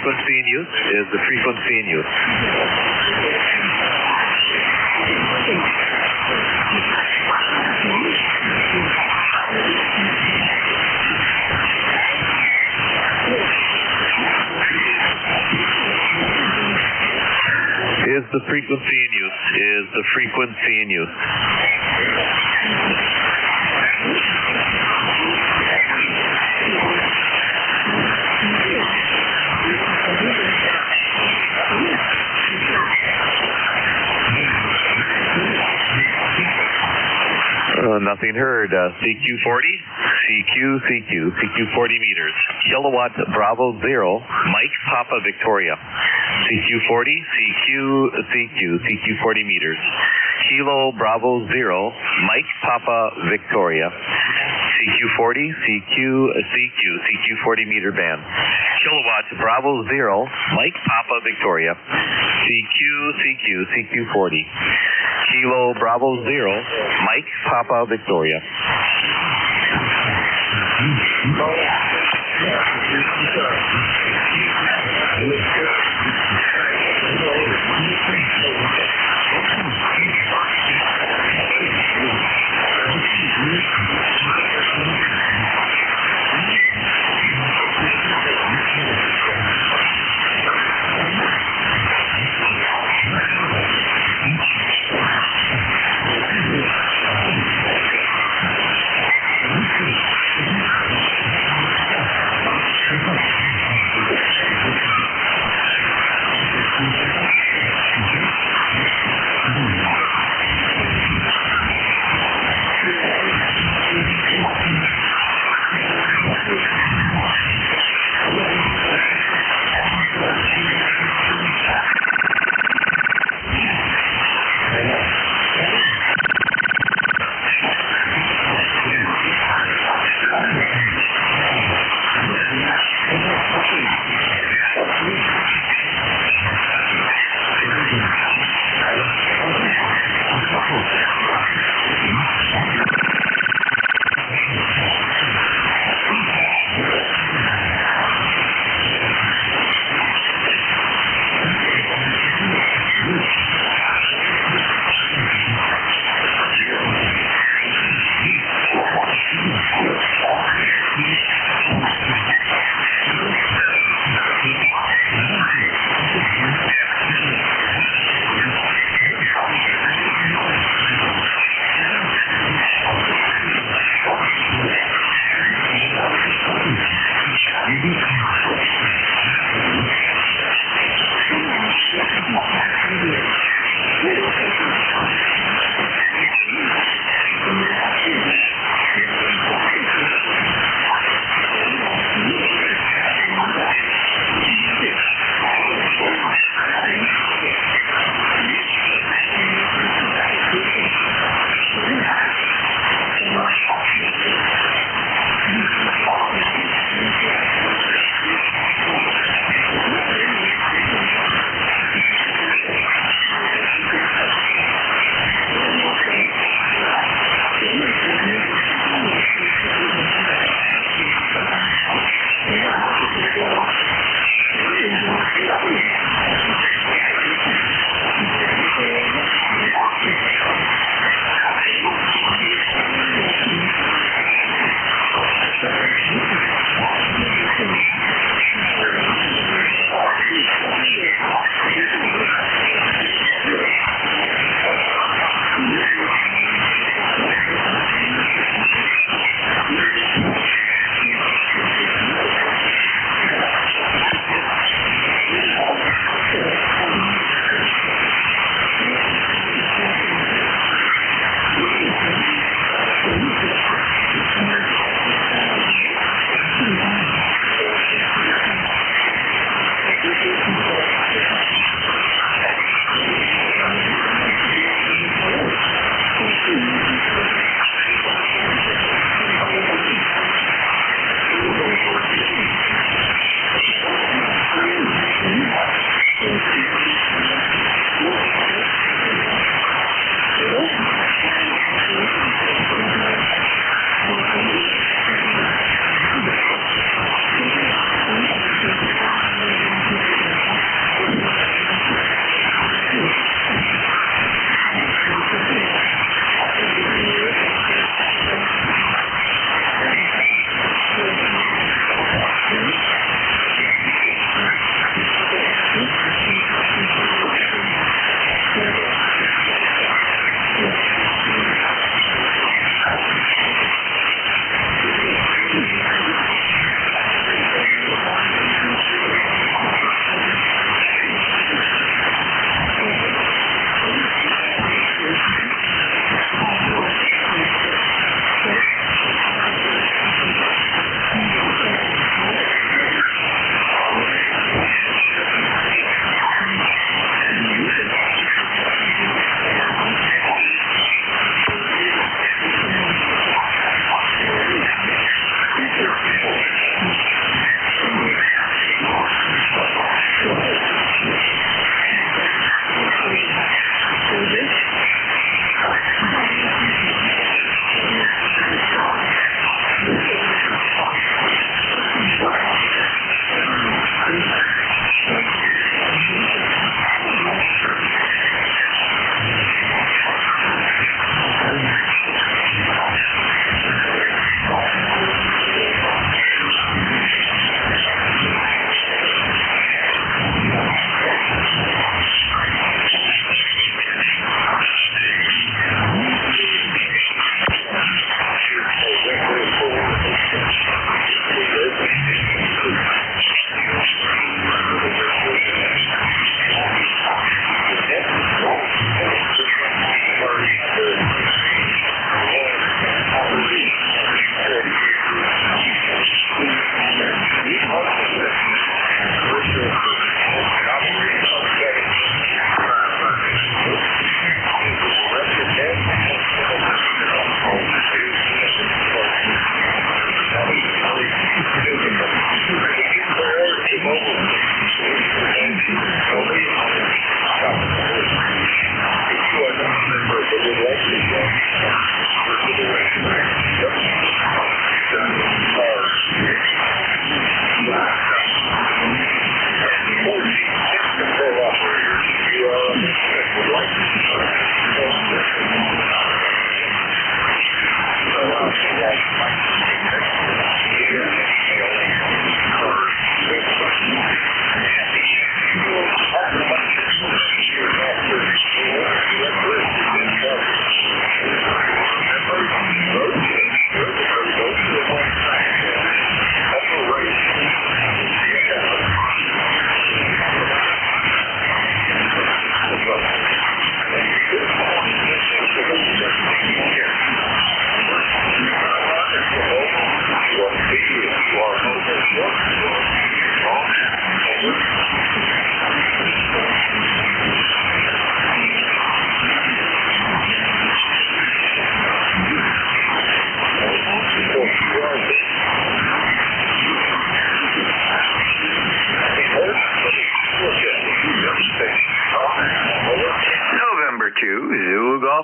frequency in use? Is the frequency in use? Is the frequency in use? Is the frequency in use? Nothing heard. CQ40, CQ 40 meters. Kilowatt Bravo 0, Mike Papa Victoria. CQ40, CQ 40 meters. Kilo Bravo 0, Mike Papa Victoria. CQ40, CQ 40 meter band. Kilowatt Bravo 0, Mike Papa Victoria. CQ 40. Kilo Bravo 0, Mike Papa Victoria.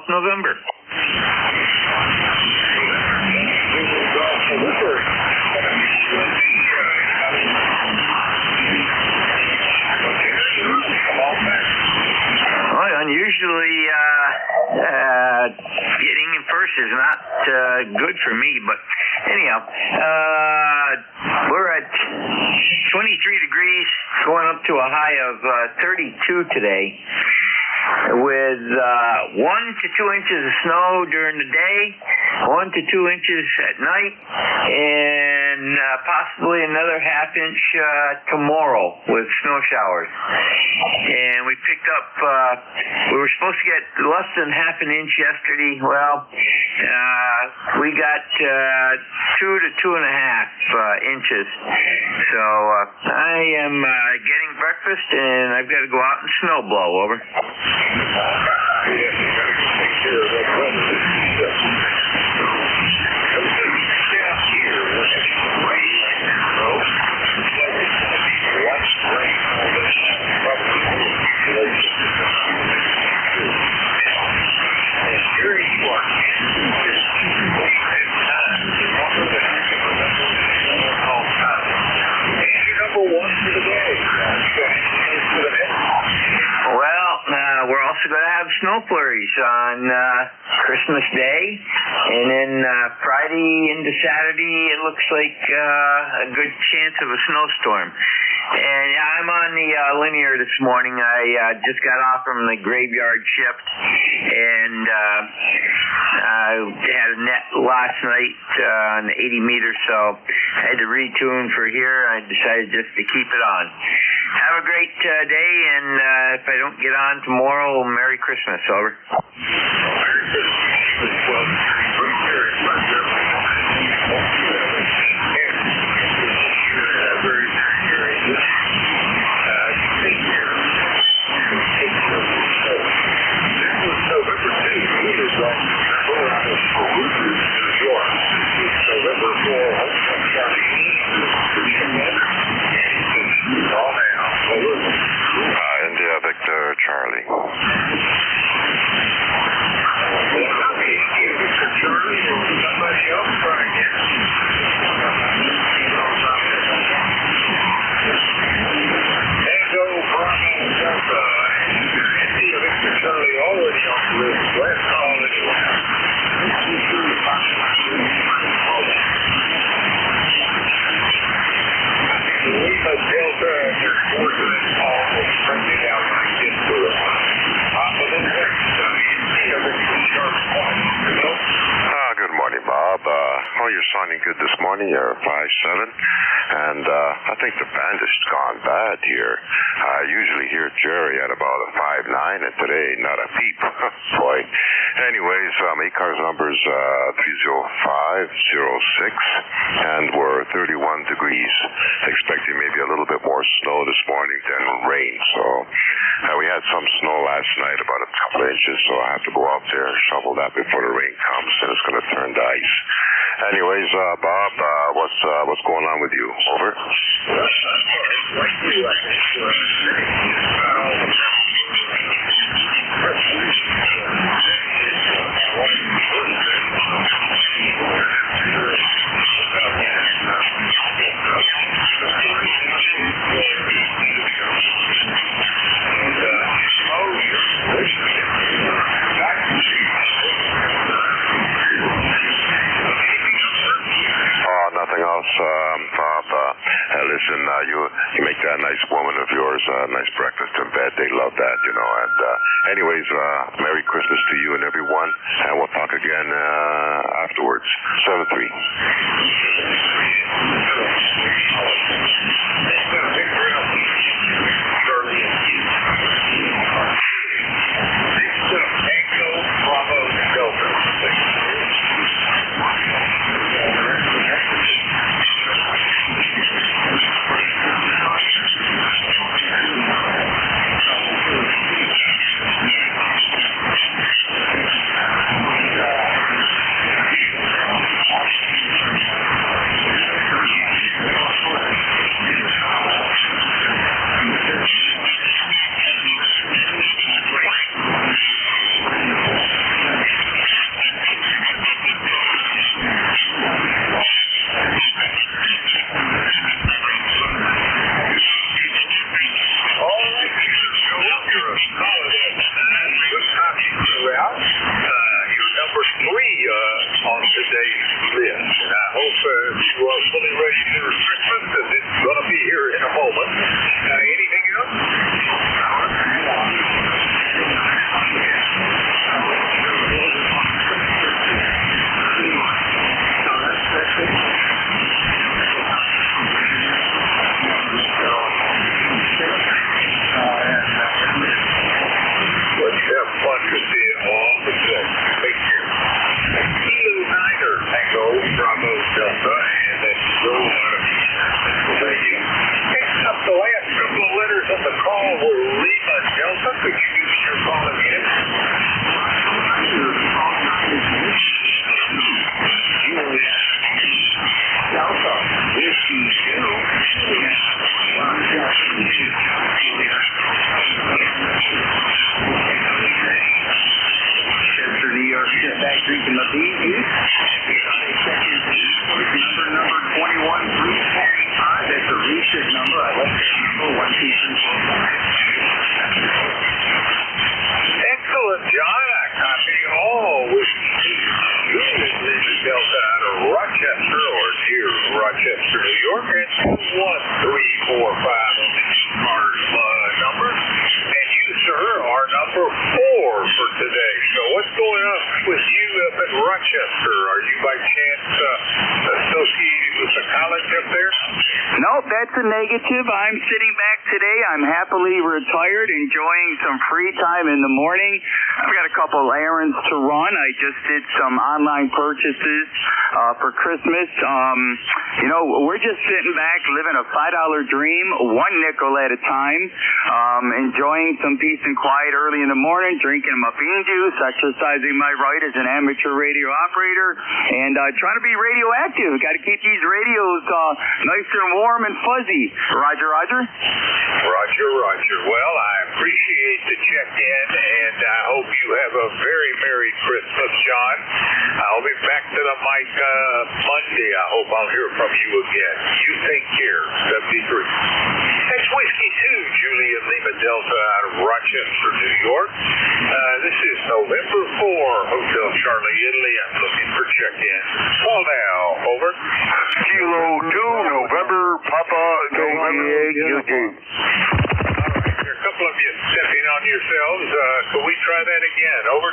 12th November. Well, unusually, getting in first is not good for me, but anyhow, we're at 23 degrees, going up to a high of 32 today, with 1 to 2 inches of snow during the day, 1 to 2 inches at night, and possibly another half inch tomorrow with snow showers. And we picked up, we were supposed to get less than half an inch yesterday. Well, we got 2 to 2.5 inches. So I am getting breakfast, and I've got to go out and snow blow. Over. We're also going to have snow flurries on Christmas Day, and then Friday into Saturday, it looks like a good chance of a snowstorm. And I'm on the linear this morning. I just got off from the graveyard shift, and I had a net last night on 80 meters, so I had to retune for here. I decided just to keep it on. Have a great day, and if I don't get on tomorrow, Merry Christmas. Over. Merry Christmas. India Victor Charlie. Somebody else trying it. Tango Bravo Delta. India Victor Charlie already on the list. Last call anyway. Lima Delta, you're forward to this call. We'll bring it out when I get to it. Good morning, Bob. You're sounding good this morning. You're 5'7", and I think the bandag's gone bad here. I usually hear Jerry at about a 5'9", and today not a peep. Boy. Anyways, ECARS number's 30506, and we're 31 degrees. Expecting maybe a little bit more snow this morning than rain. So we had some snow last night, about a couple of inches, so I have to go out there and shovel that before the rain comes, and it's going to turn to ice. Anyways, Bob, what's going on with you? Over. Nothing else, Bob. Listen, you make that nice woman of yours a nice breakfast in bed. They love that, you know. And anyways, Merry Christmas to you and everyone, and we'll talk again afterwards. 7-3. up there? Nope, that's a negative. I'm sitting back today. I'm happily retired, enjoying some free time in the morning. I've got a couple errands to run. I just did some online purchases for Christmas. We're just sitting back, living a $5 dream, one nickel at a time, enjoying some peace and quiet early in the morning, drinking my bean juice, exercising my right as an amateur radio operator, and trying to be radioactive. Got to keep these radios nice and warm and fuzzy. Roger, Roger. Roger, Roger. Well, I appreciate the check-in, and I hope you have a very Merry Christmas, John. I'll be back to the mic Monday. I hope I'll hear from you again. You take care. 73. That's Whiskey 2, Julia Lima Delta out of Rochester, New York. This is November 4, Hotel Charlie, Italy. I'm looking for check-in. Call now. Over. Kilo 2, November, Papa, NJ2US. All right, there are a couple of you stepping on yourselves. Could we try that again? Over.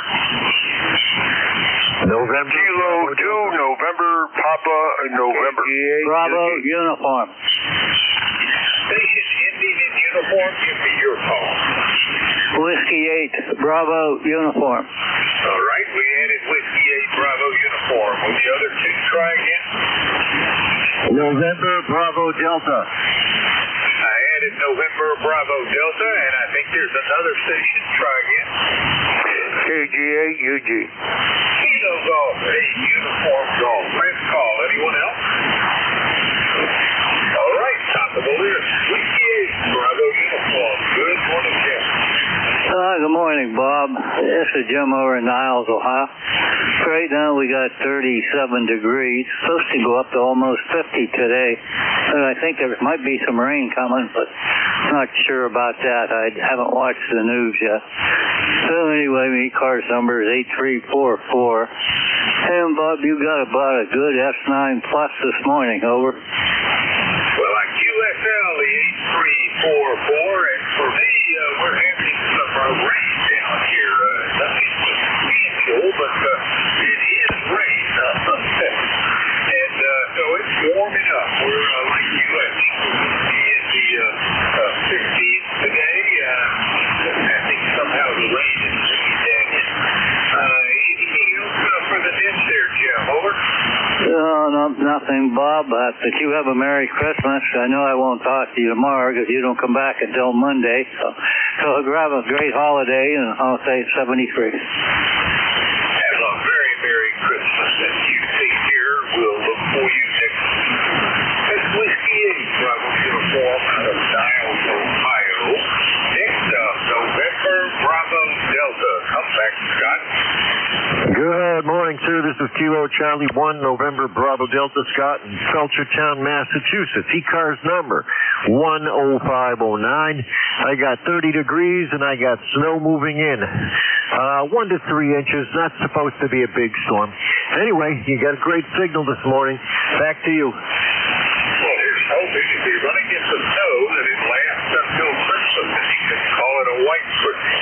November. Kilo 2, November, Papa, November. Bravo, uniform. Station ending in uniform, give me your call. Whiskey 8, Bravo, uniform. All right, we added Whiskey 8, Bravo, uniform. Will the other two try again? November, Bravo, Delta. I added November, Bravo, Delta, and I think there's another station. Try again. KG8, UG. Kilo Golf 8, uniform golf. Last call. Anyone else? All right, top of the list. Whiskey 8, Bravo, uniform. Good morning, Jim. Good morning, Bob. This is Jim over in Niles, Ohio. Right now we got 37 degrees. Supposed to go up to almost 50 today. And I think there might be some rain coming, but not sure about that. I haven't watched the news yet. So anyway, my ECARS number is 8344. And Bob, you got about a good S9 Plus this morning, over. Well, I QSL the 8344, and for me, we're having some rain down here. Nothing substantial, but it is rain. And so it's warming up. We're like you, I think we'll be in the 50s today. I think somehow the rain is bringing that in. Anything else for the dish there, Jim? Over? No, nothing, Bob. But you have a Merry Christmas. I know I won't talk to you tomorrow because you don't come back until Monday. So grab a great holiday, and I'll say 73. Have a very Merry Christmas, and you take care. We'll look for you next week. That's Whiskey 8, Bravo uniform out of Niles, Ohio. Next up, November, Bravo, Delta. Come back, Scott. Good morning, sir. This is Kilo Charlie 1, November, Bravo, Delta, Scott in Felchertown, Massachusetts. ECARS number 10509. I got 30 degrees and I got snow moving in. 1 to 3 inches. Not supposed to be a big storm. Anyway, you got a great signal this morning. Back to you. Well, here's hoping if you're going to get some snow that it lasts until Christmas and you can call it a white Christmas.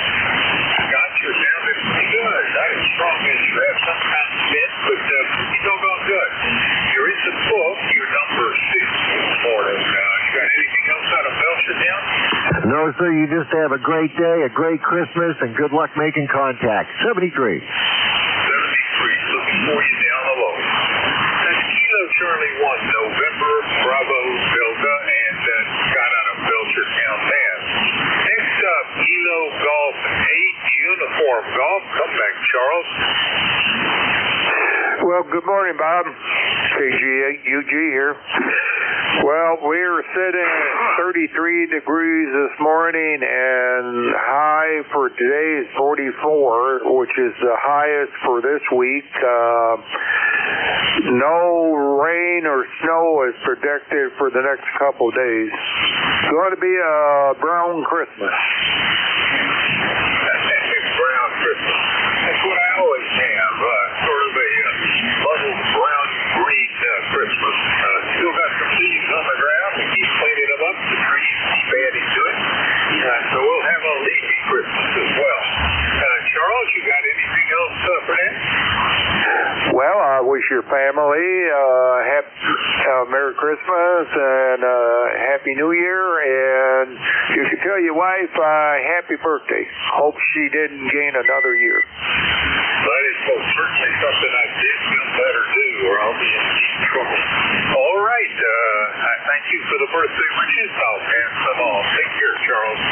Scott, you're sounding pretty good. Not as strong as you have sometimes been, but pretty doggone good. You're in the book. You're number 6 this morning. You got anything else out of Belchertown? No, sir. You just have a great day, a great Christmas, and good luck making contact. 73. 73. Looking for you down the low. That's Kilo Charlie 1, November, Bravo, Delta, and Scott out of Belchertown, Mass. Next up, Kilo Golf 8, uniform golf. Come back, Charles. Well, good morning, Bob. KG8UG here. Well, we're sitting at 33 degrees this morning, and high for today is 44, which is the highest for this week. No rain or snow is predicted for the next couple days. It's going to be a brown Christmas. Brown Christmas. That's what I always have, sort of a muddled brown-green Christmas. Still got some leaves on the ground. We keep cleaning them up. The trees keep adding to it. So we'll have a leafy Christmas as well. Charles, you got anything else for that? Well, I wish your family Merry Christmas. Christmas and Happy New Year, and you should tell your wife happy birthday. Hope she didn't gain another year. That is most certainly something I did feel better do, or I'll be in deep trouble. All right, I thank you for the birthday wishes. I'll pass them on. Take care, Charles.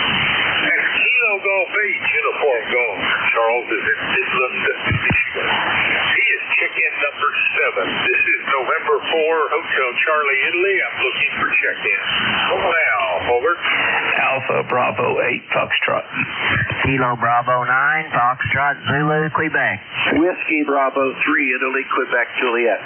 And Kilo Golf 8 uniform golf. Charles is in Midland, Michigan. He is check-in number 7. This is November 4, Hotel Charlie, Italy. I'm looking for check-in. Call now, over. Alpha Bravo 8 Foxtrot. Kilo Bravo 9, Foxtrot, Zulu, Quebec. Whiskey Bravo 3, Italy, Quebec, Juliet.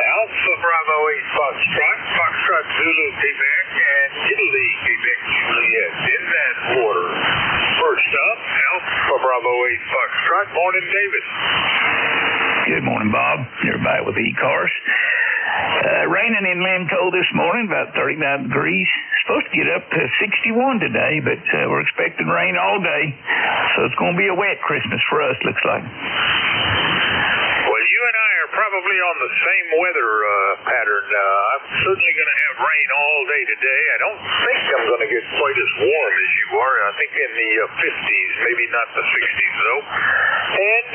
Alpha Bravo 8 Foxtrot, Foxtrot, Zulu, Quebec, and Italy, Quebec, Juliet. In that order. First up, Alpha Bravo 8 Foxtrot. Morning, David. Good morning, Bob. You're back with ECARS. Raining in Limco this morning, about 39 degrees. Supposed to get up to 61 today, but we're expecting rain all day. So it's going to be a wet Christmas for us, looks like. Well, you and I are probably on the same weather pattern. I'm certainly going to have rain all day today. I don't think I'm going to get quite as warm as you are. I think in the 50s, maybe not the 60s, though. And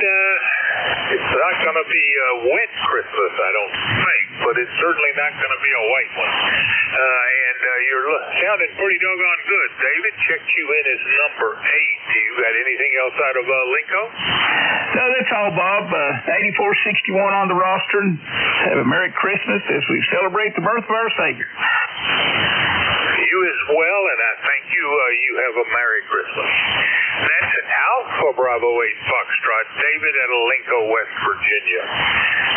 it's not going to be a wet Christmas, I don't think, but it's certainly not going to be a white one. And you're sounding pretty doggone good, David. Checked you in as number 8. Do you got anything else out of Linco? No, that's all, Bob. 8461 on the roster. Have a Merry Christmas as we celebrate the birth of our Savior. You as well, and I thank you. You have a Merry Christmas. That's Alpha Bravo 8 Foxtrot, David at Linco, West Virginia.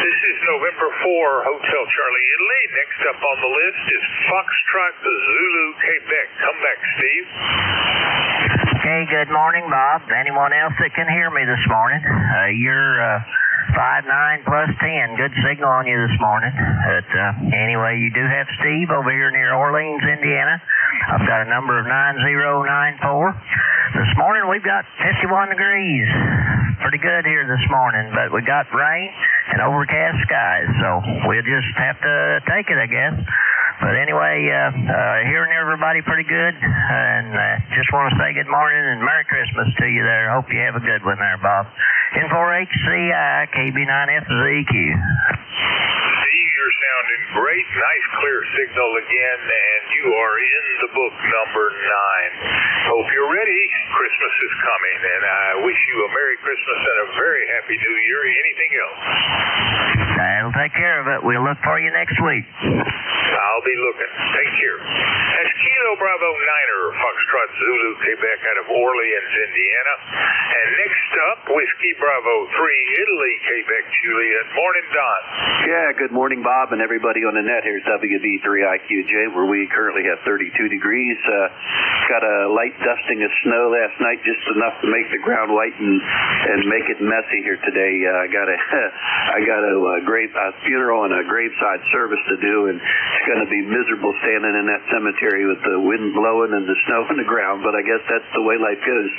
This is November 4, Hotel Charlie, Italy. Next up on the list is Foxtrot, Zulu, Quebec. Come back, Steve. Okay, good morning, Bob. Anyone else that can hear me this morning? You're 5'9" plus 10. Good signal on you this morning. But anyway, you do have Steve over here near Orleans, Indiana. I've got a number of 9094. This morning we've got 51 degrees. Pretty good here this morning, but we got rain and overcast skies, so we'll just have to take it, I guess. But anyway, hearing everybody pretty good, and just want to say good morning and Merry Christmas to you there. Hope you have a good one there, Bob. N4HCI, KB9FZQ. Steve, you're sounding great. Nice, clear signal again, and you are in the book number 9. Hope you're ready. Christmas is coming, and I wish you a Merry Christmas and a very Happy New Year. Anything else? That'll take care of it. We'll look for you next week. I'll be looking. Take care. That's Kilo Bravo 9er, Foxtrot, Zulu, Quebec, out of Orleans, Indiana. And next up, Whiskey Bravo 3, Italy, Quebec, Juliet. Morning, Don. Yeah, good morning, Bob, and everybody on the net. Here's WB3IQJ, where we currently have 32 degrees. Got a light dusting of snow last night, just enough to make the ground white and make it messy here today. I got a funeral and a graveside service to do, and it's going to be miserable standing in that cemetery with the wind blowing and the snow on the ground, but I guess that's the way life goes.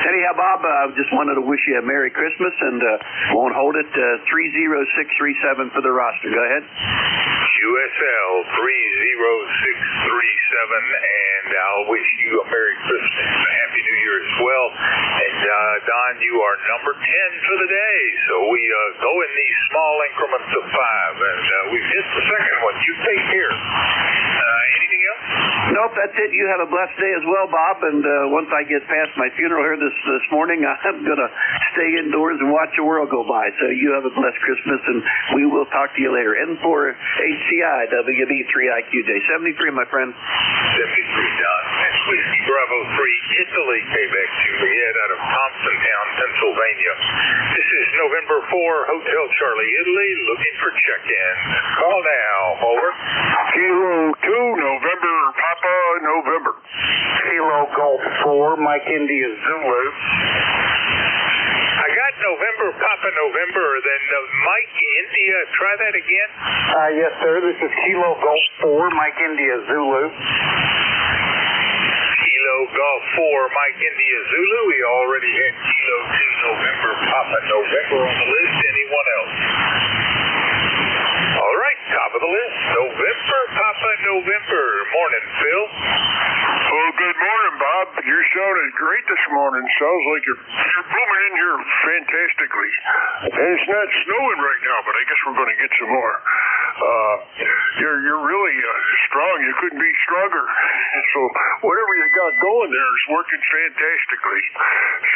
Anyhow, Bob, I just wanted to wish you a Merry Christmas, and won't hold it. 30637 for the roster. Go ahead. USL 30637, and I'll wish you a Merry Christmas and a Happy New Year as well. And Don, you are number 10 for the day, so we go in these small increments of 5, and we've hit the second one. You take care. Anything else? Nope, that's it. You have a blessed day as well, Bob, and once I get past my funeral here this morning, I'm going to stay indoors and watch the world go by. So you have a blessed Christmas, and we will talk to you later. N4HCI, WB3IQJ. 73, my friend. 73, Don. That's Whiskey Bravo 3, Italy, Quebec, Juliet, out of Thompsontown, Pennsylvania. This is November 4, Hotel Charlie, Italy, looking for check-in. Call now, over. Kilo 2, November, Papa, November. Kilo Golf 4, Mike India Zulu. I got November, Papa, November, then Mike India. Try that again. Yes, sir. This is Kilo Golf 4, Mike India Zulu. Kilo Golf 4, Mike India Zulu. We already had Kilo 2, November, Papa, November on the list. Anyone else? All right, top Minneapolis, November, Papa November. Morning, Phil. Well, good morning, Bob. You sounded great this morning. Sounds like you're booming in here fantastically. And it's not snowing right now, but I guess we're going to get some more. You're really strong. You couldn't be stronger. So whatever you got going there is working fantastically.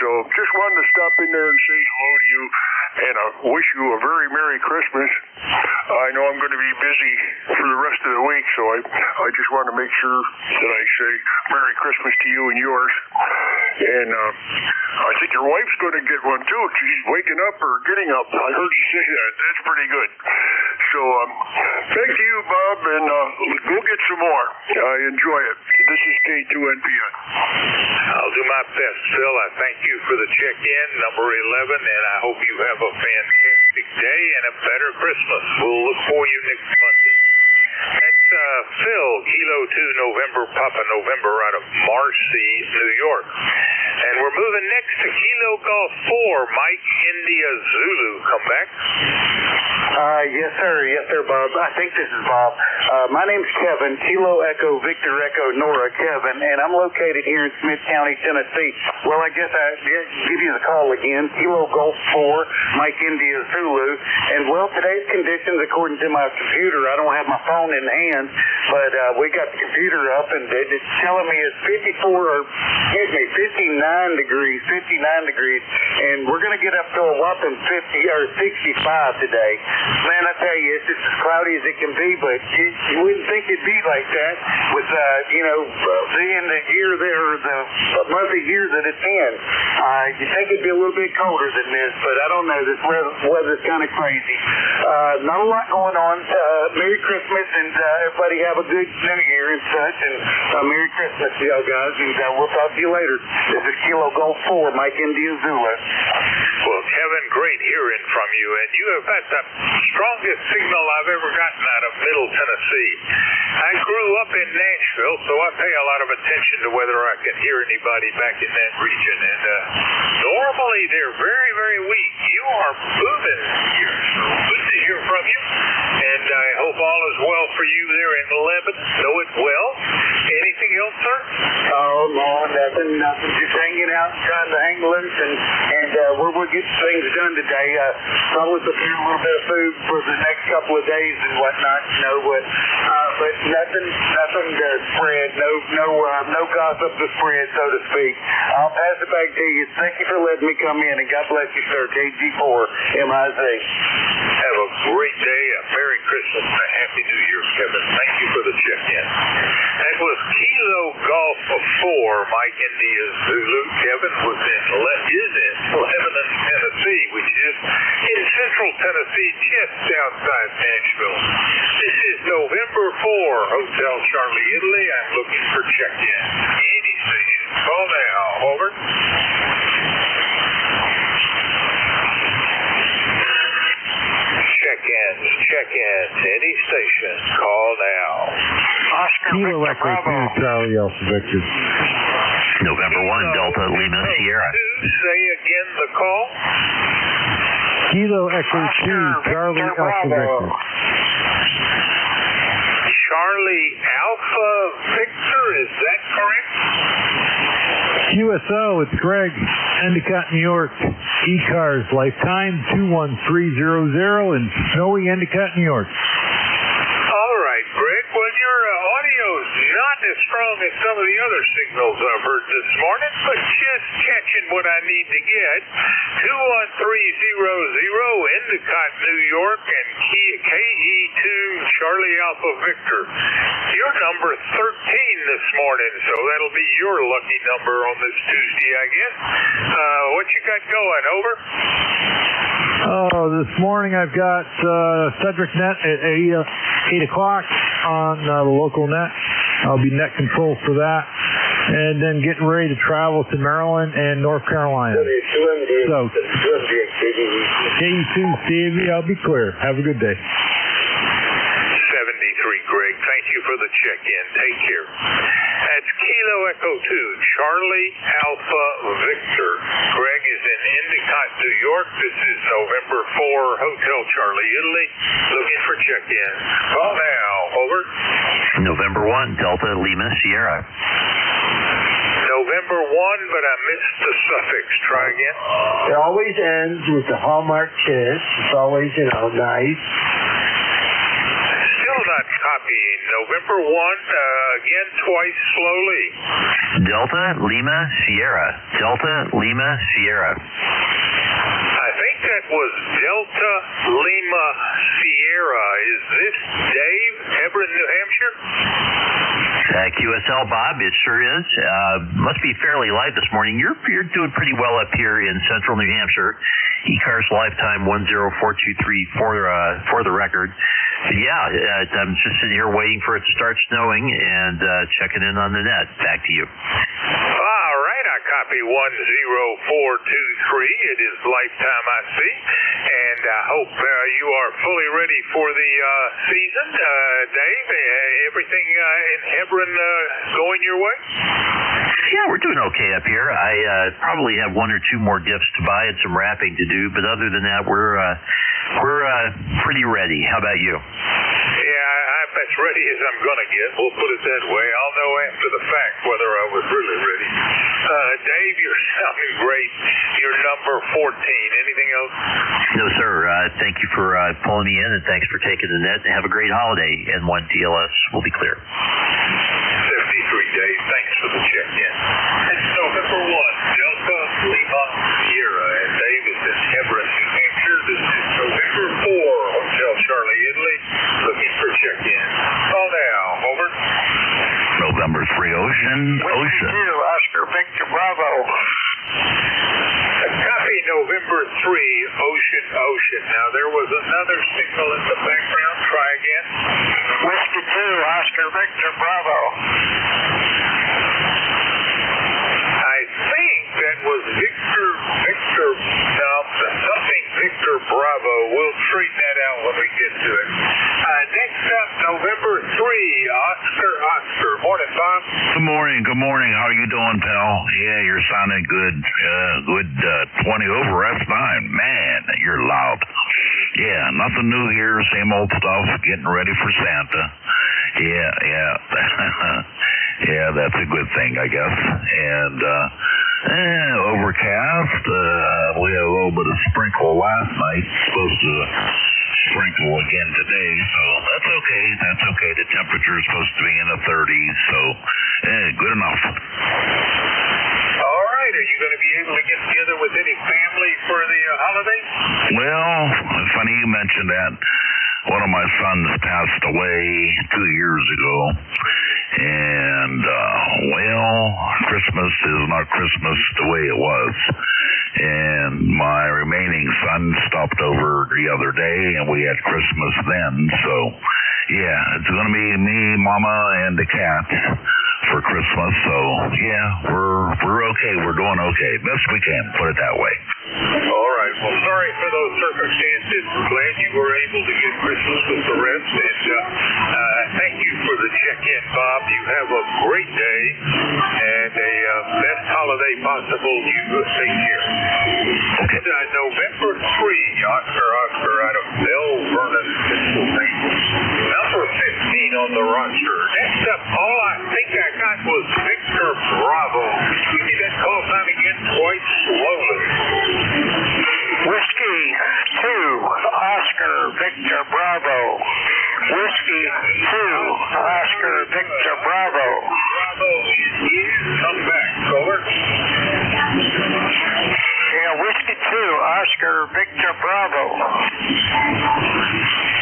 So just wanted to stop in there and say hello to you, and wish you a very Merry Christmas. I know I'm going to be busy for the rest of the week, so I just want to make sure that I say Merry Christmas to you and yours. And I think your wife's going to get one too. She's waking up or getting up. I heard you say that. That's pretty good. So thank you, Bob, and go get some more. I enjoy it. This is K2NPN. I'll do my best, Phil. I thank you for the check-in, number 11, and I hope you have a fantastic day and a better Christmas. We'll look for you next Monday. That's Phil, Kilo 2 November, Papa November, out of Marcy, New York. And we're moving next to Kilo Golf 4, Mike India Zulu. Come back. Yes, sir, Bob. I think this is Bob. My name's Kevin, Kilo Echo Victor Echo Nora Kevin, and I'm located here in Smith County, Tennessee. Well, I guess I give you the call again. Kilo Golf 4, Mike India Zulu. And, well, today's conditions, according to my computer, I don't have my phone in hand, but we got the computer up, and it's telling me it's 59 degrees, and we're going to get up to a whopping 65 today. Man, I tell you, it's just as cloudy as it can be, but you wouldn't think it'd be like that with, seeing the year there, the month of year that it's in. You think it'd be a little bit colder than this, but I don't know. This weather's kind of crazy. Not a lot going on. Merry Christmas, and everybody have a good New Year and such, and Merry Christmas to y'all guys, and we'll talk to you later. This is Kilo Golf 4, Mike India Zulu. Well, Kevin, great hearing from you, and you have had the strongest signal I've ever gotten out of Middle Tennessee. I grew up in Nashville, so I pay a lot of attention to whether I can hear anybody back in that region, and normally they're very, very weak. You are moving here, so good to hear from you, and I hope all is well for you there in Lebanon. Know it well. Anything else, sir? Oh, no, nothing. Just hanging out, trying to hang loose, and we'll get things done today. Probably prepare a little bit of food for the next couple of days and whatnot, but nothing to spread. No gossip to spread, so to speak. I'll pass it back to you. Thank you for letting me come in, and God bless you, sir. KG4 MIZ. Have a great day, a Merry Christmas, and a Happy New Year, Kevin. Thank you for the check-in. That was Kilo Golf 4, Mike India Zulu. Kevin is in Lebanon, Tennessee, which is in central Tennessee, just outside Nashville. This is November 4, Hotel Charlie, Italy. I'm looking for check-in. Any station. Call now. Over. Check-in. Any station. Call now. Oscar Kilo Echo 2, Charlie Alpha Victor. November 1, Delta Lima Sierra. Say again the call. Kilo Echo 2, Charlie Alpha Victor. Charlie Alpha Victor, is that correct? QSO, it's Greg, Endicott, New York. ECARS, lifetime 21300 in snowy Endicott, New York. All right, Greg. Well, your audio's not as strong as some of the other signals I've heard this morning, but just catching what I need to get. 21300 Endicott, New York, and KE2 Charlie Alpha Victor. You're number 13 this morning, so that'll be your lucky number on this Tuesday, I guess. What you got going? Over. Oh, this morning I've got Cedric Net at 8 o'clock on the local net. I'll be net control for that. And then getting ready to travel to Maryland and North Carolina. So, KE2, Stevie, I'll be clear. Have a good day. 73, Greg. Thank you for the check-in. Take care. That's Kilo Echo 2, Charlie Alpha Victor. Greg is in Endicott, New York. This is November 4, Hotel Charlie, Italy. Looking for check in. Call now. Over. November 1, Delta Lima Sierra. November 1, but I missed the suffix. Try again. It always ends with the Hallmark kiss. It's always, nice. Still not copying. November 1, again twice slowly. Delta Lima Sierra. Delta Lima Sierra. I think that was Delta Lima Sierra. Is this Dave, Hebron, New Hampshire? QSL, Bob, it sure is. Must be fairly light this morning. You're doing pretty well up here in central New Hampshire. ECARS lifetime 10423 for the record. Yeah, I'm just sitting here waiting for it to start snowing and checking in on the net. Back to you. All right, I copy 10423. It is lifetime, I see. And I hope you are fully ready for the season. Dave, everything in Hebron going your way? Yeah, we're doing okay up here. I probably have one or two more gifts to buy and some wrapping to do, but other than that, we're pretty ready. How about you? Yeah, I'm as ready as I'm going to get. We'll put it that way. I'll know after the fact whether I was really ready. Dave, you're sounding great. You're number 14. Anything else? No, sir. Thank you for pulling me in, and thanks for taking the net. Have a great holiday. N1 DLS will be clear. 73, Dave. Thanks for the check-in. It's November 1, Delta Lima Sierra, and Dave is in Hebron, New Hampshire. This is November 4, Hotel Charlie, Italy, looking for check-in. Call now. Over. November 3, Ocean. Oscar Victor Bravo. Copy November 3, Ocean. Now, there was another signal in the background. Try again. Whiskey 2, Oscar Victor Bravo. I think that was Victor Bravo. We'll straighten that out when we get to it. Next up, November 3, Oscar. Morning, Bob. Good morning. How are you doing, pal? Yeah, you're sounding good. Good 20 over F9. Man, you're loud. Yeah, nothing new here. Same old stuff. Getting ready for Santa. Yeah. Yeah, that's a good thing, I guess. And overcast. We had a little bit of sprinkle last night. Supposed to sprinkle again today, so that's okay. The temperature is supposed to be in the 30s, so good enough. All right. Are you going to be able to get together with any family for the holidays? Well, funny you mentioned that. One of my sons passed away 2 years ago. And, Christmas is not Christmas the way it was. And my remaining son stopped over the other day, and we had Christmas then. So, yeah, it's going to be me, Mama, and the cat for Christmas. So, yeah, we're okay. We're doing okay. Best we can, put it that way. All right. Well, sorry for those circumstances. Glad you were able to get Christmas with the rest. And thank you for the check-in, Bob. You have a great day and a best holiday possible. You take care. Okay. November 3, Oscar out of Bell Vernon, Pennsylvania. Number 15 on the roster. Next up, all I think I got was Victor Bravo. Give me that call sign again twice slowly. Whiskey 2, Oscar Victor Bravo. Whiskey 2, Oscar Victor Bravo. Bravo is come back. Over. Yeah, Whiskey 2, Oscar Victor Bravo.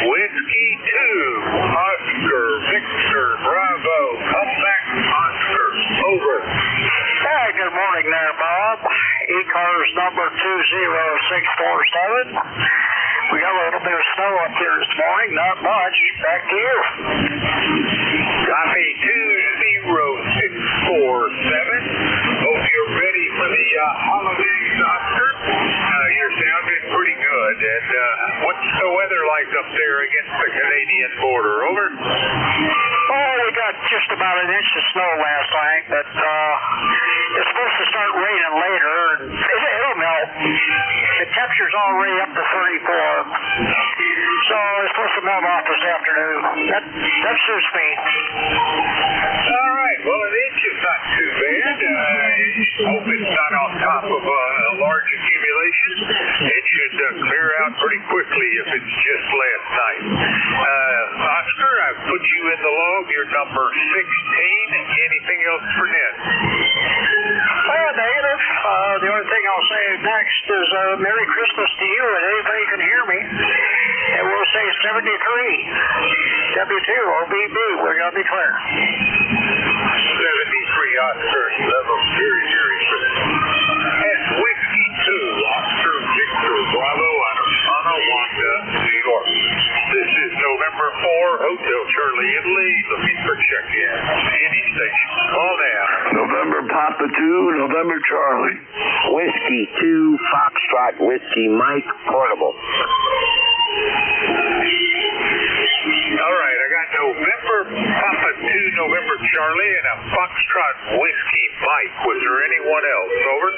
Whiskey 2, Oscar Victor Bravo. Come back, Oscar. Over. Hi, good morning there, Bob. ECARS number 20647. We got a little bit of snow up here this morning, not much. Back to you. Copy 20647. Hope you're ready for the holidays, Oscar. You're sounding pretty good. And what's the weather like up there against the Canadian border? Over. Oh, we got just about an inch of snow last night, but it's supposed to start raining later, and it'll melt. The temperature's already up to 34. So it's supposed to melt off this afternoon. That suits me. All right. Well, an inch is not too bad. Hope it's not on top of a large accumulation. It should clear out pretty quickly if it's just last night. Oscar, I've put you in the log. You're number 16. Anything else for Ned? Well, negative. The only thing I'll say next is Merry Christmas to you, and anybody can hear me. And we'll say 73. W2, OBB, we're going to be clear. 73, Oscar. Level very, very Christmas. That's Whiskey 2, Oscar Victor Bravo out of Tonawanda, New York. This is November 4, Hotel Charlie, Italy, looking for check-in. Any station. Call now. November Papa 2, November Charlie. Whiskey 2, Foxtrot, Whiskey Mike, portable. All right, I got November Papa 2, November Charlie, and a Foxtrot Whiskey Mike. Was there anyone else? Over.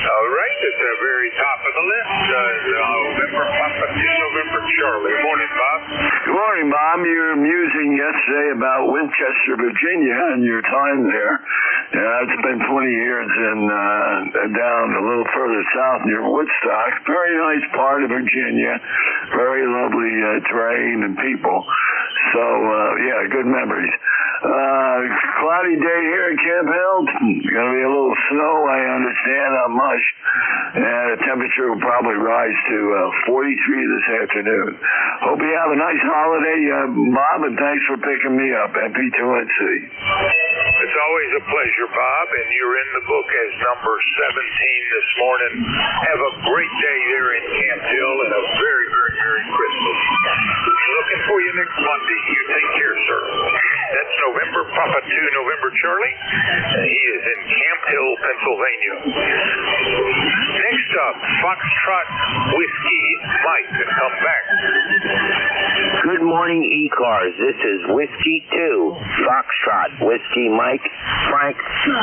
All right, at the very top of the list, November Papa 2, November Charlie. Morning, Bob. Good morning, Bob. You were musing yesterday about Winchester, Virginia, and your time there. I spent 20 years down a little further south near Woodstock. Very nice part of Virginia. Very lovely terrain and people. So, yeah, good memories. Cloudy day here in Camp Hill. Going to be a little snow, I understand, not much. And the temperature will probably rise to 43 this afternoon. Hope you have a nice holiday, Bob, and thanks for picking me up, MP2NC. It's always a pleasure, Bob, and you're in the book as number 17 this morning. Have a great day there in Camp Hill and a very, very Merry Christmas. Looking for you next Monday. You take care, sir. That's November Papa 2, November Charlie. He is in Camp Hill, Pennsylvania. Next up, Foxtrot Whiskey Mike. Come back. Good morning, ECARS. This is Whiskey 2, Foxtrot, Whiskey Mike, Frank,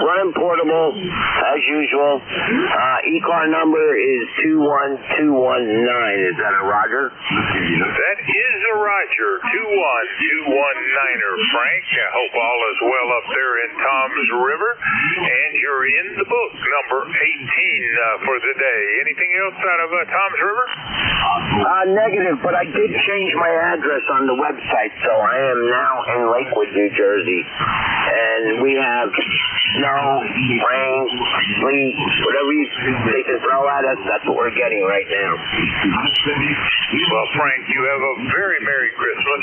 running portable, as usual. ECAR number is 21219. Is that a Roger? That is a Roger. 21219er, Frank. I hope all is well up there in Tom's River. And you're in the book, number 18 for the day. Anything else out of Tom's River? Negative, but I did change my address on the website, so I am now in Lakewood, New Jersey. And we have snow, rain, sleet, whatever they can throw at us, that's what we're getting right now. Well, Frank, you have a very Merry Christmas.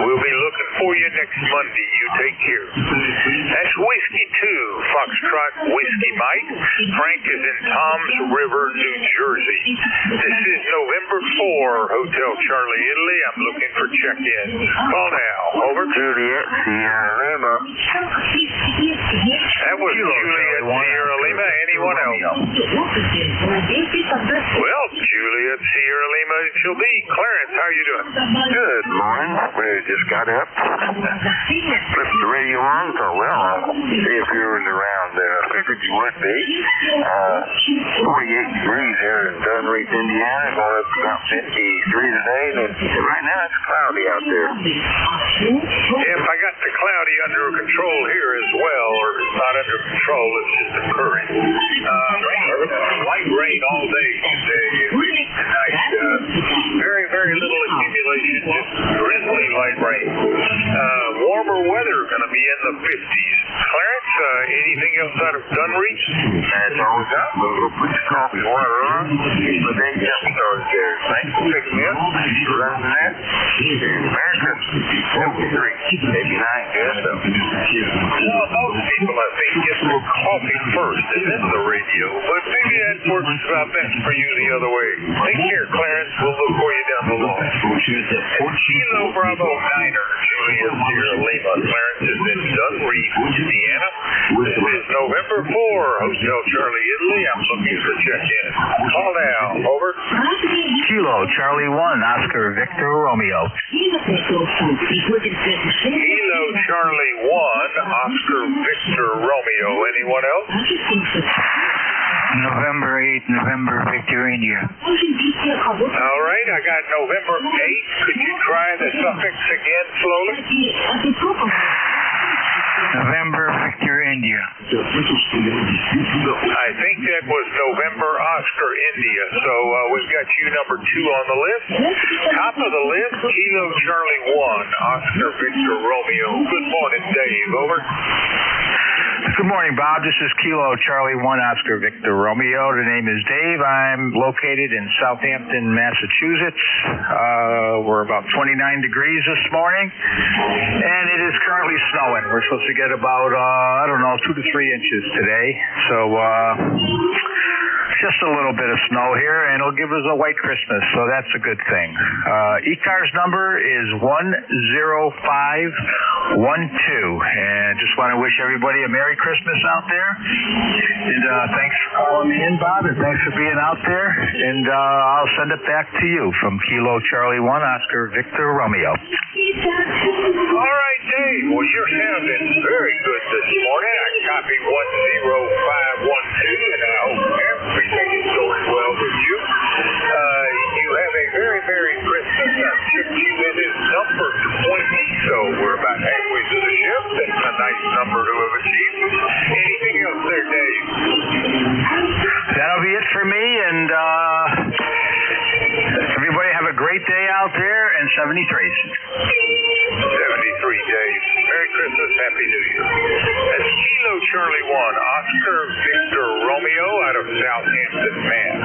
We'll be looking for you next Monday. You take care. That's Whiskey 2, Foxtrot Whiskey Mike. Frank is in Tom's River, New Jersey. This is November 4, Hotel Charlie, Italy. I'm looking for check-in. Call now. Over. Juliet, Sierra Lima. That was Juliet, Sierra Lima. Anyone else? Well, Juliet, Sierra Lima, she'll be. Clarence, how are you doing? Good morning. We just got up. Flipped the radio on, thought, well, I'll see if you're around. Figured you would be. 48 degrees here in Dunreef, Indiana. Going up to about 53 today. And right now it's cloudy out there. If I got the cloudy under control here as well, or it's not under control, it's just occurring. Light rain all day today, tonight. Very, very little accumulation, just drizzly light rain. Warmer weather going to be in the 50s. Clarence, anything else out of Dunreef? That's all we got. We'll put your coffee water on. But then jump started there. Thanks for picking me up. Running that. Merry Christmas. 73. Maybe 9 good stuff. Well, most people, I think, get their coffee first and then the radio. But maybe that works best for you the other way. Take care, Clarence. We'll look for you down the line. Kilo Bravo 9er, Juliet, Sierra Lima. Clarence is in Dunreef, Indiana. This is November 4, Hotel Charlie, Italy. I'm looking for check-in. Call now. Over. Kilo Charlie 1, Oscar Victor Romeo. Kilo Charlie 1, Oscar Victor Romeo. Anyone else? November 8th, November Victor India. All right, I got November 8th. Could you try the suffix again slowly? November Victor India. I think that was November Oscar India. So we've got you number 2 on the list. Top of the list, Kilo Charlie 1, Oscar Victor Romeo. Good morning, Dave. Over. Good morning, Bob. This is Kilo Charlie 1, Oscar Victor Romeo. The name is Dave. I'm located in Southampton, Massachusetts. We're about 29 degrees this morning, and it is currently snowing. We're supposed to get about, 2 to 3 inches today. So, just a little bit of snow here, and it'll give us a white Christmas, so that's a good thing. ECARS number is 10512, and just want to wish everybody a Merry Christmas out there. And thanks for calling me in, Bob, and thanks for being out there. And I'll send it back to you from Kilo Charlie 1, Oscar Victor Romeo. All right, Dave. Well, you're sounding very good this morning. I copy 10512, and I hope everything is going well with you. You have a very Merry Christmas. I've chipped you in as number 20, so we're about halfway through the shift. That's a nice number to have achieved. Anything else there, Dave? That'll be it for me, and everybody have a great day out there, and 73s. 73 days. Merry Christmas, Happy New Year. That's Kilo Charlie 1, Oscar Victor Romeo out of Southampton, Mass.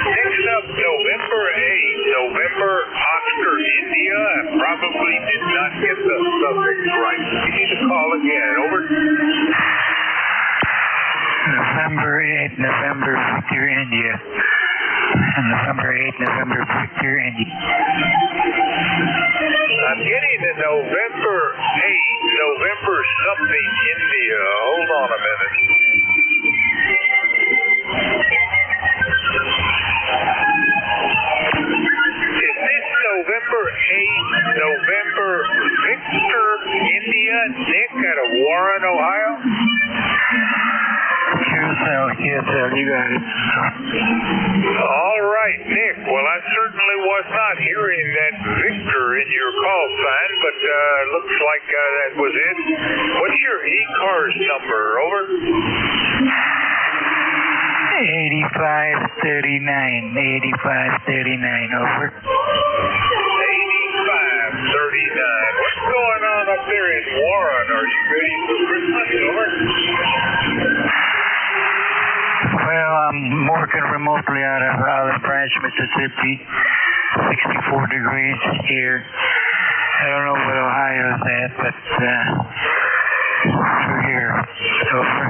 Next up, November 8th, November Oscar India. I probably did not get the suffix right. You need to call again. Over. November 8th, November Victor India. November 8th, November Victor India. I'm getting the November 8th, November something India. Hold on a minute. Is this November 8th, November Victor India, Nick out of Warren, Ohio? QSL, you got it. All right, Nick. Well, I certainly was not hearing that Victor in your call sign, but looks like that was it. What's your ECARS number? Over. 8539. 8539. Over. 8539. What's going on up there in Warren? Are you ready for Christmas? Over. Well, I'm working remotely out of Olive Branch, Mississippi. 64 degrees here. I don't know what Ohio's at, but we're here. Over.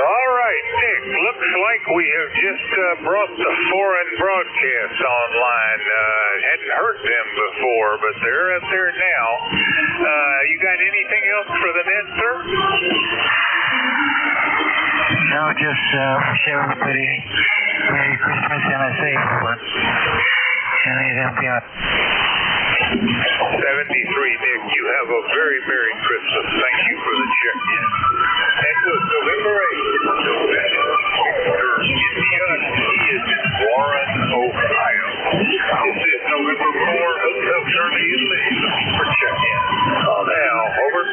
All right, Nick. Looks like we have just brought the foreign broadcast online. Hadn't heard them before, but they're up there now. You got anything else for the net, sir? No, just wish everybody Merry Christmas and a safe one. And I help you out. 73, Nick. You have a very Merry Christmas. Thank you for the check-in. That was November 8th. Victor India. He is in Warren, Ohio. This is November 4, Hotel Charlie Italy. Looking for check-in. Call now. Over.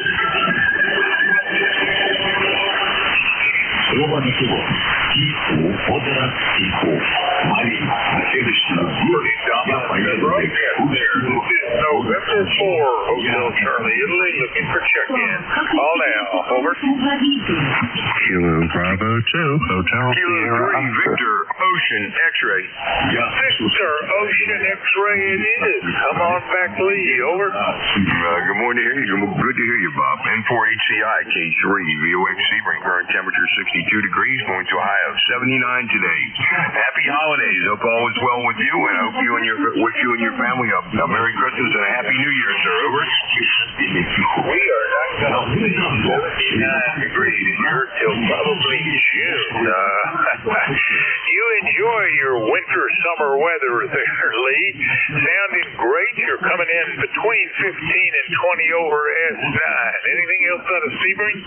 November 4, Hotel Charlie Italy, looking for check-in. Call now. Over. Kilo Bravo 2, Hotel Kilo 3, Victor Ocean X-ray. Victor Ocean X-ray it is. Come on back, Lee. Over. Good morning. Good to hear you, Bob. N4HCI, K3, VOXC, bring current temperature 62 degrees, going to a high of 79 today. Happy holidays. Hope all is well with you, and I hope you and your family a Merry Christmas and a Happy New Year, sir. Over. We are not going to see 79 degrees here till probably June. You enjoy your winter summer weather there, Lee. Sounding great. You're coming in between 15 and 20 over S9. Anything else out of Sebring?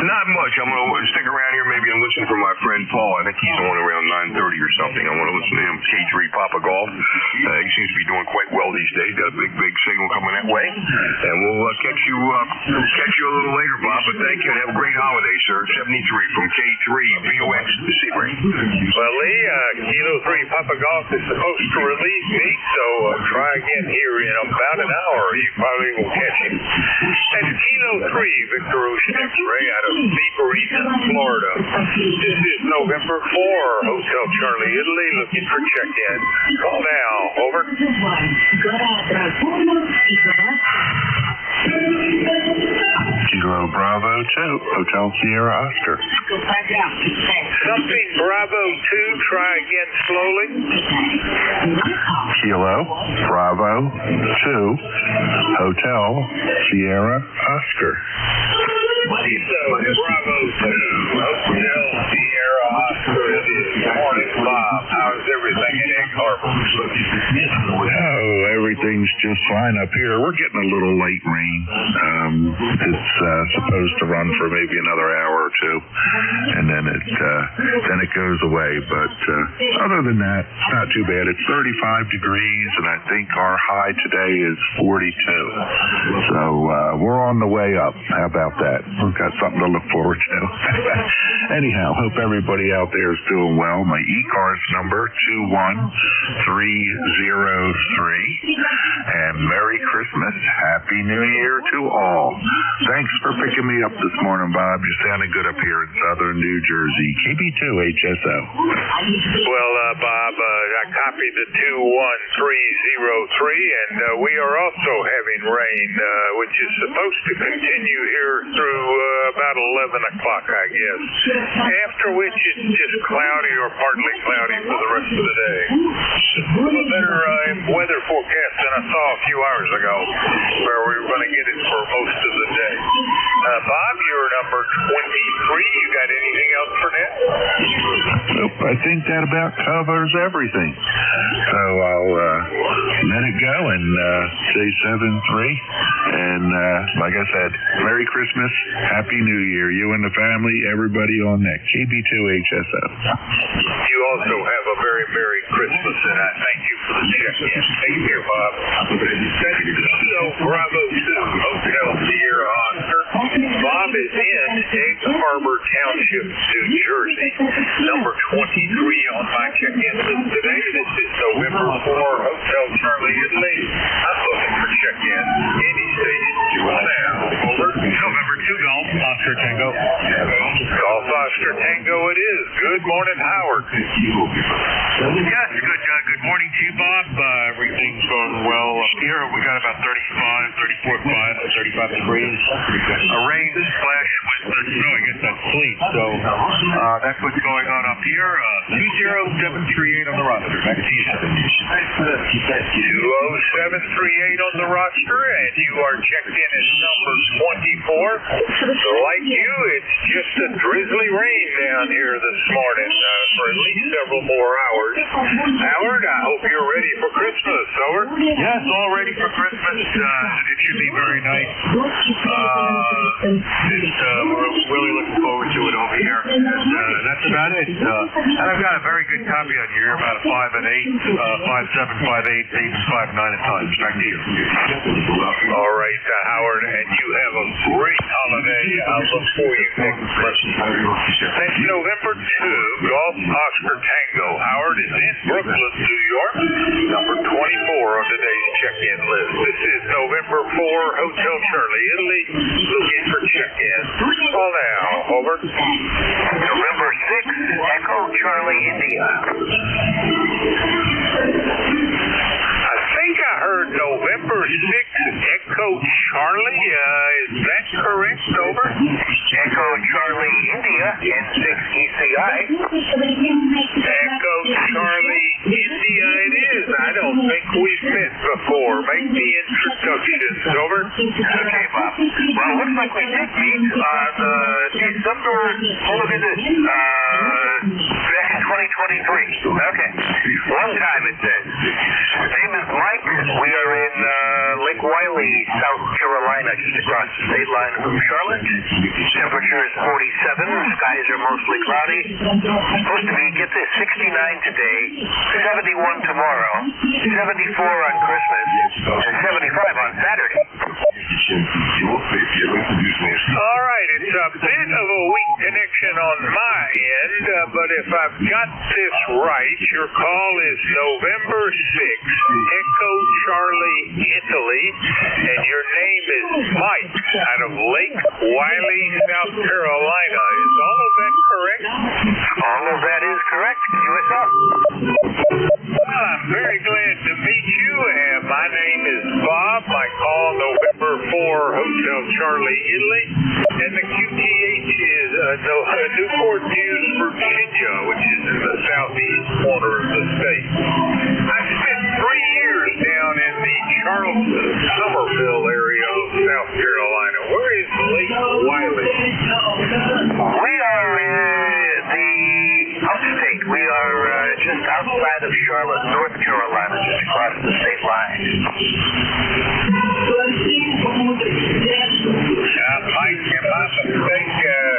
Not much. I'm going to stick around here maybe and listen for my friend Paul. I think he's on around 9:30 or something. I want to listen to him, K3 Papa Golf. He seems to be doing quite well these days. Got a big signal coming that way. And we'll catch you a little later, Bob. But thank you and have a great holiday, sir. 73 from K3 VOX Sebring. Well, Lee, Kilo 3 Papa Golf is supposed to release me, so try again here in about an hour. You probably will catch him. That's Kilo 3 Victor Ocean X-Ray out of Sebring, Florida. This is November 4, Hotel Charlie, Italy, looking for check-in. Call now. Over. Kilo Bravo 2, Hotel Sierra Oscar. Something Bravo 2, try again slowly. Kilo Bravo 2, Hotel Sierra Oscar. Bravo 2, Hotel Sierra Oscar. It is morning, Bob. How's everything in Egg Harbor? Oh, everything's just fine up here. We're getting a little light rain. It's supposed to run for maybe another hour or two, and then it goes away. But other than that, it's not too bad. It's 35 degrees, and I think our high today is 42. So we're on the way up. How about that? We've got something to look forward to. Anyhow, hope everybody out there is doing well. My ECARS number 21303, and Merry Christmas, Happy New Year to all. Thanks for picking me up this morning, Bob. You sounded good up here in southern New Jersey. KB2 HSO. Well, Bob, I copied the 21303, and we are also having rain, which is supposed to continue here through about 11 o'clock, I guess. After which it's just cloudy or partly cloudy for the rest of the day. A better weather forecast than I saw a few hours ago, where we were going to get it for most of the day. Bob, you're number 23. You got anything else for that? Nope, I think that about covers everything. So I'll let it go and say 7-3. And like I said, Merry Christmas, Happy New Year. You and the family, everybody on that. KB2 HSO. You also have a very Merry Christmas, and I thank you for the check-in. Take care, Bob. So, Bravo 2, Hotel Sierra Oscar. Bob is in Egg Harbor Township, New Jersey. Number 23 on my check-in list today. This is November 4, Hotel Charlie, Italy. I'm looking for check-in. Any station now. Over. November 2, Golf, Oscar Tango. Golf Oscar Tango it is. Good morning, Howard. Yes, good morning to you, Bob. Everything's going well up here. We got about 35 degrees. A rain splash with the snow. I guess that's sleet. So that's what's going on up here. 20738 on the roster. Back to you, sir. 20738 on the roster, and you are checked in as number 24. So like you, it's just a drizzly rain down here this morning for at least several more hours. Howard, I hope you're ready for Christmas. Over. Yes, all ready for Christmas. It should be very nice. We're really looking forward to it over here. That's about it. And I've got a very good copy on you. You're about a 5 and 8, 5, 7, 5, 8, 8, 5, 9 at times. Back to you. All right, Howard, and you have a great holiday. I'll look for you next month. That's November 2, Golf Oscar Tango. Howard is in Brooklyn, New York. Number 24 on today's check-in list. This is November 4, Hotel Charlie, Italy. Looking for check-in. Call now. Over. November 6, Echo Charlie, India. I think I heard November 6, Echo Charlie. Is that correct? Over. Echo Charlie, India, N6 ECI. Echo Charlie, India it is. I don't think we've met before. Make the introductions. Over. Okay, Bob. Well, looks like we did meet on December, what was it? Back in 2012. Okay. One time it says. Name is Mike. We are in Lake Wiley, South Carolina, just across the state line from Charlotte. Temperature is 47. Skies are mostly cloudy. Supposed to be, get this, 69 today, 71 tomorrow, 74 on Christmas, and 75 on Saturday. All right, it's a bit of a weak connection on my end, but if I've got this right, your call is November 6th, Echo Charlie, Italy, and your name is Mike out of Lake Wiley, South Carolina. Is all of that correct? All of that is correct, USL. Well, I'm very glad to meet you. My name is Bob. I call November 4, Hotel Charlie, Italy. And the QTH is Newport News, Virginia, which is in the southeast corner of the state. I spent 3 years down in the Charleston, Summerville area of South Carolina. Where is Lake Wiley? We are in the upstate. We are just outside of Charlotte, North Carolina, just across the state line. Mike, am I mistake?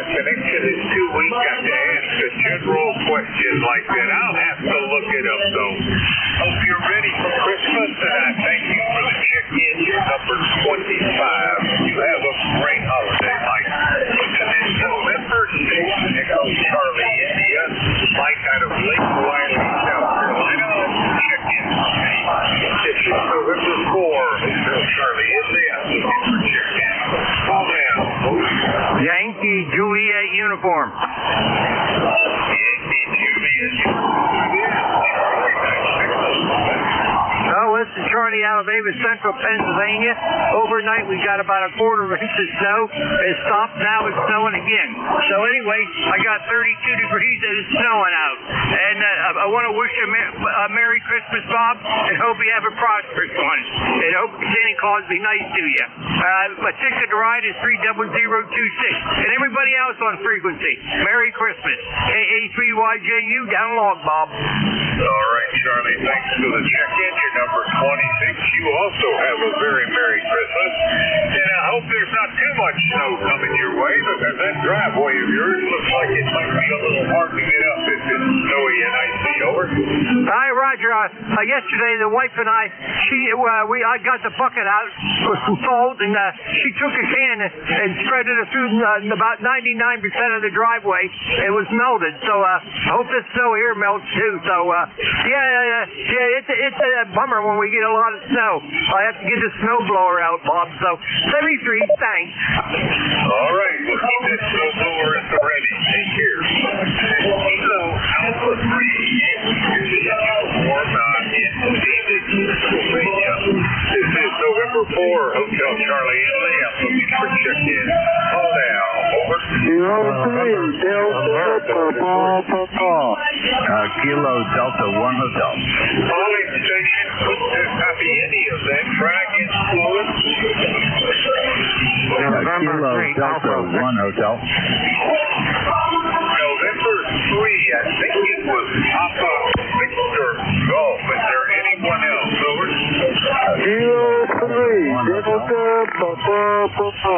Connection is too weak. Got to ask a general question like that. I'll have to look it up, though. Hope you're ready for Christmas, and I thank you for the check-in. You're number 25. You have a great holiday, Mike. And then November 6th, Echo Charlie, India. Mike out of Lake Wiley, South Carolina. Check-in from me. This is November 4, Hotel Charlie, Italy. I'm looking for check-in. Call down. Yankee Juliet uniform. Yankee Juliet uniform. Oh, this is Charlie out of Ava, Central Pennsylvania. Overnight, we got about a quarter of an inch of snow. It stopped. Now it's snowing again. So anyway, I got 32 degrees and it's snowing out. And I want to wish you a Merry Christmas, Bob, and hope you have a prosperous one. And hope Santa Claus be nice to you. My ticket to ride is 30026. And everybody else on frequency, Merry Christmas. KA3YJU, down log, Bob. All right, Charlie, thanks for the check-in. You're number 26. You also have a very Merry Christmas. And I hope there's not too much snow coming your way, because that driveway of yours looks like it might be a little hard to get up if it's snowy and icy. Over. Hi, Roger. Yesterday, the wife and I got the bucket out with some salt, and she took a can and spread it through about 99% of the driveway. It was melted, so I hope this snow here melts too. So, it's a bummer when we get a lot of snow. I have to get the snow blower out, Bob. So, 73, thanks. All right, we'll keep that snow blower at the ready. Take care. Kilo Alpha 3. Uniform in David, Pennsylvania. This is November 4, Hotel Charlie, Italy. I'm looking for check-in. Call now. Over. Kilo Delta 1 Hotel. Calling station. Couldn't copy any of that. Try again slower. Kilo Delta 1 Hotel. November 3, I think it was Papa Victor Golf. Is there anyone else? Over. Kilo 3, Delta Papa. I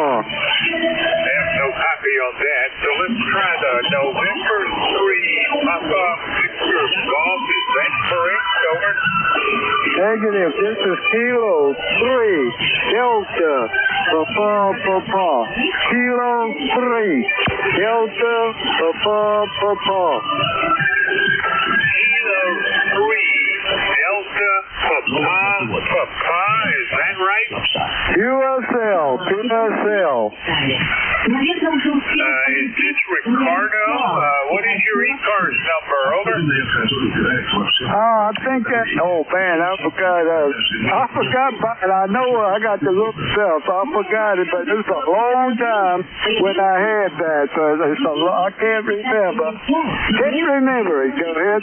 have no copy on that, so let's try the November 3, Papa Victor Golf. Is that correct? Over. Negative. This is Kilo 3, Delta Papa. Kilo 3, Delta Papa. Kilo 3, Delta Papa. Is that right? USL. Is this Ricardo? What is your ECARS number? Over. I think that. Oh man, I forgot. I forgot. I know I got to look it up. I forgot it, but it was a long time when I had that. So it's I can't remember. Just remember it. Go ahead.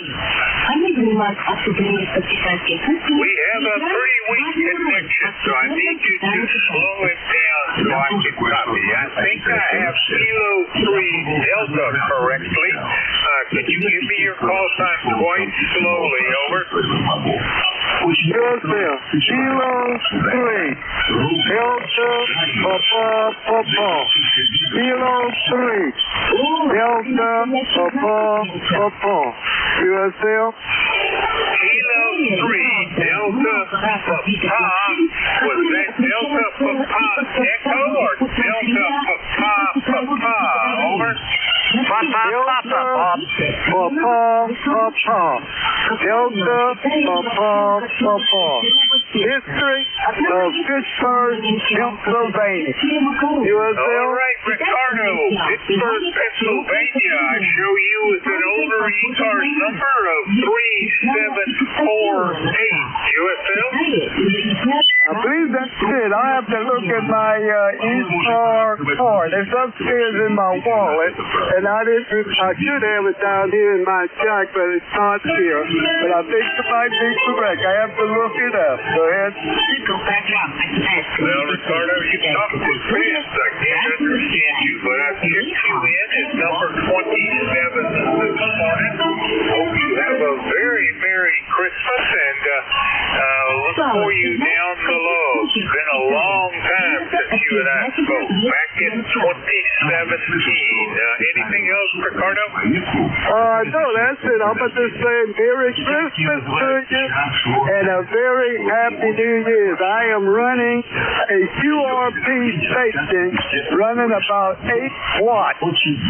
We have a pretty weak connection, so I need you to slow it down so I can copy. I think I have Kilo 3 Delta correctly. Could you give me your call call sign twice slowly. Over. USA, Kilo 3, Delta, Papa, Kilo 3, Delta, Papa, USA. Kilo 3, Delta, Papa. Was that Delta, Papa, Echo, or Delta, Papa? Over. Delta, Papa. Delta, Papa. District of Pittsburgh, Pennsylvania. USA. All right, Ricardo, Pittsburgh, Pennsylvania. I show you with an older ECARS number of 3748. USL? I believe that's it. I have to look at my ECARS card. It's upstairs in my wallet, and I should have it down here in my jack, but it's not here. But I think it might be correct. I have to look it up. Go ahead. Well, Ricardo, you talk too fast. I can't understand you, but I've checked you in at number 27 this morning. Hope you have a very Merry Christmas, and look for you down below. It's been a long time since you and I spoke, back in 2017. Anything else, Ricardo? No, that's it. I'm going to say Merry Christmas to you and a very Happy New Year's. I am running a QRP station running about 8 watts.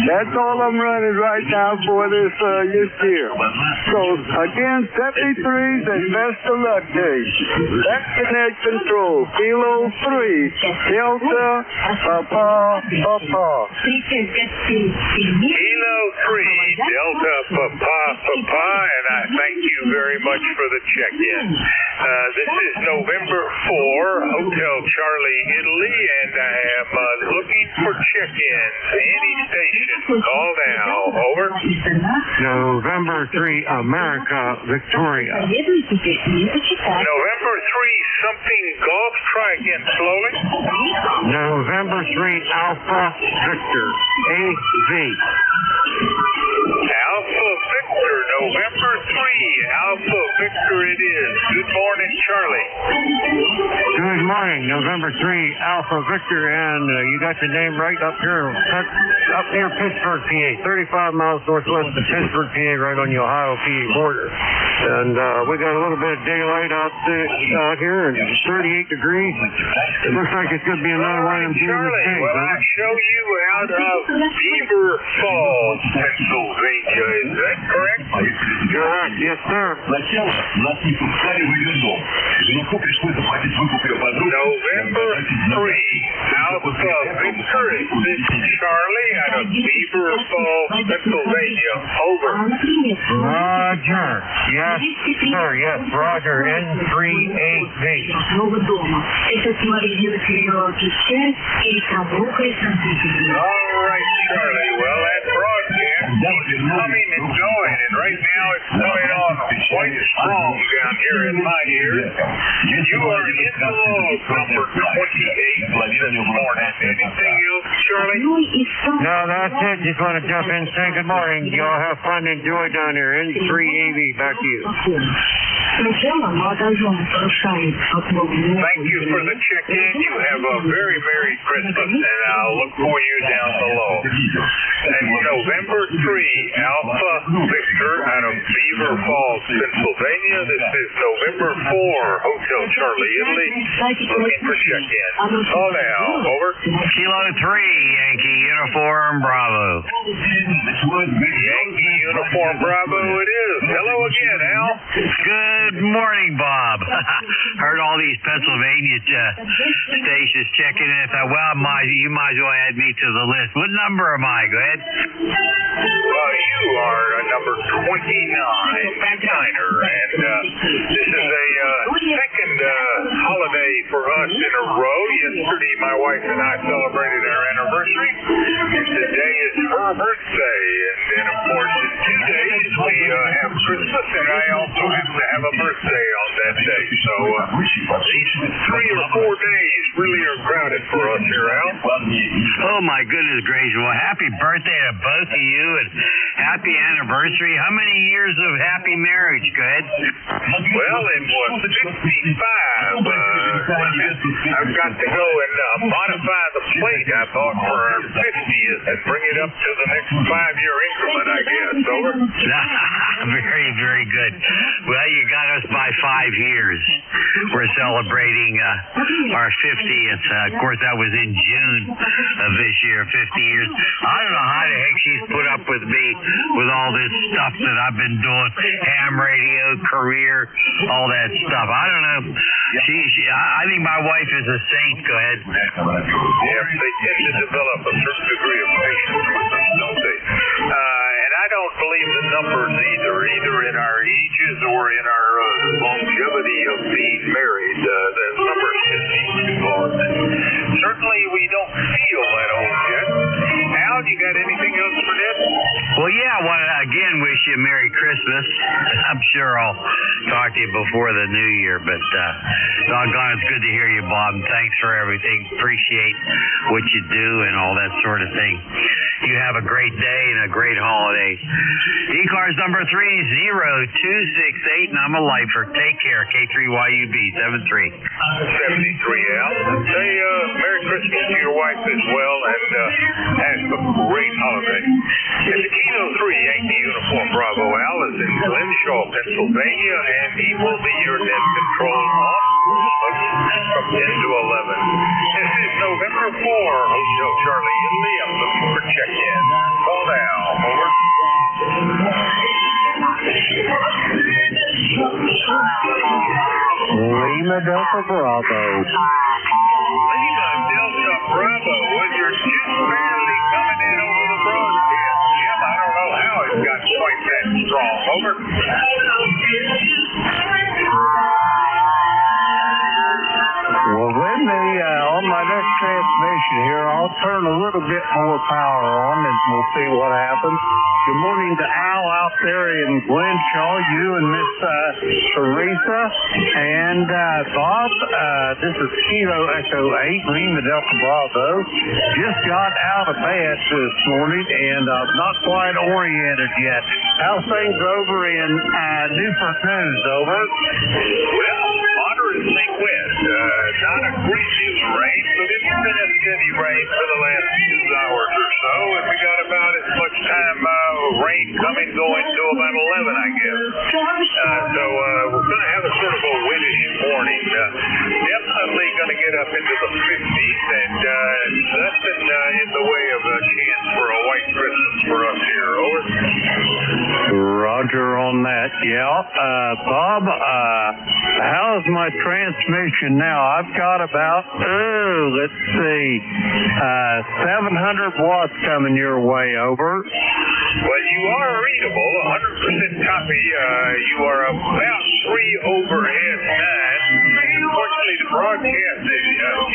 That's all I'm running right now for this year. So, again, 73s and best of luck to you. That's the net control. Kilo 3, Delta, Papa. Kilo 3, Delta, Papa, and I thank you very much for the check-in. This is November 4, Hotel Charlie, Italy, and I am looking for check-ins. Any station, call now. Over. November 3, America, Victoria. November 3, something golf. Try again slowly. November 3, Alpha, Victor, AV. Alpha Victor, November 3, Alpha Victor it is. Good morning, Charlie. Good morning, November 3, Alpha Victor, and you got the name right up here, up near Pittsburgh, PA, 35 miles northwest of Pittsburgh, PA, right on the Ohio-PA border. And we got a little bit of daylight out here, and 38 degrees. It looks like it's going to be another one of them Charlie, well, I show you out of Beaver Falls, Pennsylvania. Is that correct? Correct, yes, sir. November 3, Alpha Victor, is this Charlie out of Beaver Falls, Pennsylvania? Over. Roger. Yes, sir. Yes, Roger. N3AV. All right, Charlie. Well, that broadcast is coming and going, and right now it's coming on quite strong down here in my ears. You are in the log number 28 this morning. Anything else, Charlie? No, that's it. Just want to jump in and say good morning. Y'all have fun and enjoy down here. N3AV, back to you. Thank you for the check-in. You have a very Merry Christmas, and I'll look for you down below. And November 3, Alpha Victor out of Beaver Falls, Pennsylvania. This is November 4, Hotel Charlie, Italy. Looking for check-in. Call now. Over. Kilo 3, Yankee Uniform Bravo. Yankee Uniform Bravo it is. Hello again, Al. Good morning, Bob. Heard all these Pennsylvania stations checking in. I thought, well, you might as well add me to the list. What number am I? Go ahead. You are number 29, Midnighter, and this is a second holiday for us in a row. Yesterday, my wife and I celebrated our anniversary, and today is her birthday, and then, of course, in 2 days, we have Christmas, and I also happen to have a birthday on that day. So these 3 or 4 days really are crowded for us here, Al. Oh, my goodness gracious. Well, happy birthday to both of you, and happy anniversary. How many years of happy marriage? Go ahead. Well, it was 55. I've got to go and modify the plate I bought for our 50th and bring it up to the next 5-year increment, I guess. Over. Very, very good. Well, you got us by 5 years. We're celebrating our 50th. Of course, that was in June of this year, 50 years. I don't know how the heck she's put up with me with all this stuff that I've been doing, ham radio, career, all that stuff. I don't know. I think my wife is a saint. Go ahead. Yeah, they tend to develop a certain degree of patience with us, don't they? And I don't believe the numbers either in our ages or in our longevity of being married. The numbers just seem to be low. Certainly, we don't feel that old yet. Al, you got anything else for this? Well, yeah, I want to again wish you a Merry Christmas. I'm sure I'll talk to you before the New Year, but doggone, it's good to hear you, Bob. Thanks for everything. Appreciate what you do and all that sort of thing. You have a great day and a great holiday. ECARS number 30268, and I'm a lifer. Take care. K3YUB 73. 73, Al. Say Merry Christmas to your wife as well, and have a great holiday. And the Kilo 3 Yankee Uniform Bravo Al is in Glenshaw, Pennsylvania, and he will be your net control on from 10 to 11. This is November 4, Hotel Charlie Indy. I'm looking for check-in. Call now. Over. Lima Delta Bravo. Lima Delta Bravo, well, you're just barely coming in over the broadcast. Jim, I don't know how it got quite that strong. Over. Well, let me, on my next transmission here, I'll turn a little bit more power on and we'll see what happens. Good morning to Al out there in Glenshaw, you and Miss Teresa. And Bob, this is Kilo Echo 8, Lima Delta Bravo. Just got out of bed this morning and not quite oriented yet. How's things over in Newport News? Over? Well, moderately wet. Not a great deal of rain, but it's been a steady rain for the last 2 hours or so, and we got about as much time rain coming going to about 11, I guess. So we're going to have a sort of a windish morning. Definitely going to get up into the 50s, and nothing in the way of a chance for a white Christmas for us here. Over. Roger on that. Yeah. Bob, how's my transmission now? I've got about, let's see, 700 watts coming your way. Over. Well, you are readable, 100% copy. You are about 3 overhead 9. Unfortunately, the broadcast is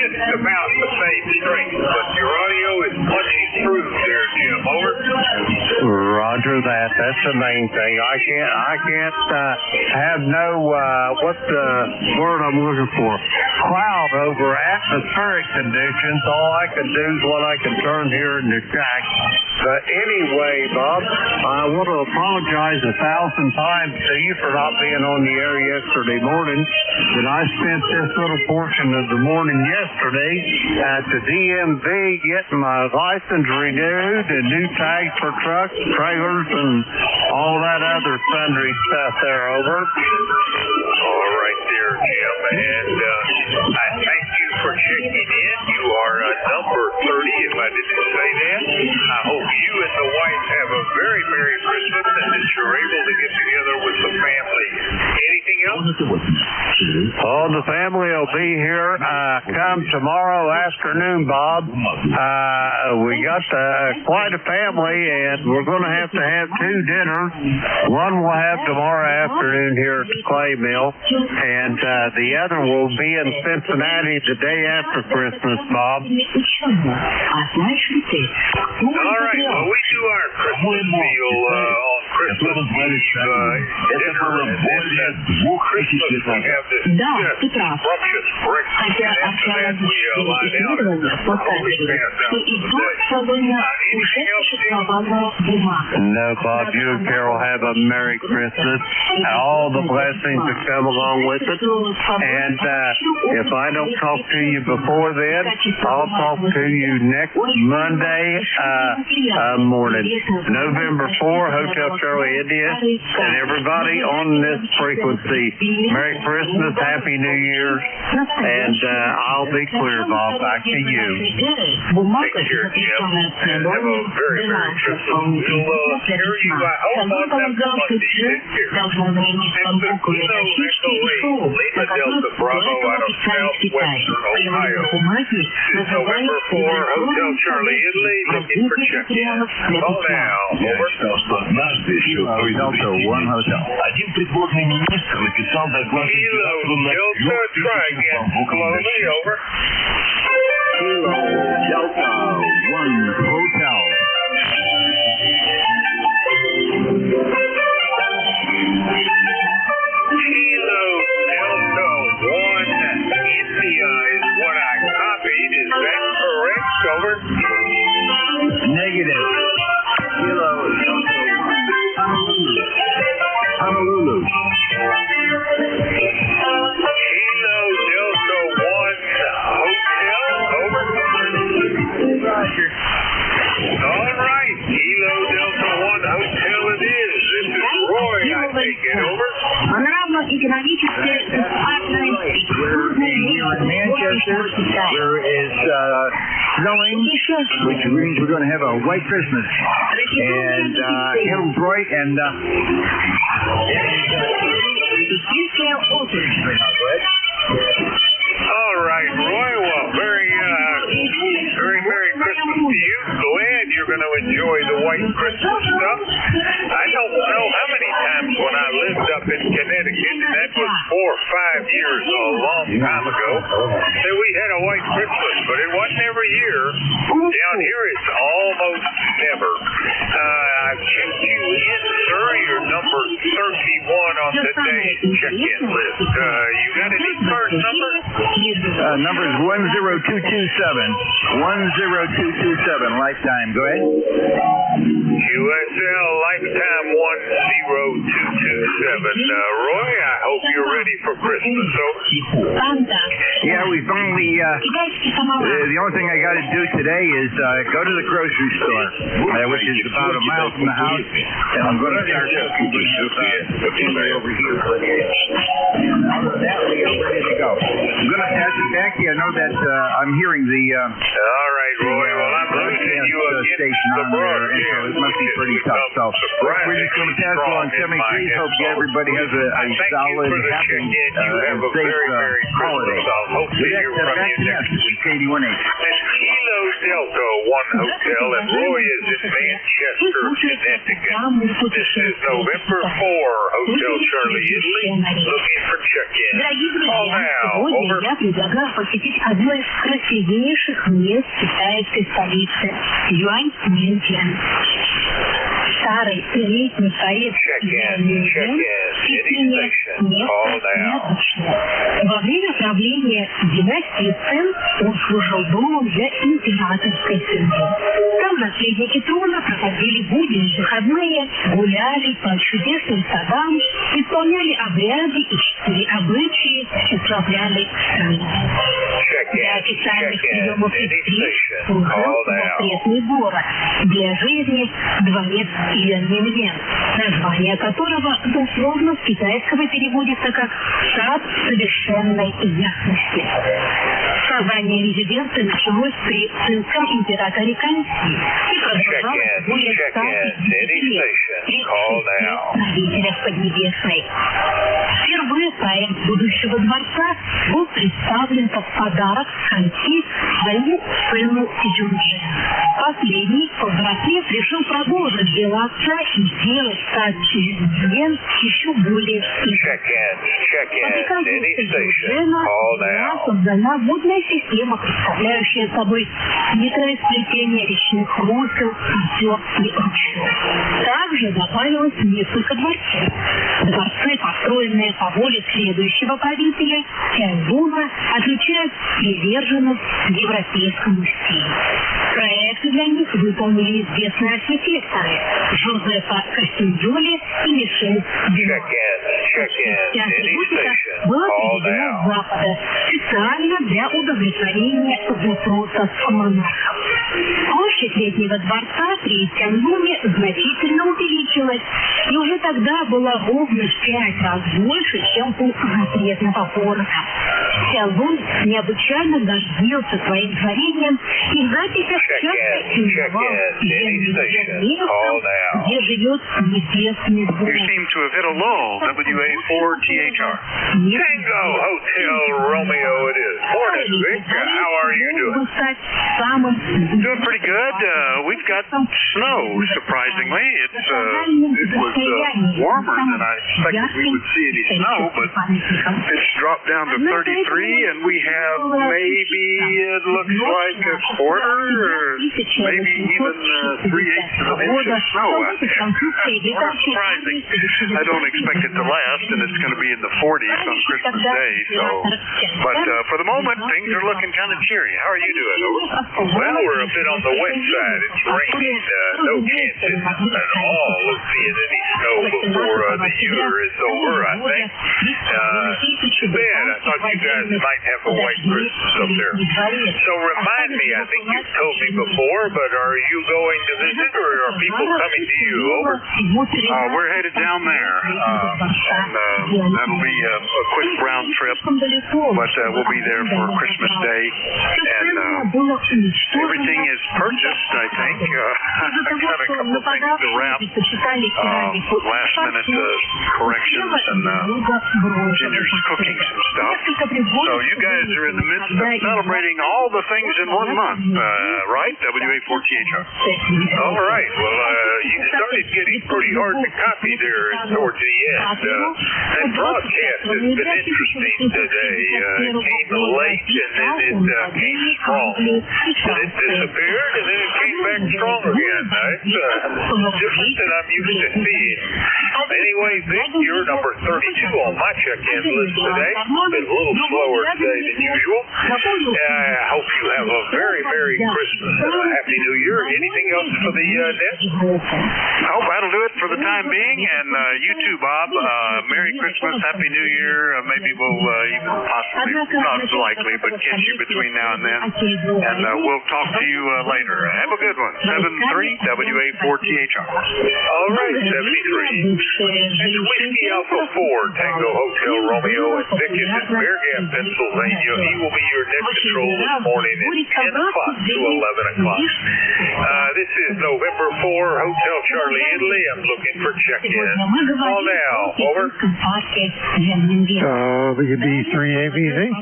just about the same strength, but your audio is punching through there, Jim. Over. Roger that. That's the main thing. I can't have no, what's the word I'm looking for? Cloud over atmospheric conditions. All I can do is what I can turn here in the shack. But anyway, Bob, I want to apologize 1,000 times to you for not being on the air yesterday morning. But I spent this little portion of the morning yesterday at the DMV getting my license renewed and new tags for trucks, trailers, and all that other sundry stuff there. Over. All right there, Jim. And I thank you for checking in. You are number 30, if I didn't say that. I hope you and the wife have a very Merry Christmas and that you're able to get together with the family. Anything else? Oh, the family will be here come tomorrow afternoon, Bob. We got quite a family, and we're going to have 2 dinners. One we'll have tomorrow afternoon here at the Clay Mill, and the other will be in Cincinnati the day after Christmas, Bob. All right, well, we do our Christmas meal on Christmas Да, ты прав. Хотя археологические исследования показывают, что изначально уже существовала бумага. No, Bob, you and Carol have a Merry Christmas. All the blessings that come along with it. And if I don't talk to you before then, I'll talk to you next Monday morning. November 4, Hotel Charlie, India. And everybody on this frequency, Merry Christmas, Happy New Year. And I'll be clear, Bob. Back to you. Бумага, запрещенная ценой, была следующего. Салон полагал, что все должно заменить бамбуковые дощечки и шоу, на которых до этого писали в Китае. Появление бумаги называется материалов для питья. Один придворный министр написал доклад императору на Delta 1 Hotel. Kilo Delta 1 India is what I copied. Is that correct, Silver? Negative. Kilo Delta 1 Honolulu. Kilo Delta 1 Hotel, over. Roger. All right, Kilo Delta 1 Hotel it is. This is Roy, I take it, over. Равноэкономическое бесплатное и трудное Manchester, where is snowing, which means we're going to have a white Christmas. And Harold Roy and all right, Roy. Well, very Merry Christmas to you. Glad you're going to enjoy the white Christmas stuff. I don't know how many times when I lived up in Connecticut, and that was 4 or 5 years, a long time ago, that we had a white Christmas, but it wasn't every year. Down here, it's almost never. I've checked you in, sir. You're number 31 on today's check-in list. You got an ECARS number? number is 10227. 10227, lifetime. Go ahead. USL Lifetime 10227. Roy, I hope you're ready for Christmas, over. Yeah, we finally, the only thing I got to do today is go to the grocery store, which is about a mile from the house, and I'm going to start cooking over here. Other than that, we are ready to go. I'm going to pass it back to you. I know that I'm hearing the... all right, Roy. Well, I'm losing you against the broadcast. It must be pretty tough. So we're just going to pass along 73. Hope everybody has a solid, happy, and safe holiday. Hope to hear from you next week. 81.8. That's Kilo Delta 1 Hotel, and Roy is in Manchester, Connecticut. This is November 4, Hotel Charlie, Italy, looking for check-in. Call now, over. Я предлагаю посетить одно из красивейших мест китайской столицы – Юань-Минтян. Старый летний советский необычный. Во время правления династии Цин он служил домом для императорской семьи. Там наследники трона проходили будни и выходные, гуляли по чудесным садам, исполняли обряды и чтили обычаи, управляли страной. Для официальных приемов и встреч служил запретный город. Для жизни дворец Юань-Минтян, название которого дословно с китайского переводится как «сад совершенной ясности». Создание резиденции началось при цинском императоре Каньси и продолжалось более 150 лет при правителях Поднебесной. Впервые проект будущего дворца был представлен как подарок Каньси своему сыну Цзюньчжи. Последний, повзрослев, решил продолжить дело отца и сделать сад Цзюньчжэн еще более искусственным. Опекающийся Цзюньчжэна была создана водная Система, представляющая собой хитрое сплетение речных руслов, озер и ручьев. Также добавилось несколько дворцов. Дворцы, построенные по воле следующего правителя, Тяньбуна, отличают приверженность европейскому стилю. Проекты для них выполнили известные архитекторы Жозефа Кастиньоли и Мишель Бюро. Вся атрибутика была приведена с Запада специально для удовлетворения запросов монархов. Площадь летнего дворца при Тяньбуне значительно увеличилась, и уже тогда была ровно в 5 раз больше, чем у запретного города. Тяньбун необычайно гордился своим творением и в записях часто именовал землю, где живет небесный бог. You seem to have hit a lull, WA4THR. Tango Hotel Romeo it is. Morning, Vic. How are you doing? Doing pretty good. We've got snow, surprisingly. It was warmer than I expected we would see any snow, but it's dropped down to 33, and we have maybe, it looks like a quarter, or maybe even 3/8 of an inch of snow out there. Not surprising. I don't expect it to last, and it's going to be in the 40s on Christmas Day. But for the moment, things are looking kind of cheery. How are you doing, over? Well, we're a bit on the wet side. It's raining. No chances at all of seeing any snow before the year is over, I think. Too bad. I thought you guys might have a white Christmas up there. So remind me, I think you've told me before, but are you going to visit, or are people coming to you? Over? We're headed down there, and that'll be a quick round trip, but we'll be there for Christmas Day, and everything is purchased, I think. I've got a couple of things to wrap, last-minute corrections, and Ginger's cooking some stuff. So you guys are in the midst of celebrating all the things in 1 month, right? WA4THR. All right. Well, you started getting pretty hard to copy there towards the end. That broadcast has been interesting today. It came late, and then it came strong. And it disappeared, and then it came back strong again. It's different than I'm used to seeing. Anyway, Vic, you're number 32 on my check-in list today. It's been a little slower today than usual. I hope you have a very Merry Christmas and a Happy New Year. Anything else for the net? Oh, that'll do it for the time being, and you too, Bob. Merry Christmas, Happy New Year. Maybe we'll even possibly, not likely, but catch you between now and then, and we'll talk to you later. Have a good one. 73 WA4THR. All right, 73. It's Whiskey Alpha 4, Tango Hotel Romeo, and Vic is in Bear Gap, Pennsylvania. He will be your net control this morning at 10 o'clock to 11 o'clock. This is November 4, Hotel Charlie, Italy. I'm looking for check-in. Call now. Over. WB3AVZ.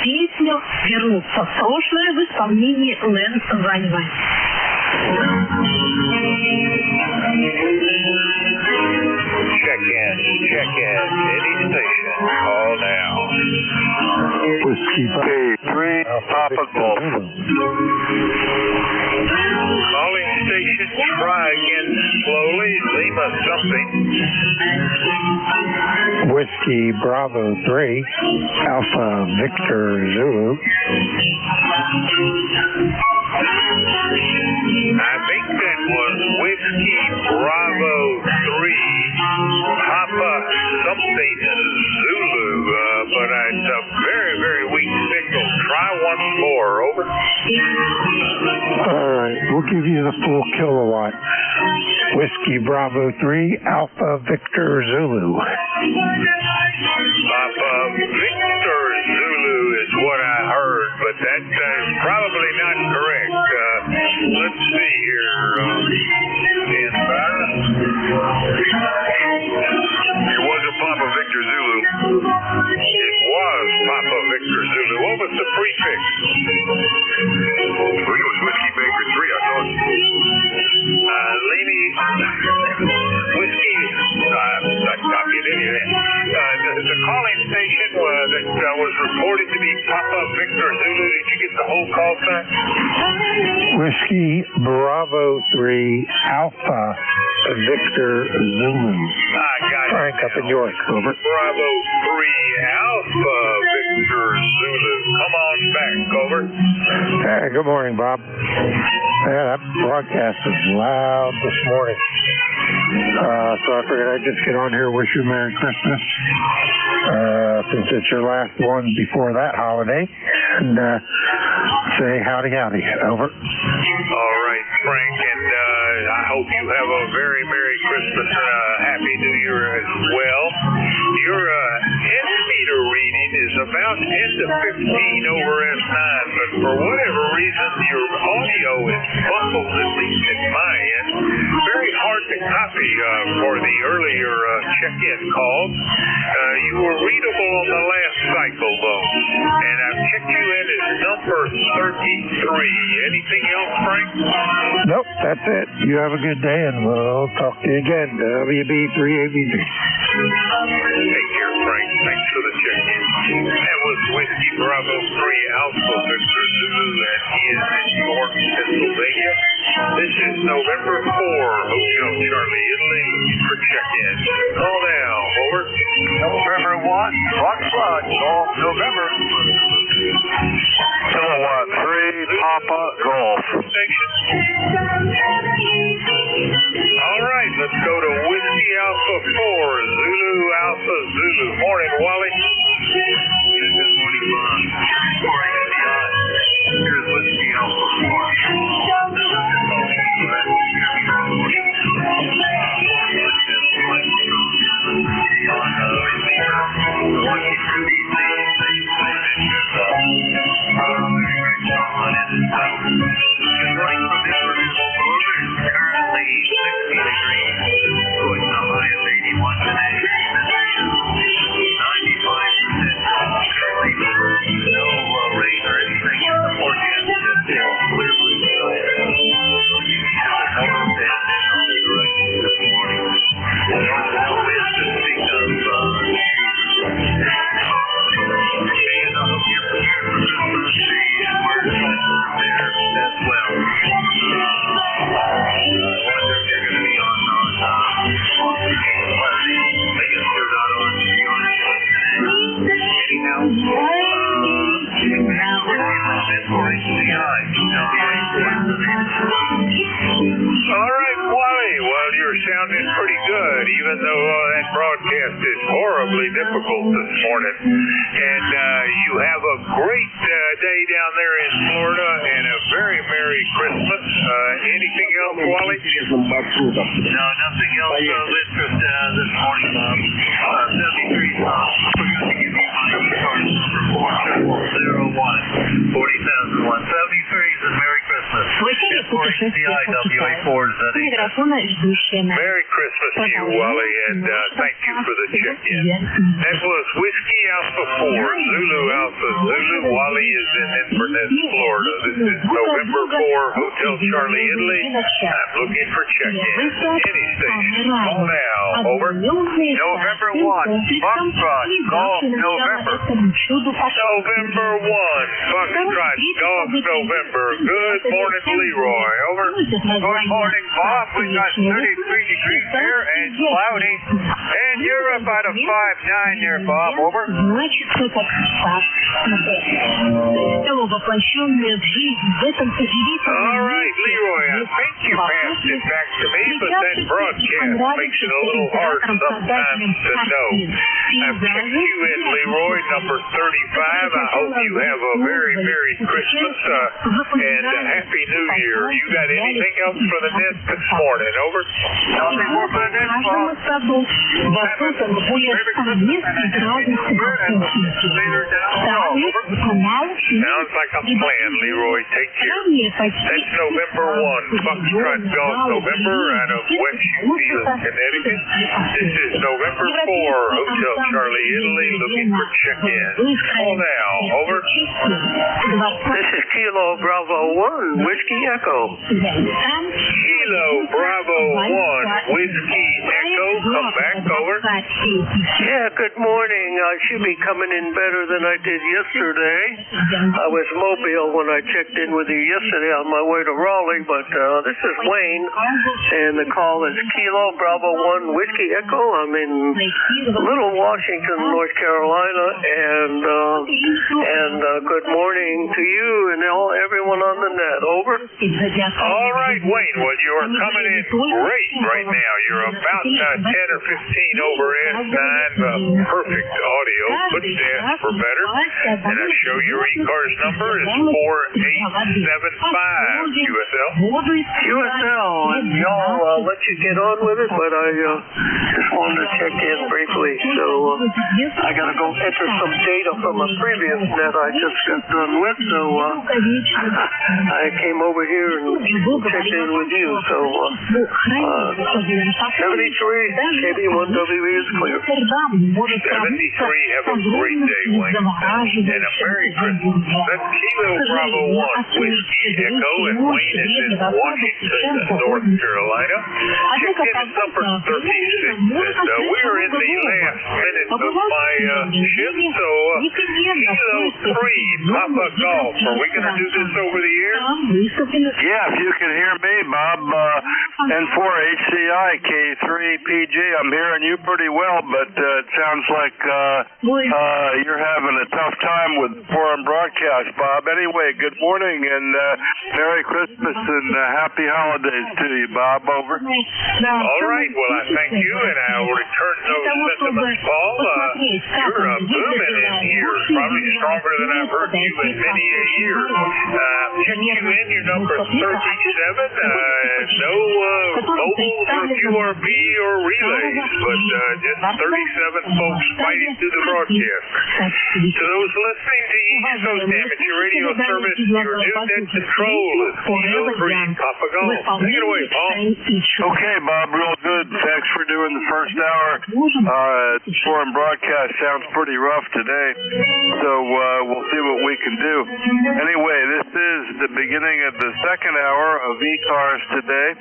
Песню «Вернуться в прошлое» в исполнении Лэн Вань-Вань. Check-in. Any station. Call now. Whiskey 3, Papa Golf. Calling station. Try again slowly. Lima something. Whiskey Bravo 3, Alpha Victor Zulu. I think that was Whiskey Bravo 3, Papa something Zulu, but it's a very, very weak signal. Try once more. Over. All right, we'll give you the full kilowatt. Whiskey Bravo 3, Alpha Victor Zulu. Papa Victor Zulu is what I heard, but that is probably not correct. Let's see here. It wasn't Papa Victor Zulu. It was Papa Victor Zulu. What was the prefix? I think it was Whiskey Baker 3, I thought. Lady Whiskey, I copied any of that. The calling station that was reported to be Papa Victor Zulu. Did you get the whole call sign? Whiskey Bravo 3 Alpha Victor Zulu. I got it. Frank up in York, over. Bravo 3 Alpha Victor Zulu. Come on back, over. Hey, good morning, Bob. Yeah, that broadcast is loud this morning. So I figured I'd just get on here and wish you Merry Christmas, since it's your last one before that holiday, and say howdy howdy, over. All right, Frank, and I hope you have a very Merry Christmas and a Happy New Year as well. Your head meter reading is about 10 to 15 over S9, but for whatever reason, your audio is muffled, at least at my end. Very hard to copy for the earlier check-in calls. You were readable on the last cycle, though, and I've checked you in as number 33. Anything else, Frank? Nope, that's it. You have a good day, and we'll talk to you again. WB3ABC. Take care, Frank. Thanks for the check-in. That was Whiskey Bravo 3 Alpha Victor Zulu, and he is in York, Pennsylvania. This is November 4, Hotel Charlie, Italy, looking for check-in. Call now, over. November 1, Foxtrot, Golf, November. Kilowatt 3, Papa Golf. Station. All right, let's go to Whiskey Alpha 4, Zulu Alpha Zulu. Morning, Wally. Good morning, Bob. Here's Whiskey Alpha 4. Merry Christmas to you, Wally, and thank you for the check-in. That was Whiskey Alpha 4, Zulu Alpha Zulu. Wally is in Inverness, Florida. This is November 4, Hotel Charlie, Italy. I'm looking for check-in. Any station. Call now. Over. November 1, Foxtrot, Golf, November. November 1, Foxtrot, Golf, November. Good morning, Leroy. Over. Good morning, Bob. We got 33 degrees here and cloudy. And you're about a 5'9" there, Bob. Over. All right, Leroy, I think you passed it back to me, but that broadcast makes it a little hard sometimes to know. I've checked you in, Leroy, number 35. I hope you have a very Merry Christmas and a Happy New Year. You got anything else for the net this morning? Over. Nothing more for the net, Bob. Sounds like I'm playing, Leroy. Take care. That's November 1, Foxtrot Golf, November, out of West Sheffield, Connecticut. This is November 4, Hotel Charlie, Italy, looking for check-in. Call now. Over. This is Kilo Bravo 1, Whiskey Echo. Kilo Bravo 1, Whiskey Echo, come back, over. Yeah, good morning. I should be coming in better than I did yesterday. I was mobile when I checked in with you yesterday on my way to Raleigh, but this is Wayne, and the call is Kilo Bravo 1, Whiskey Echo. I'm in Little Washington, North Carolina, and good morning to you and everyone on the net. Over. All right, Wayne. Well, you are coming in great right now. You're about 10 or 15 over S9. Perfect audio. Couldn't ask for better. And I show your ECARS number is 4875 USL. USL, and y'all let you get on with it, but I just wanted to check in briefly. So I got to go enter some data from a previous net I just got done with. So I came over here and checked in with you. So 73 KB1WE is clear. 73, have a great day, Wayne. And a Merry Christmas. That's Kilo Bravo 1, Whiskey Echo, and Wayne is in Washington, North Carolina. Checked in at number 36, and we are in the last minute of my shift, so Kilo 3, Papa Golf. Are we going to do this over the air? Yeah, if you can hear me, Bob, N4HCI K3PG, I'm hearing you pretty well, but it sounds like you're having a tough time with foreign broadcast, Bob. Anyway, good morning and Merry Christmas and happy holidays to you, Bob. Over. All right, well, I thank you, and I will return those sentiments, Paul. You're booming in here, probably stronger than I've heard you in many a year. Check you in, your number 37. No mobiles or QRP or relays, but just 37 folks fighting through the broadcast. To those listening to Eco's Amateur Radio Service, your new net control is Kilo 3, Papa Golf. Take it away, Paul. Okay, Bob, real good. Thanks for doing the first hour. Foreign broadcast sounds pretty rough today, so we'll see what we can do. Anyway, this is the beginning of the second hour of ECARS today.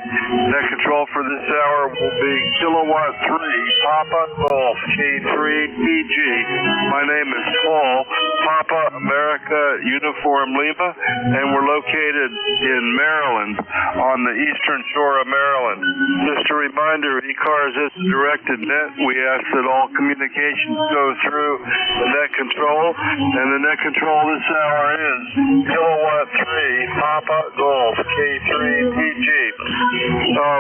Net control for this hour will be Kilowatt 3, Papa Golf, K3PG. My name is Paul, Papa America Uniform Lima, and we're located in Maryland, on the eastern shore of Maryland. Just a reminder, ECARS is directed net. We ask that all communications go through the net control, and the net control this hour is Kilowatt 3, Papa Golf, K3PG.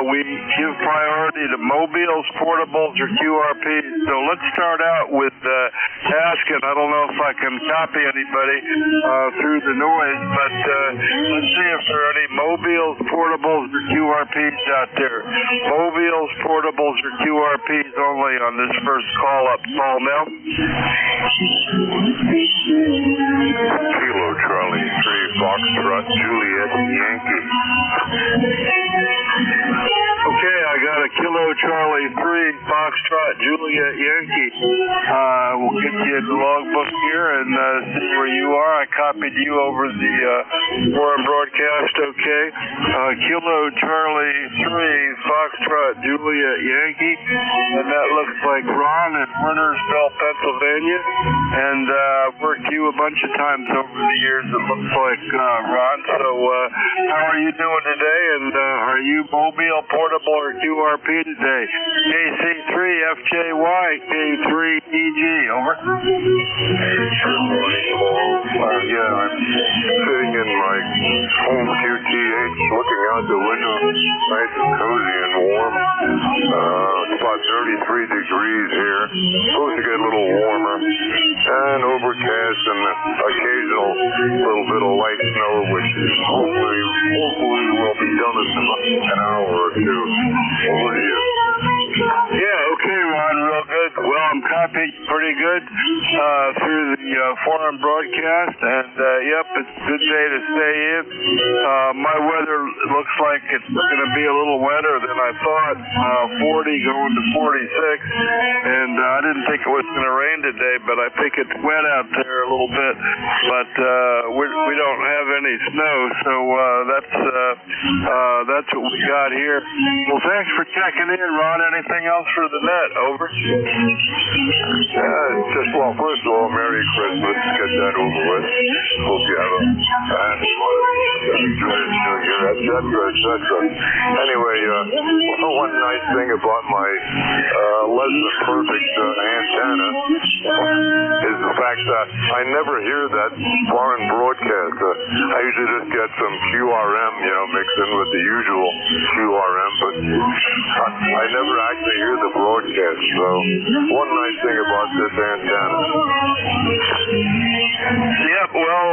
We give priority to mobiles, portables, or QRPs. So let's start out with asking, I don't know if I can copy anybody through the noise, but let's see if there are any mobiles, portables, or QRPs out there. Mobiles, portables, or QRPs only on this first call-up. Call now. Kilo Charlie 3, Foxtrot, Juliet, Yankee. Okay, I got a Kilo Charlie 3, Foxtrot, Juliet, Yankee. We'll get you in the logbook here and see where you are. I copied you over the foreign broadcast, okay? Kilo Charlie 3, Foxtrot, Juliet, Yankee. And that looks like Ron in Wernersville, Pennsylvania. And I've worked you a bunch of times over the years, it looks like, Ron. So how are you doing today? And are you mobile, portable, or QRP today? KC3FJY, K3PG, over. Good morning, Paul. Yeah, I'm sitting in my home QTH, looking out the window, nice and cozy and warm. It's about 33 degrees here. Supposed to get a little warmer. And overcast and occasional little bit of light snow, which is hopefully will be done in about an hour or two. Over to you. Yeah, okay, Ron, real good. Well, I'm kind pretty good through the foreign broadcast, and yep, it's a good day to stay in. My weather looks like it's going to be a little wetter than I thought, 40 going to 46, and I didn't think it was going to rain today, but I think it's wet out there a little bit, but we don't have any snow, so that's what we got here. Well, thanks for checking in, Ron. Anything else for the net? Over. Well, first of all, Merry Christmas. Get that over with. Hope you have a happy New Year, etc. Anyway, one nice thing about my less than perfect antenna is the fact that I never hear that foreign broadcast. I usually just get some QRM, mixed in with the usual QRM, but I never actually hear the broadcast. So, one nice thing about this antenna. Yep, well,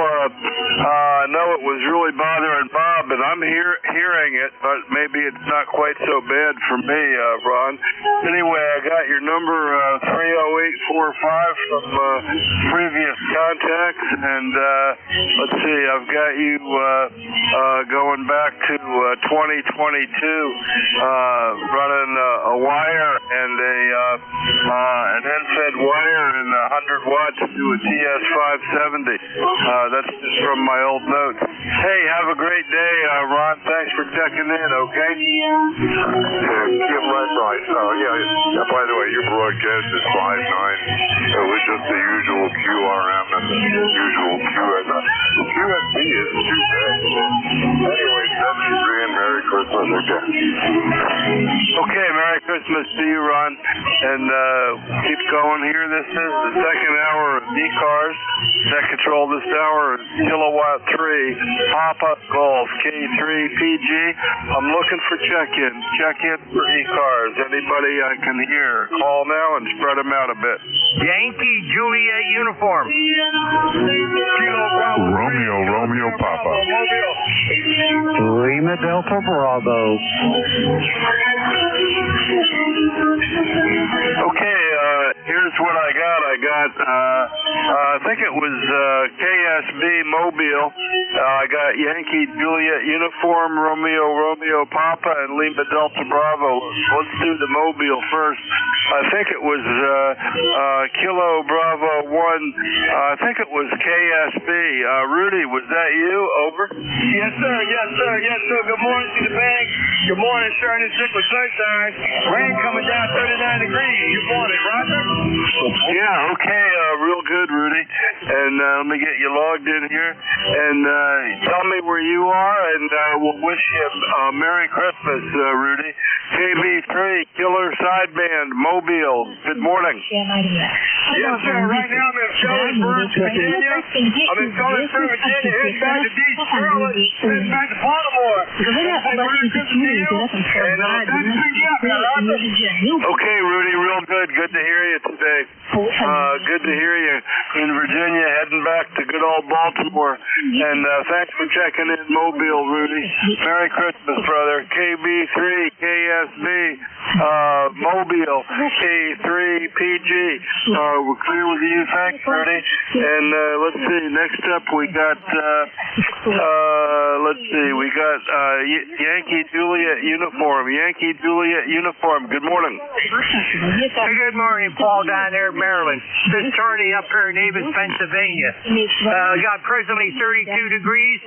I know it was really bothering Bob, and I'm hearing it, but maybe it's not quite so bad for me, Ron. Anyway, I got your number 30845 from previous contacts, and let's see, I've got you going back to 2022, running a wire and an NFED wire and 100 watts to a TS570. That's just from my old notes. Hey, have a great day, Ron. Thanks for checking in, okay? Right. By the way, your broadcast is 5.9 with just the usual QRM and the usual QS. QSB isn't too bad. Anyway, 73 and Merry Christmas again. Okay, Merry Christmas to you, Ron. And keep going here. This is the second hour of ECARS. Net control this hour is Kilowatt 3, Papa Golf, K3PG. I'm looking for check-in. Check-in for ECARS. Anybody I can hear. Call now and spread them out a bit. Yankee Juliet uniform. Romeo Papa. Lima Delta Bravo. Okay, here's what I got. I think it was KSB Mobile. I got Yankee Juliet uniform, Romeo Papa, and Lima Delta Bravo. Let's do the Mobile first. I think it was Kilo Bravo 1. I think it was KSB. Rudy, was that you? Over? Yes, sir. Good morning to the bank. Good morning, Sharon and Sick with sunshine. Rain coming down 39 degrees. Good morning, Roger. Yeah, okay. Real good, Rudy. And let me get you logged in here. And tell me where you are, and we'll wish you a Merry Christmas, Rudy. KB3, Killer Sideband, Mobile. Good morning. Yes, sir. Right now I'm in Phillipsburg, Virginia. I'm in Phillipsburg, Virginia. Heading back to Detroit, heading back to Baltimore. Merry Christmas to you. And okay, Rudy, real good. Good to hear you today. Good to hear you in Virginia, heading back to good old Baltimore. And thanks for checking in Mobile, Rudy. Merry Christmas, brother. KB3, KSB, Mobile, K3PG. We're clear with you. Thanks, Rudy. And let's see. Next up, we got Yankee Juliet uniform. Yankee Juliet uniform. Good morning. Hey, good morning, Paul, down there in Maryland. This is Charlie up here in Avis, Pennsylvania. Got presently 32 degrees,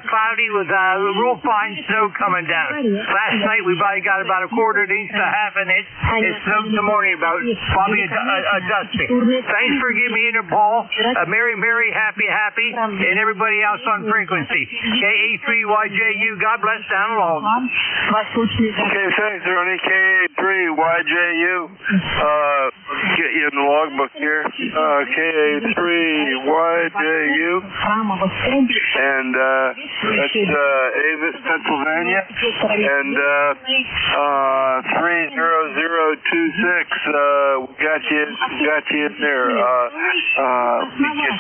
cloudy with real fine snow coming down. Last night we probably got about a quarter inch to half an inch. It snowed in the morning about probably a dusting. Thanks for giving me in, Paul. Merry, happy, and everybody else on frequency. KA3YJU, God bless down along. Okay, thanks, Ernie. KA3YJU. Get you in the logbook here. KA3YJU. And that's Avis, Pennsylvania. And 30026. we got you in there. We get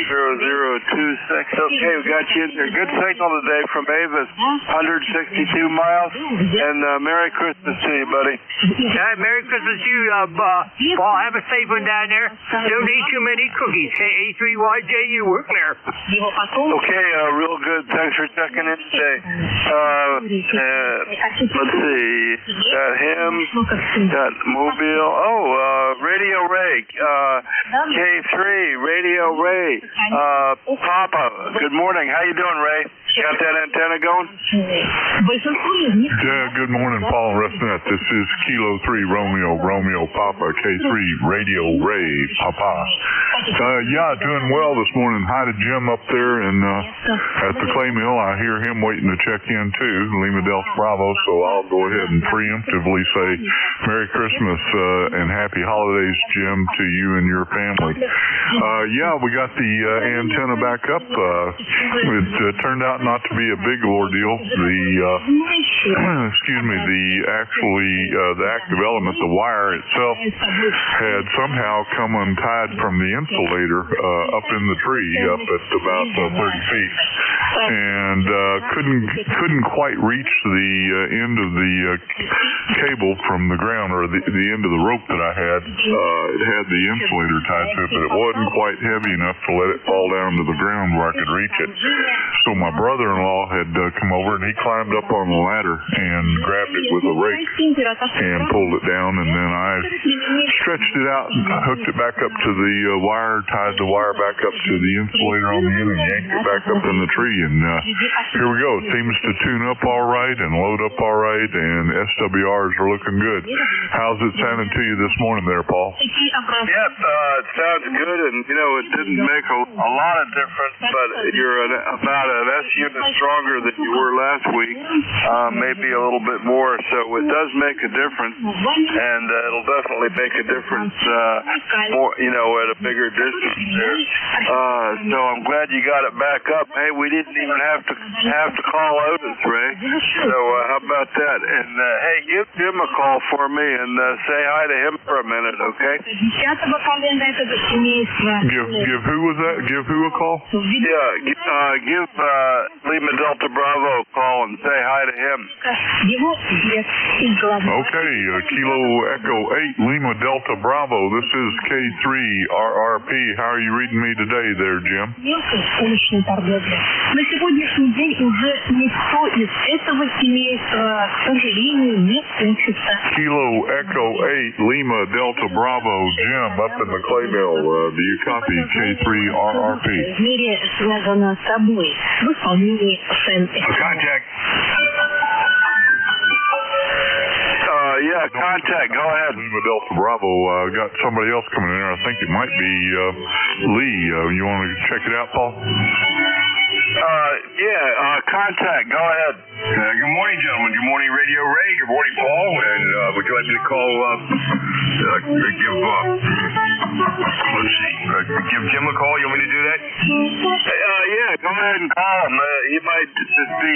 0026. Okay, we got you in there. Good signal today from Avis, 162 miles. And Merry Christmas to you, buddy. Merry Christmas to you, Paul. Have a safe one down there. Don't eat too many cookies. K-A-3-Y-J-U. We're clear. Okay, real good. Thanks for checking in today. Let's see. Got him. Got Mobile. Radio Ray. K3. Radio Ray. Papa. Good morning. How you doing, Ray? Got that antenna going? Yeah, good morning, Paul Rusnett. This is Kilo 3 Romeo Papa, K3 Radio Ray Papa. Doing well this morning. Hi to Jim up there and at the clay mill. I hear him waiting to check in too, Lima Delta Bravo, so I'll go ahead and preemptively say Merry Christmas and Happy Holidays, Jim, to you and your family. We got the antenna back up. It turned out not to be a big ordeal. The active element, the wire itself, had somehow come untied from the insulator up in the tree, up at about 30 feet, and couldn't quite reach the end of the cable from the ground, or the end of the rope that I had. It had the insulator tied to it, but it wasn't quite heavy enough to let it fall down to the ground where I could reach it. So my brother-in-law had come over, and he climbed up on the ladder and grabbed it with a rake and pulled it down, and then I stretched it out and hooked it back up to the wire, tied the wire back up to the insulator on the end, and yanked it back up in the tree, and here we go. It seems to tune up all right and load up all right, and SWRs are looking good. How's it sounding to you this morning there, Paul? Yep, it sounds good, and it didn't make a lot of difference, but you're about an S unit stronger than you were last week, maybe a little bit more, so it does make a difference, and it'll definitely make a difference more, at a bigger distance there. So I'm glad you got it back up. Hey, we didn't even have to call Otis, Ray, so how about that? And hey, give Jim a call for me and say hi to him for a minute, okay? Give who was that? Give who a call? Yeah, give Lima Delta Bravo a call and say hi to him. Okay, Kilo Echo 8 Lima Delta Bravo. This is K3 RRP. How are you reading me today there, Jim? На сегодняшний день уже никто из этого семейства, к сожалению, не учится. Kilo Echo 8 Lima Delta Bravo, Jim, up in the clay mill. Do you copy K3 RRP? В мире связано с собой в исполнении пациента. Contact. Contact. Go ahead. Lima Delta Bravo. Got somebody else coming in there. I think it might be Lee. You want to check it out, Paul? Contact. Go ahead. Good morning, gentlemen. Good morning, Radio Ray. Good morning, Paul. And would you like me to call, give Jim a call? You want me to do that? Go ahead and call him. He might just be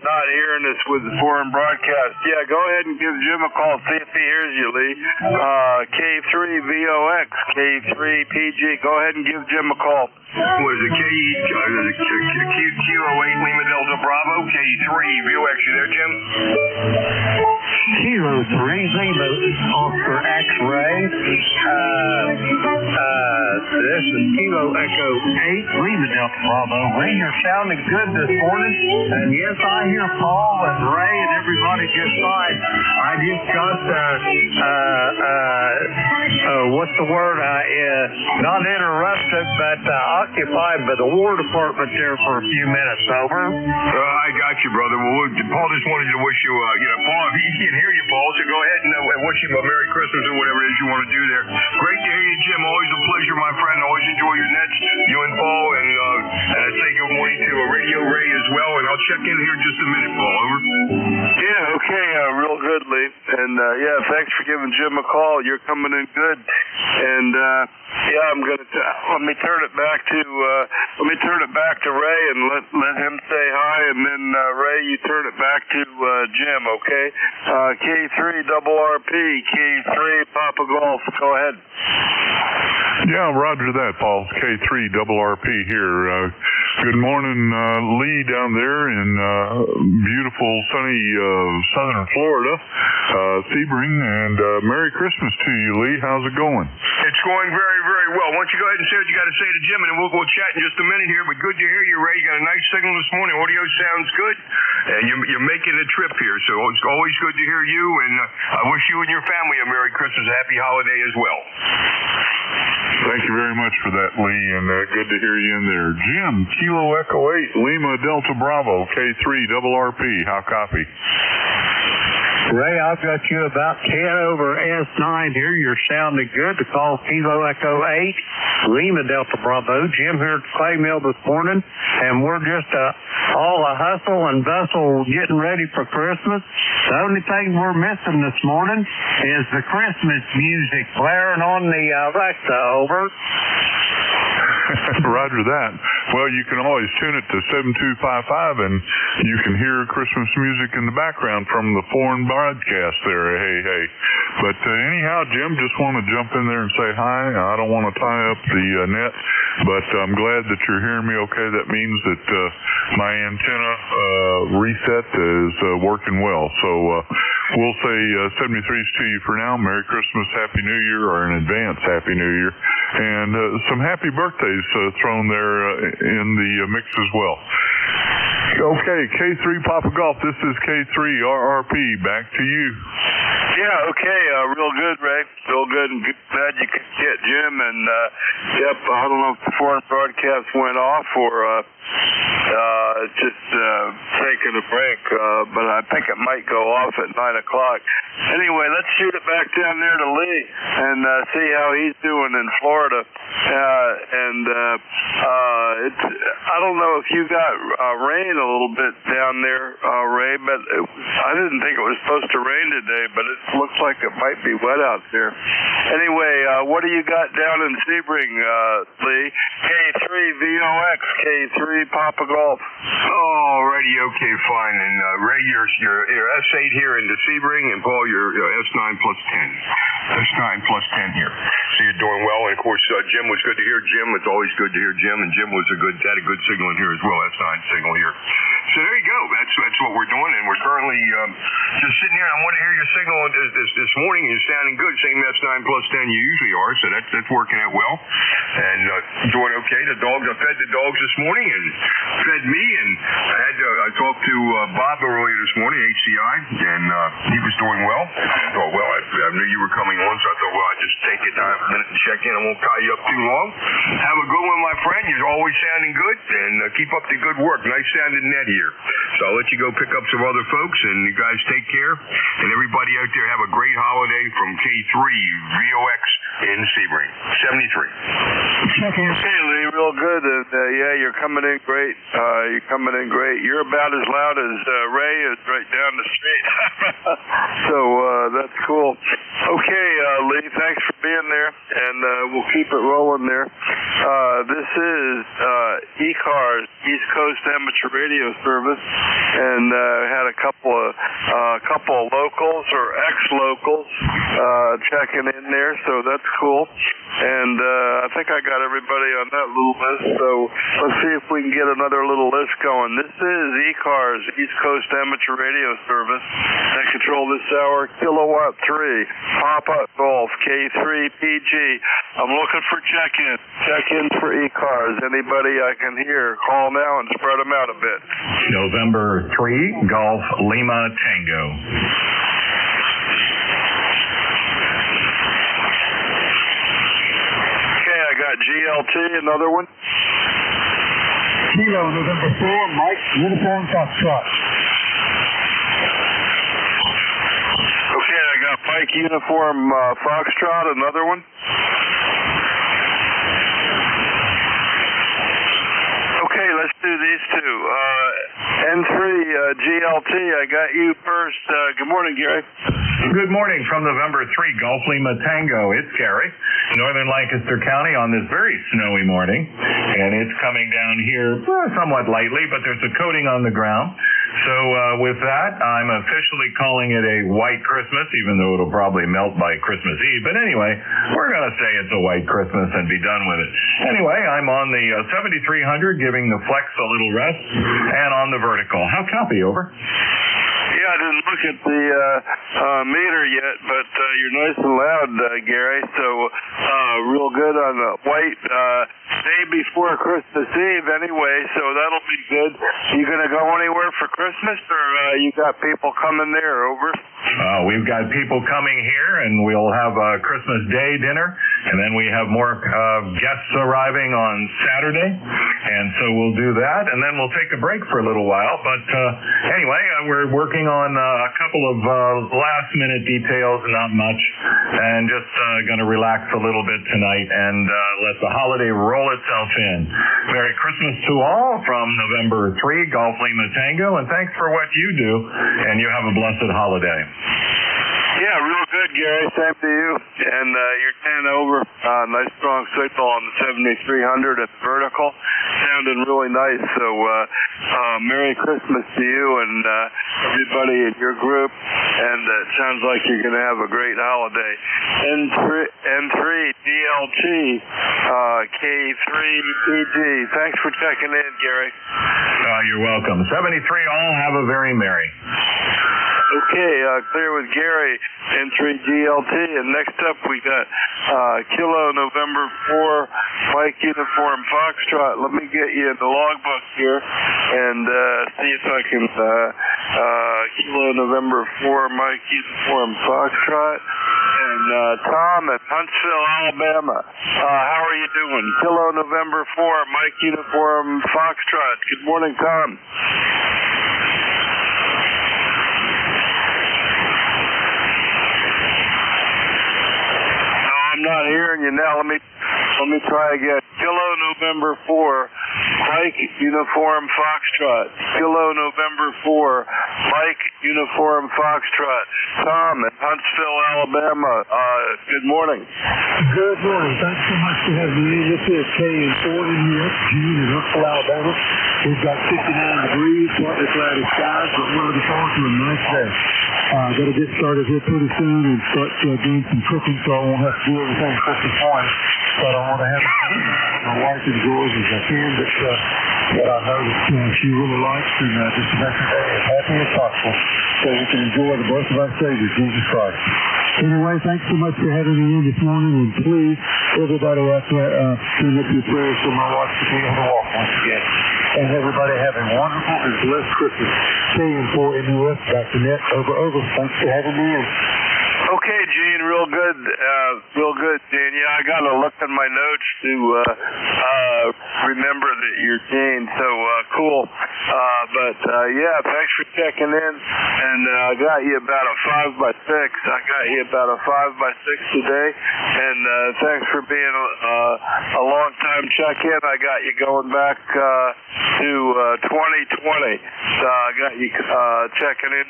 not hearing us with the foreign broadcast. Yeah, go ahead and give Jim a call. See if he hears you, Lee. K3VOX, K3PG. Go ahead and give Jim a call. Was it Kilo 8 Lima Delta Bravo, K3VOX? You there, Jim? Kilo 3 Lima Oscar X-Ray. This is Kilo Echo 8 Lima Delta Bravo. Ray, you're sounding good this morning. And yes, I hear Paul and Ray and everybody just fine. I just got what's the word? Not interrupted, but occupied by the War Department there for a few minutes. Over. I got you, brother. Well, Paul just wanted to wish you, Paul, if he can hear you, Paul, so go ahead and wish him a Merry Christmas or whatever it is you want to do there. Great to hear you, Jim. Always a pleasure, my friend. Always enjoy your nets, you and Paul, and I say good morning to Radio Ray as well, and I'll I'll check in here in just a minute, Paul. Over. Yeah, okay, real good, Lee. And yeah, thanks for giving Jim a call. You're coming in good. And yeah, I'm gonna let me turn it back to Ray and let him say hi, and then Ray, you turn it back to Jim, okay? K3 double RP, K3 Papa Golf. Go ahead. Yeah, roger that, Paul. K3 double RP here. Good morning, Lee, down there in beautiful, sunny southern Florida, Sebring, and Merry Christmas to you, Lee. How's it going? It's going very, very well. Why don't you go ahead and say what you got to say to Jim, and then we'll chat in just a minute here. But good to hear you, Ray. You got a nice signal this morning. Audio sounds good, and you're making a trip here, so it's always good to hear you. And I wish you and your family a Merry Christmas, a Happy Holiday as well. Thank you very much for that, Lee, and good to hear you in there. Jim, Kilo Echo 8, Lima Delta Bravo, K3 double RP. How copy? Ray, I've got you about 10 over S9 here. You're sounding good to call Kilo Echo 8, Lima Delta Bravo. Jim here at the clay mill this morning, and we're just all a hustle and bustle getting ready for Christmas. The only thing we're missing this morning is the Christmas music blaring on the Alexa. Over. Roger that. Well, you can always tune it to 7255, and you can hear Christmas music in the background from the foreign broadcast there. Hey. But anyhow, Jim, just want to jump in there and say hi. I don't want to tie up the net, but I'm glad that you're hearing me okay. That means that my antenna reset is working well. So we'll say 73s to you for now. Merry Christmas, Happy New Year, or in advance, Happy New Year. And some happy birthdays thrown there in the mix as well. Okay, K3 Papa Golf, this is K3 RRP. Back to you. Yeah, okay, real good, Ray. Real good, and glad you could get Jim. And, yep, I don't know if the foreign broadcast went off or just taking a break, but I think it might go off at 9 o'clock. Anyway, let's shoot it back down there to Lee and see how he's doing in Florida. I don't know if you got rain a little bit down there, Ray, but I didn't think it was supposed to rain today, but it looks like it might be wet out there. Anyway, what do you got down in Sebring, Lee? K3 VOX, K3 Papa Golf. Alrighty, okay, fine. And Ray, your S8 here into Sebring, and Paul, your S9 plus 10. S9 plus 10 here. So you're doing well. And of course, Jim was good to hear. Jim, it's always good to hear Jim, and Jim had a good signal in here as well. S9 signal here. So there you go. That's what we're doing, and we're currently just sitting here. I want to hear your signal this morning. You're sounding good, same S9 plus 10 you usually are. So that's working out well, and doing okay. I fed the dogs this morning, and fed me, and I talked to Bob earlier this morning, HCI, and he was doing well. I thought, well, I knew you were coming on, so I thought, well, I'd just take it time a minute and check in. I won't tie you up too long. Have a good one, my friend. You're always sounding good, and keep up the good work. Nice sounding net here. So I'll let you go pick up some other folks, and you guys take care. And everybody out there, have a great holiday from K3 VOX in Sebring. 73. Okay, Lee, real good. And yeah, you're coming in great. You're about as loud as Ray is right down the street. So that's cool. Okay, Lee, thanks for being there, and we'll keep it rolling there. This is ECARS, East Coast Amateur Radio Service, and had a couple of locals or ex-locals checking in there, so that's cool. And I think I got everybody on that little list, so let's see if we can get another little list going. This is ECARS, East Coast Amateur Radio Service. I control this hour, Kilowatt 3, Papa Golf, K3PG. I'm looking for check-ins. Check-ins for ECARS. Anybody I can hear, call now and spread them out a bit. November 3, Golf Lima Tango. GLT, another one. Kilo, November 4, Mike, Uniform Foxtrot. Okay, I got Mike, Uniform Foxtrot, another one. Okay, let's do these two. N3 GLT, I got you first. Good morning, Gary. Good morning from November 3, Golf Lima Tango. It's Gary, northern Lancaster County on this very snowy morning, and it's coming down here somewhat lightly, but there's a coating on the ground. So with that, I'm officially calling it a white Christmas, even though it'll probably melt by Christmas Eve. But anyway, we're going to say it's a white Christmas and be done with it. Anyway, I'm on the 7300, giving the flex a little rest, and on the vertical. How copy, over? Yeah, I didn't look at the meter yet, but you're nice and loud, Gary. So real good on the white day before Christmas Eve anyway, so that'll be good. You going to go anywhere for Christmas, or you got people coming there, over? We've got people coming here, and we'll have a Christmas Day dinner, and then we have more guests arriving on Saturday, and so we'll do that, and then we'll take a break for a little while. But anyway, we're working on a couple of last-minute details, not much, and just going to relax a little bit tonight and let the holiday roll itself in. Merry Christmas to all from November 3, Golf Lima Tango, and thanks for what you do, and you have a blessed holiday. Yeah, real good, Gary. Same to you. And you're 10 over. Nice strong signal on the 7300 at the vertical. Sounding really nice. So Merry Christmas to you and everybody in your group. And it sounds like you're going to have a great holiday. N3 DLT K3 PG. Thanks for checking in, Gary. You're welcome. 73 all have a very merry. Okay, clear with Gary, N3 GLT, and next up we got Kilo November 4, Mike Uniform Foxtrot. Let me get you in the logbook here and see if I can, Kilo November 4, Mike Uniform Foxtrot, and Tom at Huntsville, Alabama. How are you doing? Kilo November 4, Mike Uniform Foxtrot. Good morning, Tom. I'm not hearing you now. Let me try again. Kilo November 4, Mike Uniform Foxtrot. Kilo November 4, Mike Uniform Foxtrot. Tom in Huntsville, Alabama. Good morning. Good morning. Thanks so much for having me. This is K4 in here, June in Huntsville, Alabama. We've got 59 degrees, partly cloudy skies, but we're looking forward to a nice day. Got to get started here pretty soon and start doing some cooking, so I won't have to do everything first this morning. But I want to have my wife enjoys as I can, but I know that she really likes, and just to make her day as happy as possible, so we can enjoy the birth of our Savior, Jesus Christ. Anyway, thanks so much for having me in this morning, and please, everybody out there, send up your prayers for my wife to be able to walk once again. And everybody have a wonderful and blessed Christmas. K4NUS, Dr. Net, over. Thanks for having me in. Okay, Gene, real good, Gene. Yeah, I got to look at my notes to remember that you're Gene, so cool. Yeah, thanks for checking in, and I got you about a 5x6. I got you about a 5x6 today, and thanks for being a long-time check-in. I got you going back to 2020. I got you checking in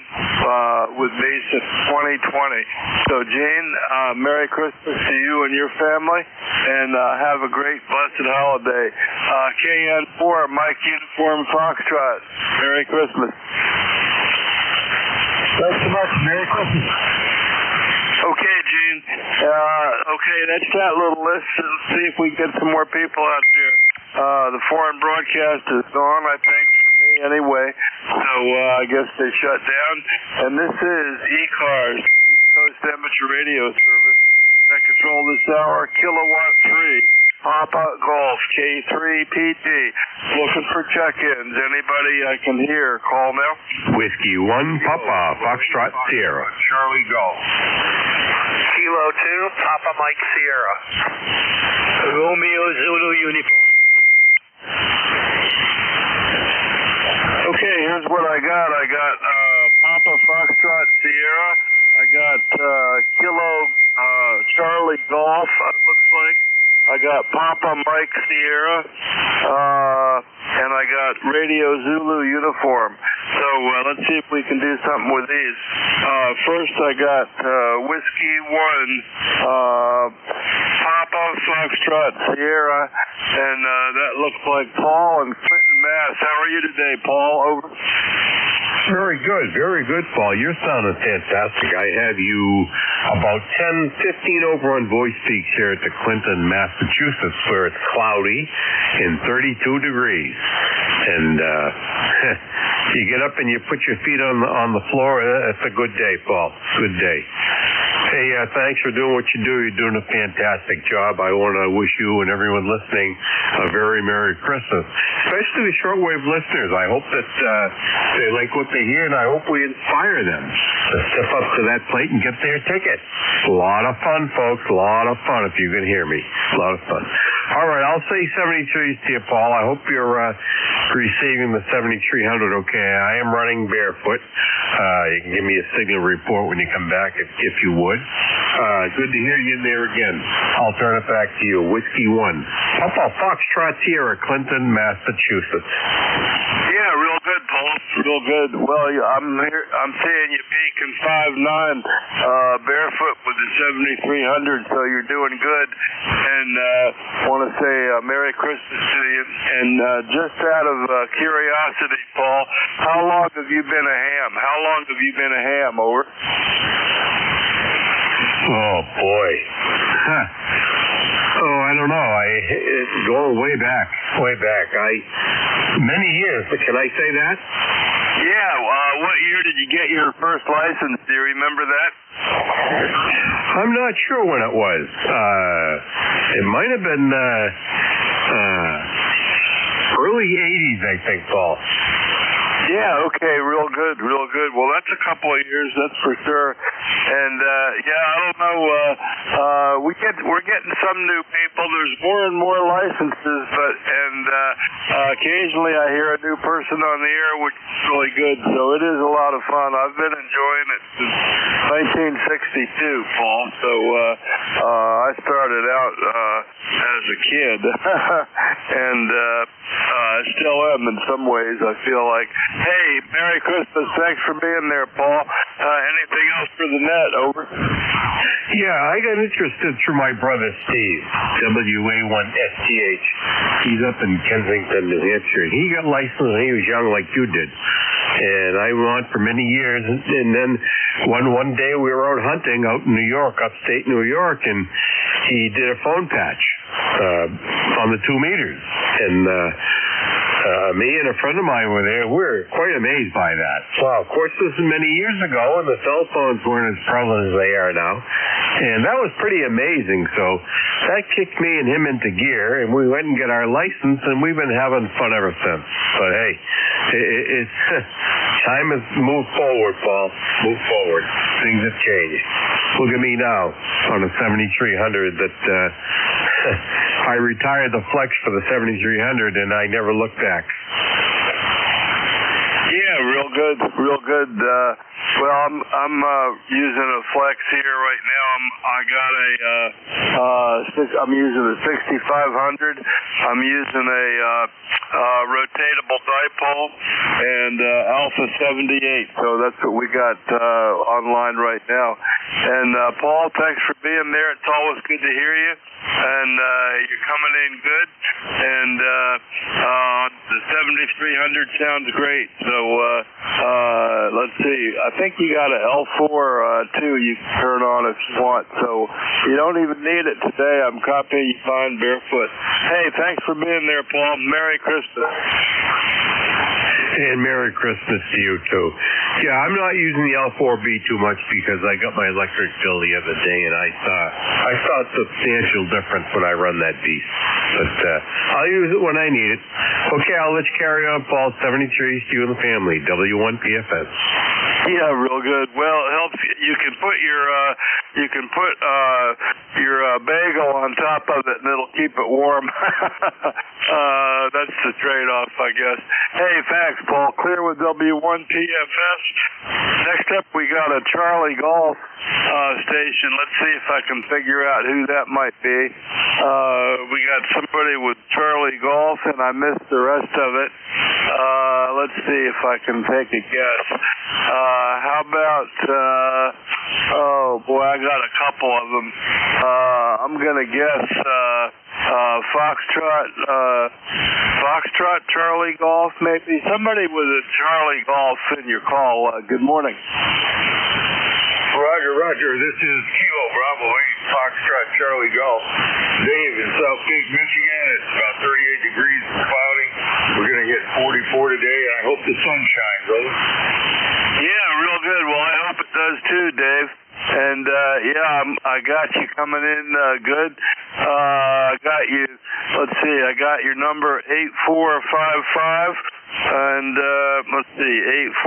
with me since 2020. So, Gene, Merry Christmas to you and your family, and have a great, blessed holiday. KN4, Mike Uniform Foxtrot. Merry Christmas. Thanks so much. Merry Christmas. Okay, Gene. Okay, that's that little list. Let's see if we get some more people out there. The foreign broadcast is gone, I think, for me anyway. So I guess they shut down. And this is ECARS, East Coast Amateur Radio Service, that control this hour, Kilowatt 3. Papa Golf, K3PT. Looking for check-ins. Anybody I can hear, call now. Whiskey 1, Papa, Foxtrot, Sierra. Charlie Golf. Kilo 2, Papa Mike Sierra. Romeo Zulu Uniform. Okay, here's what I got. I got Papa Foxtrot Sierra. I got Kilo Charlie Golf, it looks like. I got Papa Mike Sierra, and I got Radio Zulu uniform. So let's see if we can do something with these. First I got Whiskey 1, Papa Foxtrot Sierra, and that looks like Paul and Clinton, Mass. How are you today, Paul? Over. Very good, Paul. You're sounding fantastic. I have you about 10-15 over on voice peaks here at the Clinton, Massachusetts, where it's cloudy and 32 degrees. And you get up and you put your feet on the floor. That's a good day, Paul. Good day. Hey, thanks for doing what you do. You're doing a fantastic job. I want to wish you and everyone listening a very Merry Christmas, especially the shortwave listeners. I hope that they like what they hear, and I hope we inspire them to step up to that plate and get their ticket. A lot of fun, folks. A lot of fun, if you can hear me. A lot of fun. All right, I'll say 73s to you, Paul. I hope you're receiving the 7300 okay. I am running barefoot. You can give me a signal report when you come back if you would. Good to hear you there again. I'll turn it back to you. Whiskey 1. Papa Foxtrot Sierra, Clinton, Massachusetts. Yeah, real good, Paul. Real good. Well, I'm seeing you peaking 5'9", barefoot with the 7300, so you're doing good. And want to say Merry Christmas to you. And just out of curiosity, Paul, how long have you been a ham? How long have you been a ham? Over. Oh boy. Oh, I don't know. It's going way back. Many years. Can I say that? Yeah. What year did you get your first license? Do you remember that? I'm not sure when it was. It might have been early 80s, I think, Paul. Yeah, okay, real good. Well, that's a couple of years, that's for sure. And I don't know. We're getting some new people. There's more and more licenses, and occasionally I hear a new person on the air, which is really good. So it is a lot of fun. I've been enjoying it since 1962, Paul. So I started out as a kid, and I still am in some ways. I feel like. Hey, Merry Christmas. Thanks for being there, Paul. Anything else for the net? Over. Yeah, I got interested through my brother Steve, WA1STH. He's up in Kensington, New Hampshire. He got licensed when he was young like you did. And I went for many years. And then one day we were out hunting out in New York, upstate New York, and he did a phone patch on the 2 meters. And me and a friend of mine were there. We were quite amazed by that. Well, of course, this is many years ago, and the cell phones weren't as prevalent as they are now. And that was pretty amazing. So that kicked me and him into gear, and we went and got our license, and we've been having fun ever since. But hey, it's time has moved forward, Paul. Move forward. Things have changed. Look at me now on a 7300 that I retired the Flex for the 7300, and I never looked back. Yeah, real good. Well, I'm using a Flex here right now. I'm using a 6500. I'm using a rotatable dipole and Alpha 78. So that's what we got online right now. And Paul, thanks for being there. It's always good to hear you. And you're coming in good. And the 7300 sounds great. So let's see. I think you got an L4 too. You can turn on if you want. So you don't even need it today. I'm copying you fine barefoot. Hey, thanks for being there, Paul. Merry Christmas. And Merry Christmas to you, too. Yeah, I'm not using the L4B too much because I got my electric bill the other day, and I saw a substantial difference when I run that beast. But I'll use it when I need it. Okay, I'll let you carry on, Paul. 73s to you and the family. W1PFS. Yeah, real good. Well, it helps. You can put your bagel on top of it, and it'll keep it warm. That's the trade-off, I guess. Hey, thanks, Paul. Clear with W1PFS. Next up, we got a Charlie Golf station. Let's see if I can figure out who that might be. We got somebody with Charlie Golf, and I missed the rest of it. Let's see if I can take a guess. How about, oh boy, I got a couple of them. I'm going to guess Foxtrot Charlie Golf, maybe? Somebody with a Charlie Golf in your call. Good morning. Roger. This is Kilo Bravo 8 Foxtrot Charlie Golf. Dave in South Peak, Michigan. It's about 38 degrees and cloudy. We're going to get 44 today. I hope the sun shines, brother. Yeah, real good. Well, I hope it does too, Dave. And I got you coming in good. I got you. Let's see. I got your number 8455. And let's see,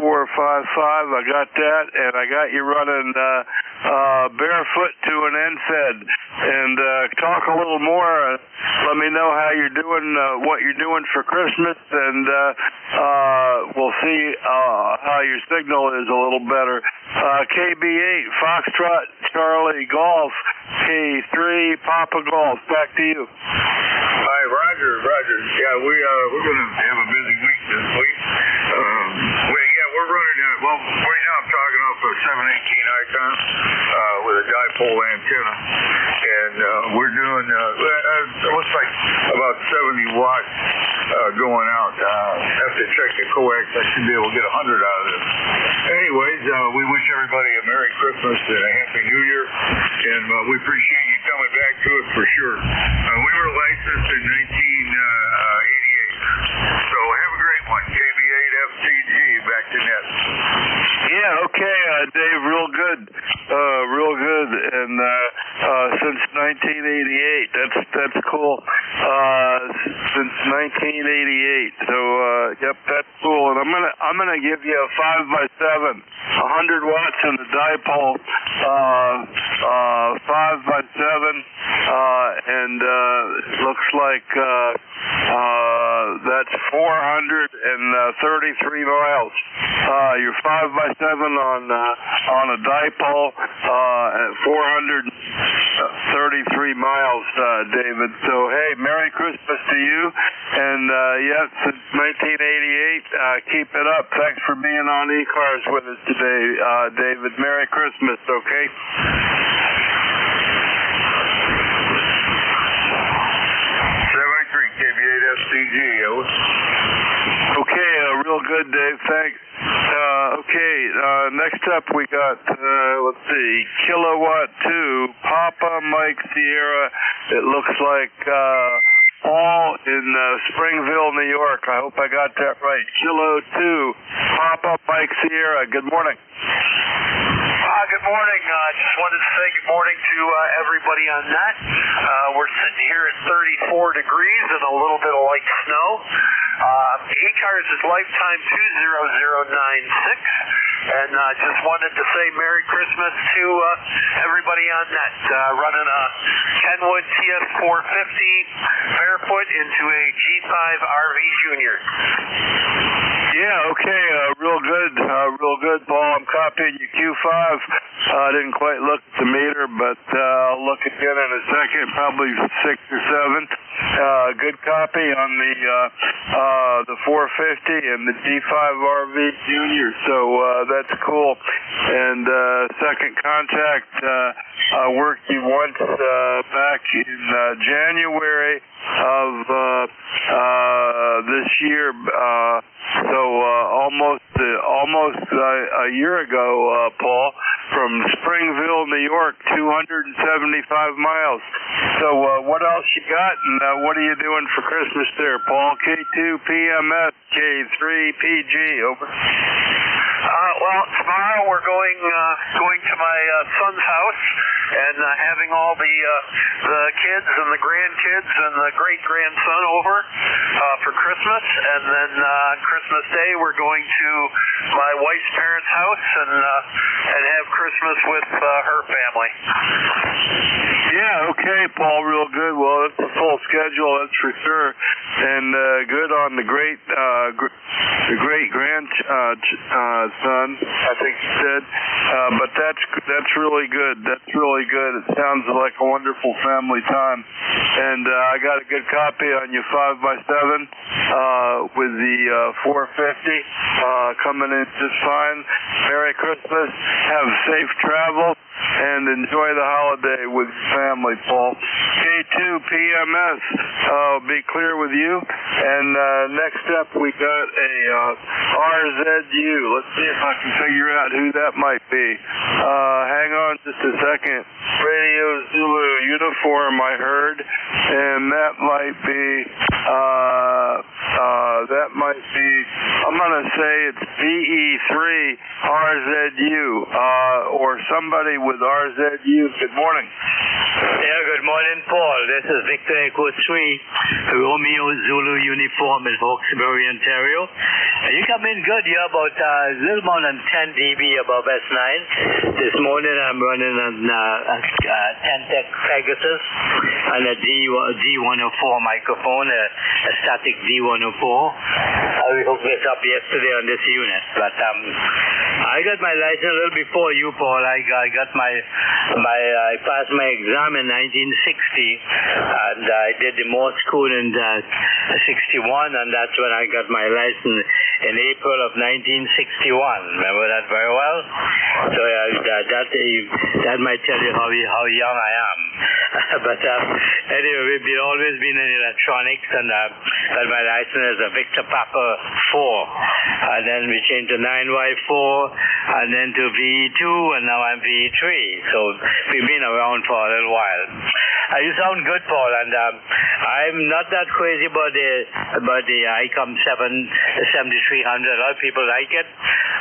8455. I got that, and I got you running barefoot to an NSAID. And talk a little more. Let me know how you're doing, what you're doing for Christmas, and we'll see how your signal is a little better. KB8 Foxtrot Charlie Golf, K3 Papa Golf. Back to you. All right, Roger. Yeah, we're going to have a busy week this week. We're running. Well, right now I'm talking off a 718 Icon with a dipole antenna, and we're doing. It looks like about 70 watts going out. After check the coax, I should be able to get 100 out of this. Anyways, we wish everybody a Merry Christmas and a Happy New Year, and we appreciate you coming back to us for sure. We were licensed in 1988. So have a great one. KB8FCG, back to net. Yeah, okay, Dave, real good. And since 1988, that's cool. Since 1988. So yep, that's cool. And I'm gonna give you a 5x7, 100 watts in the dipole, 5x7, and looks like that's 433 miles. You're 5x7 on a dipole at 433 miles, David. So hey, Merry Christmas to you, and since 1988, keep it up. Thanks for being on ECARS with us today, David. Merry Christmas, okay? KB8FCG, Okay, real good, Dave. Thanks. Next up we got, let's see, Kilowatt 2, Papa Mike Sierra. It looks like Paul in Springville, New York. I hope I got that right. Kilo 2, Papa Mike Sierra. Good morning. Good morning. Just wanted to say good morning to everybody on net. We're sitting here at 34 degrees and a little bit of light snow. ECARS is lifetime 20096. And just wanted to say Merry Christmas to everybody on net. Running a Kenwood TS450 barefoot into a G5 RV Junior. Yeah, okay, real good, Paul. I'm copying you Q5. I didn't quite look at the meter, but I'll look again in a second, probably 6 or 7. Good copy on the 450 and the G5 RV Junior, so that's cool. And second contact, I worked you once back in January of this year, so almost a year ago, Paul, from Springville, New York, 275 miles. So what else you got, and what are you doing for Christmas there, Paul? K2 PMS, K3 PG, over. Well, tomorrow we're going to my son's house and having all the kids and the grandkids and the great-grandson over for Christmas. And then on Christmas Day, we're going to my wife's parents' house and have Christmas with her family. Yeah, okay, Paul, real good. Well, it's a full schedule, that's for sure. And good on the great-grandson, I think you said. But that's really good. That's really good. It sounds like a wonderful family time. And I got a good copy on your 5x7 with the 450 coming in just fine. Merry Christmas. Have safe travel. And enjoy the holiday with family, Paul. K2 PMS, be clear with you. And next up, we got a RZU. Let's see if I can figure out who that might be. Hang on just a second. Radio Zulu uniform, I heard. And that might be, I'm going to say it's VE3 RZU, or somebody with RZU. Good morning. Yeah, good morning, Paul. This is Victor Echo 3, Romeo Zulu uniform in Hawkesbury, Ontario. You come in good. You're about a little more than 10 dB above S9. This morning I'm running on 10-Tech Pegasus and a D104 microphone, a static D104. We hooked this up yesterday on this unit, but I got my license a little before you, Paul. I passed my exam in 1960, and I did the Morse school in 61, and that's when I got my license in April of 1961. Remember that very well? So that might tell you how young I am. But anyway, we've always been in electronics, and got my license as a Victor Papa 4, and then we changed to 9Y4, and then to VE2, and now I'm VE3. So we've been around for a little while. You sound good, Paul, and I'm not that crazy about the ICOM 7300. A lot of people like it.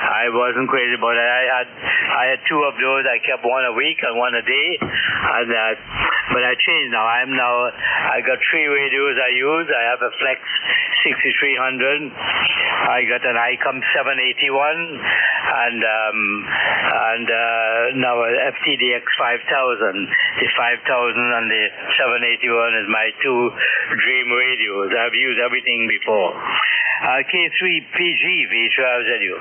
I wasn't crazy about it. I had two of those. I kept one a week and one a day, and but I changed now. I got three radios I use. I have a Flex 6300. I got an ICOM 781, and now an FTDX 5000. The 5000 and the 781 is my two dream radios. I've used everything before. K3PG, V12ZU.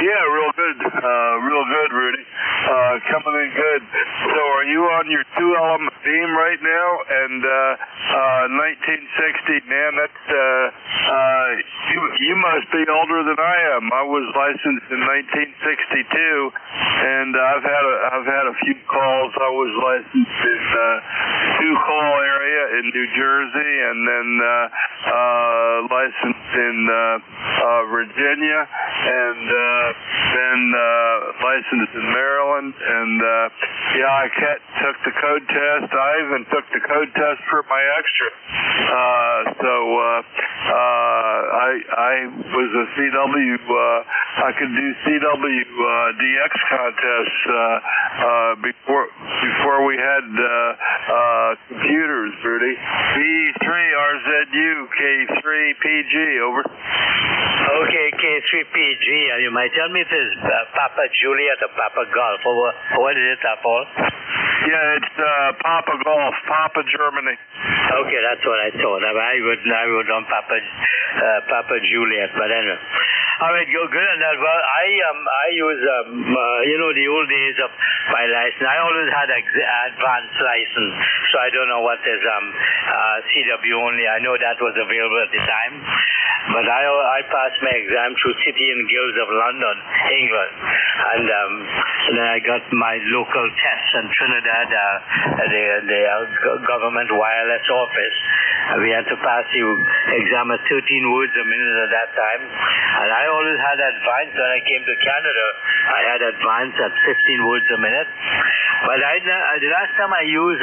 Yeah, real good, Rudy. Coming in good. So are you on your 2-element beam right now? And 1960, man, that's you must be older than I am. I was licensed in 1962, and I've had a few calls. I was licensed in two-call area in New Jersey, and then licensed in Virginia, and then licensed in Maryland, and I took the code test. I even took the code test for my extra. I was a CW. I could do CW DX contests before we had computers, Rudy. B3 RZU K3PG, over. Okay, K3PG. You might tell me if it's Papa Juliet or Papa Golf. What is it, Paul? Yeah, it's Papa Golf, Papa Germany. Okay, that's what I thought. I would on Papa Juliet, but anyway. All right, you're good on that. Well, I use the old days of my license. I always had advanced license, so I don't know what is CW only. I know that was available at the time, but I passed my exam through City and Guilds of London, England, and then I got my local tests in Trinidad, the government wireless office. We had to pass the exam at 13 words a minute at that time, and I always had advanced. When I came to Canada, I had advanced at 15 words a minute. But the last time I used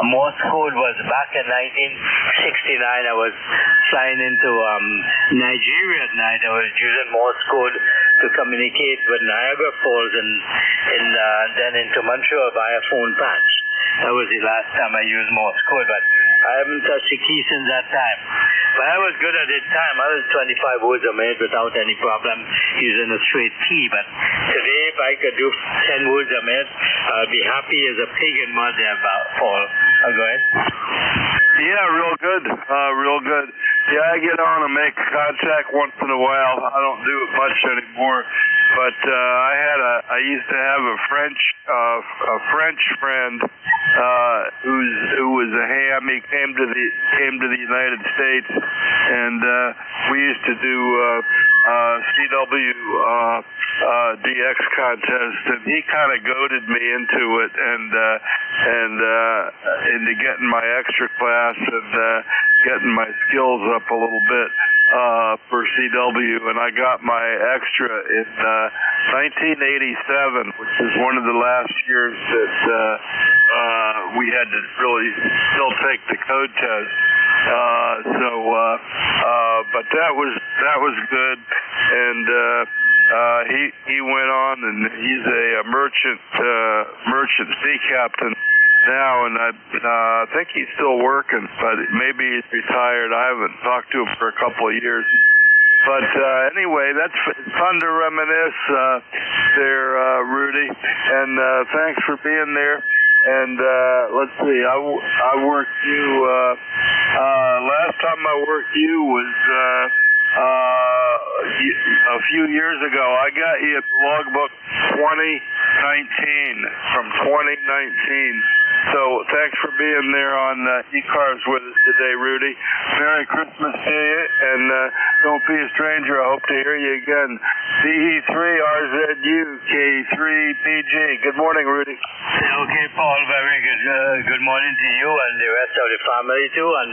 Morse code was back in 1969. I was flying into Nigeria at night. I was using Morse code to communicate with Niagara Falls and then into Montreal via phone patch. That was the last time I used Morse code, but I haven't touched a key since that time. But I was good at the time. I was 25 words a minute without any problem using a straight key. But today, if I could do 10 words a minute, I'd be happy as a pig in mud there, Paul. Go ahead. Yeah, real good. Real good. Yeah, I get on and make contact once in a while. I don't do it much anymore. But I used to have a French friend who was a ham. He came to the United States, and we used to do CW DX contest, and he kind of goaded me into it and into getting my extra class and getting my skills up a little bit for CW, and I got my extra in 1987, which is one of the last years that we had to really still take the code test. But that was good, and he went on, and he's a merchant sea captain now, and I think he's still working, but maybe he's retired. I haven't talked to him for a couple of years. But anyway, that's fun to reminisce there, Rudy, and thanks for being there. And let's see, I worked you, last time I worked you was a few years ago. I got you at logbook 2019, from 2019. So thanks for being there on ECARS with us today, Rudy. Merry Christmas to you, and don't be a stranger. I hope to hear you again. CE3RZU K3PG. Good morning, Rudy. Okay, Paul, very good. Good morning to you and the rest of the family too. And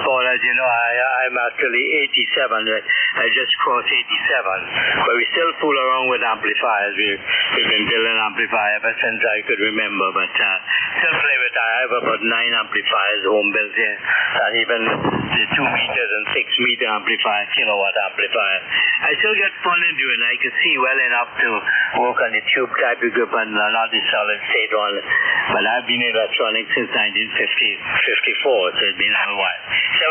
Paul, as you know, I'm actually 87. I just crossed 87, but we still fool around with amplifiers. We've been building amplifiers ever since I could remember, but still play with. I have about 9 amplifiers home built here, and even the 2 meters and 6 meter amplifier, kilowatt amplifier. I still get fun in doing it. I can see well enough to work on the tube type equipment, not the solid state one. But I've been in electronics since 1954, so it's been a while. 7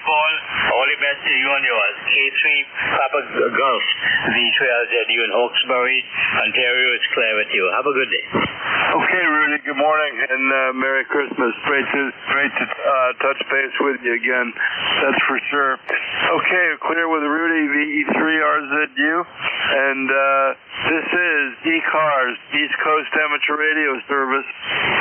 Paul, all the best to you and yours. K3 Papa Gulf, V3LZU in Hawkesbury, Ontario. It's clear with you. Have a good day. Okay, Rudy, good morning, and Merry Christmas. Great to touch base with you again, that's for sure. Okay, clear with Rudy, VE3RZU, and this is ECARS, East Coast Amateur Radio Service.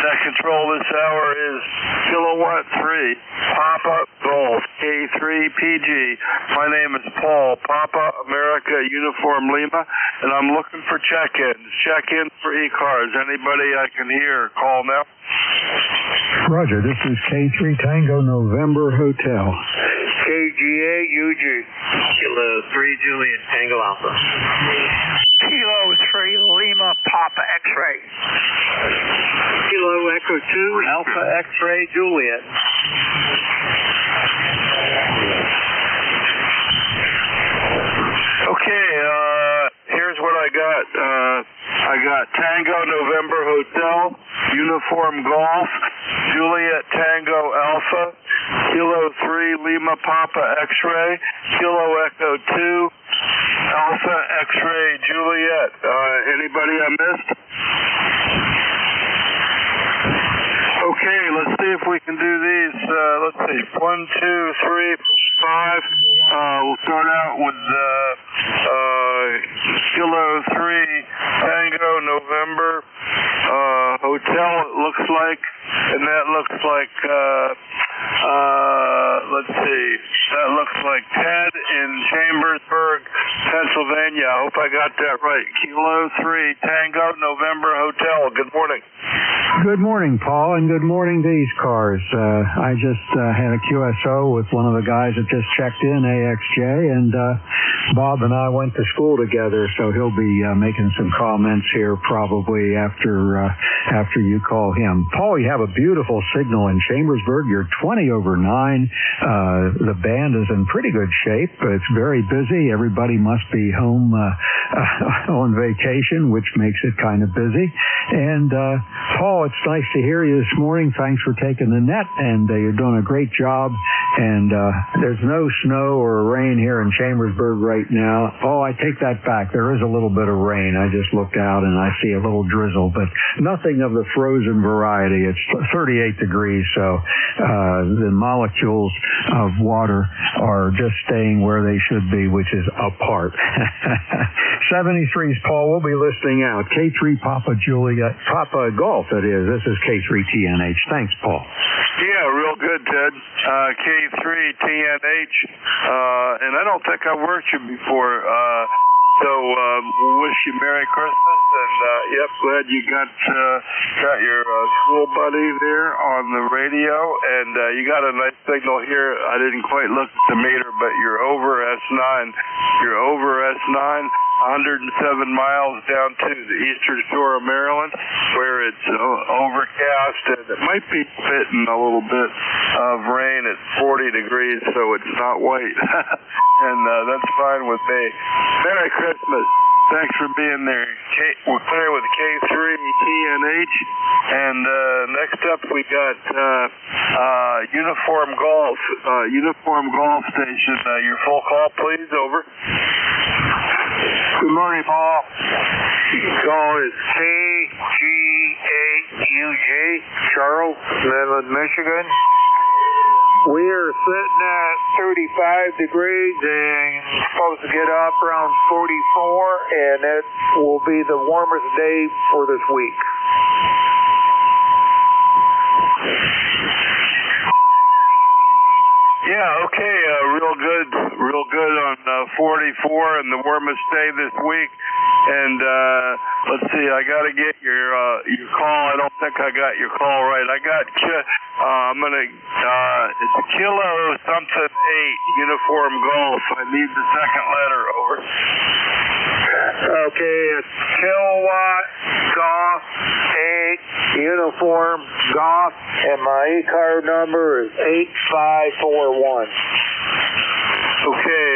That control this hour is Kilowatt 3, Papa Golf, K3PG. My name is Paul, Papa America Uniform Lima, and I'm looking for check-ins. Check-in for ECARS. Anybody I can hear, call now. Roger, this is K3 Tango November Hotel. KGA UG. Kilo 3 Juliet Tango Alpha. Kilo 3 Lima Papa X-ray. Kilo Echo 2 Alpha X-ray Juliet. Okay, here's what I got. I got Tango November Hotel, Uniform Golf, Juliet Tango Alpha, Kilo 3 Lima Papa X-ray, Kilo Echo 2, Alpha X-ray Juliet. Anybody I missed? Okay, let's see if we can do these. Let's see, 1, 2, 3, 5. We'll start out with Kilo 3 Tango November Hotel, it looks like, and that looks like, let's see, that looks like Ted in Chambersburg, Pennsylvania. I hope I got that right. Kilo 3 Tango November Hotel. Good morning. Good morning, Paul, and good morning to ECARS. I just had a QSO with one of the guys that just checked in, AXJ, and Bob and I went to school together, so he'll be making some comments here probably after you call him. Paul, you have a beautiful signal in Chambersburg. You're 20 over 9. The band is in pretty good shape. It's very busy. Everybody must be home on vacation, which makes it kind of busy. And Paul, it's nice to hear you this morning. Thanks for taking the net, and you're doing a great job. And there's no snow or rain here in Chambersburg right now. Oh, I take that back. There is a little bit of rain. I just looked out and I see a little drizzle, but nothing of the frozen variety. It's 38 degrees, so the molecules of water are just staying where they should be, which is apart. 73's Paul. We'll be listening out. K3 Papa Juliet, Papa Golf, that is. This is K3TNH. Thanks, Paul. Yeah, real good, Ted. K3TNH, and I don't think I've worked you before, so wish you Merry Christmas, and yep, glad you got your school buddy there on the radio, and you got a nice signal here. I didn't quite look at the meter, but you're over S9. You're over S9. 107 miles down to the eastern shore of Maryland, where it's overcast, and it might be fitting a little bit of rain at 40 degrees, so it's not white. And that's fine with me. Merry Christmas. Thanks for being there. We're clear with K3TNH, and next up we got Uniform Golf Station. Your full call, please. Over. Good morning, Paul. Call is KG8UG, Charles, Midland, Michigan. We are sitting at 35 degrees and supposed to get up around 44, and it will be the warmest day for this week. Yeah, okay, real good on 44 and the warmest day this week. And let's see, I got to get your call. I don't think I got your call right. I got it's Kilo something 8 Uniform Golf. I need the second letter. Over. Okay, it's Kilowatt Golf 8 Uniform Golf, and my ECARS number is 8541. Okay,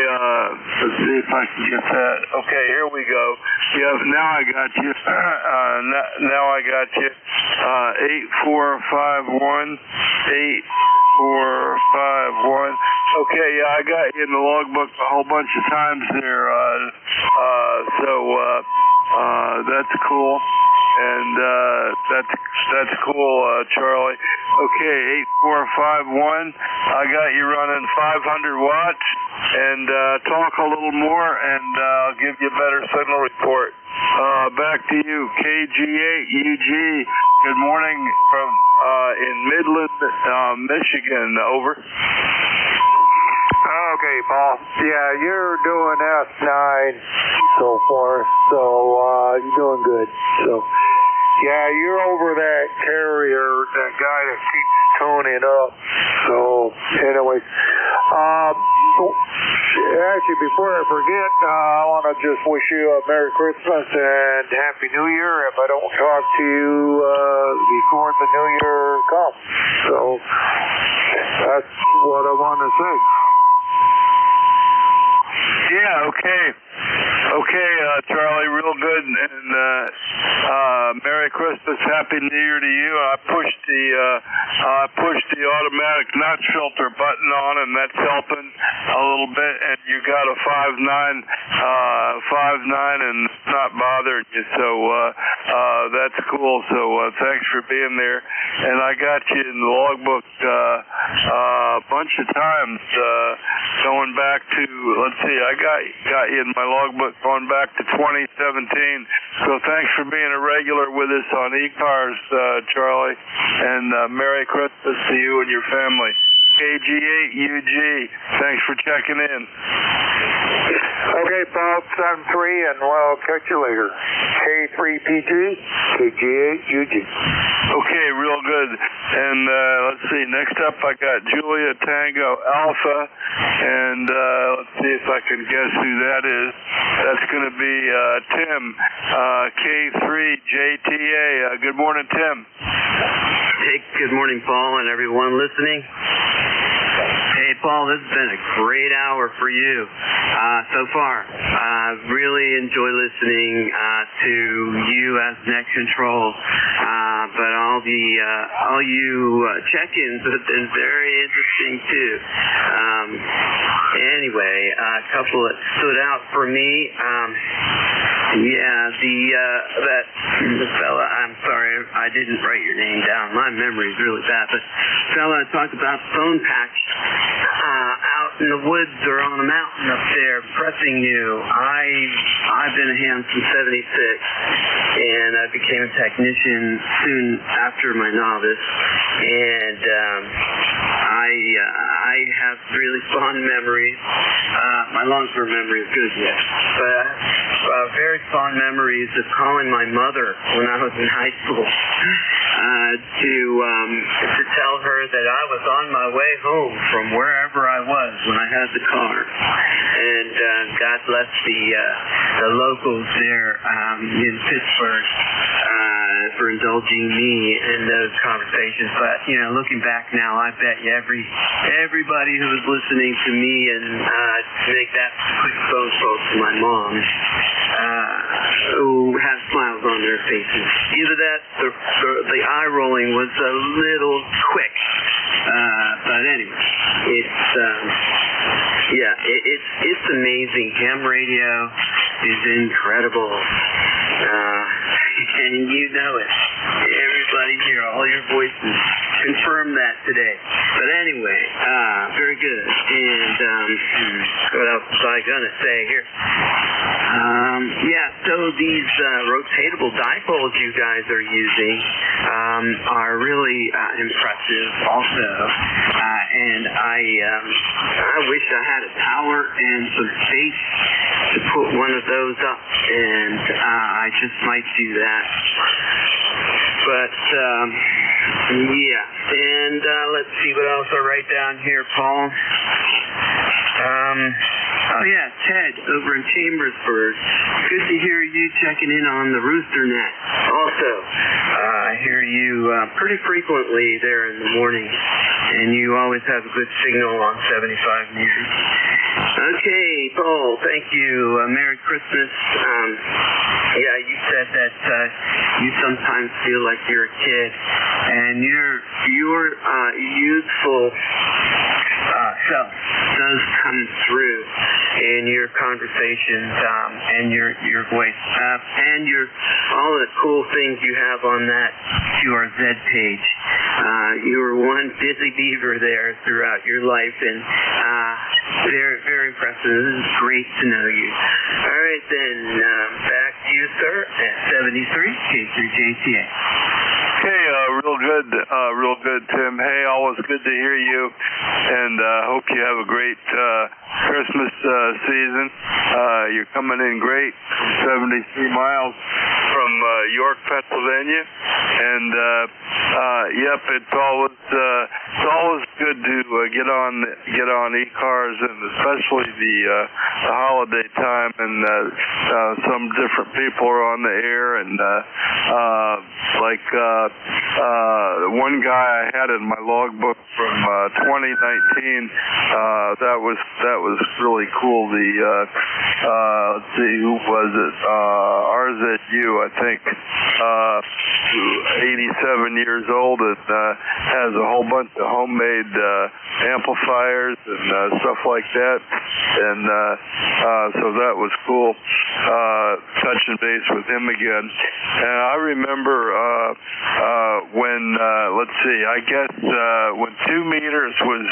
let's see if I can get that. Okay, here we go. Yeah, now I got you. Now I got you. 8451. 8451. Okay, yeah, I got you in the logbook a whole bunch of times there. So that's cool. And that's cool, Charlie. Okay, 8451. I got you running 500 watts, and talk a little more, and I'll give you a better signal report. Back to you, KG8UG. Good morning from in Midland, Michigan. Over. Okay, Paul. Yeah, you're doing S9 so far, so you're doing good. So, yeah, you're over that carrier, that guy that keeps tuning up. So, anyways, actually, before I forget, I want to just wish you a Merry Christmas and Happy New Year if I don't talk to you before the New Year comes. So, that's what I want to say. Yeah, okay. Okay, Charlie, real good, and Merry Christmas, Happy New Year to you. I pushed the automatic notch filter button on, and that's helping a little bit. And you got a 5.9, and it's not bothering you, so that's cool. So thanks for being there. And I got you in the logbook a bunch of times, going back to, let's see, I got you in my logbook going back to 2017. So thanks for being a regular with us on ECARS, Charlie, and Merry Christmas to you and your family. KG8UG, thanks for checking in. Okay. Okay, Paul, 7-3, and we'll catch you later. K3PG, KG8UG. Okay, real good. And let's see, next up I got Julia Tango Alpha, and let's see if I can guess who that is. That's going to be Tim, K3JTA. Good morning, Tim. Hey, good morning, Paul, and everyone listening. Hey, Paul, this has been a great hour for you so far. I really enjoy listening to you as Net Control, but all you check-ins have been very interesting too. Anyway, a couple that stood out for me. The fella, I'm sorry, I didn't write your name down. My memory is really bad, but the fella talked about phone patch out in the woods or on a mountain up there pressing you. I've been a ham since '76, and I became a technician soon after my novice, and I have really fond memories. My long-term memory is good yet, but very fond memories of calling my mother when I was in high school to tell her that I was on my way home from wherever I was when I had the car. And God bless the locals there in Pittsburgh for indulging me in those conversations. But looking back now, I bet you everybody who was listening to me and make that quick phone call to my mom who had smiles on their faces. Either that, the eye rolling was a little quick. But anyway, it's amazing. Ham radio is incredible. And you know it. Everybody here, all your voices confirm that today. But anyway, very good. And what else was I going to say here? So these rotatable dipoles you guys are using are really impressive also. And I wish I had a tower and some space to put one of those up, and I just might do that. But and let's see what else I write down here, Paul. Ted over in Chambersburg. Good to hear you checking in on the Rooster Net. Also, I hear you pretty frequently there in the morning, and you always have a good signal on 75 meters. Okay, Paul, thank you. Merry Christmas. You said that you sometimes feel like you're a kid, and your youthful self does come through in your conversations and your voice and all the cool things you have on that QRZ page. You were one busy beaver there throughout your life, and very, very impressive. This is great to know you. All right, then, back to you, sir, at 73, K3JTA. Okay, real good, Tim. Hey, always good to hear you, and hope you have a great Christmas season. You're coming in great, 73 miles from York, Pennsylvania, and it's always good to get on ECARS, and especially the holiday time, and some different people are on the air, and one guy I had in my logbook from 2019, that was really cool. The let's see, who was it? RZU, I think, 87 years old, and has a whole bunch of homemade amplifiers and stuff like that, and so that was cool. Touching base with him again, and I remember when let's see, I guess when 2 meters was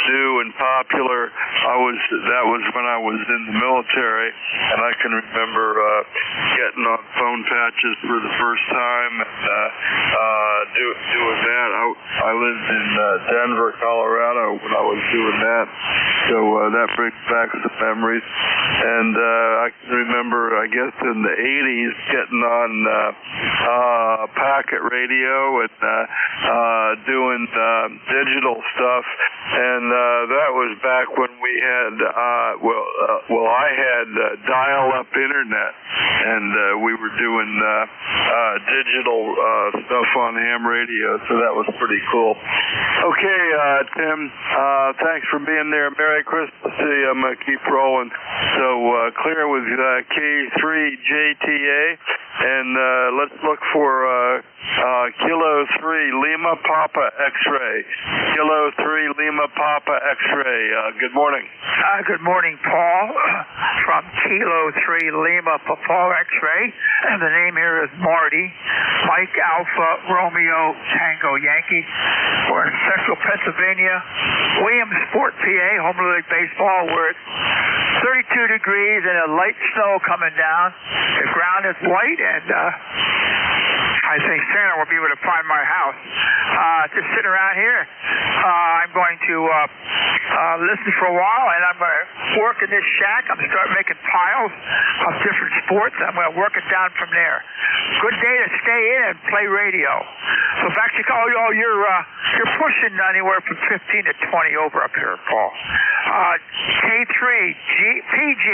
new and popular. That was when I was in the military, and I can remember getting on phone patches for the first time and doing that. I lived in Denver, Colorado when I was doing that, so that brings back some memories. And I can remember, I guess in the 80s, getting on packet radio and doing digital stuff, and that was back when we had I had dial-up internet, and we were doing digital stuff on ham radio, so that was pretty cool. Okay, Tim, thanks for being there. Merry Christmas to you. I'm going to keep rolling. So clear with K3 JTA, and let's look for Kilo 3 Lima Papa X-ray. Kilo 3 Lima Papa X-ray. Good morning. Good morning, Paul, from Kilo 3 Lima Papa X-ray, and the name here is Marty, Mike Alpha Romeo Tango Yankee. We're in central Pennsylvania, Williamsport, PA, home of League Baseball. We're at 32 degrees and a light snow coming down. The ground is white, and I think Santa will be able to find my house. Just sitting around here. I'm going to listen for a while, and I'm going to work in this shack. I'm going to start making piles of different sports. I'm going to work it down from there. Good day to stay in and play radio. So back to you. You're pushing anywhere from 15 to 20 over up here, Paul. K3 PG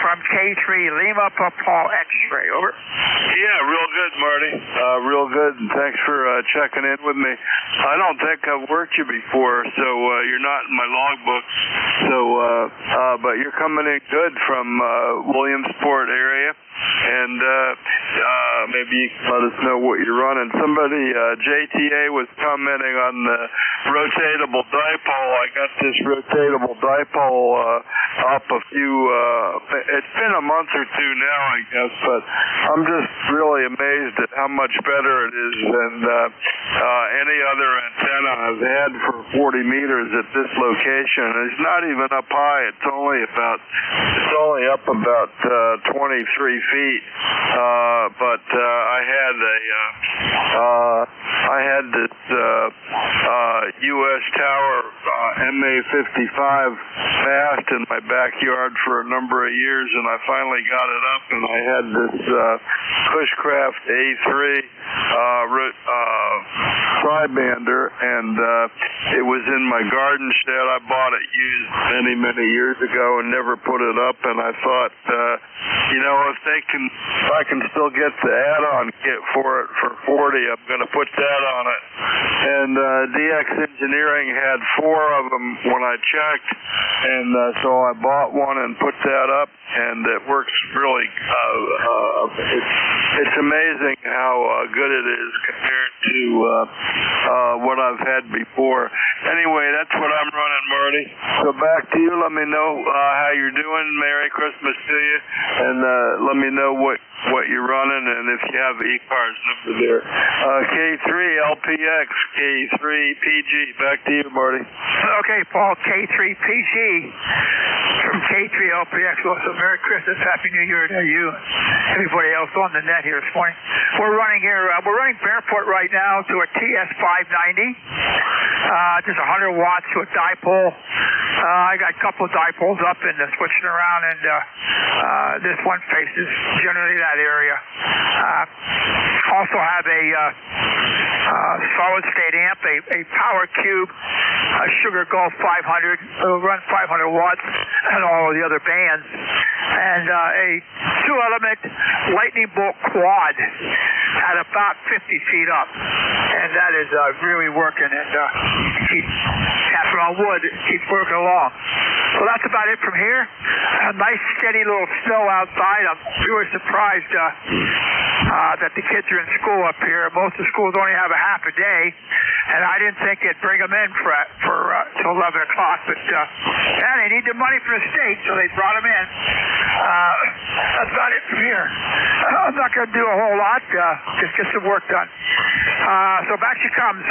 from K3 Lima Papa X-ray. Over. Yeah, real good, Marty. Real good, and thanks for checking in with me. I don't think I've worked you before, so you're not in my logbook. So, but you're coming in good from Williamsport area, and maybe you can let us know what you're running. Somebody, JTA, was commenting on the rotatable dipole. I got this rotatable dipole up a few, it's been a month or two now, I guess, but I'm just really amazed at how much better it is than any other antenna I've had for 40 meters at this location. It's not even up high. It's only up about 23 feet. But I had this US Tower MA55 mast in my backyard for a number of years, and I finally got it up, and I had this Cushcraft A3 tri-bander, and it was in my garden shed. I bought it used many years ago and never put it up, and I thought, if I can still get the add-on kit for it for $40, I'm going to put that on it. And DX Engineering had 4 of them when I checked, and so I bought one and put that up, and it works really. It's amazing how good it is compared to what I've had before. Anyway, that's what I'm running, Marty. So back to you. Let me know how you're doing. Merry Christmas to you, and let me know what you're running, and if you have ECARS number there. K3 LPX, K3 PG. Back to you, Marty. Okay, Paul, K3 PG from K3 LPX. Also, Merry Christmas, Happy New Year to you, everybody else on the net here this morning. We're running Fairport right now to a TS590. Just 100 watts to a dipole. I got a couple of dipoles up and switching around, and this one faces generally that area. Also have a solid state amp, a Power Cube, a Sugar Gulf 500. It'll run 500 watts and all of the other bands, and a 2-element lightning bolt quad at about 50 feet up, and that is really working, and keeps tapping on wood, keeps working along. So that's about it from here. A nice steady little snow outside. I'm really surprised that the kids are in school up here. Most of the schools only have a half a day, and I didn't think they'd bring them in for till 11 o'clock, but they need the money from the state, so they brought them in. That's about it from here. I'm not going to do a whole lot. Just get some work done. So back she comes,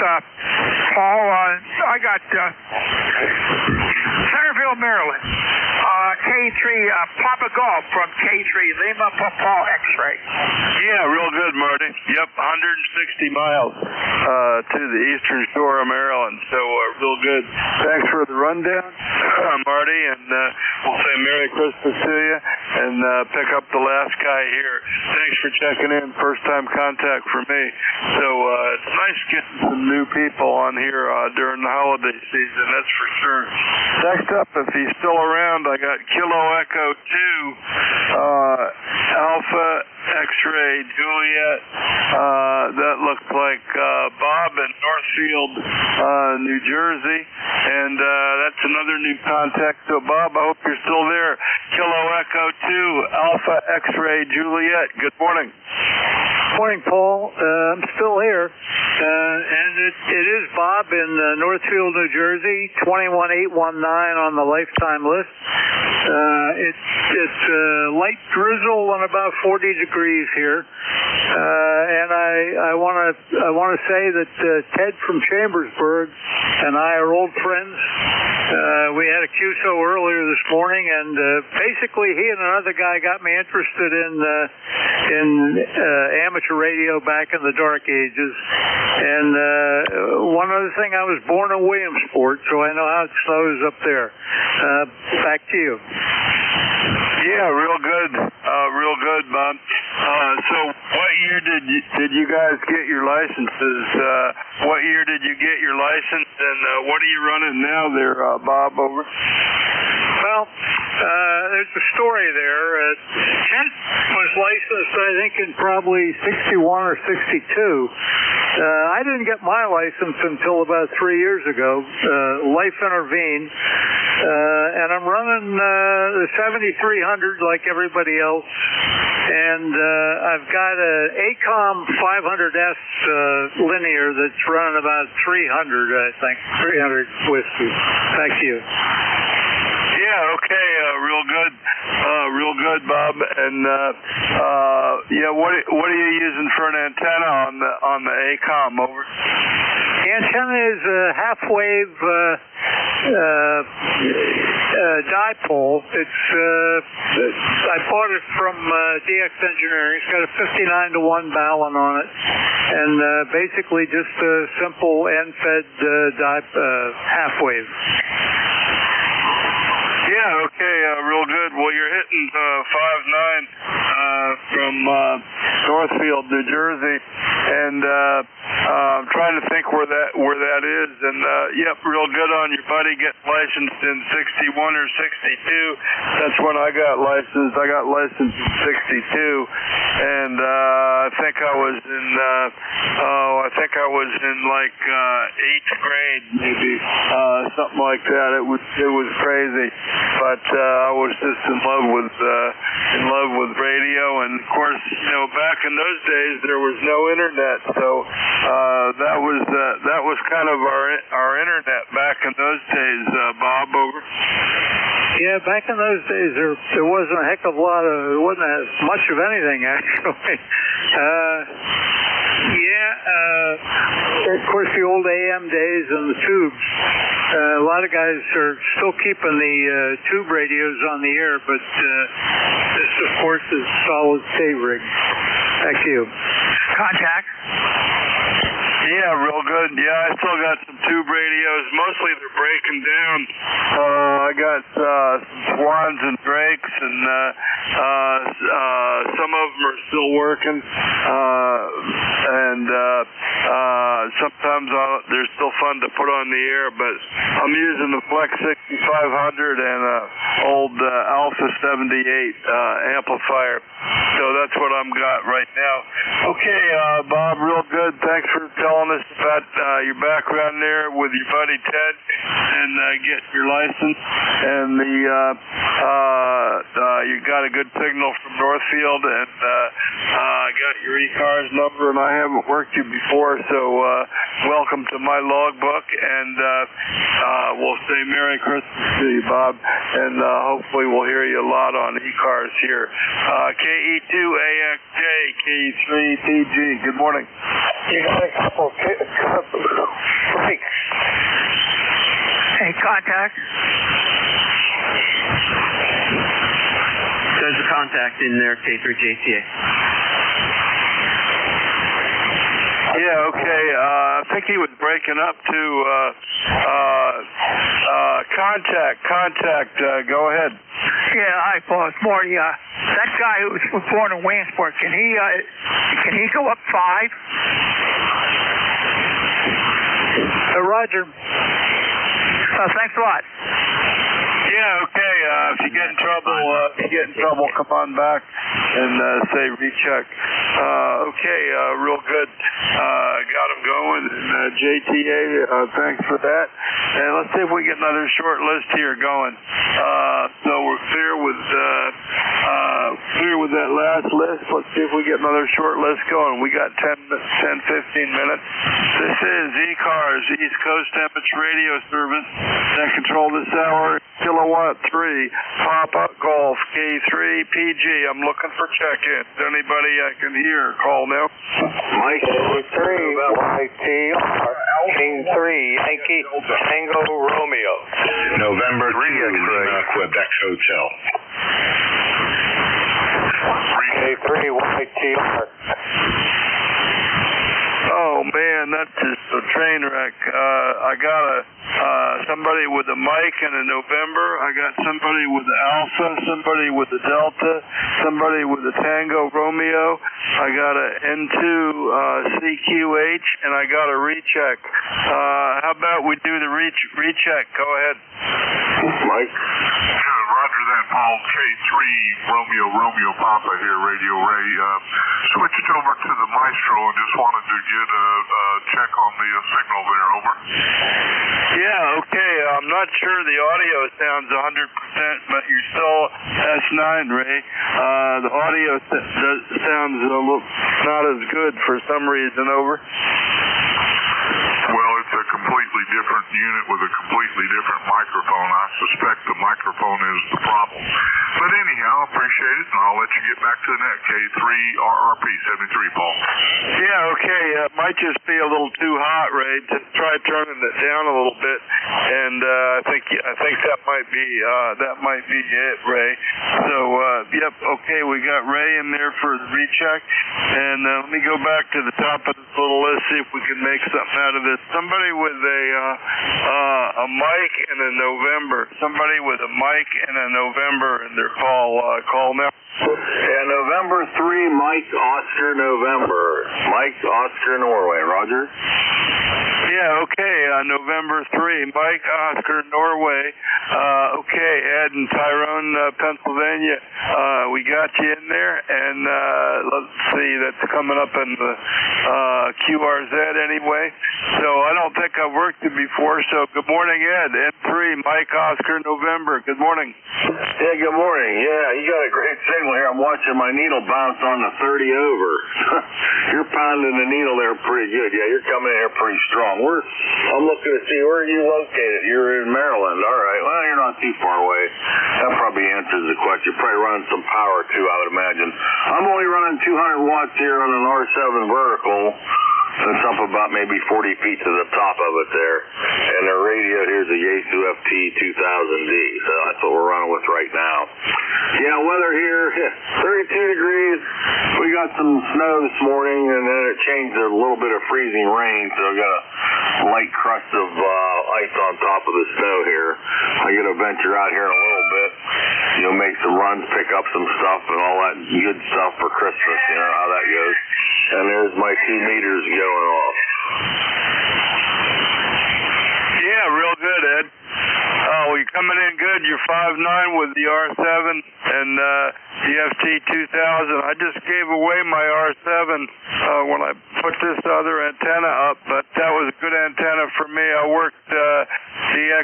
Paul. I got Centerville, Maryland. K3, Papa Golf from K3, Lima Papa X-ray. Yeah, real good, Marty. Yep, 160 miles to the eastern shore of Maryland. So real good. Thanks for the rundown, Marty, and we'll say Merry Christmas to you and pick up the last guy here. Thanks for checking in. First time contact for me. So it's nice getting some new people on here during the holiday season, that's for sure. Next up, if he's still around, I got Kilo Echo 2, Alpha X-ray Juliet. That looks like Bob in Northfield, New Jersey. And that's another new contact. So, Bob, I hope you're still there. Kilo Echo 2, Alpha X-ray Juliet. Good morning. Morning, Paul. I'm still here. And it is Bob in Northfield, New Jersey, 21819 on the lifetime list. It's light drizzle and about 40 degrees here. And I want to say that Ted from Chambersburg and I are old friends. We had a QSO earlier this morning, and basically he and another guy got me interested in amateur radio back in the dark ages. And one other thing, I was born in Williamsport, so I know how it snows up there. Back to you. Yeah, real good, Bob. So, what year did you guys get your licenses? What year did you get your license, and what are you running now there, Bob? Over. Well, there's a story there. Kent was licensed, I think, in probably 61 or 62. I didn't get my license until about 3 years ago. Life intervened, and I'm running the 7300 like everybody else. And I've got an ACOM 500S linear that's running about 300, I think, 300 whiskey. Back to you. Yeah, okay, real good, Bob. And yeah, what are you using for an antenna on the ACOM? Over. The antenna is a half-wave dipole. It's I bought it from DX Engineering. It's got a 59-to-1 balun on it, and basically just a simple end-fed half-wave. Yeah, okay, real good. Well, you're hitting 5'9" from Northfield, New Jersey, and I'm trying to think where that is. And yep, real good on your buddy getting licensed in 61 or 62. That's when I got licensed. I got licensed in 62, and I think I was in like 8th grade, maybe something like that. It was crazy. But I was just in love with radio, and of course, back in those days there was no internet, so that was kind of our internet back in those days. Bob, over. Yeah, back in those days there wasn't a heck of a lot of, there wasn't as much of anything actually. Of course, the old AM days and the tubes. A lot of guys are still keeping the tube radios on the air, but this, of course, is solid K-rig. Back to you. Contact. Yeah, real good. Yeah, I still got some tube radios. Mostly they're breaking down. I got some Swans and Drakes, and some of them are still working. And sometimes they're still fun to put on the air, but I'm using the Flex 6500 and an old Alpha 78 amplifier. So that's what I'm got right now. Okay, Bob, real good. Thanks for telling us about your background there. there with your buddy Ted and get your license. And you got a good signal from Northfield, and I got your ECARS number, and I haven't worked you before, so welcome to my logbook, and we'll say Merry Christmas to you, Bob, and hopefully we'll hear you a lot on ECARS here. KE2AXJ, KE3TG, good morning. You got a couple breaks. Hey, contact. There's a contact in there, K3JTA. Yeah, okay. I think he was breaking up to contact. Go ahead. Yeah, hi, Paul. It's Marty. That guy who was born in Williamsport, can he go up 5? Roger. Thanks a lot. Yeah, okay. If you get in trouble, come on back and say recheck. Okay, real good. Got him going. And JTA, thanks for that. And let's see if we get another short list here going. So we're clear with that last list. Let's see if we get another short list going. We got 10, 15 minutes. This is ECARS, East Coast Temperature Radio Service. That control this hour, Kilowatt 3, Papa Golf, K3PG. I'm looking for check-in. Anybody I can hear, call now. Mike 3, YTR, King 3, Yankee, Tango Romeo. November 2, Lima, Quebec Hotel. K3, YTR. Oh man, that's just a train wreck. I got somebody with a Mike and a November. I got somebody with the Alpha, somebody with the Delta, somebody with the Tango Romeo. I got a N2 CQH, and I got a recheck. How about we do the recheck? Go ahead. Mike. Roger that, Paul. K3 Romeo Papa here, Radio Ray. Switched over to the Maestro and just wanted to get a check on the signal there. Over. Yeah, okay. I'm not sure the audio sounds 100%, but you're still S9, Ray. The audio sounds a little not as good for some reason. Over. Well, it's a completely different unit with a completely different microphone. I suspect the microphone is the problem. But anyhow, appreciate it, and I'll let you get back to the net. K3RRP 73, Paul. Yeah, okay. It might just be a little too hot, Ray. Just try turning it down a little bit, and I think that might be it, Ray. So, yep, okay. We got Ray in there for the recheck, and let me go back to the top of this little list, see if we can make something out of this. Somebody with a Mike and a November. Somebody with a Mike and a November in their call now. Yeah, November 3, Mike Oscar November. Mike Oscar Norway. Roger. Yeah, okay. November 3, Mike Oscar Norway. Okay, Ed in Tyrone, Pennsylvania. We got you in there, and let's see, that's coming up in the QRZ anyway. So I don't think I've worked it before. So good morning, Ed. N3, Mike Oscar November. Good morning. Yeah, good morning. Yeah, you got a great signal here. I'm watching my needle bounce on the 30 over. You're pounding the needle there pretty good. Yeah, you're coming in here pretty strong. I'm looking to see where are you located. You're in Maryland. All right. Well, you're not too far away. That probably answers the question. You're probably running some power too, I would imagine. I'm only running 200 watts here on an R7 vertical. It's up about maybe 40 feet to the top of it there. And the radio here's a Yaesu FT2000D. So that's what we're running with right now. Yeah, weather here, 32 degrees. We got some snow this morning, and then it changed to a little bit of freezing rain. So I got a light crust of ice on top of the snow here. I'm going to venture out here in a little bit. Make some runs, pick up some stuff and all that good stuff for Christmas. You know how that goes. And there's my 2 meters going off. Yeah, real good, Ed. We coming in good. You're 5'9" with the R7 and the FT2000. I just gave away my R7 when I put this other antenna up, but that was a good antenna for me. I worked the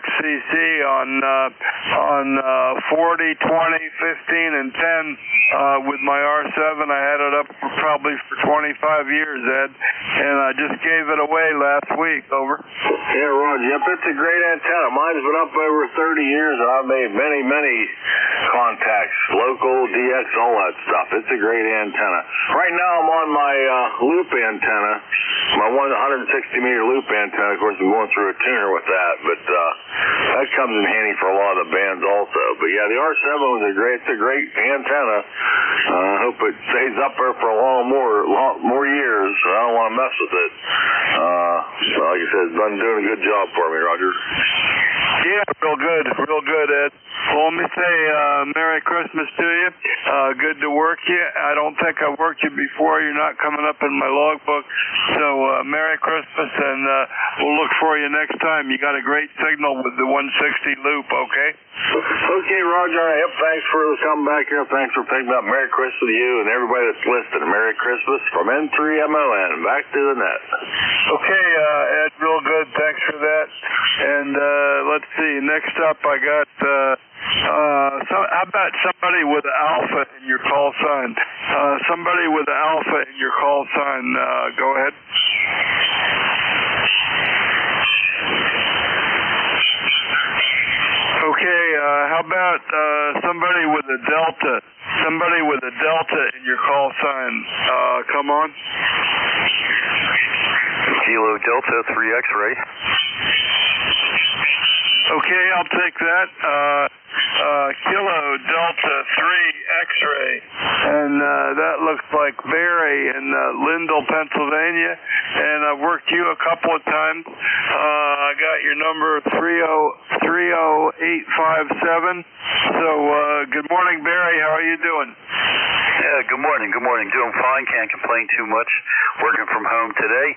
XCC on 40, 20, 15, and 10 with my R7. I had it up probably for 25 years, Ed, and I just gave it away last week. Over. Yeah, Roger. Yep, it's a great antenna. Mine's been up over 30 years, and I've made many, many contacts, local, DX, all that stuff. It's a great antenna. Right now, I'm on my loop antenna, my 160-meter loop antenna. Of course, I'm going through a tuner with that, but that comes in handy for a lot of the bands also. But yeah, the R7 was it's a great antenna. I hope it stays up there for a lot more years. I don't want to mess with it. Like I said, it's been doing a good job for me, Roger. Yeah, real good, Ed. Well, let me say Merry Christmas to you. Good to work you. I don't think I've worked you before. You're not coming up in my logbook. So Merry Christmas, and we'll look for you next time. You got a great signal with the 160 loop, okay? Okay, Roger. Yep, thanks for coming back here. Thanks for picking up. Merry Christmas to you and everybody that's listening. Merry Christmas from N3MON. Back to the net. Okay, Ed, real good. Thanks for that. And let's see. Next up, I got how about somebody with an alpha in your call sign? Somebody with an alpha in your call sign. Go ahead. Okay, how about somebody with a delta? Somebody with a delta in your call sign. Come on. Kilo Delta 3 X-ray. Okay, I'll take that. Kilo Delta 3 X-ray. And that looks like Barry in Lindell, Pennsylvania. And I've worked you a couple of times. I got your number 30857. So, good morning, Barry. How are you doing? Yeah, good morning. Doing fine. Can't complain too much. Working from home today.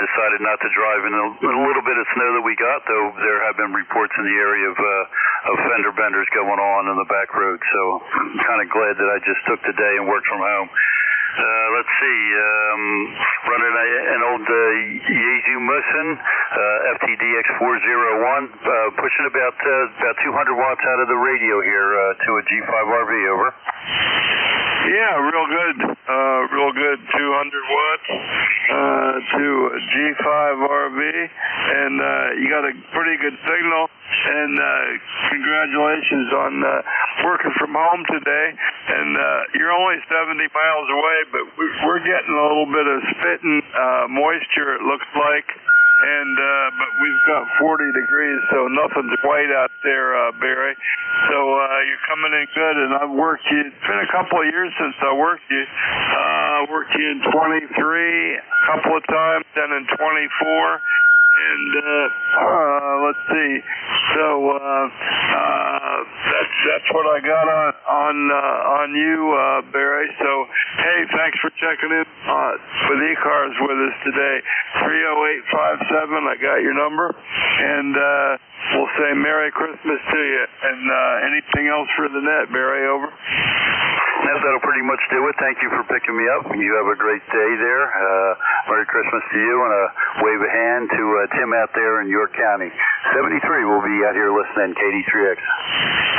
Decided not to drive in a little bit of snow that we got, though there have been reports in the area of fender benders going on in the back road. So I'm kind of glad that I just took the day and worked from home. Let's see, running an old Yaesu Musin, FTDX401, pushing about 200 watts out of the radio here to a G5RV, over. Yeah, real good. 200 watts to a G5RV, and you got a pretty good signal. And congratulations on working from home today. And you're only 70 miles away, but we're getting a little bit of spitting moisture, it looks like. And but we've got 40 degrees, so nothing's white out there, Barry. So you're coming in good, and I've worked you. It's been a couple of years since I worked you. Worked you in 23 a couple of times, then in 24. And let's see. So that's what I got on you, Barry. So hey, thanks for checking in with ECARS with us today. 30857. I got your number, and we'll say Merry Christmas to you. And anything else for the net, Barry? Over. That'll pretty much do it. Thank you for picking me up. You have a great day there. Merry Christmas to you, and a wave a hand to Tim out there in York County. 73 will be out here listening, KD3X.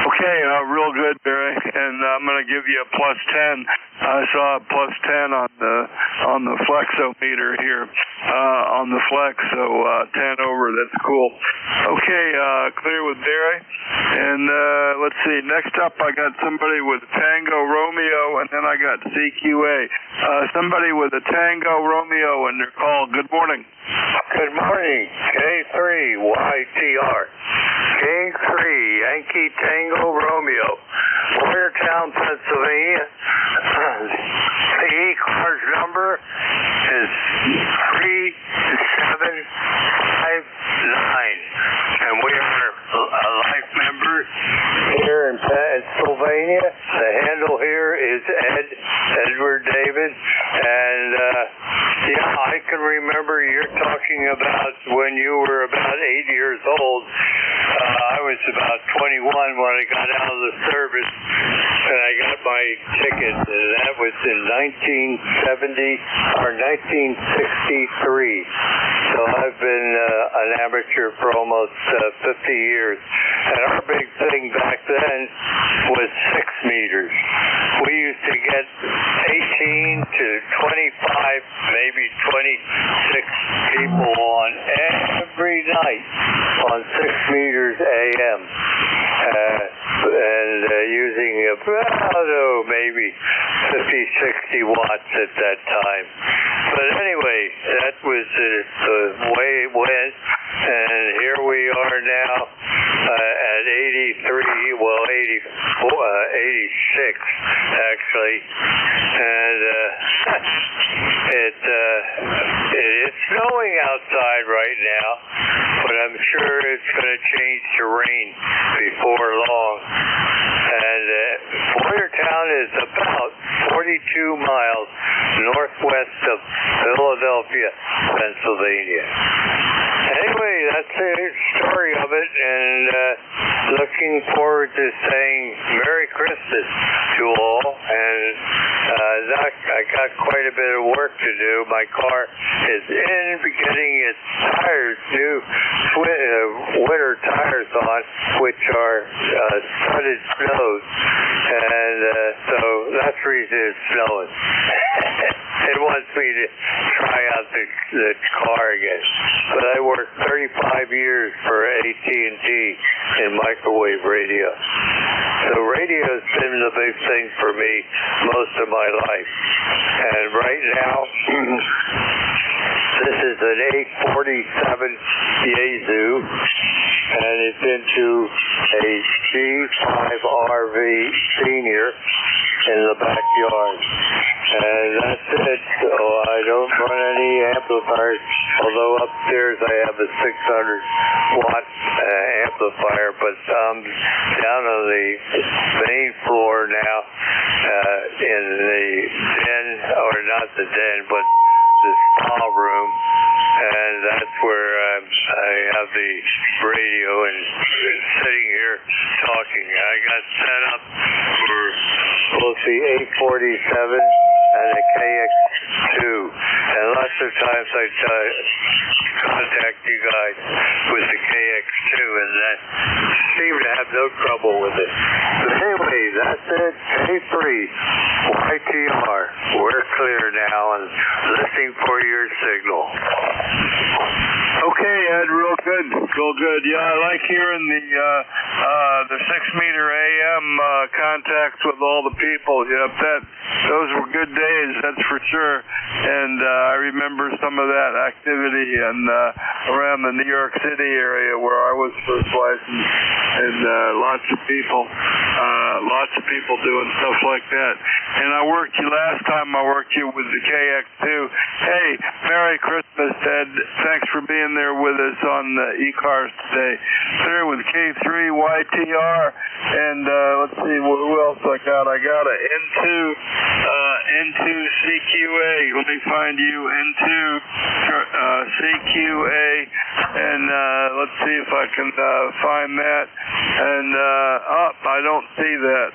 Okay, real good, Barry. And I'm going to give you a +10. I saw a +10 on the flexometer here on the flex, so 10 over. That's cool. Okay, clear with Barry. And let's see. Next up, I got somebody with Tango Romeo, and then I got CQA. Somebody with a Tango Romeo in their call. Good morning. Good morning. K3YTR. K3 Yankee Tango Romeo. Boyertown, Pennsylvania. The ECARS number is 3759. And we are a life member here in Pennsylvania. The handle here is Edward David. And yeah, I can remember you're talking about when you were about 8 years old. I was about 20 my ticket, and that was in 1963. So I've been an amateur for almost 50 years. And our big thing back then was 6 meters. We used to get 18 to 25, maybe 26 people on every night on 6 meters AM. And using about, maybe 50, 60 watts at that time. But anyway, that was the way it went. And here we are now at 83, well, 86 actually. And it's snowing outside right now, but I'm sure it's going to change to rain before long. And Boyertown is about 42 miles northwest of Philadelphia, Pennsylvania. Anyway, that's the story of it, and looking forward to saying Merry Christmas to all. And I got quite a bit of work to do. My car is getting its tires, new winter tires on, which are studded snows, and so that's the reason it's snowing. It wants me to try out the car again. But I worked 35 years for AT&T in microwave radio. So radio's been the big thing for me most of my life. And right now, this is an 847 Yaesu, and it's into a G5RV Senior in the backyard. And that's it. So I don't run any amplifiers, although upstairs I have a 600-watt amplifier, but I'm down on the main floor now in the den, or not the den, but the spa room, and that's where I have the radio and sitting here talking. I got set up for both the 847 and the KX2, and lots of times I contact you guys with the KX2, and I seem to have no trouble with it. But anyway, that's it. K3 YTR. We're clear now and listening for your signal. Okay, Ed, real good. Real good. Yeah, I like hearing the 6 meter AM contacts with all the people. Yep, those were good days, that's for sure. And I remember some of that activity and around the New York City area where I was first licensed, and lots of people doing stuff like that. And last time I worked you with the KX2. Hey, Merry Christmas, Ed. Thanks for being there with us on ECARS today. There with K3 YTR, and let's see who else I got. I got a N2 CQA. Let me find you, N2 CQA, and let's see if I can find that. And I don't see that.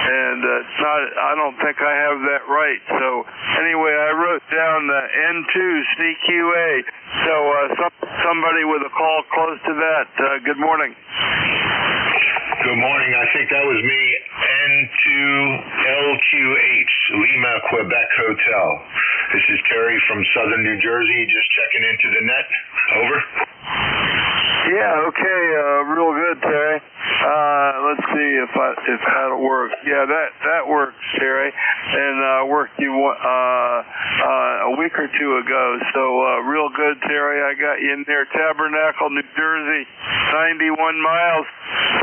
And it's not. I don't think I have that right. So anyway, I wrote down the N2 CQA. So somebody with a call close to that. Good morning. Good morning. I think that was me. N2LQH, Lima, Quebec Hotel. This is Terry from Southern New Jersey, just checking into the net. Over. Yeah, okay, real good, Terry. Let's see if that'll work. Yeah, that works, Terry. And I worked you a week or two ago, so real good, Terry. I got you in there, Tabernacle, New Jersey, 91 miles.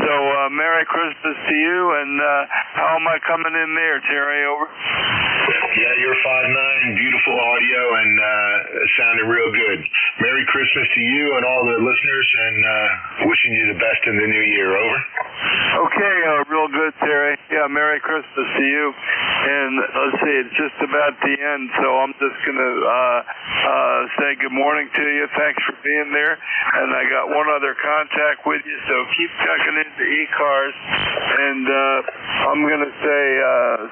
So Merry Christmas to you, and how am I coming in there, Terry? Over. Yeah, you're 5'9", beautiful audio, and it sounded real good. Merry Christmas to you and all the listeners, and wishing you the best in the new year. Over. Okay, real good, Terry. Yeah, yeah, Merry Christmas to you. And let's see, it's just about the end, so I'm just going to say good morning to you. Thanks for being there. And I got one other contact with you, so keep checking into ECARS. And I'm going to say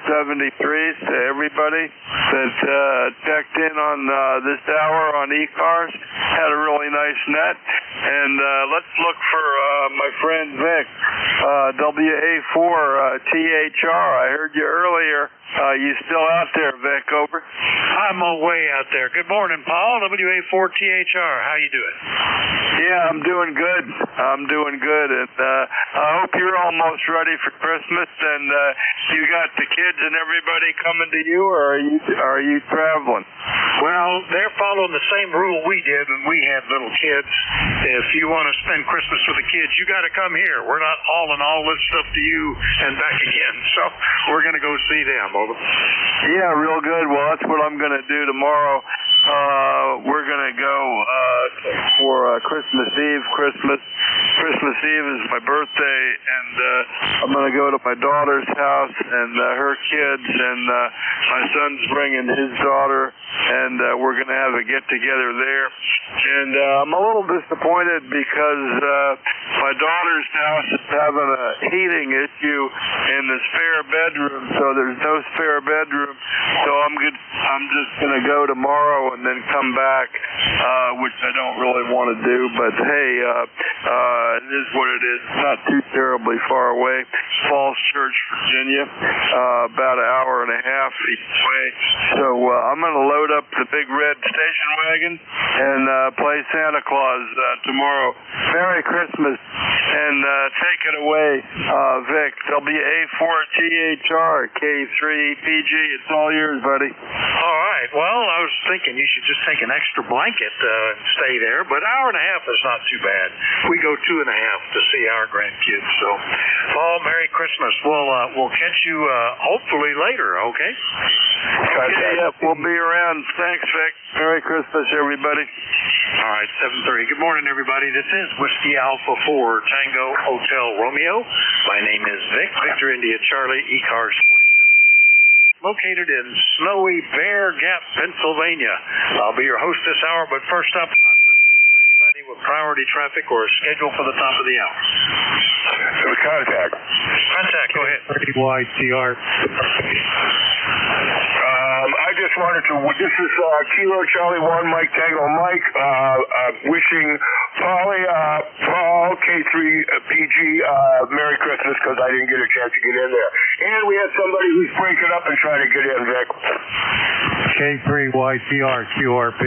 73s to everybody that checked in on this hour on ECARS. Had a really nice net. And let's look for my friend Vic, WA4THR. I heard you earlier. You still out there, Vic? Over. I'm way out there. Good morning, Paul. WA4THR. How you doing? Yeah, I'm doing good. I'm doing good, and I hope you're almost ready for Christmas. And you got the kids and everybody coming to you, or are you traveling? Well, they're following the same rule we did when we had little kids. If you want to spend Christmas with the kids, you got to come here. We're not hauling all this stuff to you and back again. So we're going to go see them. Over. Yeah, real good. Well, that's what I'm going to do tomorrow. We're going to go for Christmas Eve. Christmas Eve is my birthday, and I'm going to go to my daughter's house and her kids, and my son's bringing his daughter, and we're going to have a get-together there. And I'm a little disappointed because my daughter's house is having a heating issue in the spare bedroom, so there's no spare bedroom. So I'm just going to go tomorrow and then come back, which I don't really want to do. But hey, it is what it is. It's not too terribly far away. Falls Church, Virginia, about an hour and a half each way. So I'm going to load up the big red station wagon and play Santa Claus tomorrow. Merry Christmas, and take it away, Vic. WA4THR K3PG. It's all yours, buddy. All right. Well, I was thinking you should just take an extra blanket and stay there, but an hour and a half is not too bad. We go 2.5 to see our grandkids. So, Paul, Merry Christmas. We'll catch you hopefully later. Okay. Okay. Yep. We'll be around. Thanks, Vic. Merry Christmas, everybody. All right, 7:30. Good morning, everybody. This is Whiskey Alpha 4 Tango Hotel Romeo. My name is Vic, Victor India Charlie, ECARS 4760, located in snowy Bear Gap, Pennsylvania. I'll be your host this hour, but first up, I'm listening for anybody with priority traffic or a schedule for the top of the hour. Contact. Go ahead. YTR. I just wanted to, this is Kilo Charlie 1, Mike Tango Mike, wishing Paul K3PG Merry Christmas, because I didn't get a chance to get in there. And we had somebody who's breaking up and trying to get in, Vic. K3YTR QRP.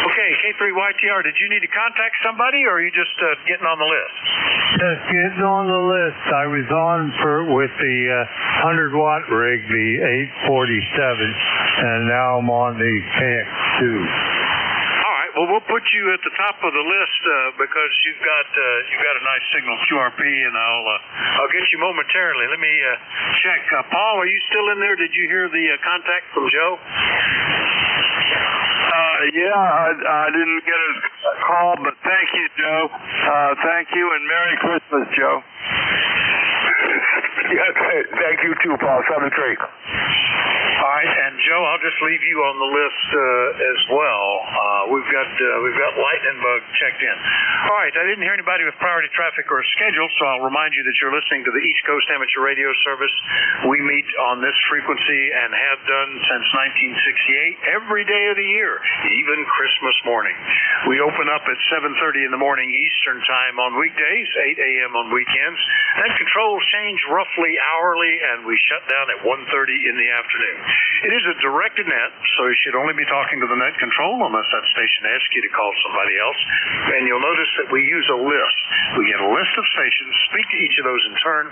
Okay, K3YTR, did you need to contact somebody, or are you just getting on the list? Just getting on the list. I was on with the 100-watt rig, the 847, and now I'm on the KX2. All right. Well, we'll put you at the top of the list because you've got a nice signal QRP, and I'll get you momentarily. Let me check. Paul, are you still in there? Did you hear the contact from Joe? Yeah, I didn't get a call, but thank you, Joe. Thank you, and Merry Christmas, Joe. Yeah, thank you too, Paul. 7-3. All right, and Joe, I'll just leave you on the list as well. We've got Lightning Bug checked in. All right, I didn't hear anybody with priority traffic or a schedule, so I'll remind you that you're listening to the East Coast Amateur Radio Service. We meet on this frequency and have done since 1968, every day of the year, even Christmas morning. We open up at 7:30 in the morning Eastern Time on weekdays, 8 a.m. on weekends. Then controls change roughly hourly, and we shut down at 1:30 in the afternoon. It is a directed net, so you should only be talking to the net control unless that station asks you to call somebody else. And you'll notice that we use a list. We get a list of stations, speak to each of those in turn,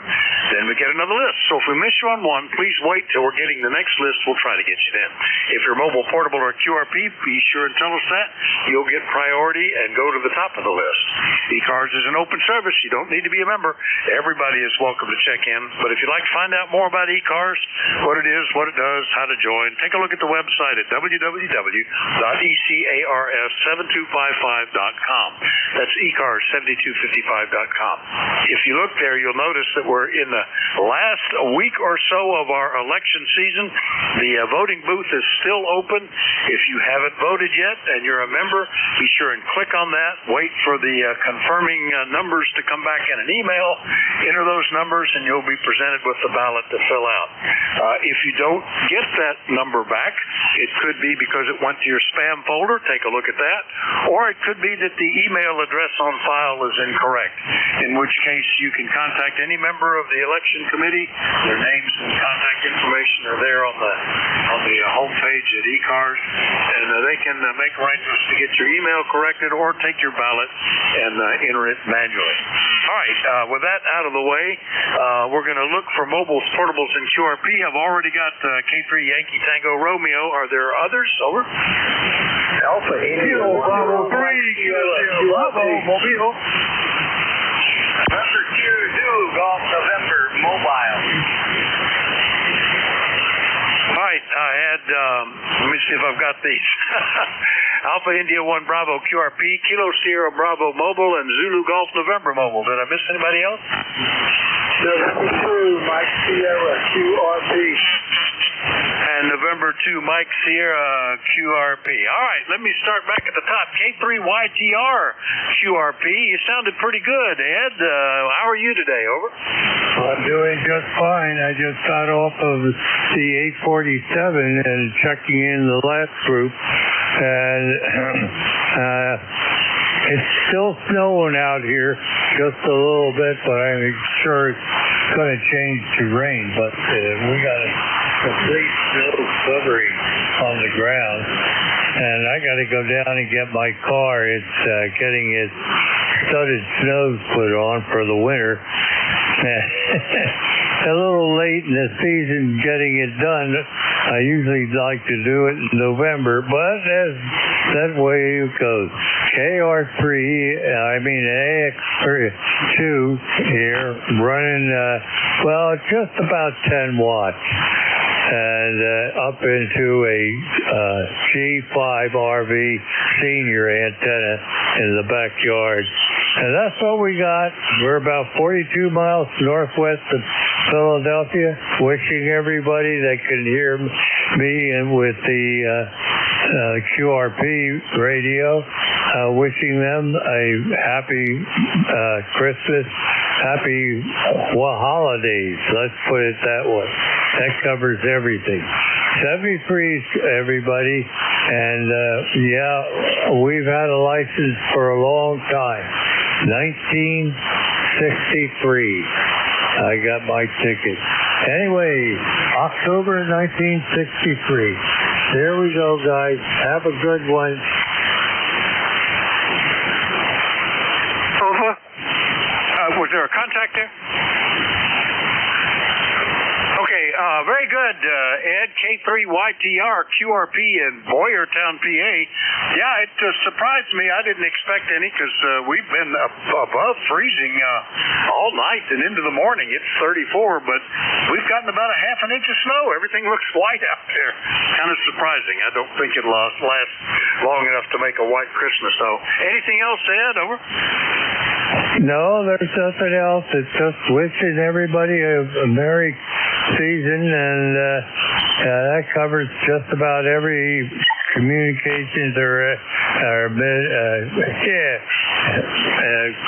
then we get another list. So if we miss you on one, please wait till we're getting the next list. We'll try to get you then. If you're mobile, portable, or QRP, be sure and tell us that. You'll get priority and go to the top of the list. ECARS is an open service. You don't need to be a member. Everybody is welcome to check in. But if you'd like to find out more about ECARS, what it is, what it does, how to join, take a look at the website at www.ECARS7255.com. That's ECARS7255.com. If you look there, you'll notice that we're in the last week or so of our election season. The voting booth is still open. If you haven't voted yet and you're a member, be sure and click on that. Wait for the confirming numbers to come back in an email. Enter those numbers and you'll be presented with the ballot to fill out. If you don't get that number back, it could be because it went to your spam folder. Take a look at that. Or it could be that the email address on file is incorrect, in which case you can contact any member of the election committee. Their names and contact information are there on the homepage at ECARS, and they can make arrangements to get your email corrected or take your ballot and enter it manually. All right, with that out of the way, we're going to look for mobiles, portables, and QRP. I've already got K3 Yankee Tango Romeo. Are there others? Over. Alpha India Bravo 3, Bravo Mobile. November 2, Golf November Mobile. All right, I had, let me see if I've got these. Alpha India 1 Bravo QRP, Kilo Sierra Bravo Mobile, and Zulu Golf November Mobile. Did I miss anybody else? November 2, Mike Sierra QRP. And November 2, Mike Sierra QRP. All right, let me start back at the top. K3YTR QRP. You sounded pretty good, Ed. How are you today? Over. I'm doing just fine. I just got off of the 847 and checking in the last group, and it's still snowing out here, just a little bit, but I'm sure it's going to change to rain. But we got a complete snow covering on the ground, and I got to go down and get my car. It's getting its studded snows put on for the winter. A little late in the season getting it done. I usually like to do it in November, but that way it goes. AX2 here, running, just about 10 watts. And up into a G5 RV senior antenna in the backyard. And that's what we got. We're about 42 miles northwest of Philadelphia. Wishing everybody that can hear me and with the QRP radio, wishing them a happy Christmas, happy holidays. Let's put it that way. That covers everything. 73's everybody, and we've had a license for a long time. 1963. I got my ticket. Anyway, October 1963. There we go, guys. Have a good one. Over. Was there a contact there? Okay, very good, Ed. K3YTR QRP in Boyertown, PA. Yeah, it surprised me. I didn't expect any because we've been above freezing all night and into the morning. It's 34, but we've gotten about a half an inch of snow. Everything looks white out there. Kind of surprising. I don't think it'll last long enough to make a white Christmas, though. Anything else, Ed? Over. No, there's nothing else. It's just wishing everybody a Merry season, and that covers just about every communications or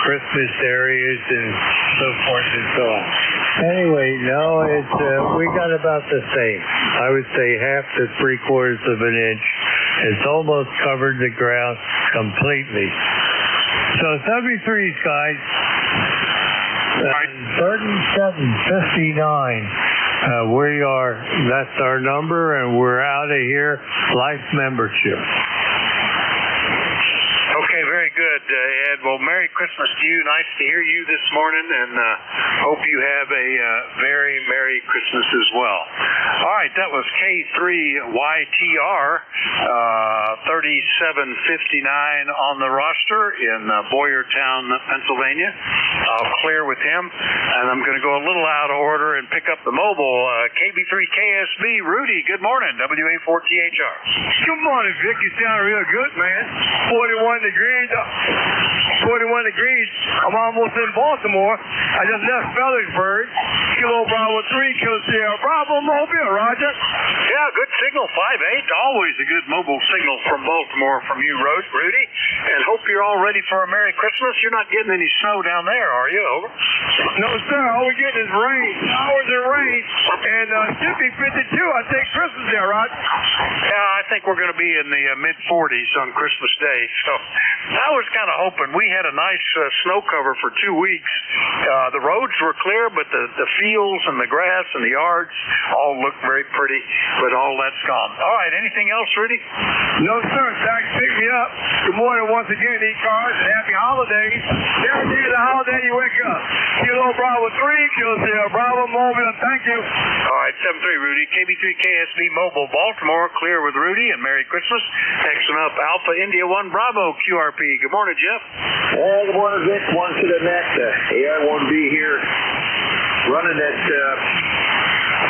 Christmas areas and so forth and so on. Anyway, no, it's we got about the same. I would say half to 3/4 of an inch. It's almost covered the ground completely. So 73's, guys. 3759. That's our number, and we're out of here. Life membership. Okay, very good, Ed. Well, Merry Christmas to you. Nice to hear you this morning, and hope you have a very Merry Christmas as well. All right, that was K3YTR, 3759 on the roster in Boyertown, Pennsylvania. I'll clear with him, and I'm going to go a little out of order and pick up the mobile. KB3KSB, Rudy, good morning, WA4THR. Good morning, Vic. You sound real good, man. 41 degrees. 41 degrees. I'm almost in Baltimore. I just left Fredericksburg. Kilo Bravo 3, Kilo Sierra Bravo, Mobile, Roger. Yeah, good signal, 5-8. Always a good mobile signal from Baltimore from you, Rudy. And hope you're all ready for a Merry Christmas. You're not getting any snow down there, are you? Over. No, sir. All we're getting is rain. Hours of rain. And should be 52. I think Christmas there, Roger. Yeah, I think we're going to be in the mid-40s on Christmas Day. So I was kind of hoping. We had a nice snow cover for 2 weeks. The roads were clear, but the fields and the grass and the yards all look very pretty, but all that's gone. All right, anything else, Rudy? No, sir. Thanks. Pick me up. Good morning once again, ECARS, and happy holidays. Every day is a holiday you wake up. Kilo Bravo 3, Kilo Sierra Bravo, Mobile. Thank you. All right, 7-3, Rudy. KB3KSB Mobile, Baltimore, clear with Rudy, and Merry Christmas. Next one up, Alpha India 1 Bravo, QRP. Good morning, Jeff. Good morning, Vic. One to the next. AI1B here, running at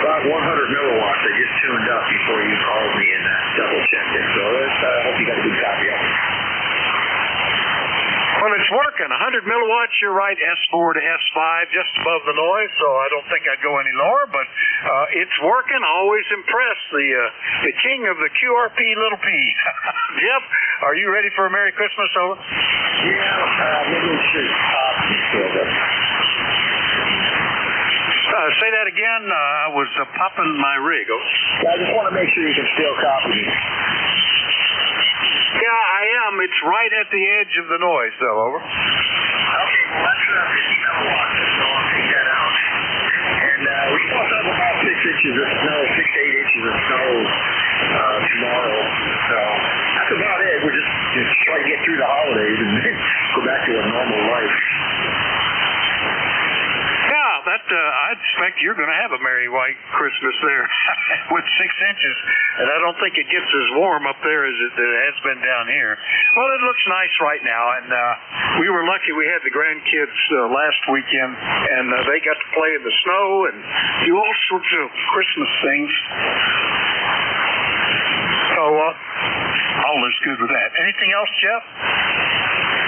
about 100 milliwatts. I just tuned up before you called me and double-checked it. So I hope you got a good copy of it. Well, it's working. 100 milliwatts, you're right, S4 to S5, just above the noise, so I don't think I'd go any lower, but it's working. Always impressed. The king of the QRP little P. Jeff, are you ready for a Merry Christmas, over? Yeah, maybe we should say that again. I was popping my rig. I just want to make sure you can still copy me. Yeah, I am. It's right at the edge of the noise, though. Over. Okay, well, that's 50 milliwatts, so I'll take that out. And we're supposed to have about 6 inches of snow, 6 to 8 inches of snow tomorrow. So that's about it. We're just trying to get through the holidays and then go back to a normal life. I expect you're going to have a Merry White Christmas there with 6 inches, and I don't think it gets as warm up there as it has been down here. Well, it looks nice right now, and we were lucky we had the grandkids last weekend, and they got to play in the snow and do all sorts of Christmas things. So all is good with that. Anything else, Jeff?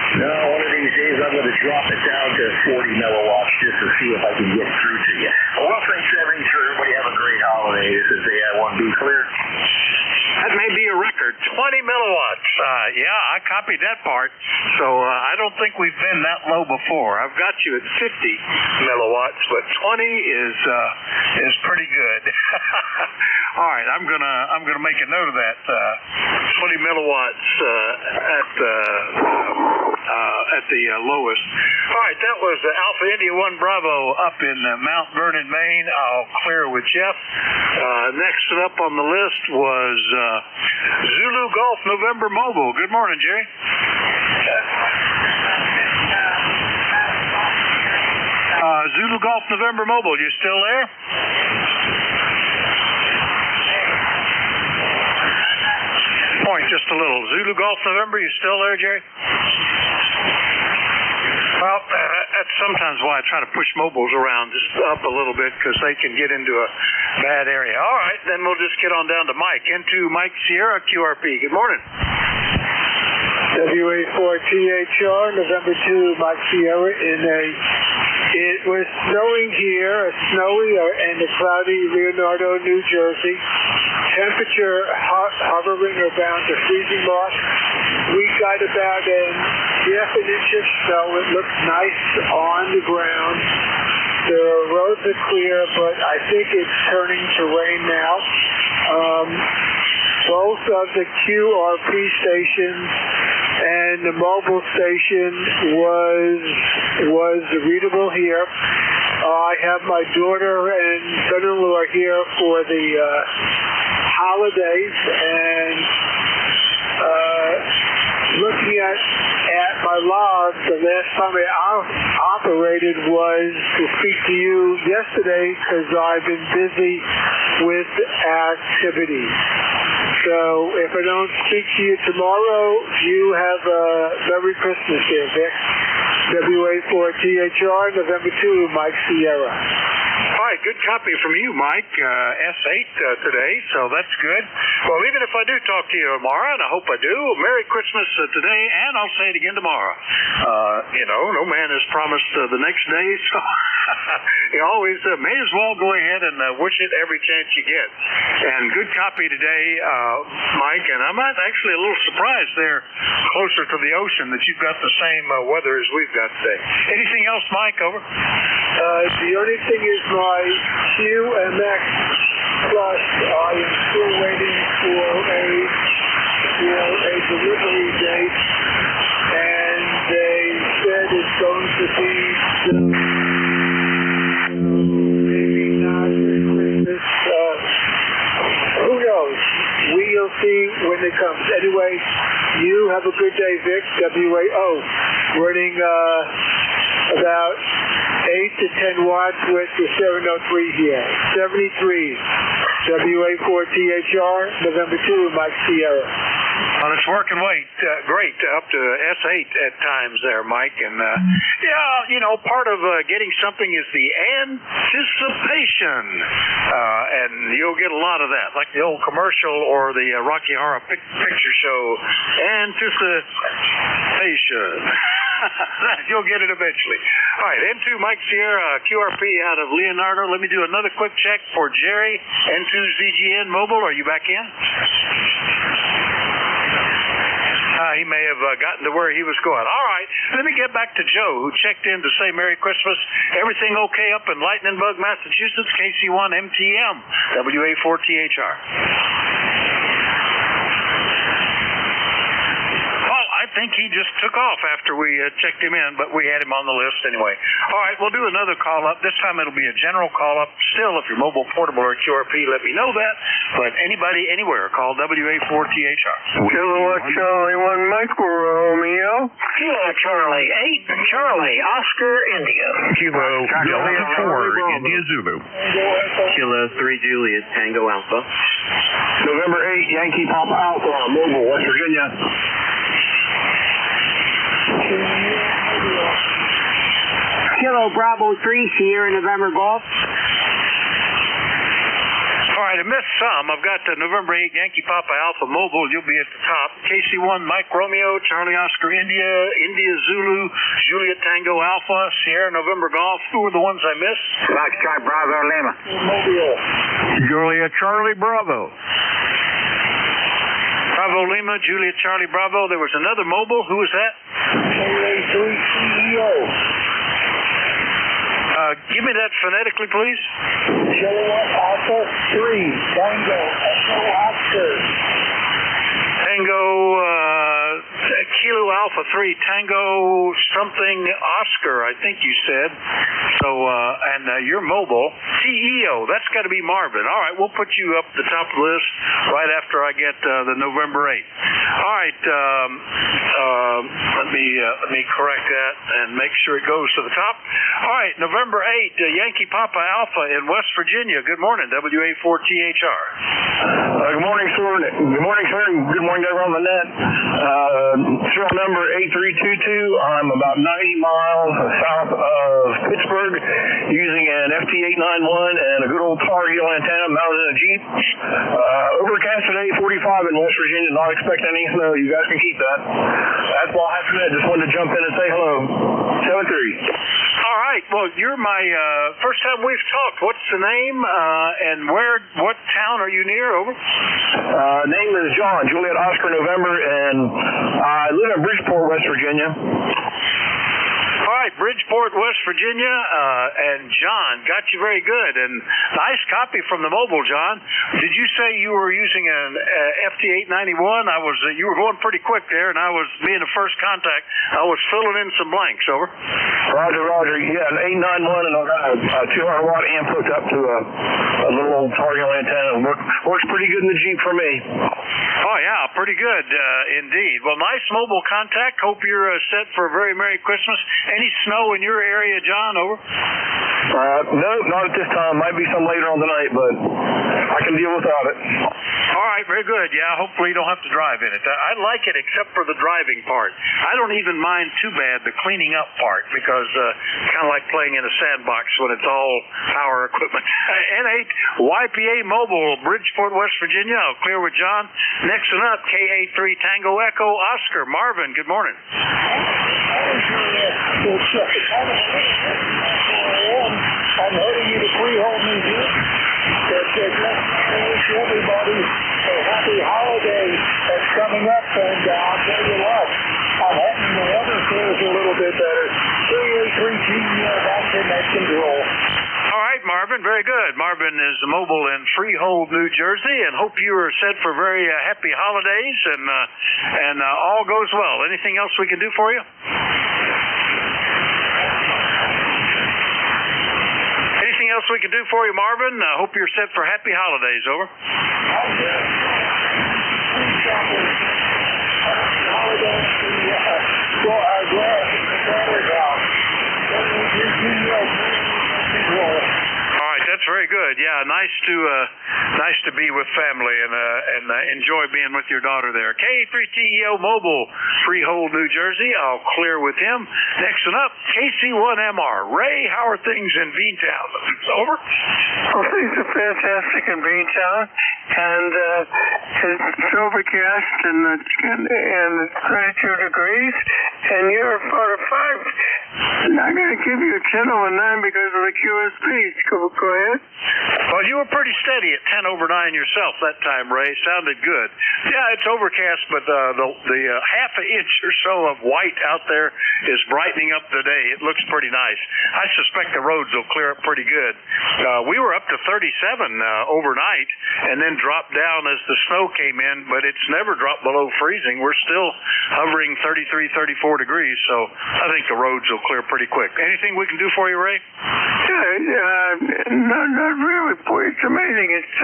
No, one of these days I'm going to drop it down to 40 milliwatts just to see if I can get through to you. Well, thanks everybody. Have a great holiday. This is AI1B clear. That may be a record. 20 milliwatts. Yeah, I copied that part. So I don't think we've been that low before. I've got you at 50 milliwatts, but 20 is pretty good. All right, I'm gonna make a note of that. 20 milliwatts at the lowest. All right, that was Alpha India 1 Bravo up in Mount Vernon, Maine. I'll clear with Jeff. Next up on the list was Zulu Golf November Mobile. Good morning, Jerry. Zulu Golf November Mobile, you still there? Point just a little. Zulu Golf November, you still there, Jerry? Well, that's sometimes why I try to push mobiles around just up a little bit because they can get into a bad area. All right, then we'll just get on down to Mike. Into Mike Sierra, QRP. Good morning. WA4THR, November 2, Mike Sierra. It was snowing here, snowy and a cloudy Leonardo, New Jersey. Temperature hovering around the freezing mark. We got about an inch of snow. It looks nice on the ground. The roads are clear, but I think it's turning to rain now. Both of the QRP stations and the mobile station was readable here. I have my daughter and son-in-law here for the holidays, and looking at my logs, the last time I operated was to speak to you yesterday because I've been busy with activities. So if I don't speak to you tomorrow, you have a Merry Christmas there, Vic. WA4THR, November 2, Mike Sierra. All right, good copy from you, Mike. S8 today, so that's good. Well, even if I do talk to you tomorrow, and I hope I do, Merry Christmas today, and I'll say it again tomorrow. No man has promised the next day, so you always may as well go ahead and wish it every chance you get. And good copy today, Mike, and I'm actually a little surprised there closer to the ocean that you've got the same weather as we've got today. Anything else, Mike, over? The only thing is my QMX Plus, I am still waiting for a delivery date, and they said it's going to be maybe not Christmas. Who knows? We'll see when it comes. Anyway, you have a good day, Vic. WAO. Running about 8 to 10 watts with the 703 here. 73. WA4THR, November 2, Mike Sierra. Well, it's working great up to S8 at times there, Mike. And, part of getting something is the anticipation. And you'll get a lot of that, like the old commercial or the Rocky Horror Picture Show. Anticipation. You'll get it eventually. All right, N2 Mike Sierra, QRP out of Leonardo. Let me do another quick check for Jerry. N2ZGN Mobile, are you back in? He may have gotten to where he was going. All right, let me get back to Joe, who checked in to say Merry Christmas. Everything okay up in Lightning Bug, Massachusetts? KC1 MTM, WA4THR. I think he just took off after we checked him in, but we had him on the list anyway. All right, we'll do another call-up. This time it'll be a general call-up. Still, if you're mobile, portable, or QRP, let me know that. But anybody, anywhere, call WA4THR. Kilowatt Charlie 1 Micro Romeo. Kilo Charlie 8, Charlie Oscar India. Kilo Juliet 4, India Zulu. Kilo 3 Juliet Tango Alpha. November 8, Yankee Papa Alpha, Mobile, West Virginia. Kilo Bravo 3, Sierra November Golf. All right, I missed some. I've got November 8, Yankee Papa Alpha Mobile. You'll be at the top. KC1, Mike Romeo, Charlie Oscar India, India Zulu, Juliet Tango Alpha, Sierra November Golf. Who were the ones I missed? Foxtrot Bravo Lima. Mobile. Juliet Charlie Bravo. Bravo Lima, Juliet Charlie Bravo. There was another mobile. Who was that? KA3 CEO. Give me that phonetically, please. Kilowatt Alpha 3, Tango, Echo Oscar. Tango, Kilo Alpha 3, Tango something Oscar, I think you said. So, and you're mobile. CEO, that's got to be Marvin. All right, we'll put you up the top of the list right after I get the November 8. All right, let me correct that and make sure it goes to the top. All right, November 8, Yankee Papa Alpha in West Virginia. Good morning, WA4THR. Good morning, sir. Good morning, sir. Good morning, everyone on the net. Serial number 8322. I'm about 90 miles south of Pittsburgh using an FT891 and a good old Tar Heel antenna mounted in a Jeep. Overcast today, 45 in West Virginia. Not expecting any snow. You guys can keep that. That's all I have to say. Just wanted to jump in and say hello. 7-3. All right. Well, you're my first time we've talked. What's the name and what town are you near? Over. Name is John, Juliet Oscar November, and I live in Bridgeport, West Virginia. All right, Bridgeport, West Virginia, and John, got you very good. And nice copy from the mobile, John. Did you say you were using an FT891? You were going pretty quick there, and I was being the first contact. I was filling in some blanks. Over. Roger. Yeah, an 891, and I've got a 200-watt amp hooked up to a little old target antenna. Works pretty good in the Jeep for me. Oh, yeah, pretty good indeed. Well, nice mobile contact. Hope you're set for a very Merry Christmas. Any snow in your area, John? Over? No, not at this time. Might be some later on tonight, but I can deal without it. All right, very good. Yeah, hopefully you don't have to drive in it. I like it except for the driving part. I don't even mind too bad the cleaning up part because it's kind of like playing in a sandbox when it's all power equipment. N8 YPA Mobile, Bridgeport, West Virginia. I'll clear with John. Next one up, KA3 Tango Echo Oscar. Marvin, good morning. I'm heading you to Freehold, New Jersey. I wish everybody a happy holiday that's coming up, and I'll tell you what, I'm hoping the weather feels a little bit better. 383GUS, that's in that control. All right, Marvin, very good. Marvin is mobile in Freehold, New Jersey, and hope you are set for very happy holidays and all goes well. Anything else we can do for you? Anything else we can do for you, Marvin? Hope you're set for happy holidays. Over. All right, that's very good. Yeah, nice to be with family and enjoy being with your daughter there. K3TEO Mobile, Freehold, New Jersey. I'll clear with him. Next one up, KC1MR. Ray, how are things in Beantown? Over. Well, things are fantastic in Beantown, and it's overcast and it's 32 degrees, and you're about a 5. I'm going to give you a 10 over 9 because of the QSP. Go ahead. Well, you were pretty steady at 10 over 9 yourself that time, Ray. Sounded good. Yeah, it's overcast, but the half an inch or so of white out there is brightening up the day. It looks pretty nice. I suspect the roads will clear up pretty good. We were up to 37 overnight and then dropped down as the snow came in, but it's never dropped below freezing. We're still hovering 33, 34 degrees, so I think the roads will clear pretty quick. Anything we can do for you, Ray? Not really, boy. It's amazing. It's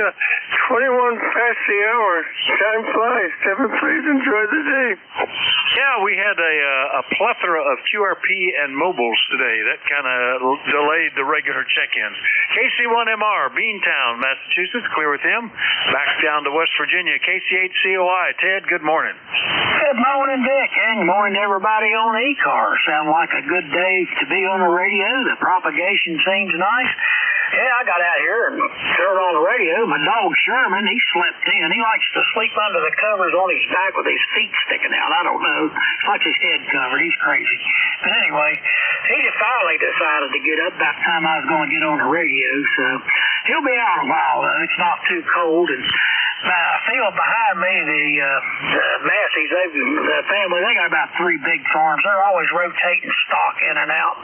21 past the hour. Time flies. Kevin, please enjoy the day. Yeah, we had a plethora of QRP and mobiles today. That kind of delayed the regular check-ins. KC1MR, Beantown, Massachusetts. Clear with him. Back down to West Virginia. KC8COI. Ted, good morning. Good morning, Dick, and good morning to everybody on ECARS. Sound like a good day to be on the radio. The propagation seems nice. Yeah, I got out here and turned on the radio. My dog Sherman, he slept in. He likes to sleep under the covers on his back with his feet sticking out. I don't know. It's like his head covered. He's crazy. But anyway, he finally decided to get up about the time I was going to get on the radio. So he'll be out a while, though. It's not too cold. And field behind me, the Masseys, the family, they got about 3 big farms. They're always rotating stock in and out.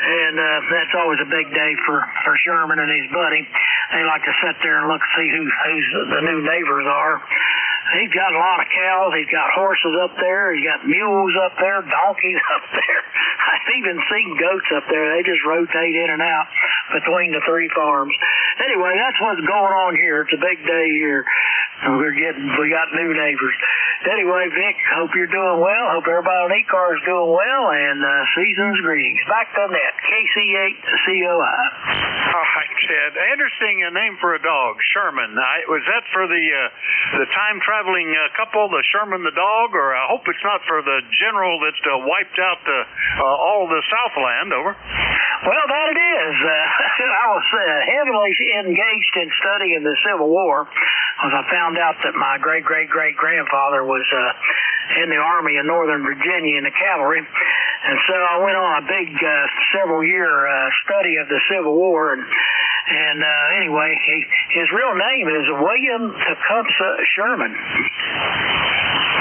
And that's always a big day for Sherman and his buddy. They like to sit there and look see who's the new neighbors are. He's got a lot of cows. He's got horses up there. He's got mules up there, donkeys up there. I've even seen goats up there. They just rotate in and out between the 3 farms. Anyway, that's what's going on here. It's a big day here. We got new neighbors. Anyway, Vic, hope you're doing well. Hope everybody on ECARS is doing well, and season's greetings. Back to net, KC8COI. All right, Ted. Interesting name for a dog, Sherman. Was that for the time-traveling couple, the Sherman the dog, or I hope it's not for the general that wiped out all the Southland, over? Well, that it is. I was heavily engaged in studying the Civil War because I found out that my great-great-great-grandfather was in the Army in Northern Virginia in the cavalry. And so I went on a big several-year study of the Civil War. And anyway, his real name is William Tecumseh Sherman.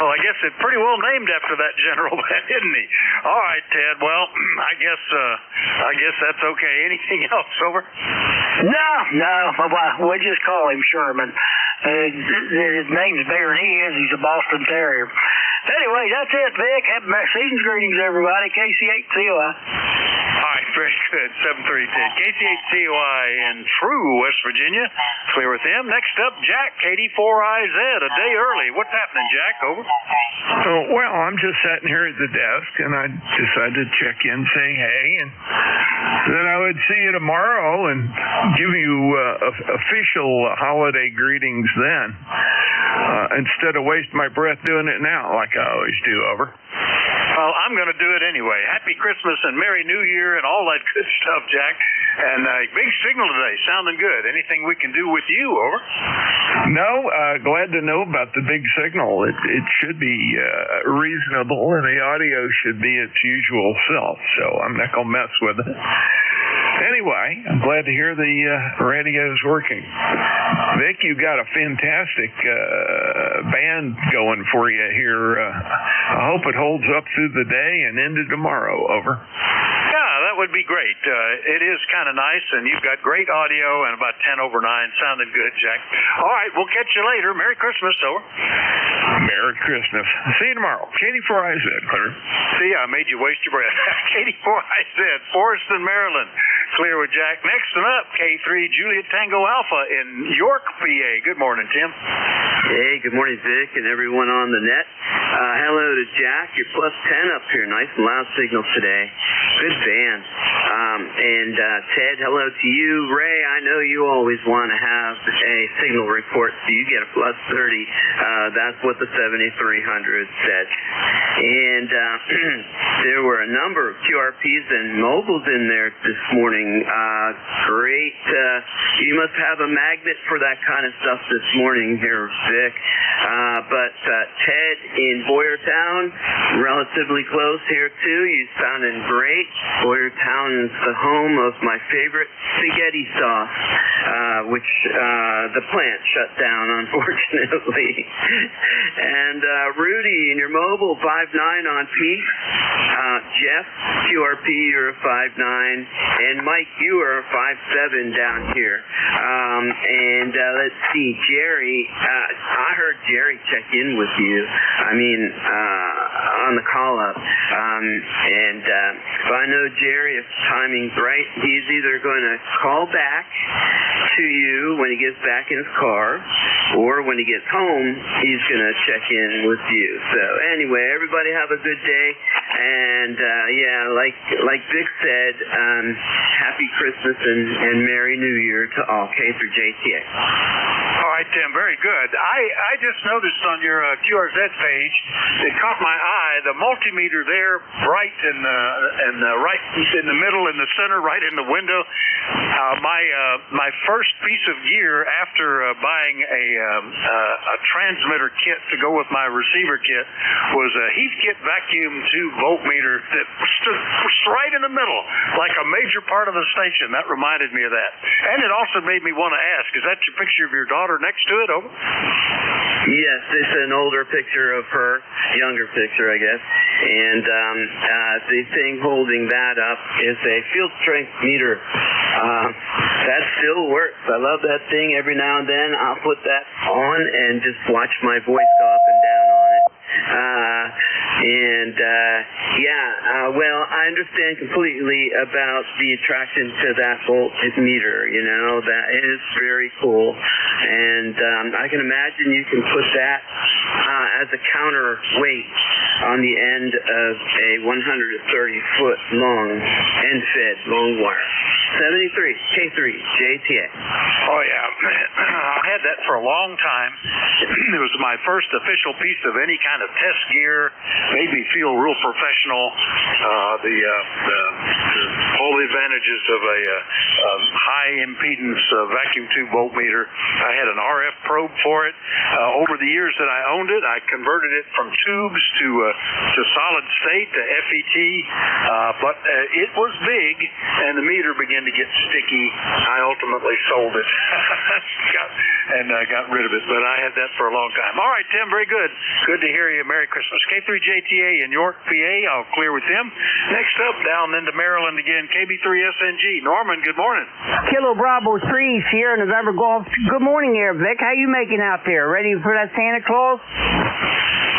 Well, I guess it's pretty well named after that general, isn't he? All right, Ted. Well, I guess that's okay. Anything else, over? No. We just call him Sherman. His name's bigger than he is. He's a Boston Terrier. Anyway, that's it, Vic. Happy season's greetings, everybody. KC8COI. All right, Very good. 7310. KCHCOI in True, West Virginia. Clear with them. Next up, Jack, KD4IZ, a day early. What's happening, Jack? Over. Well, I'm just sitting here at the desk, and I decided to check in saying hey, and then I would see you tomorrow and give you official holiday greetings then, instead of waste my breath doing it now like I always do. Over. Well, I'm going to do it anyway. Happy Christmas and Merry New Year and all that good stuff, Jack. And big signal today, sounding good. Anything we can do with you? Over. No, glad to know about the big signal. It should be reasonable, and the audio should be its usual self, so I'm not going to mess with it. Anyway, I'm glad to hear the radio's working. Vic, you got a fantastic band going for you here. I hope it holds up through the day and into tomorrow. Over. Yeah, that would be great. It is kind of nice, and you've got great audio and about 10 over 9. Sounded good, Jack. All right, we'll catch you later. Merry Christmas. Over. Merry Christmas. See you tomorrow. KD4IZ, clear. See, I made you waste your breath. KD4IZ, Forreston, Maryland. Clear with Jack. Next one up, K3 Juliet Tango Alpha in York, PA. Good morning, Tim. Hey, good morning, Vic, and everyone on the net. Hello to Jack. You're plus 10 up here. Nice and loud signal today. Good band. And Ted, hello to you. Ray, I know you always want to have a signal report, so you get a plus 30. That's what the 7300 said. And there were a number of QRPs and mobiles in there this morning. Great. You must have a magnet for that kind of stuff this morning here, Vic. But Ted in Boyertown, relatively close here too. You sounding great. Boyertown is the home of my favorite spaghetti sauce, which the plant shut down, unfortunately. And Rudy in your mobile, 5'9" on peak. Jeff, QRP, you're a 5'9", and Mike, you are a 5'7" down here. And let's see, Jerry, I heard Jerry check in with you. I mean, on the call-up. And if I know Jerry, if timing's right, he's either going to call back to you when he gets back in his car, or when he gets home, he's going to check in with you. So anyway, everybody have a good day. And yeah, like Vic said, happy Christmas and Merry New Year to all, K through JTA. All right, Tim, very good. I just noticed on your QRZ page, it caught my eye, the multimeter there, right in the middle, in the center, right in the window. My first piece of gear after buying a transmitter kit to go with my receiver kit was a Heathkit vacuum tube voltmeter that stood right in the middle, like a major part of the station. That reminded me of that. And it also made me want to ask, is that your picture of your daughter next to it? Over. Yes, it's an older picture of her, younger picture, I guess. And the thing holding that up is a field strength meter. That still works. I love that thing. Every now and then I'll put that on and just watch my voice go up and down on it. Well, I understand completely about the attraction to that voltage meter. You know, that is very cool. And I can imagine you can put that as a counterweight on the end of a 130-foot long end-fed long wire. 73, K3, JTA. Oh, yeah. I had that for a long time. It was my first official piece of any kind of test gear. Made me feel real professional. All the advantages of a high impedance vacuum tube voltmeter. I had an RF probe for it. Over the years that I owned it, I converted it from tubes to solid state, to FET. But it was big, and the meter began to get sticky. I ultimately sold it and got rid of it. But I had that for a long time. All right, Tim, very good. Good to hear you. Merry Christmas. K3JTA in York, PA. I'll clear with them. Next up, down into Maryland again, KB3SNG. Norman, good morning. Kilo Bravo 3, Sierra November Golf. Good morning here, Vic. How you making out there? Ready for that Santa Claus?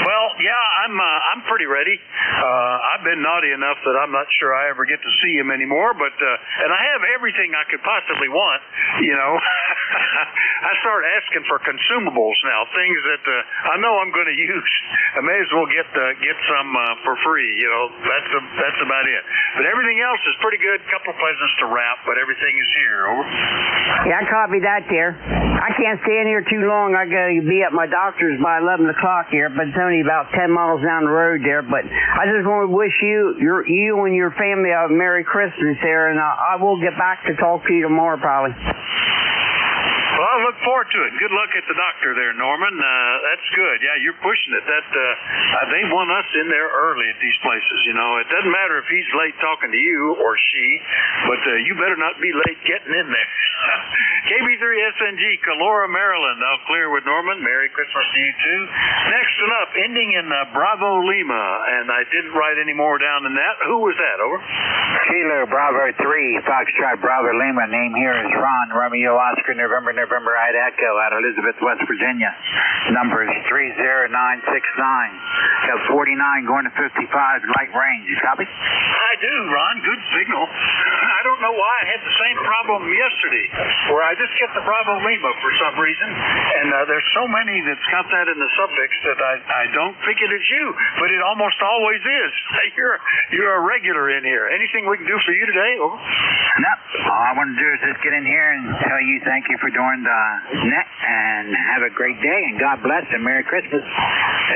Well, Yeah, I'm pretty ready. I've been naughty enough that I'm not sure I ever get to see him anymore, but and I have everything I could possibly want, you know. I start asking for consumables now, things that I know I'm going to use. I may as well get some for free, you know. That's about it. But everything else is pretty good. Couple presents to wrap, but everything is here. Over. Yeah, I copy that there. I can't stand here too long. I got to be at my doctor's by 11 o'clock here, but it's only about 10 miles down the road there. But I just want to wish you and your family a Merry Christmas there, and I will get back to talk to you tomorrow probably. Well, I look forward to it. Good luck at the doctor there, Norman. That's good. Yeah, you're pushing it. They want us in there early at these places, you know. It doesn't matter if he's late talking to you or she, but you better not be late getting in there. KB3SNG, Calora, Maryland. I'll clear with Norman. Merry Christmas to you, too. Next one up, ending in Bravo, Lima, and I didn't write any more down than that. Who was that? Over. Kilo, Bravo 3, Foxtrot, Bravo, Lima. Name here is Ron, Romeo, Oscar, November, Idaho, out of Elizabeth, West Virginia. Number is 30969. Got 49 going to 55, light range. You copy? I do, Ron. Good signal. I don't know why I had the same problem yesterday, where I just get the Bravo Lima for some reason, and there's so many that's got that in the suffix that I don't think it is you, but it almost always is. You're a regular in here. Anything we can do for you today? Over. No. All I want to do is just get in here and tell you thank you for doing the net, and have a great day, and God bless, and Merry Christmas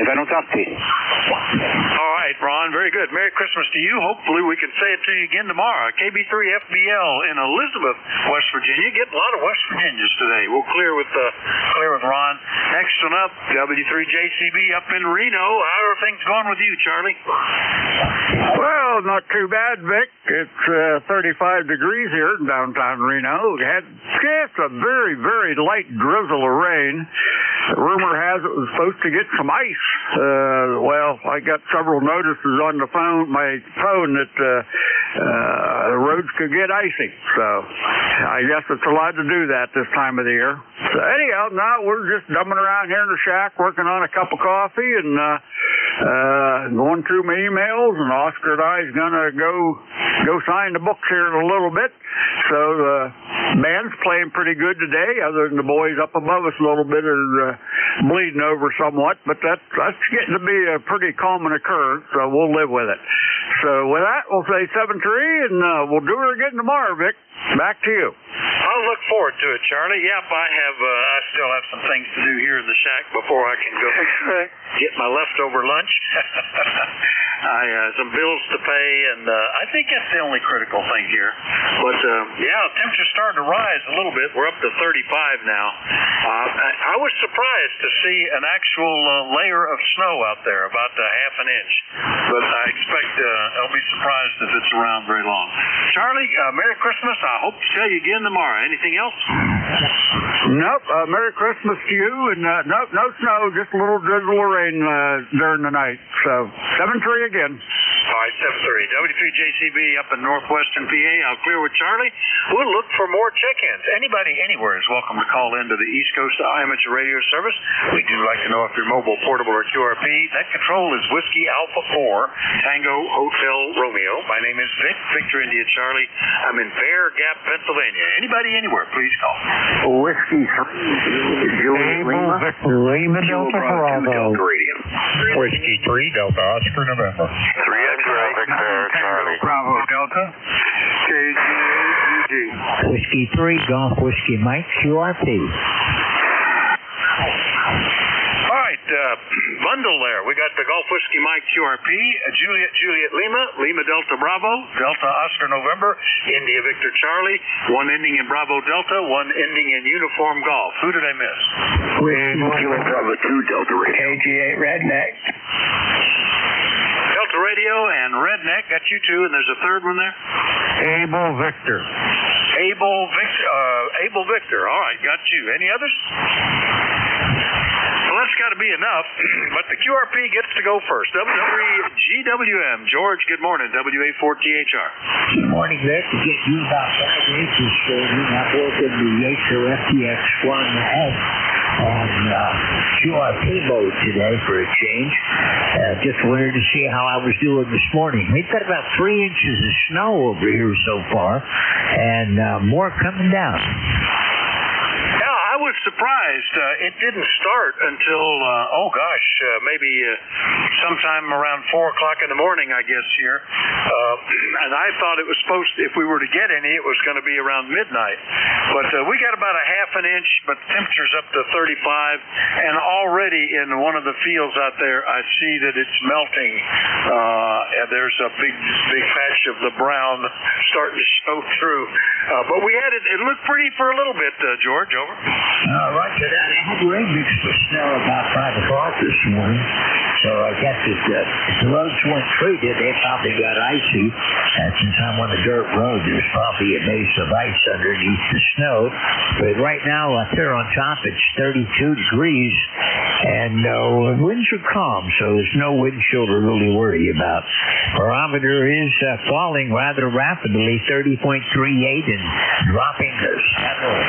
if I don't talk to you. All right, Ron, very good. Merry Christmas to you. Hopefully we can say it to you again tomorrow. KB3FBL in Elizabeth, West Virginia. Getting a lot of West Virginians today. We'll clear with Ron. Next one up, W3JCB up in Reno. How are things going with you, Charlie? Well, not too bad, Vic. It's 35 degrees here in downtown Reno. We had just a very, very light drizzle of rain. Rumor has it was supposed to get some ice. Well, I got several notices on my phone that the roads could get icy. So I guess it's allowed to do that this time of the year. So anyhow, now we're just dumbing around here in the shack working on a cup of coffee and going through my emails, and Oscar and I is going to go sign the books here in a little bit. So the band's playing pretty good today, other than the boys up above us a little bit are bleeding over somewhat, but that's getting to be a pretty common occurrence, so we'll live with it. So with that, we'll say 7-3, and we'll do her again tomorrow, Vic. Back to you. I'll look forward to it, Charlie. Yep, I still have some things to do here in the shack before I can go get my leftover lunch. Some bills to pay, and I think that's the only critical thing here. But yeah, temperature's starting to rise a little bit. We're up to 35 now. I was surprised to see an actual layer of snow out there, about half an inch. But I expect I'll be surprised if it's around very long. Charlie, Merry Christmas. I hope to tell you again tomorrow. Anything else? Nope. Merry Christmas to you, and nope, no snow, just a little drizzle of rain during the night. So 7-3 again. All right, 7-3. W3JCB up in northwestern PA. I'll clear with Charlie. We'll look for more check-ins. Anybody anywhere is welcome to call into the East Coast Amateur Radio Service. We do like to know if you're mobile, portable, or QRP. That control is Whiskey Alpha 4, Tango Hotel Romeo. My name is Vic, Victor India Charlie. I'm in Bear Gap, Pennsylvania. Anybody anywhere, please call. Whiskey 3, Juliet Lima. Lima Delta Bravo. Whiskey 3, Delta Oscar, November. 3 X-ray, Victor, Charlie. Bravo Delta. KGUG. Whiskey 3, Golf Whiskey Mike, QRP. All right, bundle there. We got the Golf Whiskey Mike QRP, Juliet Lima, Lima Delta Bravo, Delta Oscar November, India Victor Charlie, one ending in Bravo Delta, one ending in Uniform Golf. Who did I miss? Juliet Bravo 2, Delta Radio. KG8 Redneck. Delta Radio and Redneck, got you two, and there's a third one there? Able Victor. Able Victor. All right, got you. Any others? Well, that's got to be enough, but the QRP gets to go first. W3GWM. George, good morning. WA4THR. Good morning, Vic. To get you about 5 inches for me, I'm working the Yaesu FTX 1 ahead. on QRP mode today for a change. Just wanted to see how I was doing this morning. We've got about 3 inches of snow over here so far, and more coming down. I was surprised. It didn't start until, maybe sometime around 4 o'clock in the morning, I guess, here. And I thought it was supposed to, if we were to get any, it was going to be around midnight. But we got about a half an inch, but temperature's up to 35. And already in one of the fields out there, I see that it's melting. And there's a big patch of the brown starting to show through. But we had it looked pretty for a little bit, George, over. Right to that. I had rain mixed with snow about 5 o'clock this morning. So I guess if the roads weren't treated, they probably got icy. And since I'm on a dirt road, there's probably a base of ice underneath the snow. But right now, up there on top, it's 32 degrees. And winds are calm, so there's no wind chill to really worry about. Barometer is falling rather rapidly, 30.38 and dropping to 7.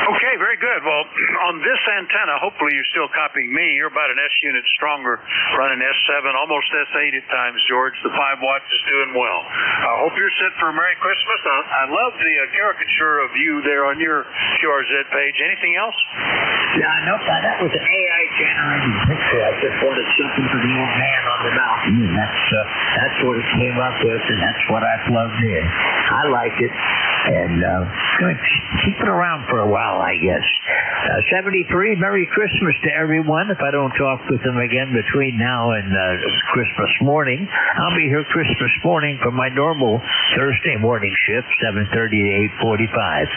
Okay, very good. Well, on this antenna, hopefully you're still copying me. You're about an S unit stronger, running S7, almost S8 at times, George. The 5 watts is doing well. I hope you're set for a Merry Christmas. I love the caricature of you there on your QRZ page. Anything else? Yeah, nope. That was an AI generated picture. I just wanted something for the old man on the mountain, and that's what it came up with, and that's what I plugged in. I like it, and going to keep it around for a while, I guess. 73, Merry Christmas to everyone. If I don't talk with them again between now and Christmas morning, I'll be here Christmas morning for my normal Thursday morning shift, 7:30 to 8:45.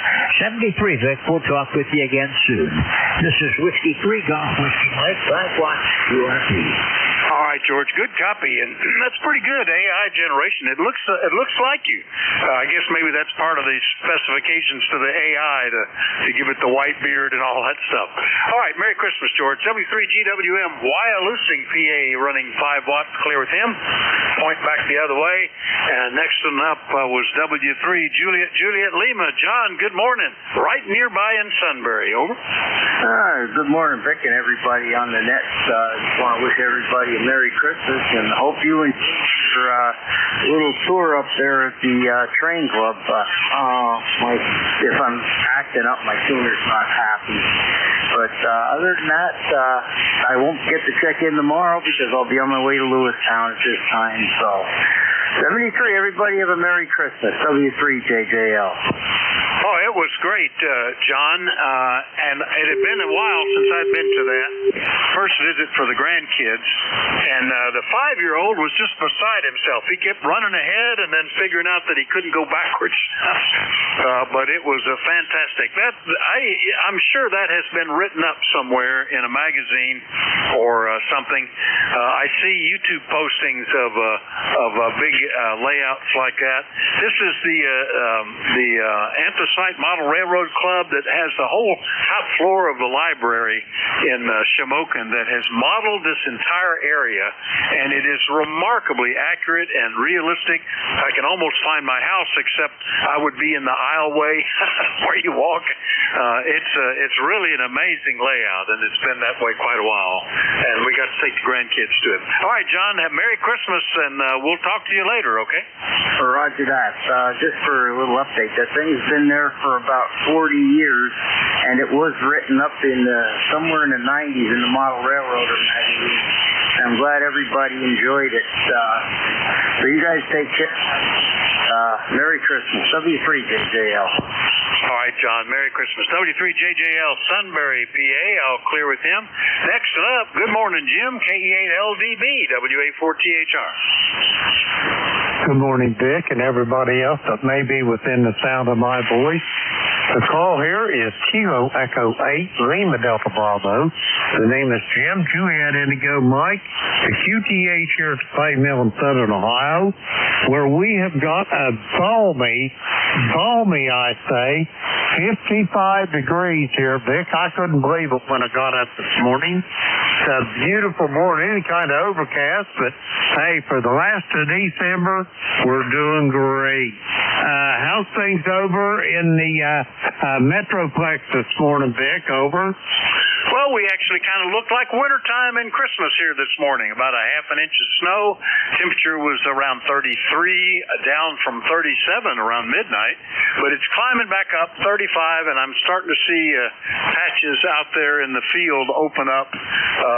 73, Vic, we'll talk with you again soon. This is Whiskey 3 Golf Whiskey Mike, 5 watts QRP. All right, George, good copy, and that's pretty good AI generation. It looks like you. I guess maybe that's part of the specifications to the AI to give it the white beard and all that stuff. All right, Merry Christmas, George. W3GWM, Wyalusing, PA, running 5 watts, clear with him. Point back the other way. And next one up was W3 Juliet Lima. John, good morning. Right nearby in Sunbury, over. Good morning, Vic, and everybody on the net. Just want to wish everybody a Merry Christmas, and hope you enjoy your little tour up there at the train club. If I'm acting up, my tuner's not happy. But other than that, I won't get to check in tomorrow because I'll be on my way to Lewistown at this time. So, 73, everybody have a Merry Christmas. W3JJL. Oh, it was great, John, and it had been a while since I'd been to that first visit for the grandkids, and the 5-year-old was just beside himself. He kept running ahead and then figuring out that he couldn't go backwards, but it was fantastic. I'm sure that has been written up somewhere in a magazine or something. I see YouTube postings of big layouts like that. This is the Anthracite Model Railroad Club that has the whole top floor of the library in Shamokin that has modeled this entire area, and it is remarkably accurate and realistic. I can almost find my house, except I would be in the aisleway where you walk. It's really an amazing layout, and it's been that way quite a while, and we got to take the grandkids to it. All right, John, have Merry Christmas, and we'll talk to you later, okay? Roger that. Just for a little update, that thing's been there for about 40 years, and it was written up in somewhere in the 90s in the Model Railroader magazine. I'm glad everybody enjoyed it. So you guys take care. Merry Christmas. W3JJL. All right, John. Merry Christmas. W3JJL, Sunbury, PA. I'll clear with him. Next up, good morning, Jim. KE8LDB, WA4THR. Good morning, Dick, and everybody else that may be within the sound of my voice. The call here is Kilo Echo 8, Lima Delta Bravo. The name is Jim, Juliet Indigo Mike, the QTH here at the plate mill in Southern Ohio, where we have got a balmy, I say, 55 degrees here, Vic. I couldn't believe it when I got up this morning. It's a beautiful morning, any kind of overcast, but hey, for the last of December, we're doing great. How's things over in the Metroplex this morning, Vic? Over? Well, we actually kind of looked like wintertime and Christmas here this morning. About a half an inch of snow. Temperature was around 33, down from 37 around midnight. But it's climbing back up, 35, and I'm starting to see patches out there in the field open up.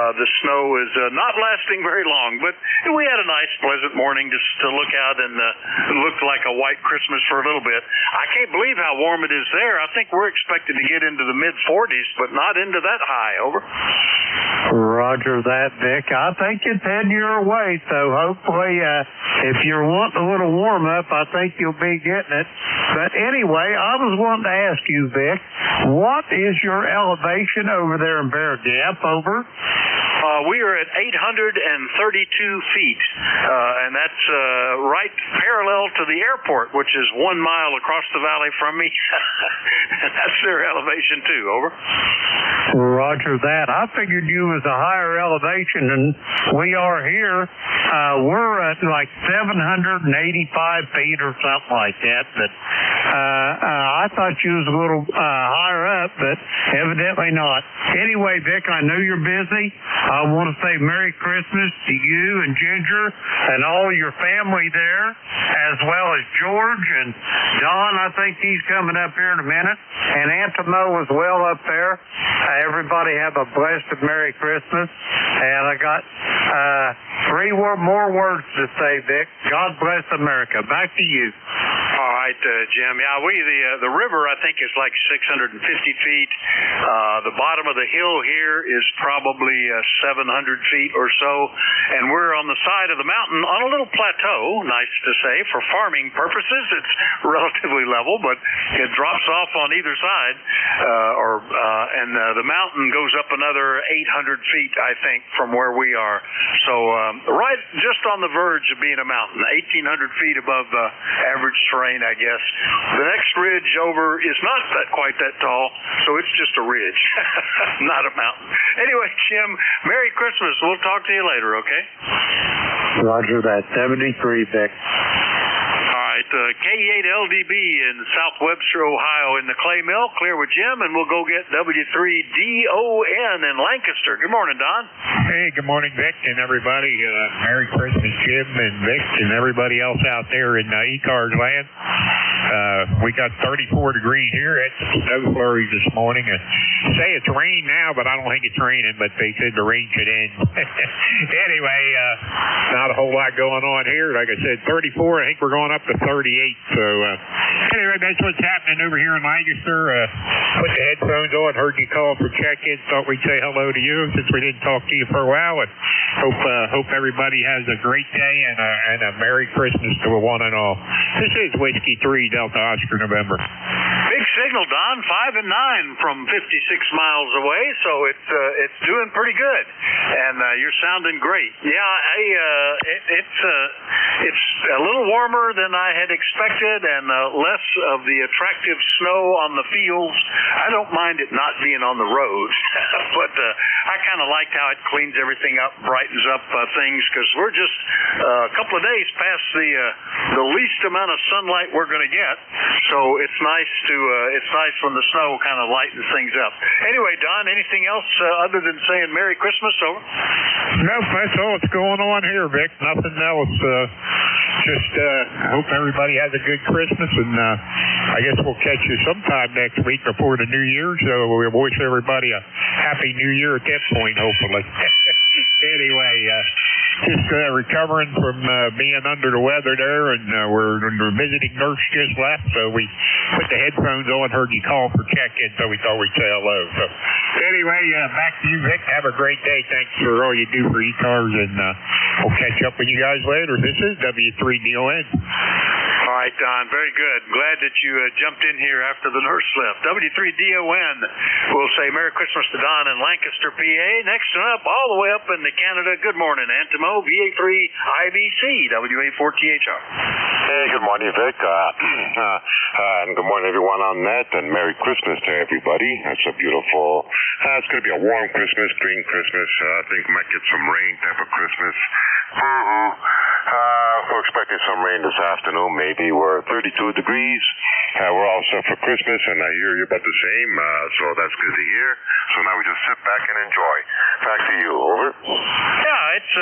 The snow is not lasting very long, but we had a nice, pleasant morning just to look out, and it looked like a white Christmas for a little bit. I can't believe how warm it is there. I think we're expected to get into the mid-40s, but not into that high. Over. Roger that, Vic. I think it's heading your way, so hopefully if you're wanting a little warm-up, I think you'll be getting it. But anyway, I was wanting to ask you, Vic, what is your elevation over there in Bear Gap? Over? We are at 832 feet, and that's right parallel to the airport, which is 1 mile across the valley from me. And that's their elevation, too. Over. Roger that. I figured you was a higher elevation than we are here. We're at like 785 feet or something like that, but I thought you was a little higher up, but evidently not. Anyway, Vic, I know you're busy. I want to say Merry Christmas to you and Ginger and all your family there, as well as George and Don. I think he's coming up here in a minute, and Aunt Mo as well up there. Everybody have a blessed and Merry Christmas. And I got three more words to say, Vic. God bless America. Back to you. All right, Jim. Yeah, the river, I think, is like 650 feet. The bottom of the hill here is probably 700 feet or so. And we're on the side of the mountain on a little plateau, nice to say, for farming purposes. It's relatively level, but it drops off on either side. And the mountain goes up another 800 feet, I think, from where we are. So right just on the verge of being a mountain, 1,800 feet above average terrain, I guess. The next ridge over is not quite that tall, so it's just a ridge, not a mountain. Anyway, Jim, Merry Christmas. We'll talk to you later, okay? Roger that. 73, Vic. K8LDB in South Webster, Ohio in the clay mill. Clear with Jim, and we'll go get W3DON in Lancaster. Good morning, Don. Hey, good morning, Vic, and everybody. Merry Christmas, Jim and Vic, and everybody else out there in ECARS land. We got 34 degrees here. It's snow flurries this morning. Say it's rain now, but I don't think it's raining, but they said the rain should end. Anyway, not a whole lot going on here. Like I said, 34. I think we're going up to 38. So anyway, that's what's happening over here in Lancaster. Put the headphones on, heard you call for check-in, thought we'd say hello to you since we didn't talk to you for a while, and hope everybody has a great day and a Merry Christmas to one and all. This is Whiskey 3 Delta Oscar November. Big signal, Don. 5 and 9 from 56 miles away, so it's doing pretty good, and you're sounding great. Yeah, it's a little warmer than I had expected, and less of the attractive snow on the fields. I don't mind it not being on the roads, but I kind of liked how it cleans everything up, brightens up things, because we're just a couple of days past the least amount of sunlight we're going to get. So it's nice when the snow kind of lightens things up. Anyway, Don, anything else other than saying Merry Christmas? Over. Nope, that's all that's going on here, Vic. Nothing else. Just hope everybody has a good Christmas, and I guess we'll catch you sometime next week before the New Year. So we wish everybody a Happy New Year at that point, hopefully. Anyway, just recovering from being under the weather there, and we're visiting nurse just left, so we put the headphones on, heard you call for check-in, so we thought we'd say hello. So anyway, back to you, Vic. Have a great day. Thanks for all you do for ECARS, and we'll catch up with you guys later. This is W3DON. All right, Don. Very good. Glad that you jumped in here after the nurse left. W3DON will say Merry Christmas to Don in Lancaster, PA. Next up, all the way up into Canada, good morning, Antimo, VA3IBC, WA4THR. Hey, good morning, Vic. And good morning, everyone on net, and Merry Christmas to everybody. It's a beautiful, it's going to be a warm Christmas, green Christmas. I think we might get some rain type of Christmas. We're expecting some rain this afternoon, maybe. We're 32 degrees. We're all set for Christmas, and I hear you're about the same, so that's good to hear. So now we just sit back and enjoy. Back to you, over. Yeah, it's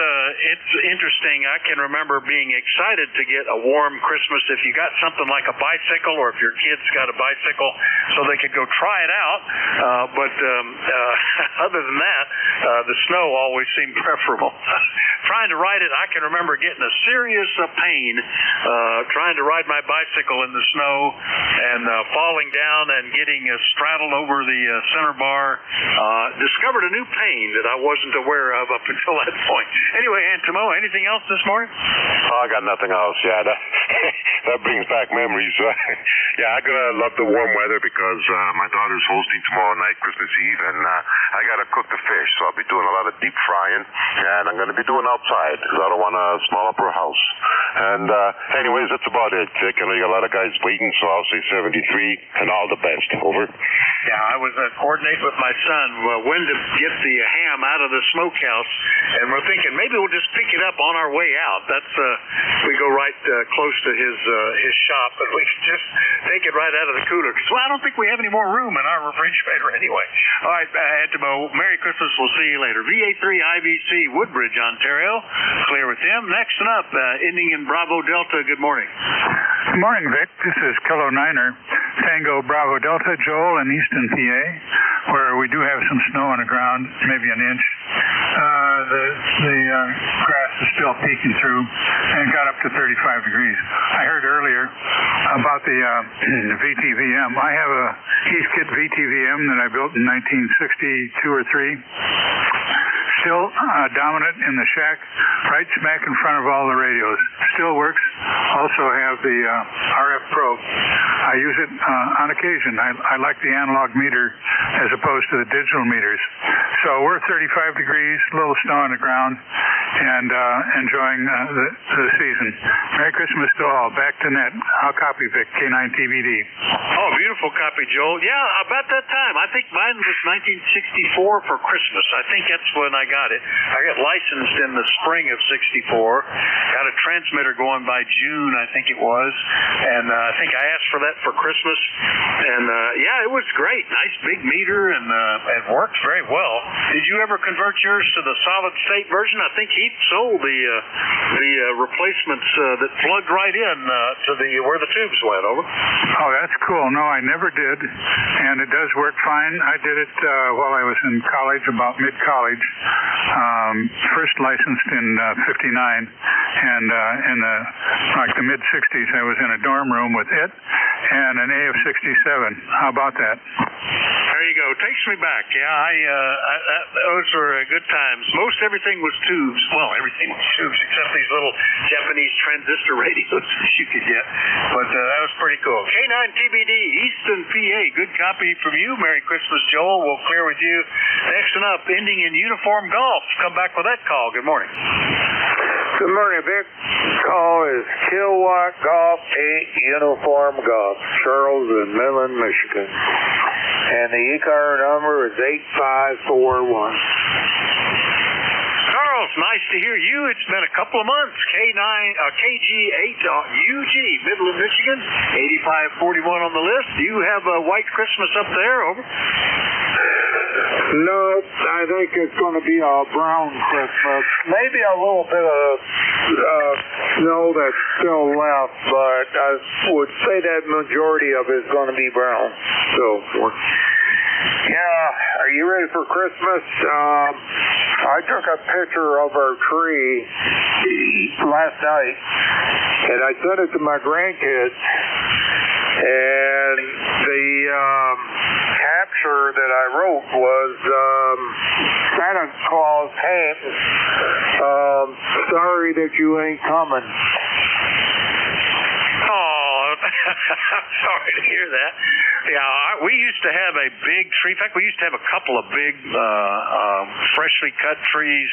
interesting. I can remember being excited to get a warm Christmas if you got something like a bicycle, or if your kids got a bicycle, so they could go try it out. But other than that, the snow always seemed preferable. Trying to ride it, I can remember getting a serious pain trying to ride my bicycle in the snow and falling down and getting straddled over the center bar. Discovered a new pain that I wasn't aware of up until that point. Anyway, Antimo, anything else this morning? Oh, I got nothing else. Yeah, that brings back memories. Yeah, I'm going to love the warm weather because my daughter's hosting tomorrow night, Christmas Eve, and I got to cook the fish, so I'll be doing a lot of deep frying, and I'm going to be doing outside because I don't want to smell up her house. And anyways, that's about it, Vic. I know you got a lot of guys waiting, so I'll say 73 and all the best. Over. Yeah, I was coordinating with my son when to get the ham out of the smokehouse, and we're thinking maybe we'll just pick it up on our way out. That's we go right close to his shop, and we can just take it right out of the cooler. Because I don't think we have any more room in our refrigerator anyway. All right, Antimo, Merry Christmas. We'll see you later. VA3IBC, Woodbridge, Ontario. Clear with them. Next up, ending in Bravo Delta. Good morning. Good morning, Vic. This is Kilo Niner, Tango Bravo Delta, Joel in Easton, PA, where we do have some snow on the ground, maybe an inch. The grass is still peeking through, and it got up to 35 degrees. I heard earlier about the VTVM. I have a Heathkit VTVM that I built in 1962 or 3. Still dominant in the shack, right smack in front of all the radios. Still works. Also have the RF probe. I use it on occasion. I like the analog meter as opposed to the digital meters. So we're 35 degrees, a little snow on the ground, and enjoying the season. Merry Christmas to all. Back to net. I'll copy Vic, K9TBD. Oh, beautiful copy, Joel. Yeah, about that time. I think mine was 1964 for Christmas. I think that's when I got it. I got licensed in the spring of 64. Got a transmitter going by June, I think it was. And I think I asked for that for Christmas. And yeah, it was great. Nice big meter, and it works very well. Did you ever convert yours to the solid state version? I think Heath sold the replacements that plugged right in to where the tubes went. Over. Oh, that's cool. No, I never did, and it does work fine. I did it while I was in college, about mid-college. First licensed in 59, and in the mid-60s, I was in a dorm room with it and an AF-67. How about that? There you go. Takes me back. Yeah, those were good times. Most everything was tubes. Well, everything was tubes except these little Japanese transistor radios that you could get. But that was pretty cool. K9TBD, Easton, PA. Good copy from you. Merry Christmas, Joel. We'll clear with you. Next one up, ending in Uniform Golf. Come back with that call. Good morning. Good morning, Vic. Call is Kilowatt Golf 8 Uniform Golf, Charles in Midland, Michigan. And the ECAR number is 8541. Charles, nice to hear you. It's been a couple of months. KG8UG, Midland, Michigan. 8541 on the list. Do you have a white Christmas up there? Over. No, I think it's going to be a brown Christmas. Maybe a little bit of snow that's still left, but I would say that majority of it is going to be brown. So, yeah, are you ready for Christmas? I took a picture of our tree last night, and I sent it to my grandkids, and the capture that I wrote was Santa Claus came. Sorry that you ain't coming. Oh, Sorry to hear that. Yeah, we used to have a big tree. In fact, we used to have a couple of big, freshly cut trees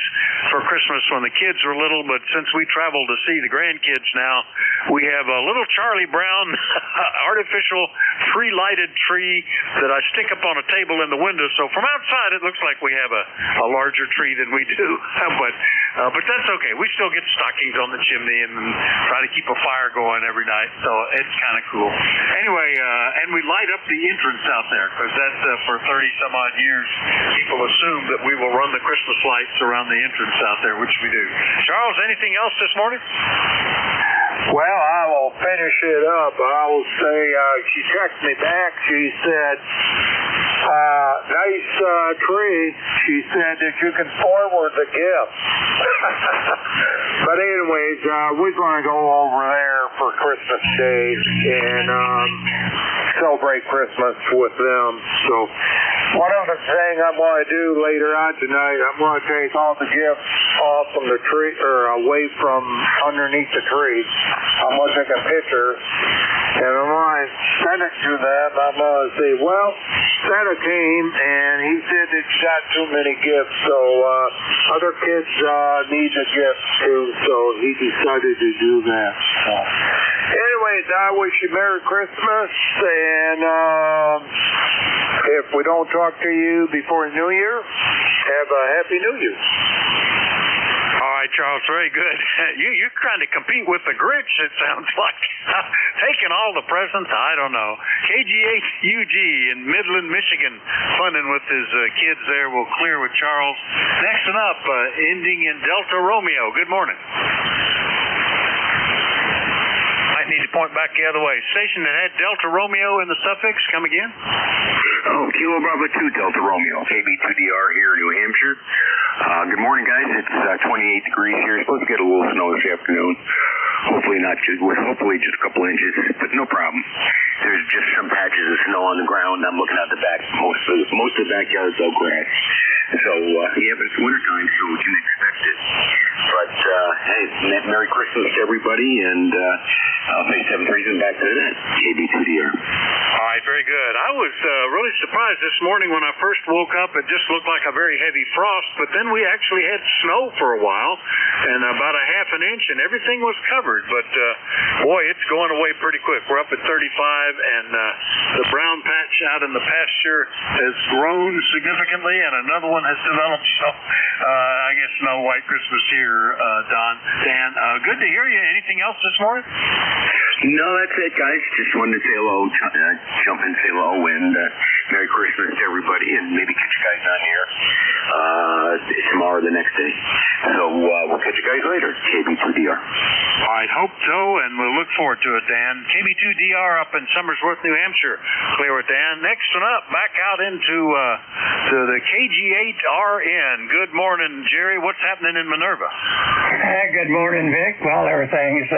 for Christmas when the kids were little, but since we travel to see the grandkids now, we have a little Charlie Brown artificial tree-lighted tree that I stick up on a table in the window, so from outside it looks like we have a larger tree than we do. But that's okay. We still get stockings on the chimney and try to keep a fire going every night, so it's kind of cool. Anyway, and we light up the entrance out there because that's for 30-some-odd years, people assume that we will run the Christmas lights around the entrance out there, which we do. Charles, anything else this morning? Well, I will finish it up. I will say she texted me back. She said, nice tree. She said that you can forward the gift. But anyways, we're going to go over there for Christmas Day and celebrate Christmas with them. So one other thing I'm going to do later on tonight, I'm going to take all the gifts off from the tree, or away from underneath the tree. I'm going to take a picture and I'm going to send it to them. I'm going to say, well, Santa came and he said that you got too many gifts, so other kids need a gift too, so he decided to do that. Anyways, I wish you Merry Christmas, and if we don't talk to you before New Year, have a Happy New Year. All right, Charles, very good. You're trying to compete with the Grinch, it sounds like. Taking all the presents, I don't know. KG8UG in Midland, Michigan, funning with his kids there. We'll clear with Charles. Next one up, ending in Delta Romeo. Good morning. Might need to point back the other way. Station that had Delta Romeo in the suffix, come again? Oh, Kilo Bravo 2, Delta Romeo, KB2DR here in New Hampshire. Good morning, guys. It's 28 degrees here. Supposed to get a little snow this afternoon. Hopefully just a couple inches, but no problem. There's just some patches of snow on the ground. I'm looking out the back. Most of the backyard is all grass. So, yeah, but it's wintertime, so we can expect it. But, hey, Merry Christmas to everybody, and I'll say 7 and back to the net. KB2DR. All right, very good. I was really surprised this morning when I first woke up. It just looked like a very heavy frost, but then we actually had snow for a while, and about a half an inch, and everything was covered. But, boy, it's going away pretty quick. We're up at 35, and the brown patch out in the pasture has grown significantly, and another one has developed. So, I guess no white Christmas here, Dan. Good to hear you. Anything else this morning? No, that's it, guys. Just wanted to say hello, jump in, say hello, and Merry Christmas to everybody, and maybe catch you guys on here tomorrow or the next day. So we'll catch you guys later. KB2DR. All right, hope so, and we'll look forward to it, Dan. KB2DR up in Somersworth, New Hampshire. Clear with Dan. Next one up, back out into to the KG8RN. Good morning, Jerry. What's happening in Minerva? Good morning, Vic. Well, everything's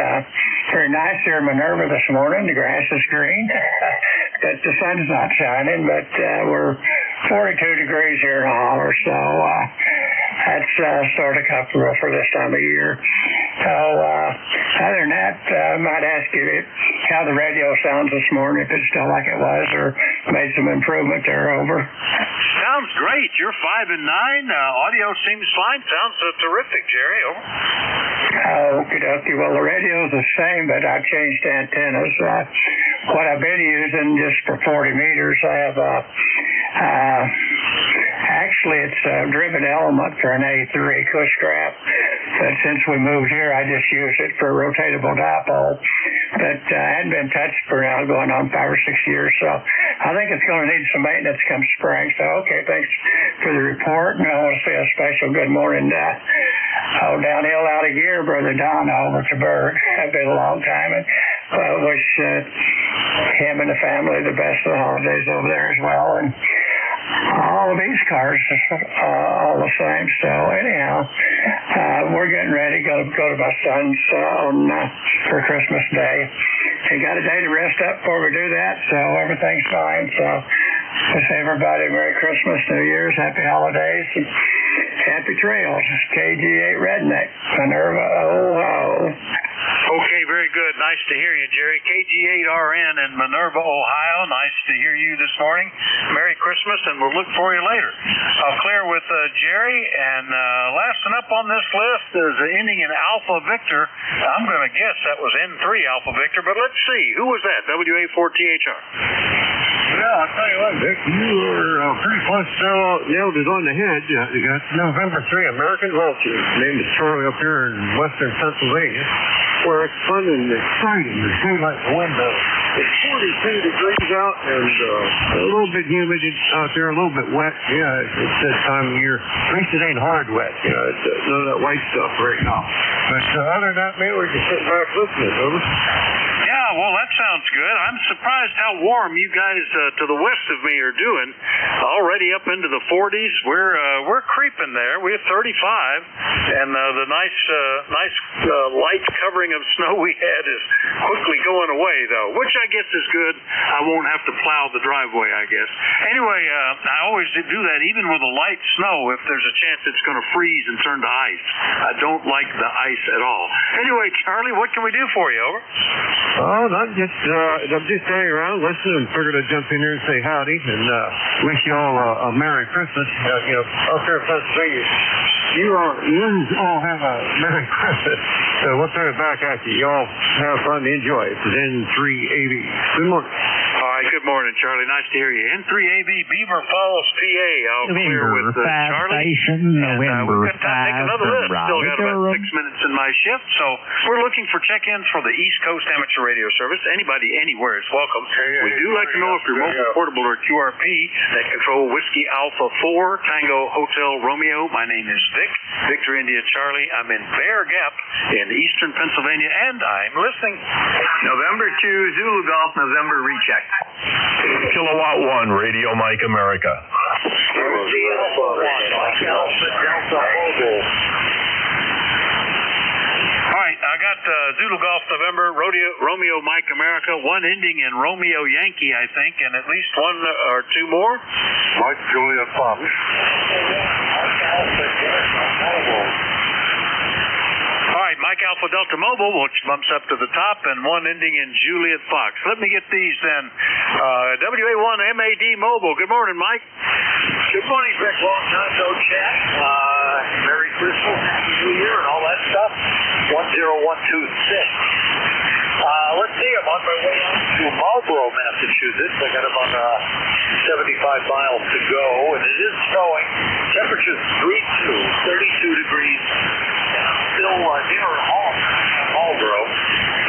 very nice here in Minerva this morning. The grass is green. But the sun's not shining, but we're 42 degrees here in the holler, so that's sort of comfortable for this time of year. So other than that, I might ask you how the radio sounds this morning, if it's still like it was or made some improvement there over. Sounds great. You're 5 and 9. Audio seems fine. Sounds terrific, Jerry. Over. Okie dokie. Well, the radio's the same, but I changed antennas. What I've been using just for 40 meters, I have actually it's a driven element for an A3 cush strap, but since we moved here, I just use it for a rotatable dipole. But hadn't been touched for now going on 5 or 6 years, so I think it's going to need some maintenance come spring. So, okay, thanks for the report, and I want to say a special good morning downhill out of gear, Brother Don over to Berg. It's been a long time, and I wish him and the family the best of the holidays over there as well, and all of these cars all the same. So anyhow, we're getting ready to go to my son's for Christmas Day. He got a day to rest up before we do that, so everything's fine. So just everybody Merry Christmas, New Year's, Happy Holidays, and Happy Trails. KG8 Redneck, Minerva, oh. Okay, very good. Nice to hear you, Jerry. KG8RN in Minerva, Ohio. Nice to hear you this morning. Merry Christmas, and we'll look for you later. I'll clear with Jerry, and last one up on this list is ending in Alpha Victor. I'm going to guess that was N3 Alpha Victor, but let's see. Who was that? WA4THR. Yeah, I'll tell you what, Vic, you were pretty close to nailed it on the head. You got November 3 American Vulture, named is Charlie up here in western Pennsylvania, where it's fun and exciting to see like the window. It's 42 degrees out and a little bit humid out there, a little bit wet. Yeah, it's that time of year. At least it ain't hard wet. You know, it's none of that white stuff right now. But other than that, maybe we can sit back listening, over. Yeah, well, that sounds good. I'm surprised how warm you guys to the west of me are doing. Already up into the 40s. We're creeping there. We have 35, and the nice light covering of snow we had is quickly going away, though, which I guess is good. I won't have to plow the driveway, I guess. Anyway, I always do that, even with a light snow, if there's a chance it's going to freeze and turn to ice. I don't like the ice at all. Anyway, Charlie, what can we do for you? Over. Oh, I'm just hanging around listening and figured I'd jump in here and say howdy and wish you all a Merry Christmas. You know, up here in Pennsylvania, you all have a Merry Christmas. So we'll turn it back at you. You all have fun and enjoy. It's N3AV. Good morning. All right, good morning, Charlie. Nice to hear you. N3AV, Beaver Falls, PA. I'll clear with Charlie. We've got time to take another list. Still got about 6 minutes in my shift, so we're looking for check-ins for the East Coast Amateur Radio Service. Anybody anywhere is welcome. We do like to know if you're mobile, portable, or QRP that control Whiskey Alpha 4, Tango Hotel Romeo. My name is Vic, Victor India Charlie. I'm in Bear Gap in eastern Pennsylvania, and I'm listening. November 2, Zulu Golf, November recheck. Kilowatt 1, Radio Mike America. All right, I got Zulu Golf November, Romeo Mike America, one ending in Romeo Yankee, I think, and at least one or two more. Mike Juliet Fox. All right, Mike Alpha Delta Mobile, which bumps up to the top, and one ending in Juliet Fox. Let me get these then. WA1 MAD Mobile. Good morning, Mike. Good morning, Vic. Long time no chat. Merry Christmas, Happy New Year, and all that stuff. 10126. Let's see, I'm on my way out to Marlborough, Massachusetts. I got about 75 miles to go, and it is snowing. Temperature's 32 degrees. Still near home, Marlborough,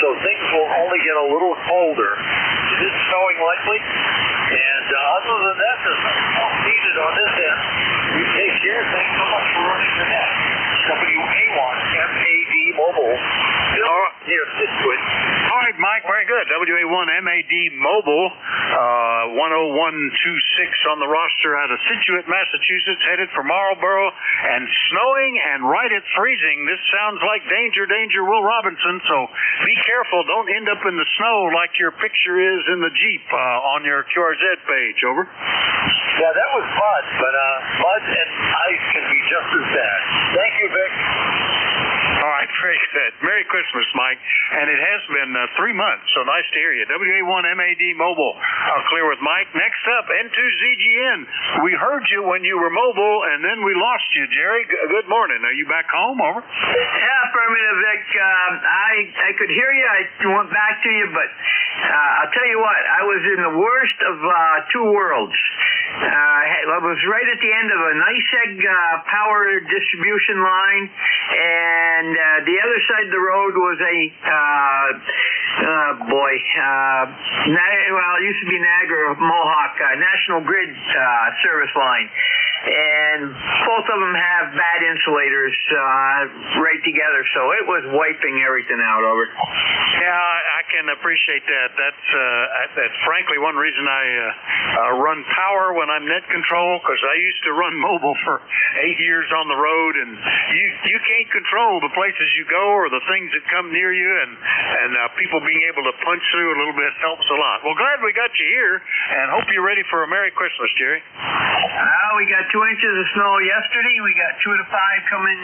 so things will only get a little colder. It is snowing lightly, and other than that, there's nothing else needed on this end. You take care. Thanks so much for running the net. WA1 MAD Mobile, near Scituate. All right, Mike, very good. WA1 MAD Mobile, 10126 on the roster out of Scituate, Massachusetts, headed for Marlborough, and snowing and right at freezing. This sounds like danger, Will Robinson, so be careful. Don't end up in the snow like your picture is in the Jeep on your QRZ page. Over. Yeah, that was mud, but mud and ice can be just as bad. Thank you, Vic. All right, very good. Merry Christmas, Mike. And it has been 3 months, so nice to hear you. WA1 MAD Mobile. I'll clear with Mike. Next up, N2ZGN. We heard you when you were mobile, and then we lost you, Jerry. Good morning. Are you back home? Over. Yeah, affirmative, Vic. I could hear you. I went back to you, but I'll tell you what. I was in the worst of two worlds. I was right at the end of a NYSEG power distribution line, and the other side of the road was a it used to be Niagara Mohawk National Grid service line, and both of them have bad insulators right together, so it was wiping everything out. Over. Yeah, I can appreciate that. That's frankly one reason I run power when I'm net control, because I used to run mobile for 8 years on the road, and you can't control the places you go or the things that come near you, and people being able to punch through a little bit helps a lot. Well, glad we got you here, and hope you're ready for a Merry Christmas, Jerry. We got 2 inches of snow yesterday. We got 2 to 5 coming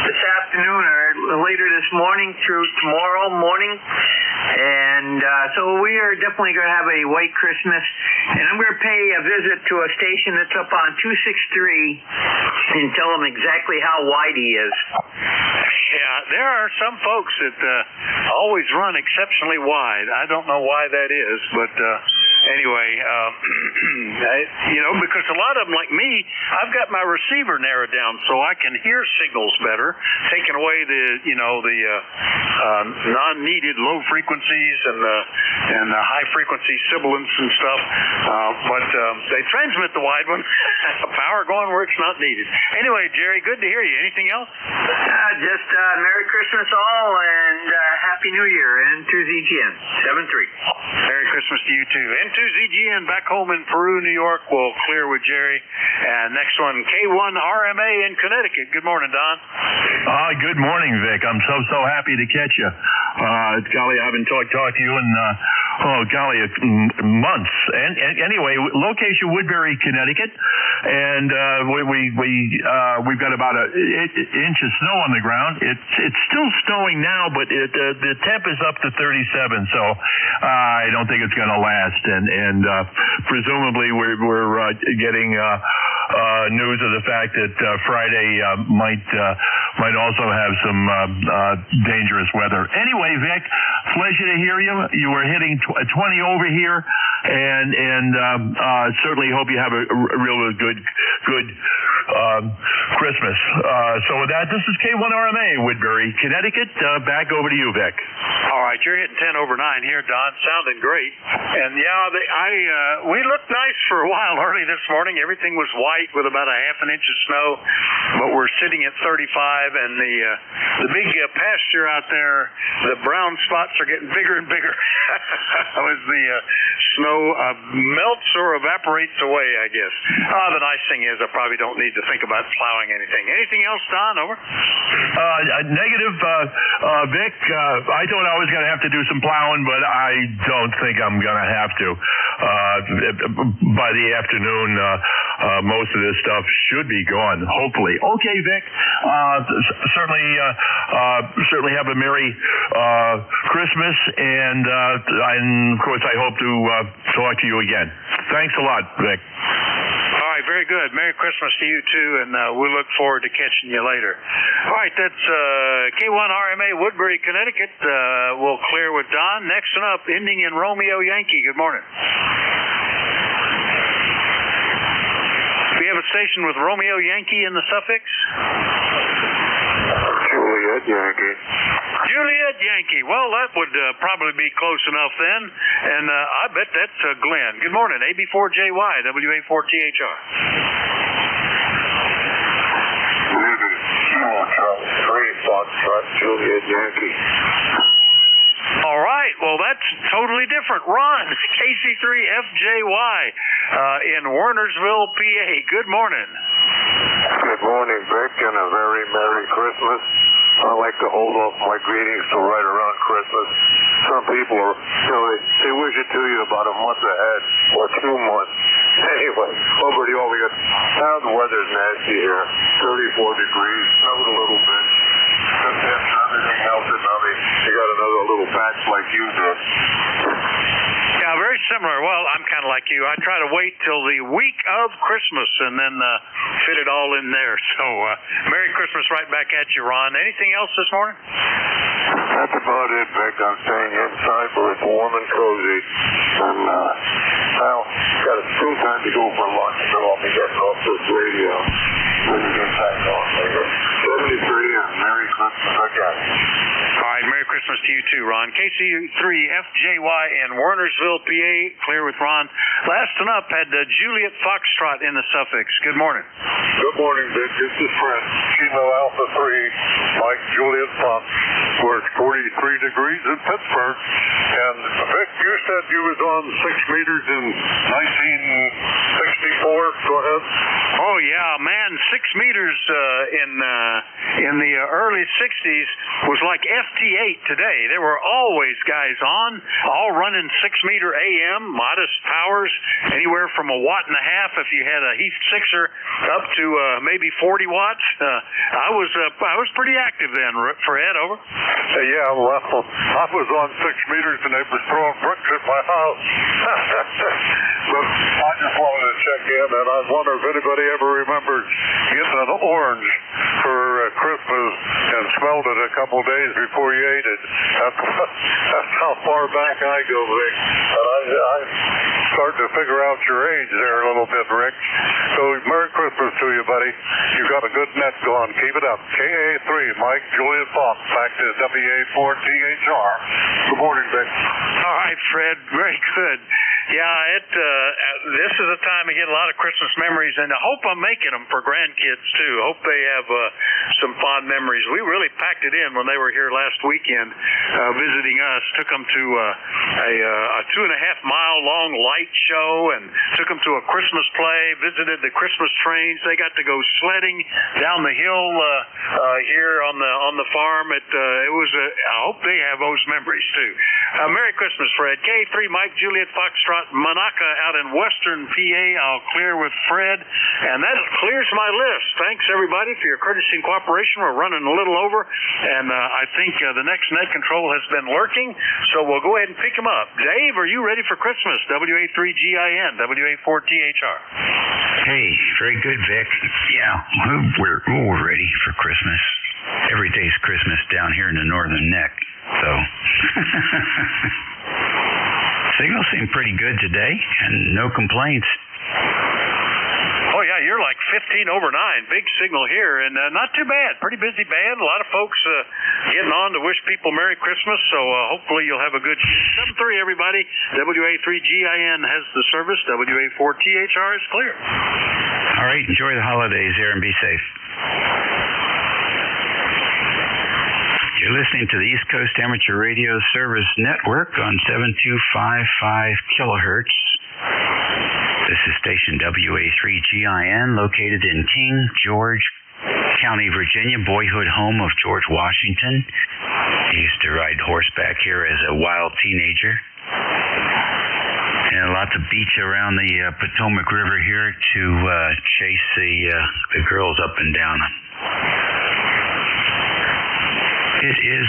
this afternoon or later this morning through tomorrow morning. And so we are definitely going to have a white Christmas. And I'm going to pay a visit to a station that's up on 263 and tell them exactly how wide he is. Yeah, there are some folks that always run exceptionally wide. I don't know why that is, but anyway, because a lot of them, like me, I've got my receiver narrowed down so I can hear signals better, taking away the non-needed low frequencies and the high frequency sibilants and stuff. But they transmit the wide one, power going where it's not needed. Anyway, Jerry, good to hear you. Anything else? Just Merry Christmas all and Happy New Year. N2ZGN 73. Merry Christmas to you too. N2ZGN back home in Peru, New York. We'll clear with Jerry. And next one, K1RMA in Connecticut. Good morning, Don. Good morning, Vic. I'm so happy to catch you. Golly, I haven't talked to you in months. And anyway, location Woodbury, Connecticut, and we've got about an inch of snow on the ground. It's still snowing now, but the temp is up to 37, so I don't think it's going to last. And presumably we're getting news of the fact that Friday might also have some dangerous weather. Anyway, Vic, pleasure to hear you. You were hitting 20 over here, and certainly hope you have a real good Christmas. So with that, this is K1RMA, Woodbury, Connecticut. Back over to you, Vic. All right, you're hitting 10 over 9 here, Don. Sounding great. And we looked nice for a while early this morning. Everything was white with about a half an inch of snow, but we're sitting at 35, and the big pasture out there, the brown spots are getting bigger and bigger as the snow melts or evaporates away, I guess. The nice thing is I probably don't need to think about plowing anything. Anything else, Don? Over? Negative, Vic. I thought I was going to have to do some plowing, but I don't think I'm going to have to. By the afternoon, most of this stuff should be gone, hopefully. Okay, Vic. Certainly have a Merry Christmas, and of course I hope to talk to you again. Thanks a lot, Vic. All right, very good. Merry Christmas to you too, and we'll look forward to catching you later. All right, that's K1RMA, Woodbury, Connecticut. We'll clear with Don. Next one up, ending in Romeo Yankee. Good morning. We have a station with Romeo Yankee in the suffix. Juliet Yankee. Juliet Yankee. Well, that would probably be close enough then. And I bet that's Glenn. Good morning, AB4JY, WA4THR. Charlie 3, Foxtrot, Juliet Yankee. All right. Well, that's totally different. Ron, KC3FJY in Wernersville, PA. Good morning. Good morning, Vic, and a very Merry Christmas. I like to hold off my greetings till right around Christmas. Some people are, they wish it to you about a month ahead or 2 months. Anyway, over the all we got. Now the weather's nasty here. 34 degrees, snowed a little bit. Everything melted on me. You got another little patch like you did. Yeah, very similar. Well, I'm kind of like you. I try to wait till the week of Christmas and then fit it all in there. So, Merry Christmas right back at you, Ron. Anything else this morning? That's about it, Vic. I'm staying inside where it's warm and cozy. And, now, got a soon time to go for lunch, so I'll be getting off this radio. When you get back on later. 73, and Merry Christmas again. All right, Merry Christmas to you too, Ron. KC3FJY in Wernersville, PA. Clear with Ron. Last one up had Juliet Foxtrot in the suffix. Good morning. Good morning, Vic. This is Fred. Kilo Alpha 3, Mike Juliet Fox. We're at 43 degrees in Pittsburgh. And Vic, you said you was on 6 meters in 1964. Go ahead. Oh yeah, man! 6 meters in the early '60s was like FT8 today. There were always guys on, all running 6-meter AM, modest powers, anywhere from 1.5 watts if you had a Heath Sixer, up to maybe 40 watts. I was pretty active then, Fred. Over. Yeah, well, I was on 6 meters and they were throwing bricks at my house. But I just wanted to check in, and I wonder if anybody ever remembers getting an orange for Christmas and smelled it a couple days before you ate it. That's how far back I go, Rick. And I'm starting to figure out your age there a little bit, Rick. So Merry Christmas to you, buddy. You've got a good net going. Keep it up. KA3, Mike Juliet Fox, back to WA4THR. Good morning, Vic. All right, Fred. Very good. Yeah, this is a time to get a lot of Christmas memories, and I hope I'm making them for grandkids too. Hope they have some fond memories. We really packed it in when they were here last weekend visiting us. Took them to a 2.5-mile long light show, and took them to a Christmas play. Visited the Christmas trains. They got to go sledding down the hill here on the farm. It was. I hope they have those memories too. Merry Christmas, Fred. K3 Mike Juliet Foxtrot Monaca out in western PA. I'll clear with Fred, and that clears my list. Thanks everybody for your courtesy and cooperation. We're running a little over, and I think the next net control has been lurking, so we'll go ahead and pick him up. Dave, are you ready for Christmas? WA3GIN, WA4THR. Hey, very good, Vic. Yeah, we're all ready for Christmas. Every day's Christmas down here in the northern neck, so. Signal seemed pretty good today, and no complaints. Oh, yeah, you're like 15 over 9. Big signal here, and not too bad. Pretty busy band. A lot of folks getting on to wish people Merry Christmas, so hopefully you'll have a good 7-3, everybody. WA3GIN has the service. WA4THR is clear. All right, enjoy the holidays there and be safe. You're listening to the East Coast Amateur Radio Service Network on 7255 kilohertz. This is station WA3GIN, located in King George County, Virginia, boyhood home of George Washington. He used to ride horseback here as a wild teenager. And lots of beach around the Potomac River here to chase the girls up and down. It is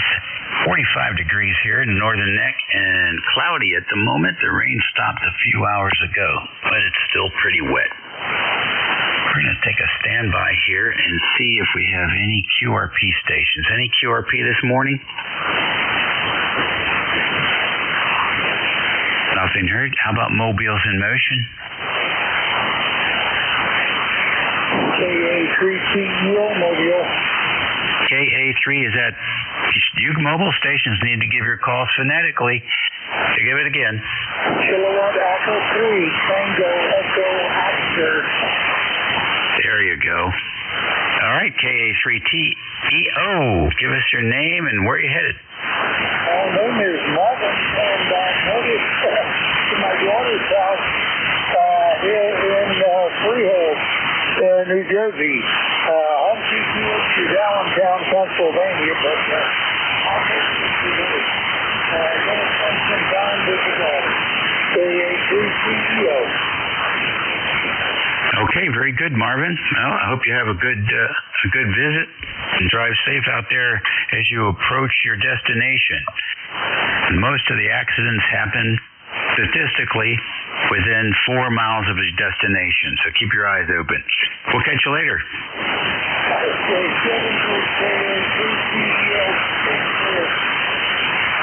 45 degrees here in the northern neck and cloudy at the moment. The rain stopped a few hours ago, but it's still pretty wet. We're going to take a standby here and see if we have any QRP stations. Any QRP this morning? Nothing heard. How about mobiles in motion? KA3CEO mobile. KA3, is that you mobile stations need to give your calls phonetically. So give it again. Kilowatt Alpha 3, Tango Echo Oscar. There you go. All right, KA3TEO. Give us your name and where you headed. My name is Marvin, and I'm headed to my daughter's house here in Freehold, New Jersey. I'm situated to Allentown, Pennsylvania, but I'm going to spend some time with the daughter. KA3CEO. Okay, very good, Marvin. Well, I hope you have a good visit and drive safe out there as you approach your destination. Most of the accidents happen statistically within 4 miles of your destination, so keep your eyes open. We'll catch you later.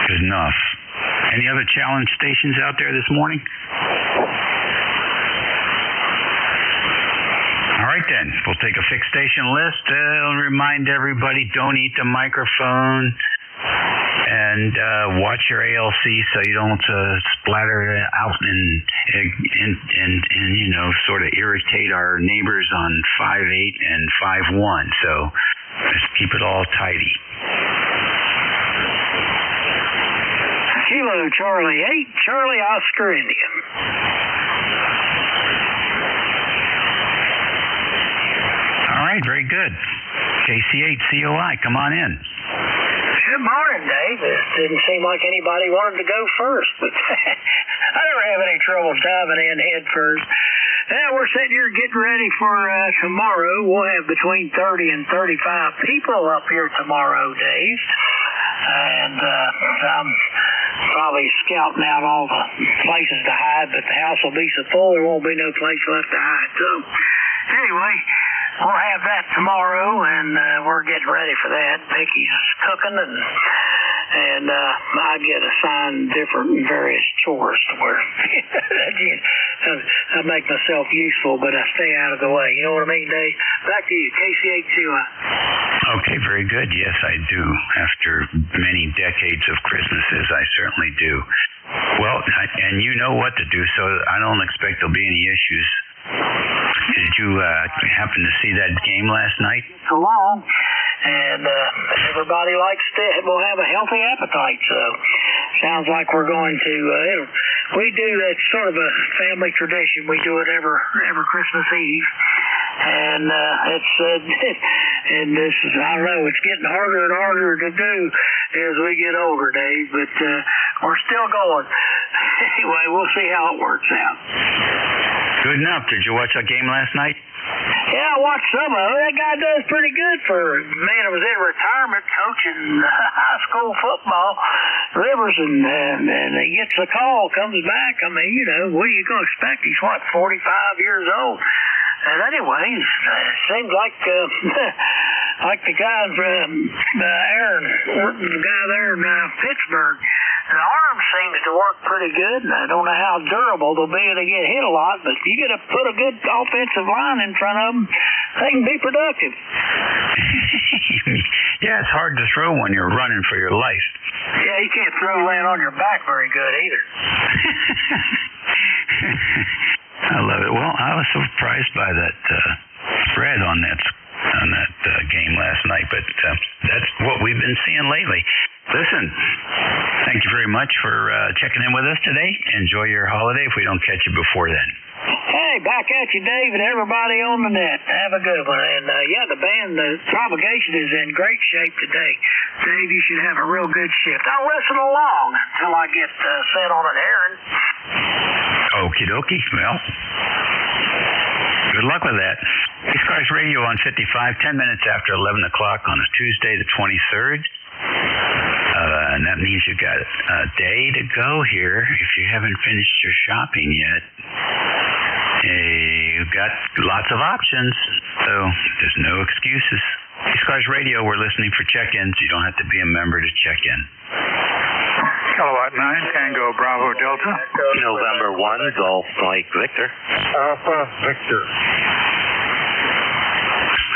Good enough. Any other challenge stations out there this morning? All right, then. We'll take a fixed station list. I'll remind everybody, don't eat the microphone. And watch your ALC so you don't splatter it out and sort of irritate our neighbors on 5.8 and 5.1. So let's keep it all tidy. Kilo Charlie 8, Charlie Oscar India. All right, very good. KC8 COI, come on in. Good morning, Dave. It didn't seem like anybody wanted to go first, but I don't have any trouble diving in head first. Yeah, we're sitting here getting ready for tomorrow. We'll have between 30 and 35 people up here tomorrow, Dave. And I'm probably scouting out all the places to hide, but the house will be so full there won't be no place left to hide. So, anyway, we'll have that tomorrow, and we're getting ready for that. Vicky's cooking, and I get assigned different various chores to where I make myself useful, but I stay out of the way. You know what I mean, Dave? Back to you, KC8CY. Okay, very good. Yes, I do. After many decades of Christmases, I certainly do. Well, and you know what to do, so I don't expect there'll be any issues. Did you happen to see that game last night? So long, and everybody likes to. We'll have a healthy appetite. So sounds like we're going to. We do that sort of a family tradition. We do it every Christmas Eve, and it's and this is, I don't know. It's getting harder and harder to do as we get older, Dave. But we're still going. Anyway, we'll see how it works out. Good enough. Did you watch that game last night? Yeah, I watched some of it. That guy does pretty good for a man who was in retirement coaching high school football. Rivers, and he gets the call, comes back. I mean, what are you going to expect? He's, 45 years old. And anyway, it seems like like the guy from Aaron, the guy there in Pittsburgh. The arm seems to work pretty good, and I don't know how durable they'll be. They get hit a lot, but you got to put a good offensive line in front of them. They can be productive. Yeah, it's hard to throw when you're running for your life. Yeah, you can't throw laying on your back very good either. I love it. Well, I was surprised by that spread on that game last night, but that's what we've been seeing lately. Listen, thank you very much for checking in with us today. Enjoy your holiday if we don't catch you before then. Hey, back at you, Dave, and everybody on the net. Have a good one. And, the band, the Propagation, is in great shape today. Dave, you should have a real good shift. I'll listen along until I get sent on an errand. Okie dokie. Well, good luck with that. ECARS Radio on 55, 10 minutes after 11 o'clock on a Tuesday, the 23rd. And that means you've got a day to go here if you haven't finished your shopping yet. You've got lots of options, so there's no excuses. ECARS Radio, we're listening for check-ins. You don't have to be a member to check in. Kilowatt 9, Tango Bravo Delta. November 1, Golf Mike Victor. Alpha Victor.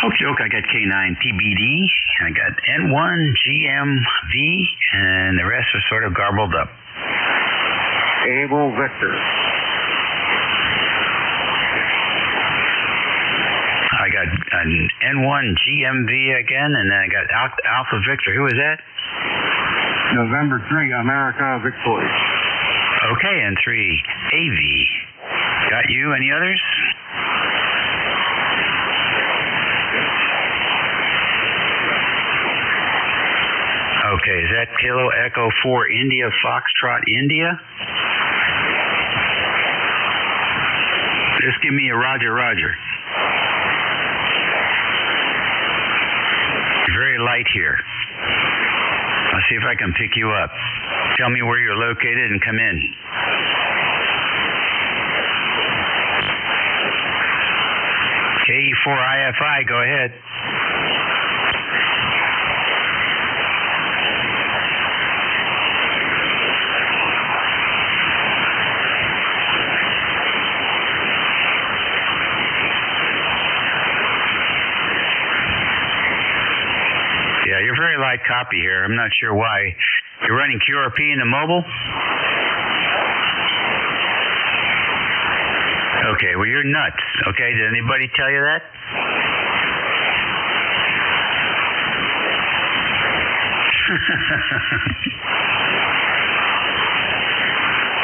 Okie doke, I got K9 TBD, I got N1 GMV, and the rest was sort of garbled up. Able Victor. I got an N1 GMV again, and then I got Alpha Victor. Who was that? November 3, America Victory. Okay, and 3, AV. Got you? Any others? Okay, is that Kilo Echo 4 India Foxtrot India? Just give me a Roger, Roger. You're very light here. I'll see if I can pick you up. Tell me where you're located and come in. KE4IFI, go ahead. Yeah, you're very light copy here. I'm not sure why. You're running QRP in the mobile? Okay, well, you're nuts. Okay, did anybody tell you that?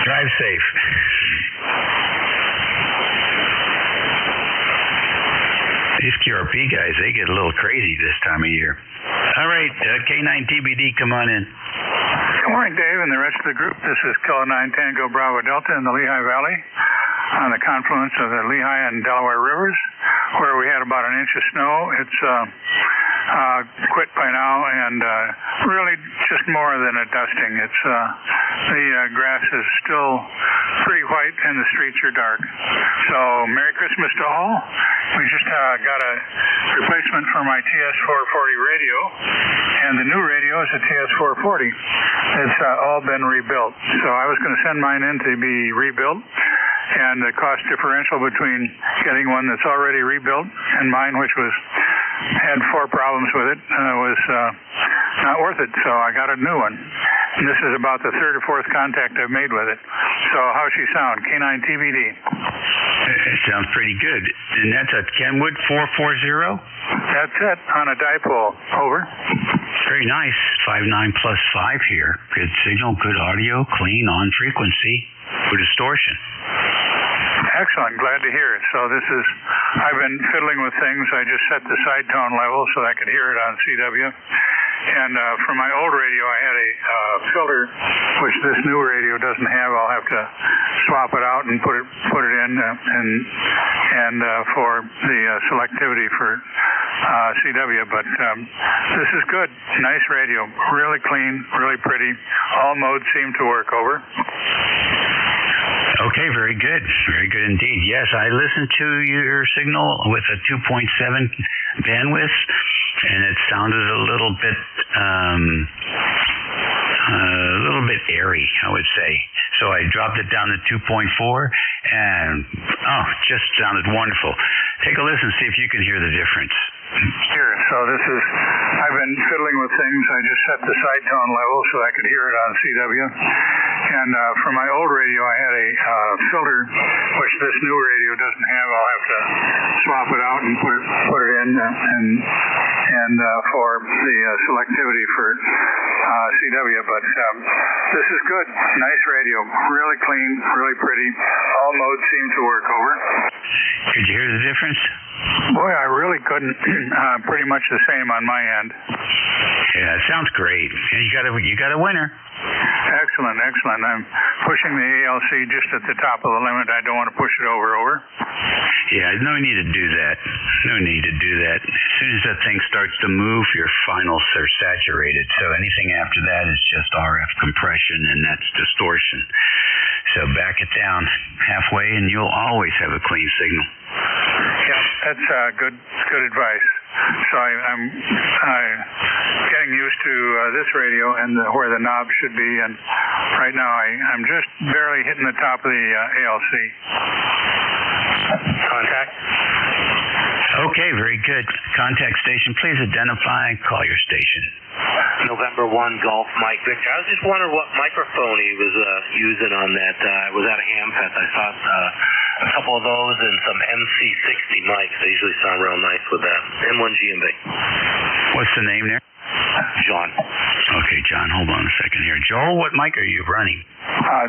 Drive safe. These QRP guys, they get a little crazy this time of year. All right, K9TBD, come on in. Good morning, Dave, and the rest of the group. This is Kilo 9 Tango Bravo Delta in the Lehigh Valley on the confluence of the Lehigh and Delaware Rivers, where we had about an inch of snow. It's quit by now, and really just more than a dusting. It's the grass is still pretty white and the streets are dark. So Merry Christmas to all. We just got a replacement for my TS440 radio, and the new radio is a TS440. It's all been rebuilt. So I was going to send mine in to be rebuilt, and the cost differential between getting one that's already rebuilt and mine, which had 4 problems with it, was not worth it. So I got a new one. And this is about the 3rd or 4th contact I've made with it. So how's she sound? K9TBD. It sounds pretty good. And that's a Kenwood 440? That's it, on a dipole. Over. Very nice. 5.9 plus 5 here. Good signal, good audio, clean, on frequency, with distortion. Excellent. Glad to hear it. So I've been fiddling with things. I just set the side tone level so I could hear it on CW. And for my old radio, I had a filter, which this new radio doesn't have. I'll have to swap it out and put it in, and for the selectivity for CW. But this is good. Nice radio. Really clean, really pretty. All modes seem to work. Over. Okay, very good. Very good indeed. Yes, I listened to your signal with a 2.7 bandwidth, and it sounded a little bit airy, I would say. So I dropped it down to 2.4, and just sounded wonderful. Take a listen, see if you can hear the difference. Here, so I've been fiddling with things. I just set the side tone level so I could hear it on CW. And for my old radio, I had a filter, which this new radio doesn't have. I'll have to swap it out and put it in, and for the selectivity for CW. But this is good. Nice radio. Really clean, really pretty. All modes seem to work. Over. Could you hear the difference? Boy, I really couldn't. Pretty much the same on my end. Yeah, it sounds great. You got a winner. Excellent. I'm pushing the ALC just at the top of the limit. I don't want to push it over. Yeah, no need to do that. As soon as that thing starts to move, your finals are saturated. So anything after that is just RF compression, and that's distortion. So back it down halfway, and you'll always have a clean signal. Yeah, that's good advice. So I'm getting used to this radio and where the knob should be, and right now I'm just barely hitting the top of the ALC. Contact. Okay, very good. Contact station. Please identify and call your station. November 1 Golf Mike Victor. I was just wondering what microphone he was using on that. I was at a ham fest. I saw a couple of those and some MC60 mics. They usually sound real nice with that. N1GMB. What's the name there? John. Okay, John, hold on a second here. Joel, what mic are you running?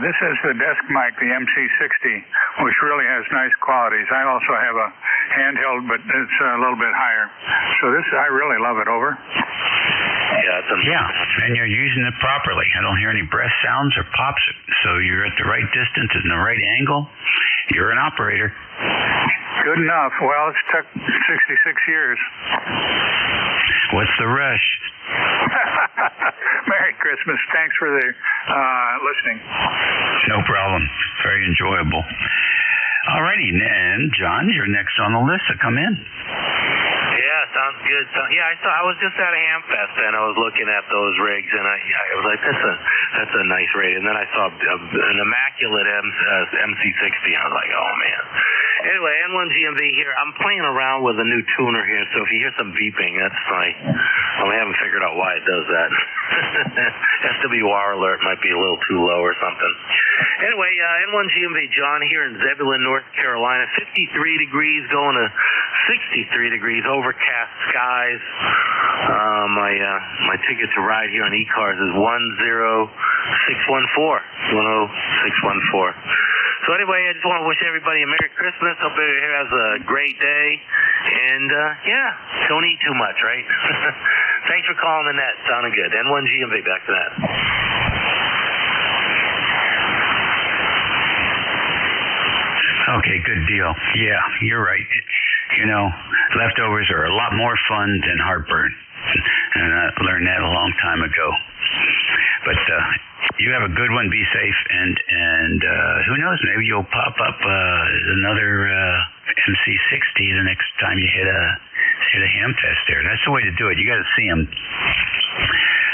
This is the desk mic, the MC60, which really has nice qualities. I also have a handheld, but it's a little bit higher. So I really love it. Over. Yeah, and you're using it properly. I don't hear any breath sounds or pops, so you're at the right distance and the right angle. You're an operator. Good enough. Well, it's took 66 years. What's the rush? Merry Christmas. Thanks for the listening. No problem. Very enjoyable. All righty, and John, you're next on the list to come in. Yeah, sounds good. I was just at a ham fest and I was looking at those rigs and I was like, that's a nice rig. And then I saw an immaculate MC60. I was like, oh man. Anyway, N1GMV here. I'm playing around with a new tuner here, so if you hear some beeping, that's Well, we haven't figured out why it does that. SWR alert might be a little too low or something. Anyway, N1GMV John here in Zebulon, North Carolina. 53 degrees going to 63 degrees, overcast skies. My ticket to ride here on ECARS is 10614. So anyway, I just want to wish everybody a Merry Christmas. Hope everybody has a great day. And, don't eat too much, right? Thanks for calling the net. Sounding good. N1GMV, back to that. Okay, good deal. Yeah, you're right. Leftovers are a lot more fun than heartburn. And I learned that a long time ago. But you have a good one. Be safe. And who knows? Maybe you'll pop up another MC60 the next time you hit a ham fest there. That's the way to do it. You got to see them.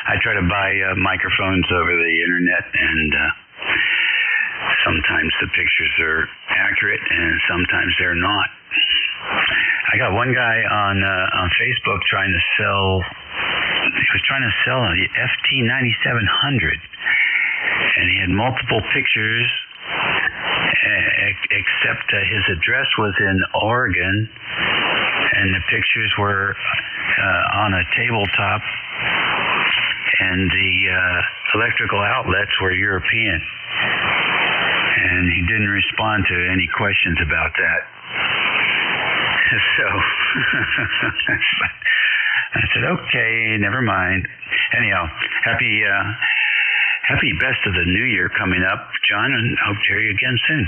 I try to buy microphones over the internet, and sometimes the pictures are accurate, and sometimes they're not. I got one guy on Facebook trying to sell. He was trying to sell a FT9700, and he had multiple pictures, except his address was in Oregon, and the pictures were on a tabletop, and the electrical outlets were European, and he didn't respond to any questions about that. So I said, okay, never mind. Anyhow, happy best of the new year coming up, John, and hope to hear you again soon.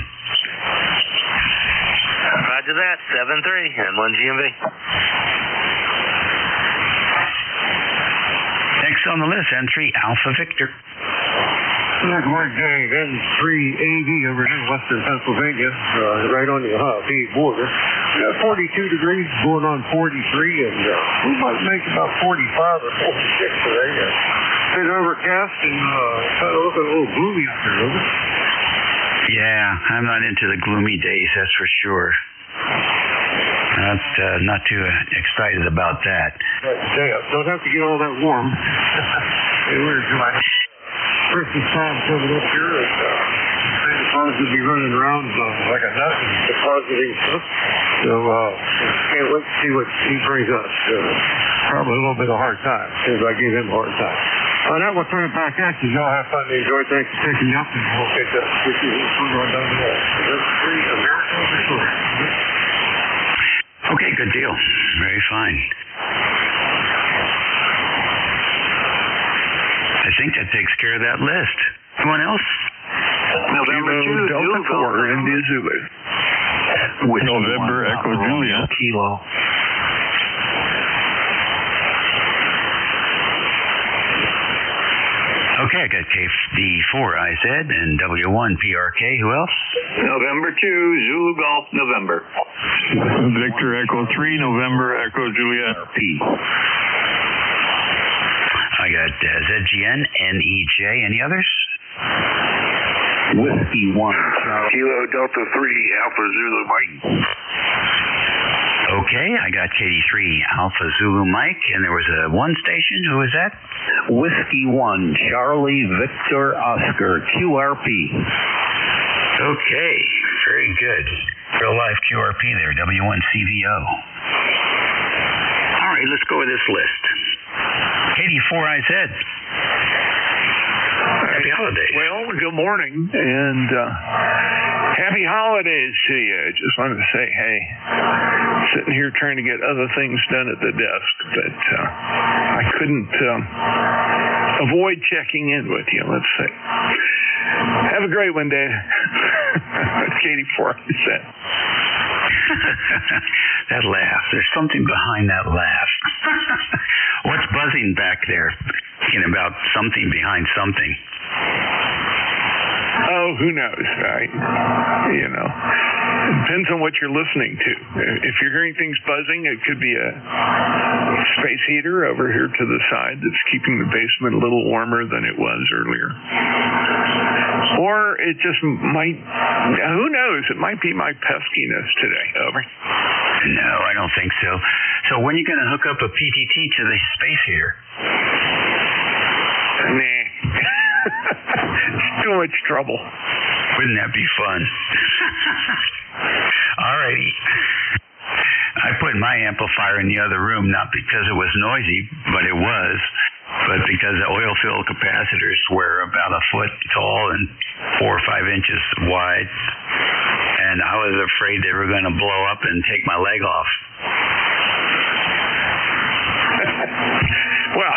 Roger that. 7-3 N1GMV. Next on the list, N3 Alpha Victor. Good morning, N3AV over here in western Pennsylvania, right on the PA border. 42 degrees, going on 43, and we might make about 45 or 46 today. Bit overcast and kind of looking a little gloomy out there, over. Yeah, I'm not into the gloomy days, that's for sure. Not too excited about that. Don't have to get all that warm. We're enjoying Christmas time coming up here, and Santa Claus will be running around like a nut and depositing stuff. So can't wait to see what he brings us. Probably a little bit of a hard time, since I gave him a hard time. On that, we'll turn it back at you. Y'all have fun and enjoy. Thanks for picking me up, and we'll get you a little fun down the road. Okay, good deal. Very fine. I think that takes care of that list. Anyone else? November 2, Delta 4, India Zulu. With November Echo Julia. Kilo. Okay, I got KD4IZ and W1 PRK. Who else? November 2, Zulu Golf, November. Victor Echo 3, November Echo Juliet. P. I got ZGN, NEJ. Any others? Whiskey 1. Kilo Delta 3, Alpha Zulu Mike. Okay, I got KD3, Alpha Zulu Mike, and there was a one station. Who was that? Whiskey 1, Charlie Victor Oscar, QRP. Okay, very good. Real life QRP there, W1CVO. All right, let's go with this list. KD4IZ. Happy holidays. Well, good morning, and happy holidays to you. I just wanted to say, hey, sitting here trying to get other things done at the desk, but I couldn't avoid checking in with you, let's say. Have a great one, Dave. KD4IZ. That laugh. There's something behind that laugh. What's buzzing back there? Thinking about something behind something. Oh, who knows, right? You know, it depends on what you're listening to. If you're hearing things buzzing, it could be a space heater over here to the side that's keeping the basement a little warmer than it was earlier. Or it just might, who knows, it might be my peskiness today. Over. No, I don't think so. So when are you going to hook up a PTT to the space heater? Nah. It's too much trouble. Wouldn't that be fun? Alrighty. I put my amplifier in the other room, not because it was noisy, but because the oil-filled capacitors were about a foot tall and 4 or 5 inches wide, and I was afraid they were going to blow up and take my leg off. Well,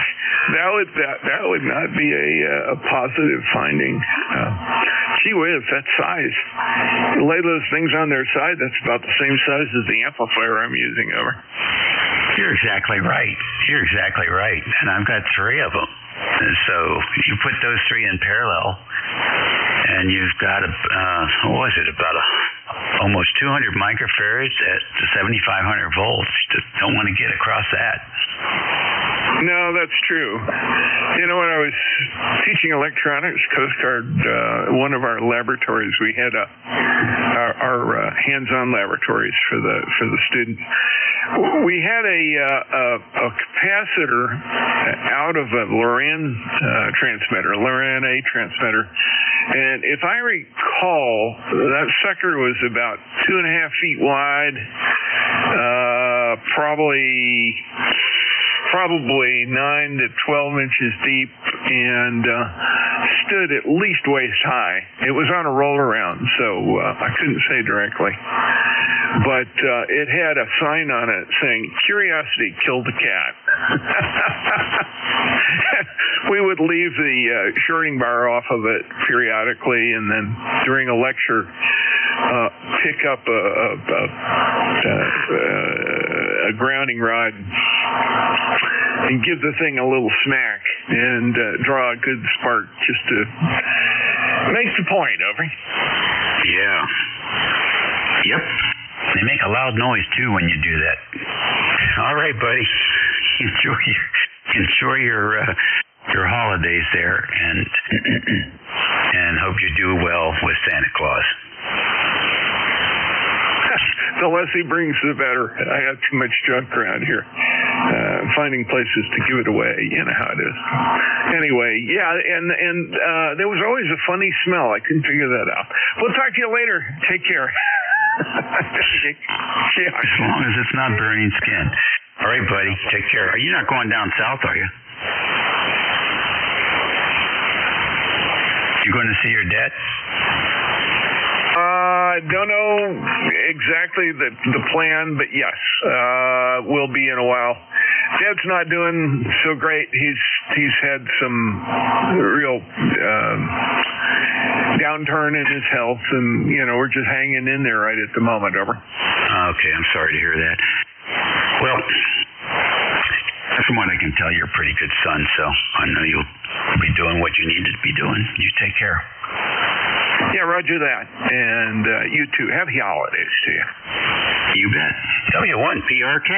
that would not be a positive finding. Gee whiz, that size. You lay those things on their side, that's about the same size as the amplifier I'm using over. You're exactly right. And I've got 3 of them. And so you put those 3 in parallel, and you've got about almost 200 microfarads at 7,500 volts. Just don't want to get across that. No, that's true. You know, when I was teaching electronics, Coast Guard, one of our laboratories, we had our hands-on laboratories for the students. We had a capacitor out of a Loran transmitter, Loran A transmitter, and if I recall, that sucker was about 2.5 feet wide, probably 9 to 12 inches deep, and stood at least waist high. It was on a roll around, so I couldn't say directly. But it had a sign on it saying, "Curiosity killed the cat." We would leave the shorting bar off of it periodically, and then during a lecture, pick up a grounding rod and give the thing a little smack and draw a good spark just to make the point, over. Yeah. Yep. They make a loud noise too when you do that. All right, buddy. Enjoy your holidays there, and hope you do well with Santa Claus. The less he brings, the better. I have too much junk around here. Finding places to give it away, you know how it is. Anyway, yeah, and there was always a funny smell. I couldn't figure that out. We'll talk to you later. Take care. As long as it's not burning skin. All right, buddy. Take care. You're not going down south, are you? You going to see your dad? I don't know exactly the plan, but yes, will be in a while. Dad's not doing so great. He's had some real downturn in his health, and we're just hanging in there right at the moment. Over. Okay, I'm sorry to hear that. Well, from what I can tell, you're a pretty good son, so I know you'll be doing what you need to be doing. You take care. Yeah, roger that. And you too. Happy holidays to you. You bet. W1PRK.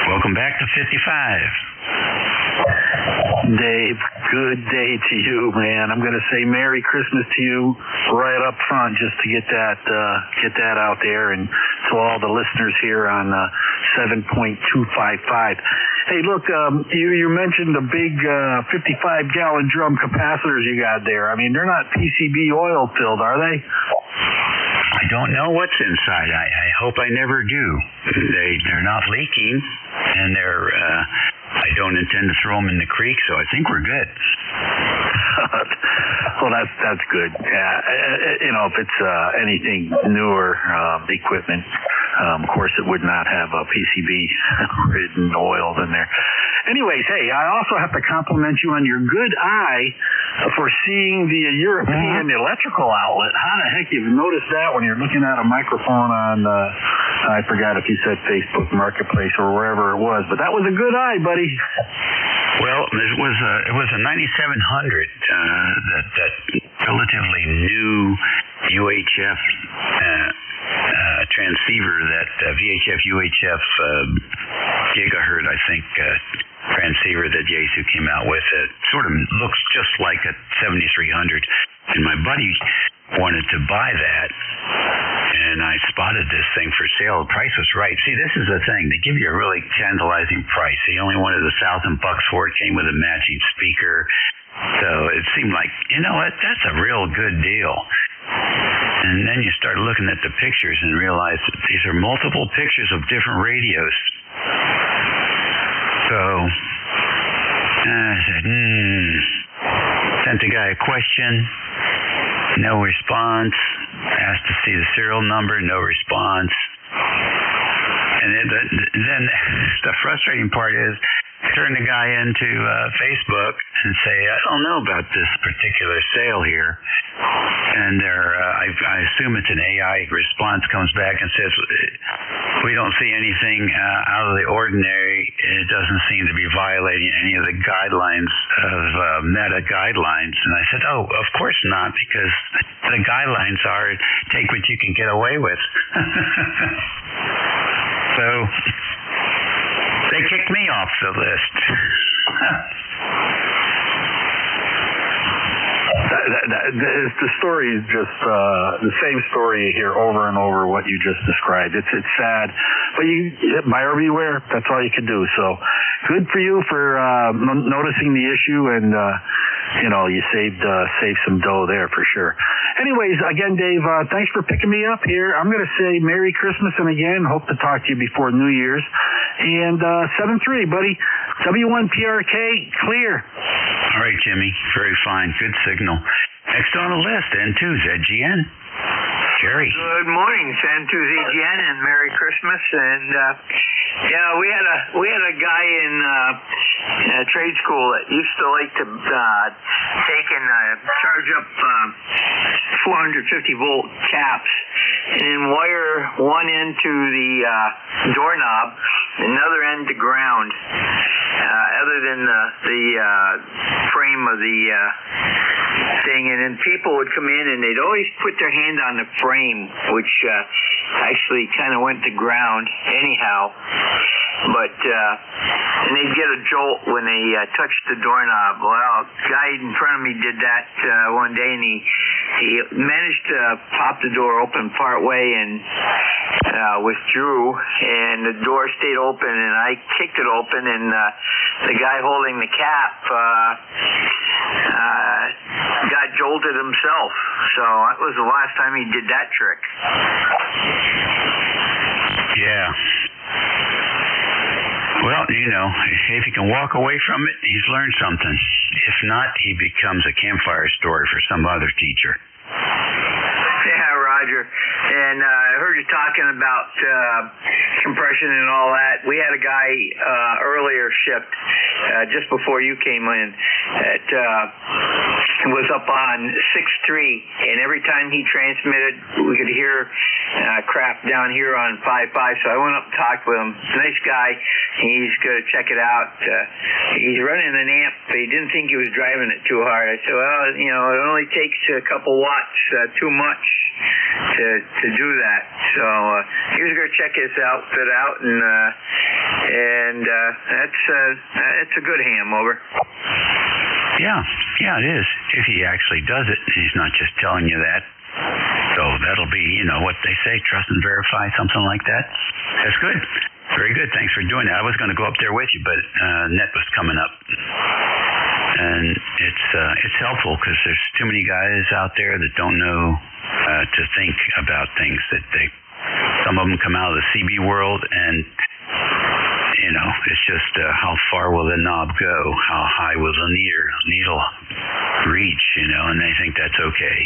Welcome back to 55. Dave, good day to you, man. I'm going to say Merry Christmas to you right up front, just to get that out there, and to all the listeners here on 7.255. Hey, look, you mentioned the big 55-gallon drum capacitors you got there. I mean, they're not PCB oil filled, are they? I don't know what's inside. I hope I never do. They're not leaking, and I don't intend to throw them in the creek, so I think we're good. Well, that's good. Yeah, if it's anything newer equipment, of course it would not have a PCB-ridden oil in there. Anyways, hey, I also have to compliment you on your good eye for seeing the European electrical outlet. How the heck you've noticed that when you're looking at a microphone on, I forgot if you said Facebook Marketplace or wherever it was, but that was a good eye, buddy. Well, it was a 9700 that relatively new UHF transceiver, that VHF UHF gigahertz, I think, transceiver that Yaesu came out with. It sort of looks just like a 7300, and my buddy wanted to buy that, and I spotted this thing for sale. The price was right. See, this is the thing. They give you a really tantalizing price. They only wanted $1,000 for it. Came with a matching speaker. So it seemed like, you know what, that's a real good deal. And then you start looking at the pictures and realize that these are multiple pictures of different radios. So I said, sent the guy a question, no response. Asked to see the serial number, no response. And then the frustrating part is, turn the guy into Facebook and say, I don't know about this particular sale here. And I assume it's an AI response, comes back and says, we don't see anything out of the ordinary. It doesn't seem to be violating any of the guidelines of meta guidelines. And I said, oh, of course not, because the guidelines are take what you can get away with. So they kicked me off the list. The story is just the same story here over and over, what you just described. It's sad, but buyer beware. That's all you can do. So good for you for noticing the issue, and you saved some dough there for sure. Anyways, again, Dave, thanks for picking me up here. I'm going to say Merry Christmas, and again, hope to talk to you before New Year's. And 7-3, buddy. W1PRK, clear. All right, Jimmy. Very fine. Good signal. Next on the list, N2ZGN. Jerry. Good morning, N2ZGN, and Merry Christmas. And we had a guy in trade school that used to like to take and charge up 450 volt caps and then wire one end to the doorknob, another end to ground, other than the frame of the thing. And then people would come in and they'd always put their hand on the frame, which actually kind of went to ground anyhow. But and they'd get a jolt when they touched the doorknob. Well, a guy in front of me did that one day, and he managed to pop the door open part way and withdrew, and the door stayed open, and I kicked it open, and the guy holding the cap got jolted himself. So that was the last time he did that trick. Yeah. Well, if he can walk away from it, he's learned something. If not, he becomes a campfire story for some other teacher. Yeah, Roger. And I heard you talking about compression and all that. We had a guy earlier shift, just before you came in, that was up on 6.3, and every time he transmitted, we could hear crap down here on 5.5, so I went up and talked with him. Nice guy. He's going to check it out. He's running an amp, but he didn't think he was driving it too hard. I said, well, it only takes a couple watts too much to do that. So he was going to check his outfit out, and that's a good ham, over. Yeah, it is. If he actually does it, he's not just telling you that. So that'll be, what they say, trust and verify, something like that. That's good. Very good. Thanks for doing that. I was going to go up there with you, but net was coming up. And it's helpful because there's too many guys out there that don't know to think about things. Some of them come out of the CB world, and it's just how far will the knob go? How high will the needle reach? And they think that's okay.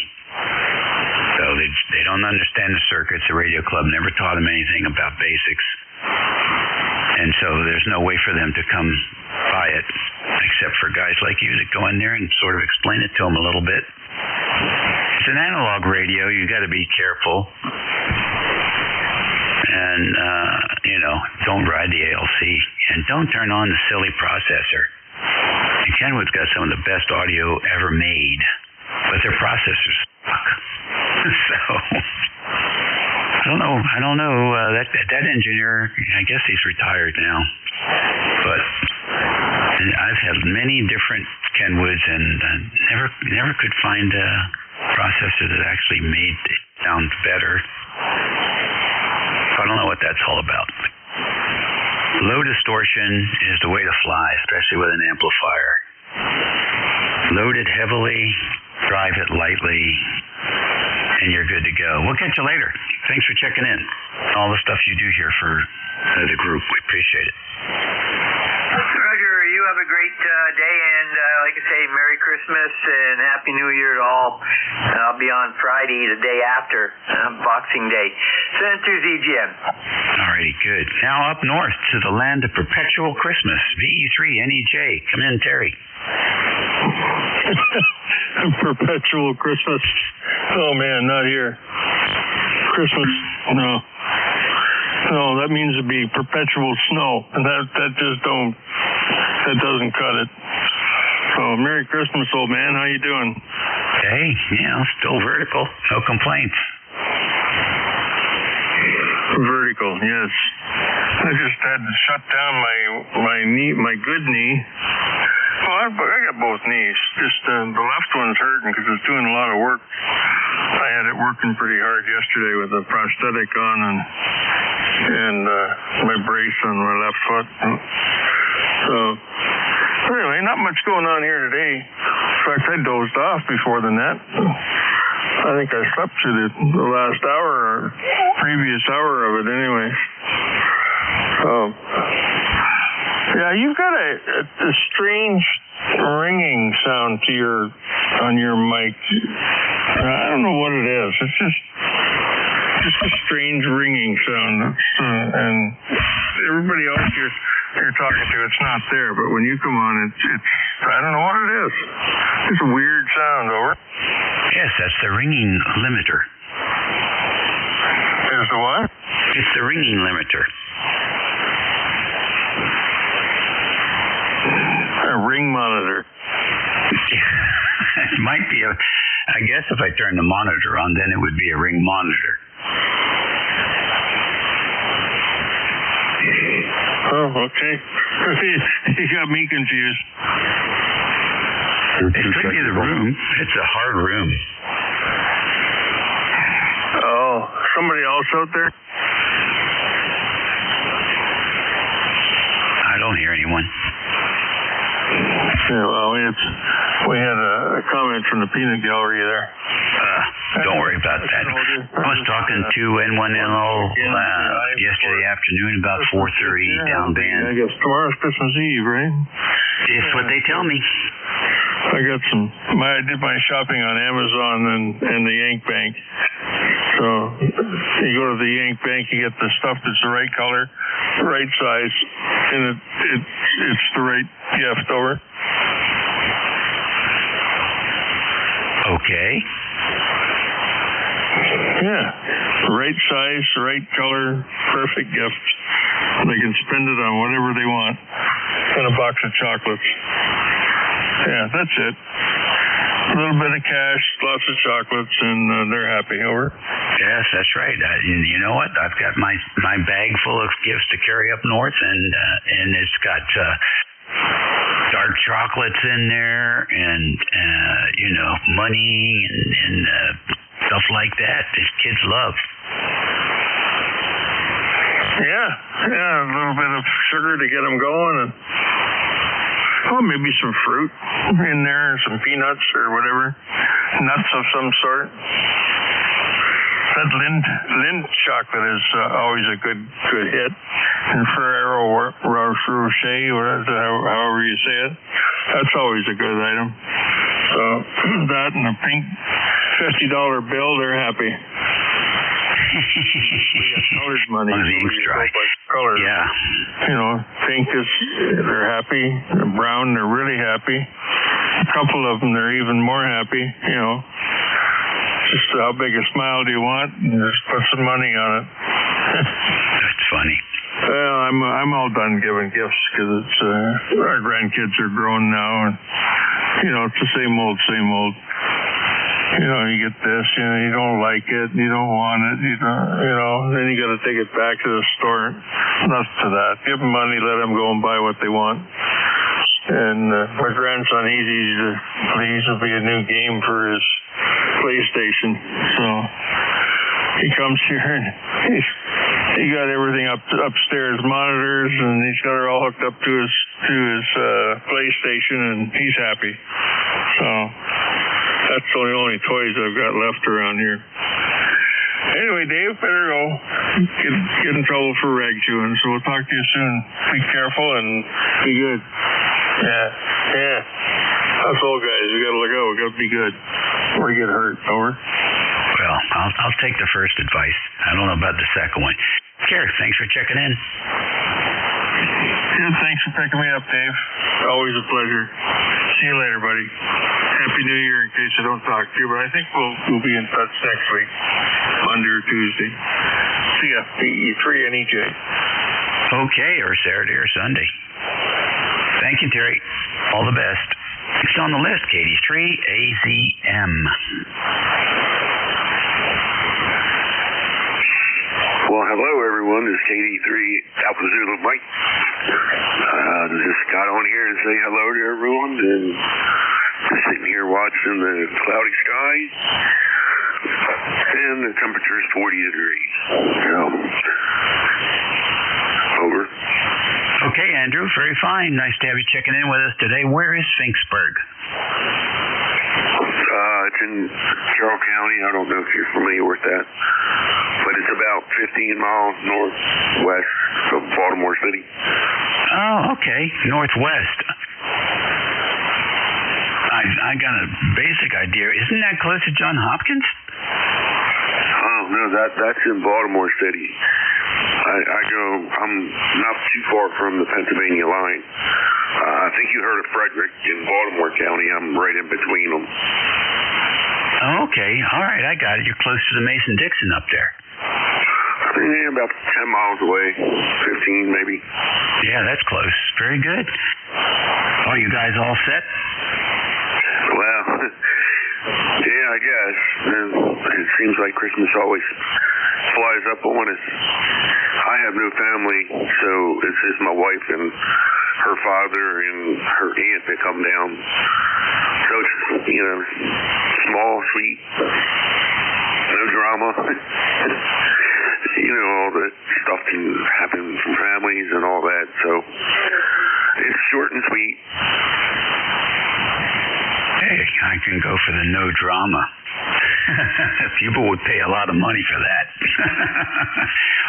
So they don't understand the circuits. The radio club never taught them anything about basics. And so there's no way for them to come by it, except for guys like you that go in there and sort of explain it to them a little bit. It's an analog radio. You got to be careful. And, don't ride the ALC. And don't turn on the silly processor. And Kenwood's got some of the best audio ever made, but their processors suck. So, I don't know. That engineer, I guess he's retired now. But I've had many different Kenwoods, and never could find a processor that actually made it sound better. I don't know what that's all about. Low distortion is the way to fly, especially with an amplifier. Load it heavily, drive it lightly, and you're good to go. We'll catch you later. Thanks for checking in. All the stuff you do here for the group. We appreciate it. Roger, you have a great day, and like I say, Merry Christmas and Happy New Year to all. I'll be on Friday, the day after Boxing Day. Send it through ZGM. Alrighty, good. Now up north to the land of perpetual Christmas, VE3 NEJ. Come in, Terry. Perpetual Christmas. Oh man, not here. Christmas, no. No, that means it'd be perpetual snow, and that doesn't cut it. So Merry Christmas, old man. How you doing? Hey, still vertical. No complaints. Vertical, yes. I just had to shut down my knee, my good knee. Well, I got both knees. Just the left one's hurting because it's doing a lot of work. I had it working pretty hard yesterday with a prosthetic on and my brace on my left foot. So anyway, not much going on here today. In fact, I dozed off before the net. I think I slept through the last hour or previous hour of it anyway. So yeah, you've got a strange ringing sound on your mic. I don't know what it is. It's just a strange ringing sound. And everybody else you're talking to, it's not there. But when you come on, it's I don't know what it is. It's a weird sound. Over. Yes, that's the ringing limiter. Is the what? It's the ringing limiter. A ring monitor. It might be I guess if I turn the monitor on, then it would be a ring monitor. Oh, okay. You got me confused. It could be the room. It's a hard room. Oh, somebody else out there? I don't hear anyone. Yeah, well, we had a comment from the peanut gallery there. Don't worry about that. I was talking to N1NO yesterday afternoon about 4:30 down band. I guess tomorrow's Christmas Eve, right? It's what they tell me. I did my shopping on Amazon and the Yank Bank. So you go to the Yank Bank, you get the stuff that's the right color, the right size, and it's the right gift. Over. Okay. Yeah, right size, right color, perfect gift. They can spend it on whatever they want. And a box of chocolates. Yeah, that's it. A little bit of cash, lots of chocolates, and they're happy. Over. Yes, that's right. You know what? I've got my bag full of gifts to carry up north, and it's got dark chocolates in there, and money and stuff like that. These kids love. Yeah, a little bit of sugar to get them going, and maybe some fruit in there, some peanuts or whatever, nuts of some sort. That Lind chocolate is always a good hit, and Ferrero Rocher, however you say it, that's always a good item. So that and a pink $50 bill, they're happy. We got colored money. One of the ink's dry. Color. Yeah. Pink they're happy. Brown, they're really happy. A couple of them, they're even more happy. Just how big a smile do you want? And just put some money on it. That's funny. Well, I'm all done giving gifts because it's our grandkids are grown now, and it's the same old. You get this, you don't like it, you don't want it, then you got to take it back to the store. Enough to that. Give them money, let them go and buy what they want. And my grandson, he's easy to please. It'll be a new game for his PlayStation. So he comes here and he got everything upstairs, monitors, and he's got it all hooked up to his PlayStation, and he's happy. So that's the only toys I've got left around here. Anyway, Dave, better go. Get in trouble for rag chewing, so we'll talk to you soon. Be careful and be good. Yeah. That's all, guys. We gotta look out. We gotta be good before you get hurt. Over. Well, I'll take the first advice. I don't know about the second one. Kerr, thanks for checking in. Yeah, thanks for picking me up, Dave. Always a pleasure. See you later, buddy. Happy New Year in case I don't talk to you, but I think we'll be in touch next week, Monday or Tuesday. See ya, E3 and EJ. Okay, or Saturday or Sunday. Thank you, Terry. All the best. Next on the list, K83 AZM. Well, hello everyone. This is KD3 Alpha Zulu Mike. Just got on here to say hello to everyone, and just sitting here watching the cloudy skies, and the temperature is 40 degrees. So, over. Okay, Andrew, very fine. Nice to have you checking in with us today. Where is Finksburg? It's in Carroll County. I don't know if you're familiar with that, but it's about 15 miles northwest of Baltimore City. Oh, okay. Northwest. I got a basic idea. Isn't that close to Johns Hopkins? Oh, no, that's in Baltimore City. I'm not too far from the Pennsylvania line. I think you heard of Frederick in Baltimore County. I'm right in between them. Okay, all right, I got it. You're close to the Mason-Dixon up there. Yeah, about 10 miles away, 15 maybe. Yeah, that's close. Very good. Are you guys all set? Well, yeah, I guess. It seems like Christmas always flies up on us. I have no family, so it's just my wife and her father and her aunt that come down. So it's, small, sweet, no drama. All that stuff can happen from families and all that. So it's short and sweet. Hey, I can go for the no drama. People would pay a lot of money for that.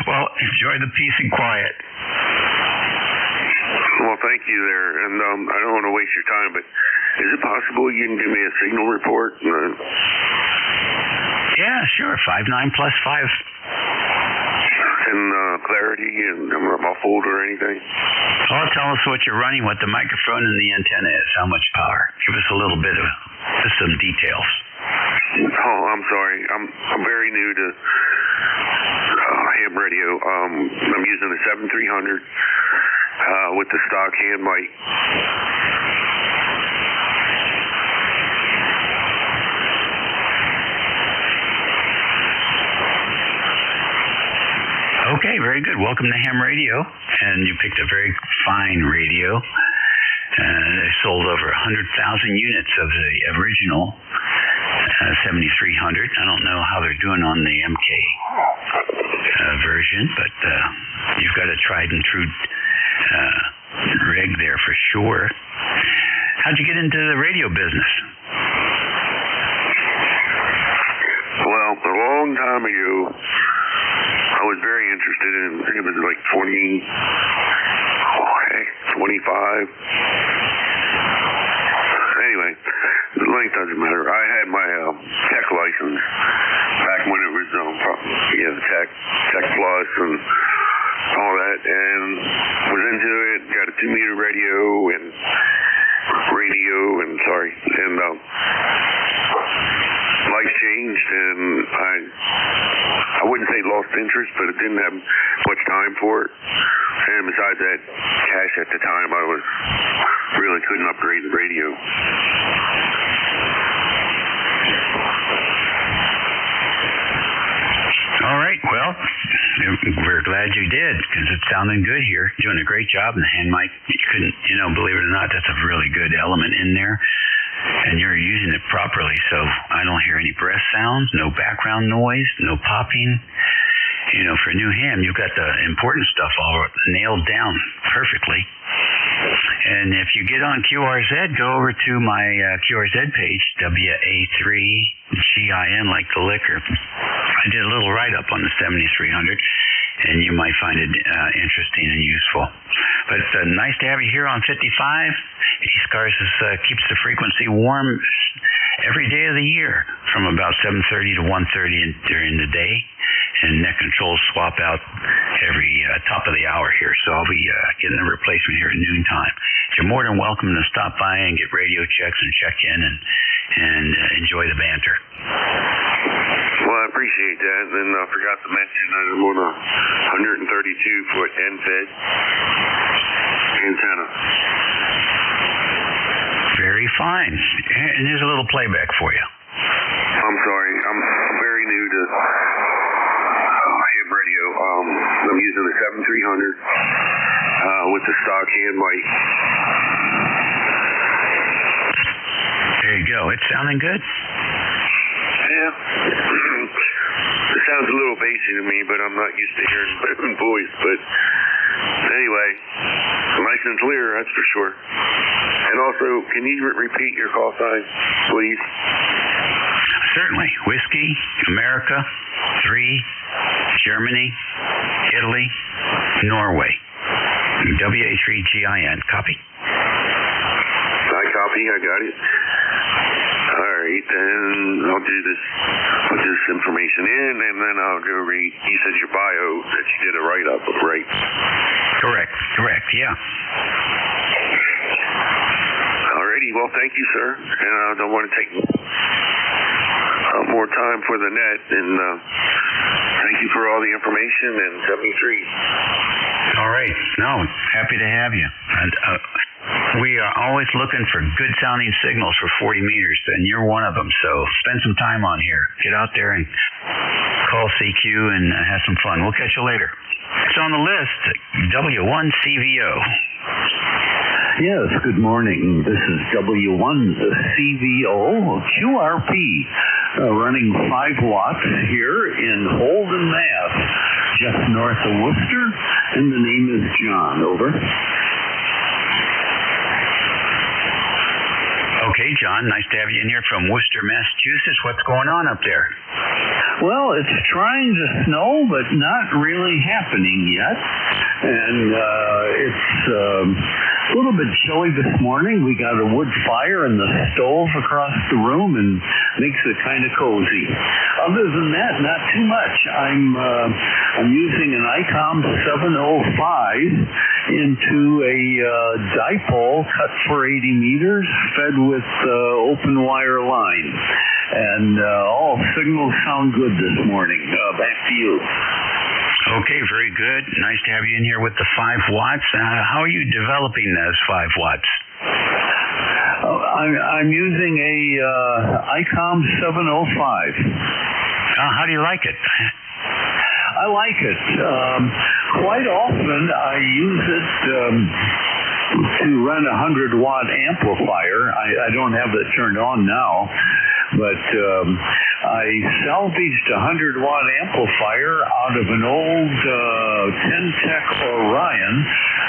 Well, enjoy the peace and quiet. Well, thank you there. And I don't want to waste your time, but is it possible you can give me a signal report? Yeah, sure. 59 plus 5. And clarity and muffled or anything? Oh, tell us what you're running, what the microphone and the antenna is, how much power. Give us a little bit of just some details. Oh, I'm sorry. I'm very new to ham radio. I'm using a 7300 with the stock hand mic. Okay, very good. Welcome to Ham Radio. And you picked a very fine radio. They sold over 100,000 units of the original 7300. I don't know how they're doing on the MK version, but you've got a tried and true rig there for sure. How'd you get into the radio business? Well, a long time ago, I was very interested in, I think it was like 25. Anyway, the length doesn't matter. I had my tech license back when it was Tech Plus and all that, and was into it, got a 2-meter radio and life changed, and I wouldn't say lost interest, but it didn't have much time for it. And besides that, cash at the time, I really couldn't upgrade the radio. All right, well, we're glad you did, because it's sounding good here. Doing a great job in the hand mic. You couldn't, believe it or not, that's a really good element in there. and you're using it properly, so I don't hear any breath sounds, no background noise, no popping. You know, for a new ham, you've got the important stuff all nailed down perfectly. And if you get on QRZ, go over to my QRZ page, WA3GIN, like the liquor. I did a little write-up on the 7300, and you might find it interesting and useful. But it's nice to have you here on 55. ECARS keeps the frequency warm every day of the year from about 7:30 to 1:30 during the day. And net controls swap out every top of the hour here. So I'll be getting a replacement here at noontime. You're more than welcome to stop by and get radio checks and check in and enjoy the banter. Well, I appreciate that. And then I forgot to mention I'm on a 132-foot end-fed antenna. Very fine. And here's a little playback for you. I'm sorry. I'm very new to ham radio. I'm using the 7300 with the stock hand mic. There you go. It's sounding good. Yeah. It sounds a little bassy to me, but I'm not used to hearing my own voice. But anyway, nice and clear, that's for sure. And also, can you repeat your call sign, please? Certainly. Whiskey, America, 3, Germany, Italy, Norway. WA3GIN. Copy? I copy. I got it. All right, then I'll do this, put this information in, and then I'll go read. You said your bio that you did a write-up of, right? Correct, yeah. All righty, well, thank you, sir. And I don't want to take more time for the net, and thank you for all the information, and 73. All right. No, happy to have you. And we are always looking for good sounding signals for 40 meters, and you're one of them. So spend some time on here. Get out there and call CQ and have some fun. We'll catch you later. It's on the list, W1CVO. Yes, good morning. This is W1CVO QRP, running 5 watts here in Holden, Mass, just north of Worcester, and the name is John. Over. Okay, John, nice to have you in here from Worcester, Massachusetts. What's going on up there? Well, it's trying to snow, but not really happening yet. And it's a little bit chilly this morning. We got a wood fire in the stove across the room and makes it kind of cozy. Other than that, not too much. I'm using an ICOM 705 into a dipole cut for 80 meters, fed with open wire line. And all signals sound good this morning. Back to you. Okay, very good. Nice to have you in here with the 5 watts. How are you developing those 5 watts? I'm using a ICOM 705. How do you like it? I like it. Quite often I use it to run a 100-watt amplifier. I don't have it turned on now. But I salvaged a 100-watt amplifier out of an old 10-tech Orion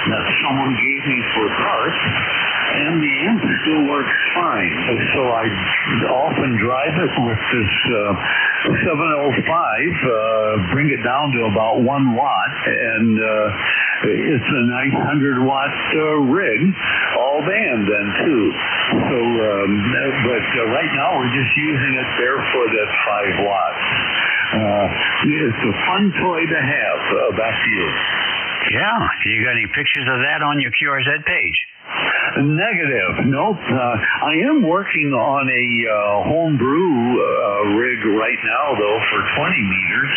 that someone gave me for parts, and the amp still works fine. So I often drive it with this 705, bring it down to about 1 watt, and it's a nice 100-watt rig, all band then too. So, but right now we're just using it barefoot at 5 watts. It's a fun toy to have. Back to you. Yeah. You got any pictures of that on your QRZ page? Negative. Nope. I am working on a homebrew rig right now, though, for 20 meters.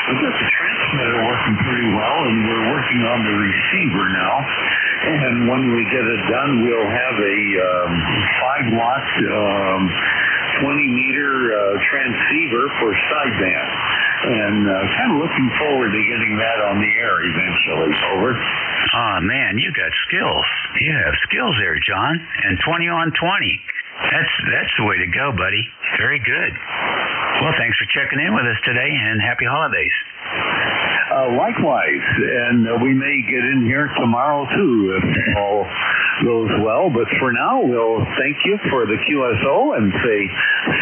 I've got the transmitter working pretty well, and we're working on the receiver now. And when we get it done, we'll have a 5-watt, 20-meter transceiver for sideband. And kind of looking forward to getting that on the air eventually. Over. Oh, man, you got skills. You have skills there, John. And 20 on 20. That's the way to go, buddy. Very good. Well, thanks for checking in with us today, and happy holidays. Likewise, and we may get in here tomorrow too if all goes well. But for now, we'll thank you for the QSO and say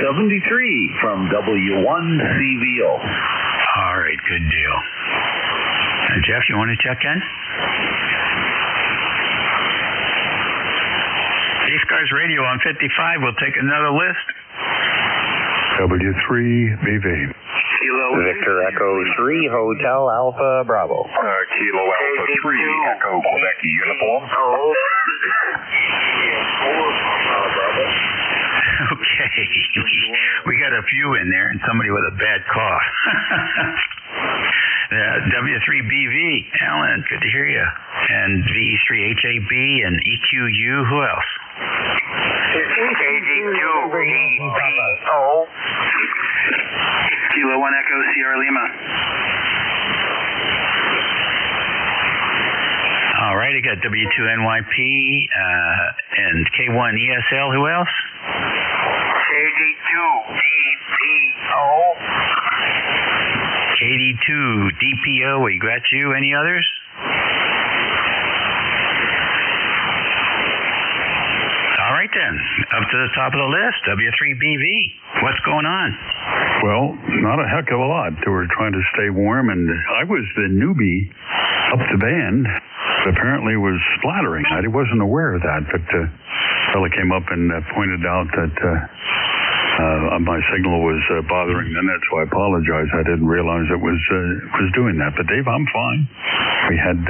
73 from W1CVO. All right, good deal. Jeff, you want to check in? ECARS Radio on 55. We'll take another list. W3BV. Kilo Victor Echo 3 Hotel Alpha Bravo. Kilo Alpha 3 Echo Quebec Uniform. Okay. We got a few in there and somebody with a bad cough. W3BV, Alan, good to hear you. And VE3HAB and EQU, who else? KD2DPO. Kilo 1 Echo Sierra Lima. All right, I got W2NYP and K1ESL, who else? KD2DPO. KD2DPO, we got you. Any others? All right then, up to the top of the list, W3BV. What's going on? Well, not a heck of a lot. We're trying to stay warm, and I was the newbie up the band. Apparently was splattering. I wasn't aware of that, but a fella came up and pointed out that my signal was bothering the net, so I apologize. I didn't realize it was doing that. But Dave, I'm fine. We had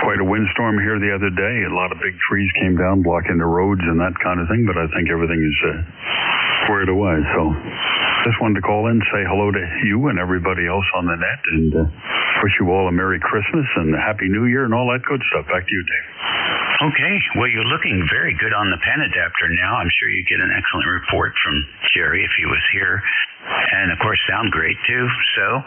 quite a windstorm here the other day. A lot of big trees came down blocking the roads and that kind of thing, but I think everything is squared away. So just wanted to call in, say hello to you and everybody else on the net, and wish you all a Merry Christmas and a Happy New Year and all that good stuff. Back to you, Dave. Okay. Well, you're looking very good on the pen adapter now. I'm sure you get an excellent report from Jerry if he was here. And, of course, sound great, too. So,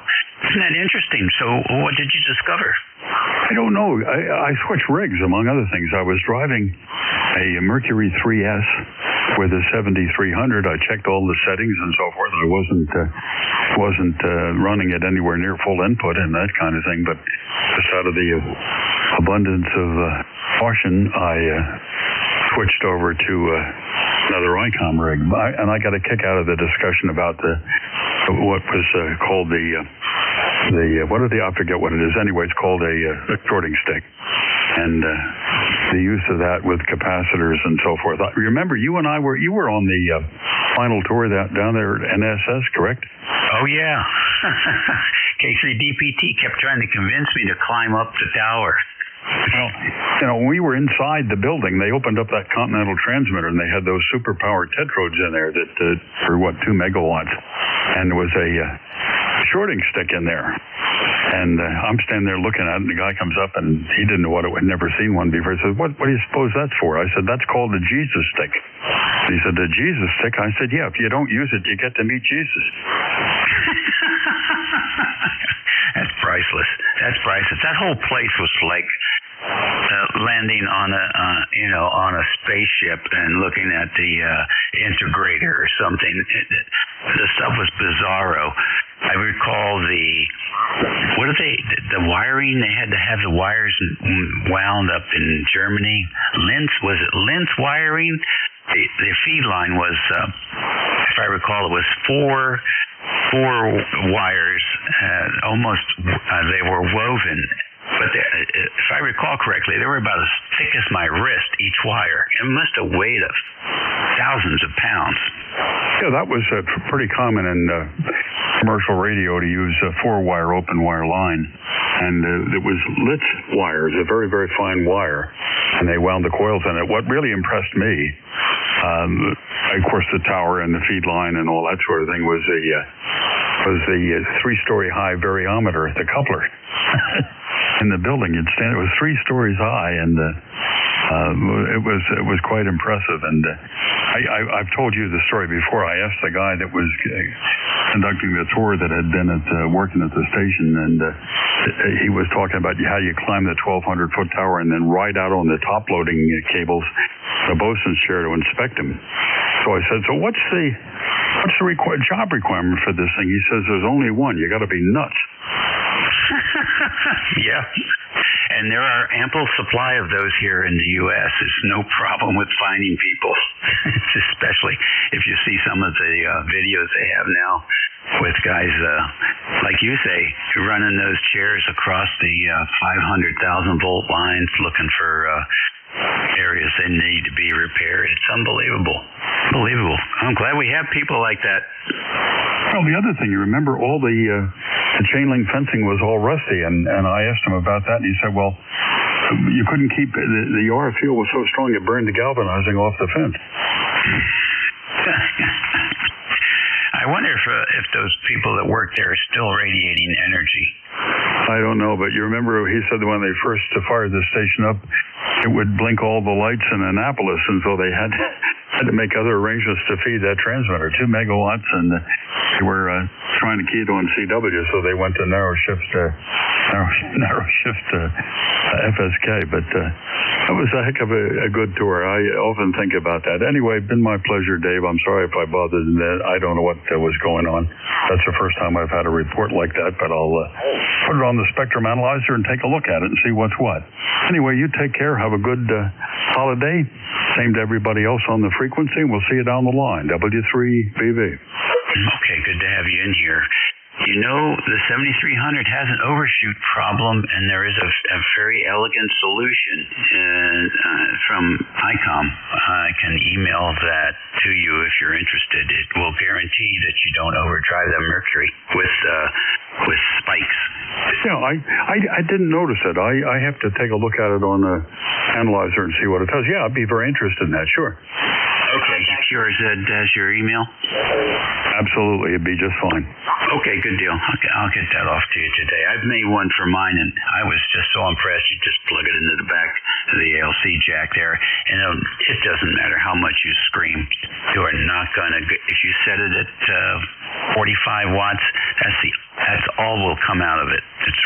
isn't that interesting? So, what did you discover? I don't know. I switched rigs, among other things. I was driving a Mercury 3S with a 7300. I checked all the settings and so forth. I wasn't running it anywhere near full input and that kind of thing, but just out of the abundance of caution, I switched over to another ICOM rig, and I got a kick out of the discussion about what was called I forget what it is. Anyway, it's called a sorting stick, and the use of that with capacitors and so forth. I remember you were on the final tour down there at NSS, correct? Oh yeah. K3DPT kept trying to convince me to climb up the tower. Well, when we were inside the building, they opened up that Continental transmitter, and they had those superpower tetrodes in there that were 2 megawatts, and there was a shorting stick in there. And I'm standing there looking at it, and the guy comes up, and he didn't know what it was, never seen one before. He said, what do you suppose that's for? I said, that's called the Jesus stick. He said, the Jesus stick? I said, yeah, if you don't use it, you get to meet Jesus. That's priceless. That's priceless. That whole place was like landing on a spaceship and looking at the integrator or something. The stuff was bizarro. I recall the wiring. They had to have the wires wound up in Germany. Was it Linz wiring? The feed line was, if I recall, it was four wires. Almost they were woven. But if I recall correctly, they were about as thick as my wrist, each wire. It must have weighed thousands of pounds. Yeah, that was pretty common in commercial radio to use a 4-wire open wire line. And it was Litz wire. It was a very, very fine wire. And they wound the coils in it. What really impressed me, of course, the tower and the feed line and all that sort of thing, was the 3-story high variometer, the coupler. In the building, it was 3 stories high, and it was quite impressive. And I've told you the story before. I asked the guy that was conducting the tour that had been working at the station, and he was talking about how you climb the 1,200-foot tower and then ride out on the top loading cables, the bosun's chair, to inspect them. So I said, so what's the job requirement for this thing? He says, there's only one. You got to be nuts. Yeah. And there are ample supply of those here in the U.S. There's no problem with finding people, especially if you see some of the videos they have now with guys, like you say, running those chairs across the 500,000 volt lines looking for areas that need to be repaired. It's unbelievable. Unbelievable. I'm glad we have people like that. Well, the other thing, you remember all the chain link fencing was all rusty, and I asked him about that, and he said, well, you couldn't keep, the RF field was so strong it burned the galvanizing off the fence. I wonder if those people that work there are still radiating energy. I don't know, but you remember he said that when they first fired the station up, it would blink all the lights in Annapolis, and so they had to make other arrangements to feed that transmitter, 2 megawatts, and they were trying to key it on CW, so they went to narrow shift FSK. But that was a heck of a good tour. I often think about that. Anyway, been my pleasure, Dave. I'm sorry if I bothered you. I don't know what was going on. That's the first time I've had a report like that, but I'll put it on the spectrum analyzer and take a look at it and see what's what. Anyway, you take care. Have a good holiday. Same to everybody else on the frequency. We'll see you down the line. W3BV. Okay, good to have you in here. You know, the 7300 has an overshoot problem, and there is a very elegant solution from ICOM. I can email that to you if you're interested. It will guarantee that you don't overdrive the mercury with spikes. Yeah, I didn't notice it. I have to take a look at it on the analyzer and see what it does. Yeah, I'd be very interested in that, sure. Okay, yours has your email? Absolutely, it'd be just fine. Okay, good deal. Okay, I'll get that off to you today. I've made one for mine, and I was just so impressed. You just plug it into the back of the ALC jack there, and it doesn't matter how much you scream. You are not going to, if you set it at 45 watts, that's all will come out of it. It's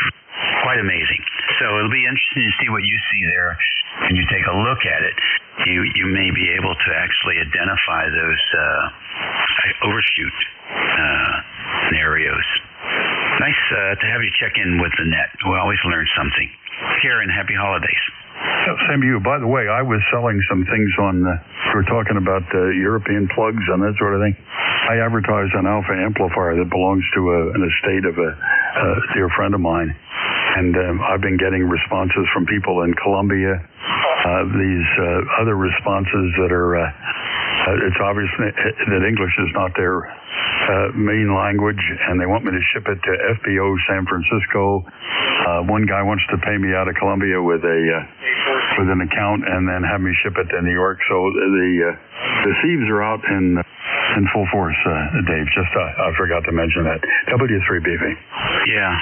quite amazing. So it'll be interesting to see what you see there when you take a look at it. You may be able to actually identify those overshoot scenarios. Nice to have you check in with the net. We always learn something. Take care and happy holidays. Same to you. By the way, I was selling some things on, we're talking about European plugs and that sort of thing. I advertised an alpha amplifier that belongs to an estate of a dear friend of mine. And I've been getting responses from people in Colombia, these other responses that are, it's obvious that English is not their main language, and they want me to ship it to FBO San Francisco. One guy wants to pay me out of Colombia with an account and then have me ship it to New York. So the thieves are out in full force, Dave. Just I forgot to mention that. W3BV. Yeah.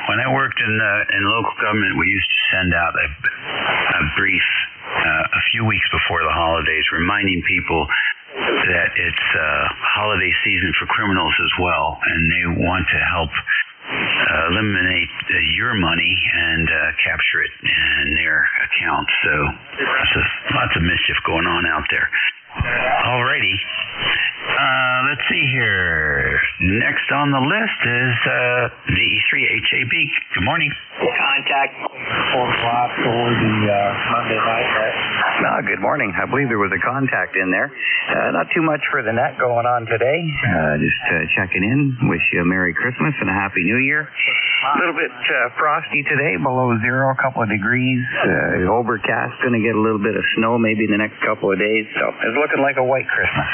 When I worked in local government, we used to send out a brief a few weeks before the holidays, reminding people that it's holiday season for criminals as well, and they want to help eliminate your money and capture it in their accounts. So lots of mischief going on out there. Alrighty. Let's see here. Next on the list is DE3HAB. Good morning. Contact 4 o'clock for the Monday night net. Good morning. I believe there was a contact in there. Not too much for the net going on today. Just checking in. Wish you a Merry Christmas and a Happy New Year. A little bit frosty today, below zero, a couple of degrees. Overcast, going to get a little bit of snow maybe in the next couple of days. So it's looking like a white Christmas.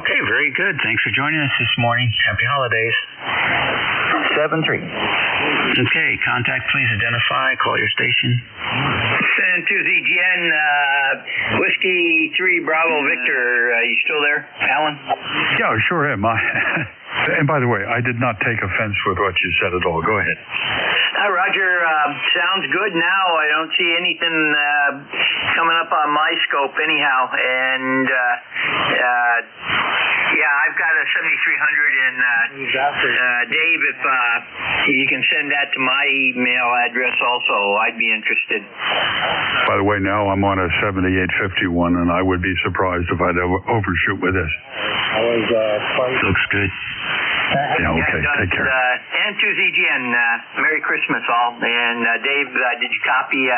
Okay, very good. Thanks for joining us this morning. Happy holidays. 7-3. Okay, contact, please identify, call your station. San Tuzigien, Whiskey 3 Bravo Victor. You still there, Alan? Yeah, sure am. And by the way, I did not take offense with what you said at all. Go ahead. Roger, sounds good now. I don't see anything coming up on my scope anyhow. And, I've got a 7300, and Dave, if you can send that to my email address also, I'd be interested. By the way, now I'm on a 7851, and I would be surprised if I'd overshoot with this. Looks good. Yeah, okay, take care. And to ZGN, Merry Christmas all. And Dave, did you copy?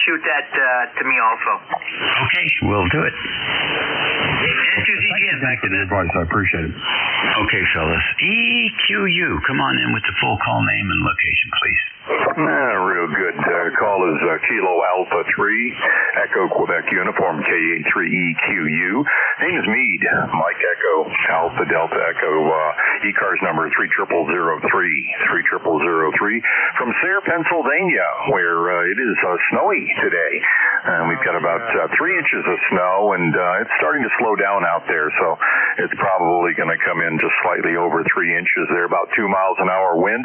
Shoot that to me also. Okay, we'll do it. And to ZGN. Thank you for the advice. I appreciate it. Okay, fellas. EQU, come on in with the full call name and location, please. Real good. Call is Kilo Alpha 3, Echo Quebec Uniform, KA3EQU. Name is Meade, Mike Echo, Alpha Delta Echo, ECARS number 30003 from Sayre, Pennsylvania, where it is snowy today. We've got about 3 inches of snow, and it's starting to slow down out there, so it's probably going to come in just slightly over 3 inches there, about 2 miles an hour wind.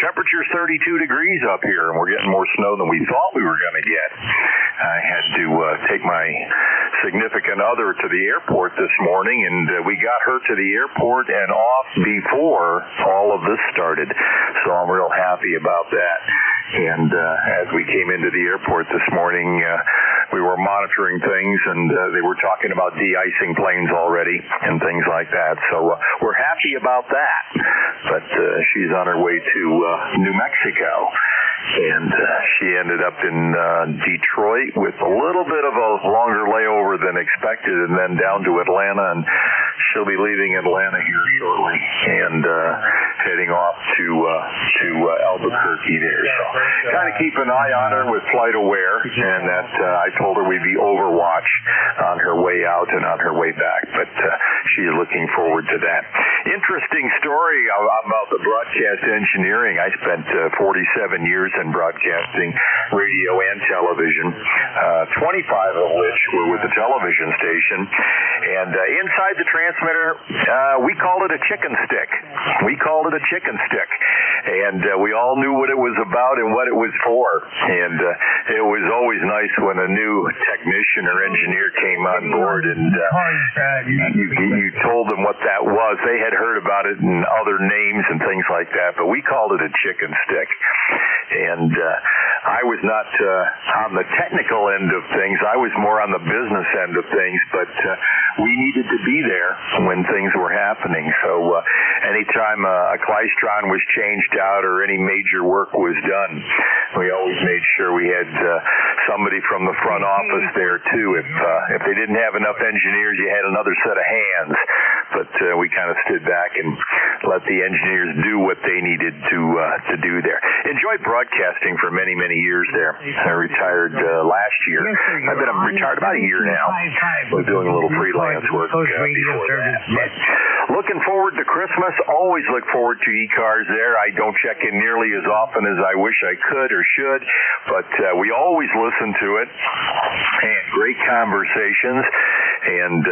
Temperature's 32 degrees up here, and we're getting more snow than we thought we were going to get. I had to take my significant other to the airport this morning, and we got her to the airport and off before all of this started. So I'm real happy about that. And as we came into the airport this morning, we were monitoring things, and they were talking about de-icing planes already and things like that. So we're happy about that. But she's on her way to New Mexico. And she ended up in Detroit with a little bit of a longer layover than expected, and then down to Atlanta, and she'll be leaving Atlanta here shortly and heading off to Albuquerque there. So kind of keep an eye on her with Flight Aware, and that I told her we'd be Overwatch on her way out and on her way back, but she's looking forward to that. Interesting story about the broadcast engineering. I spent 47 years in broadcasting, radio and television, 25 of which were with the television station. And inside the transmitter, we called it a chicken stick. And we all knew what it was about and what it was for. And it was always nice when a new technician or engineer came on board and you told them what that was. They had heard about it in other names and things like that, but we called it a chicken stick. And I was not on the technical end of things. I was more on the business end of things, but we needed to be there when things were happening. So anytime a klystron was changed out or any major work was done, we always made sure we had somebody from the front office there too. If they didn't have enough engineers, you had another set of hands. But we kind of stood back and let the engineers do what they needed to do there. Enjoyed broadcasting for many, many years there. I retired last year. I've been retired about a year now. Was doing a little freelance work before that. But looking forward to Christmas. Always look forward to ECARS there. I don't check in nearly as often as I wish I could or should, but we always listen to it. And great conversations. And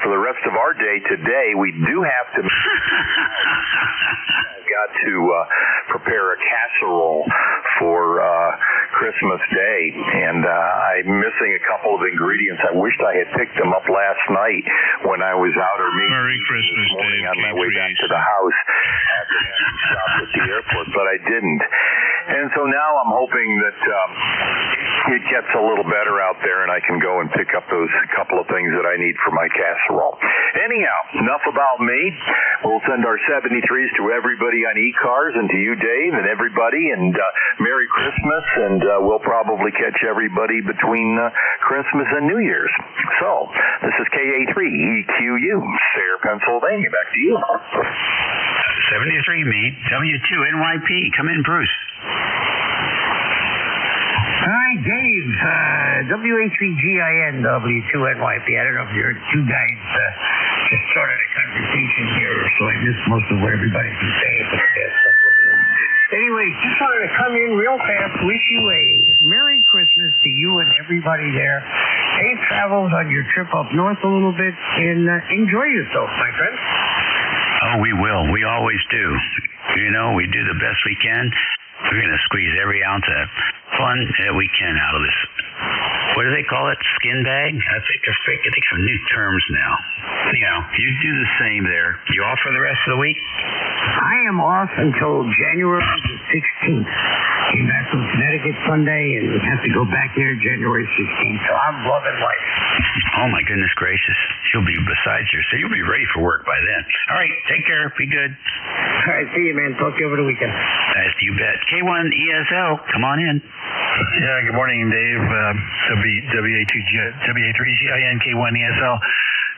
for the rest of our day today, we do have to got to prepare a casserole for Christmas Day, and I'm missing a couple of ingredients. I wished I had picked them up last night when I was out or meeting Merry Christmas, this morning Dave. on my way back to the house after having stopped at the airport, but I didn't. And so now I'm hoping that it gets a little better out there and I can go and pick up those couple of things that I need for my casserole. Anyhow, enough about me. We'll send our 73s to everybody on ECARS and to you, Dave, and everybody, and Merry Christmas, and we'll probably catch everybody between Christmas and New Year's. So, this is KA3EQU, Sayre, Pennsylvania. Back to you. 73 Meade, W2NYP. Come in, Bruce. Hi, Dave. W3GIN, W2NYP. I don't know if you're two guys just started a conversation here, so I missed most of what everybody's been saying for the past couple of minutes. Anyway, just wanted to come in real fast, wish you a Merry Christmas to you and everybody there. Safe travels on your trip up north a little bit, and enjoy yourself, my friend. Oh, we will. We always do. You know, we do the best we can. We're going to squeeze every ounce of fun that we can out of this. what do they call it? Skin bag? I think they have new terms now. You do the same there. You off for the rest of the week? I am off until January the 16th. Came back from Connecticut Sunday and have to go back there January 16th. So I'm loving life. Oh, my goodness gracious. You'll be beside you, so you'll be ready for work by then. All right, take care. Be good. All right, see you, man. Talk to you over the weekend. You bet. K1ESL, come on in. Yeah, good morning, Dave. WA3GIN K1ESL.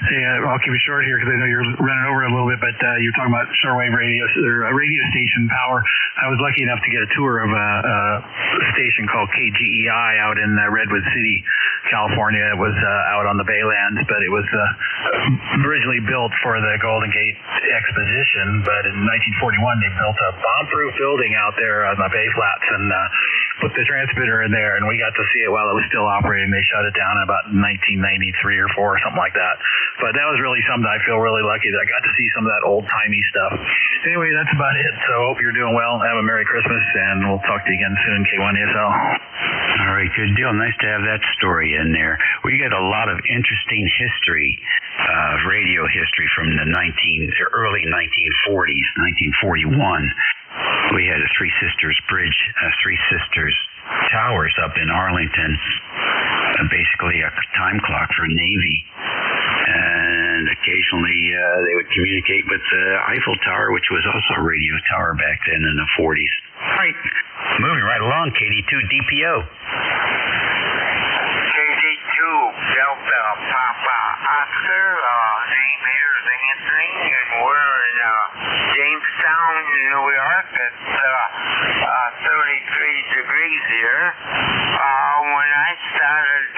Yeah, I'll keep it short here because I know you're running over a little bit, but you're talking about shortwave radio station power. I was lucky enough to get a tour of a station called KGEI out in Redwood City, California. It was out on the Baylands, but it was originally built for the Golden Gate Exposition, but in 1941 they built a bomb-proof building out there on the Bay Flats and put the transmitter in there, and we got to see it while it was still operating. They shut it down in about 1993 or 4 or something like that. But that was really something. I feel really lucky that I got to see some of that old-timey stuff. Anyway, that's about it. So hope you're doing well. Have a Merry Christmas, and we'll talk to you again soon, K1ESL. All right, good deal. Nice to have that story in there. We got a lot of interesting history, radio history from the early 1940s, 1941. We had a Three Sisters Bridge, Three Sisters Towers up in Arlington, basically a time clock for Navy. And occasionally they would communicate with the Eiffel Tower, which was also a radio tower back then in the 40s. All right, moving right along, KD2 DPO. KD2 Delta Papa Oscar, name here is Anthony, and we're in Jamestown, New York. It's 33 degrees here. When I started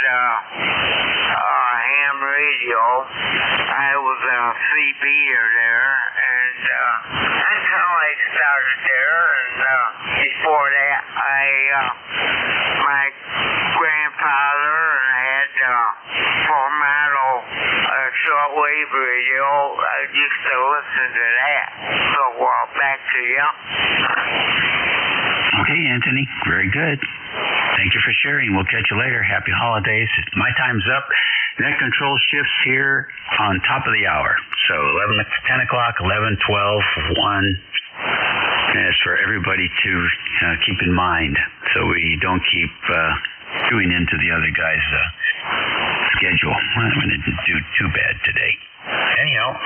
ham radio, I was a 3B'er there, and that's how I started there. And before that, my grandfather had Formato shortwave radio. I used to listen to that. So back to you. Okay, Anthony. Very good. Thank you for sharing. We'll catch you later. Happy holidays. My time's up. Net control shifts here on top of the hour. So 10 o'clock, 11, 12, 1. And it's for everybody to keep in mind so we don't keep doing into the other guy's schedule. I'm going to do too bad today. Anyhow,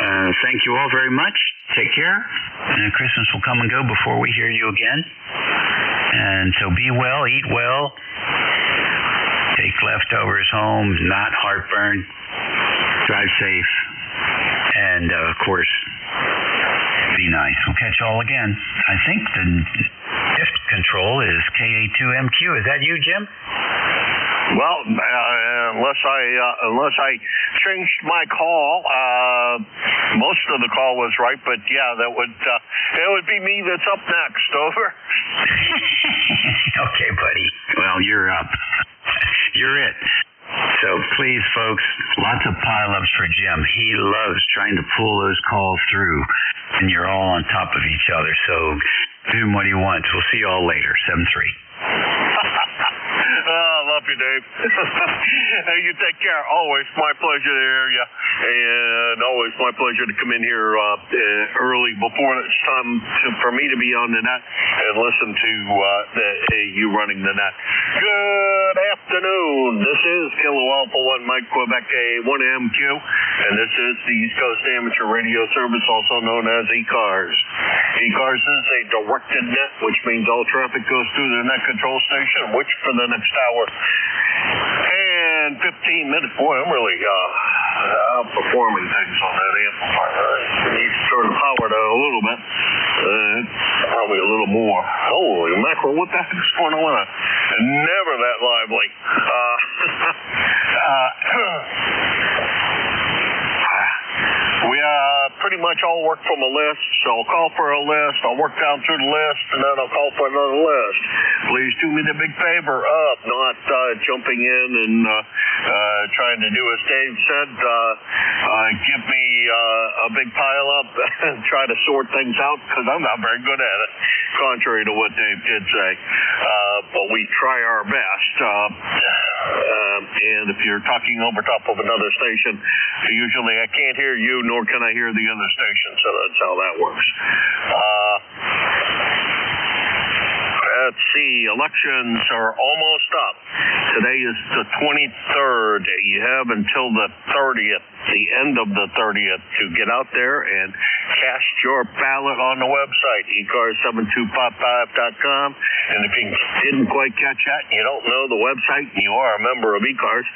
thank you all very much. Take care. Christmas will come and go before we hear you again. And so be well, eat well, take leftovers home, not heartburn, drive safe, and, of course, be nice. We'll catch you all again. I think the shift control is KA2MQ. Is that you, Jim? Well, unless I changed my call, most of the call was right, but yeah, it would be me that's up next. Over. Okay, buddy. Well, you're up. You're it. So please, folks, lots of pile-ups for Jim. He loves trying to pull those calls through, and you're all on top of each other. So do what he wants. We'll see you all later. 7-3. I love you, Dave. Hey, you take care. Always my pleasure to hear you, and always my pleasure to come in here early before it's time for me to be on the net and listen to you running the net. Good afternoon. This is Kilo Alpha 1 Mike Quebec A1MQ, and this is the East Coast Amateur Radio Service, also known as ECARS. ECARS is a directed net, which means all traffic goes through the net control station, which for the next hour and 15 minutes. Boy, I'm really outperforming things on that amplifier. I need to turn the power down a little bit. Probably a little more. Holy mackerel, what the heck's going on? Never that lively. We pretty much all work from a list, so I'll call for a list, I'll work down through the list, and then I'll call for another list. Please do me the big favor of not jumping in and trying to do as Dave said, give me a big pile up and try to sort things out, because I'm not very good at it, contrary to what Dave did say. But we try our best. And if you're talking over top of another station, usually I can't hear you, nor can I hear the other station, so that's how that works. Let's see, elections are almost up. Today is the 23rd. You have until the 30th, the end of the 30th, to get out there and cast your ballot on the website, ECARS7255.com. And if you didn't quite catch that, and you don't know the website, and you are a member of ECARS,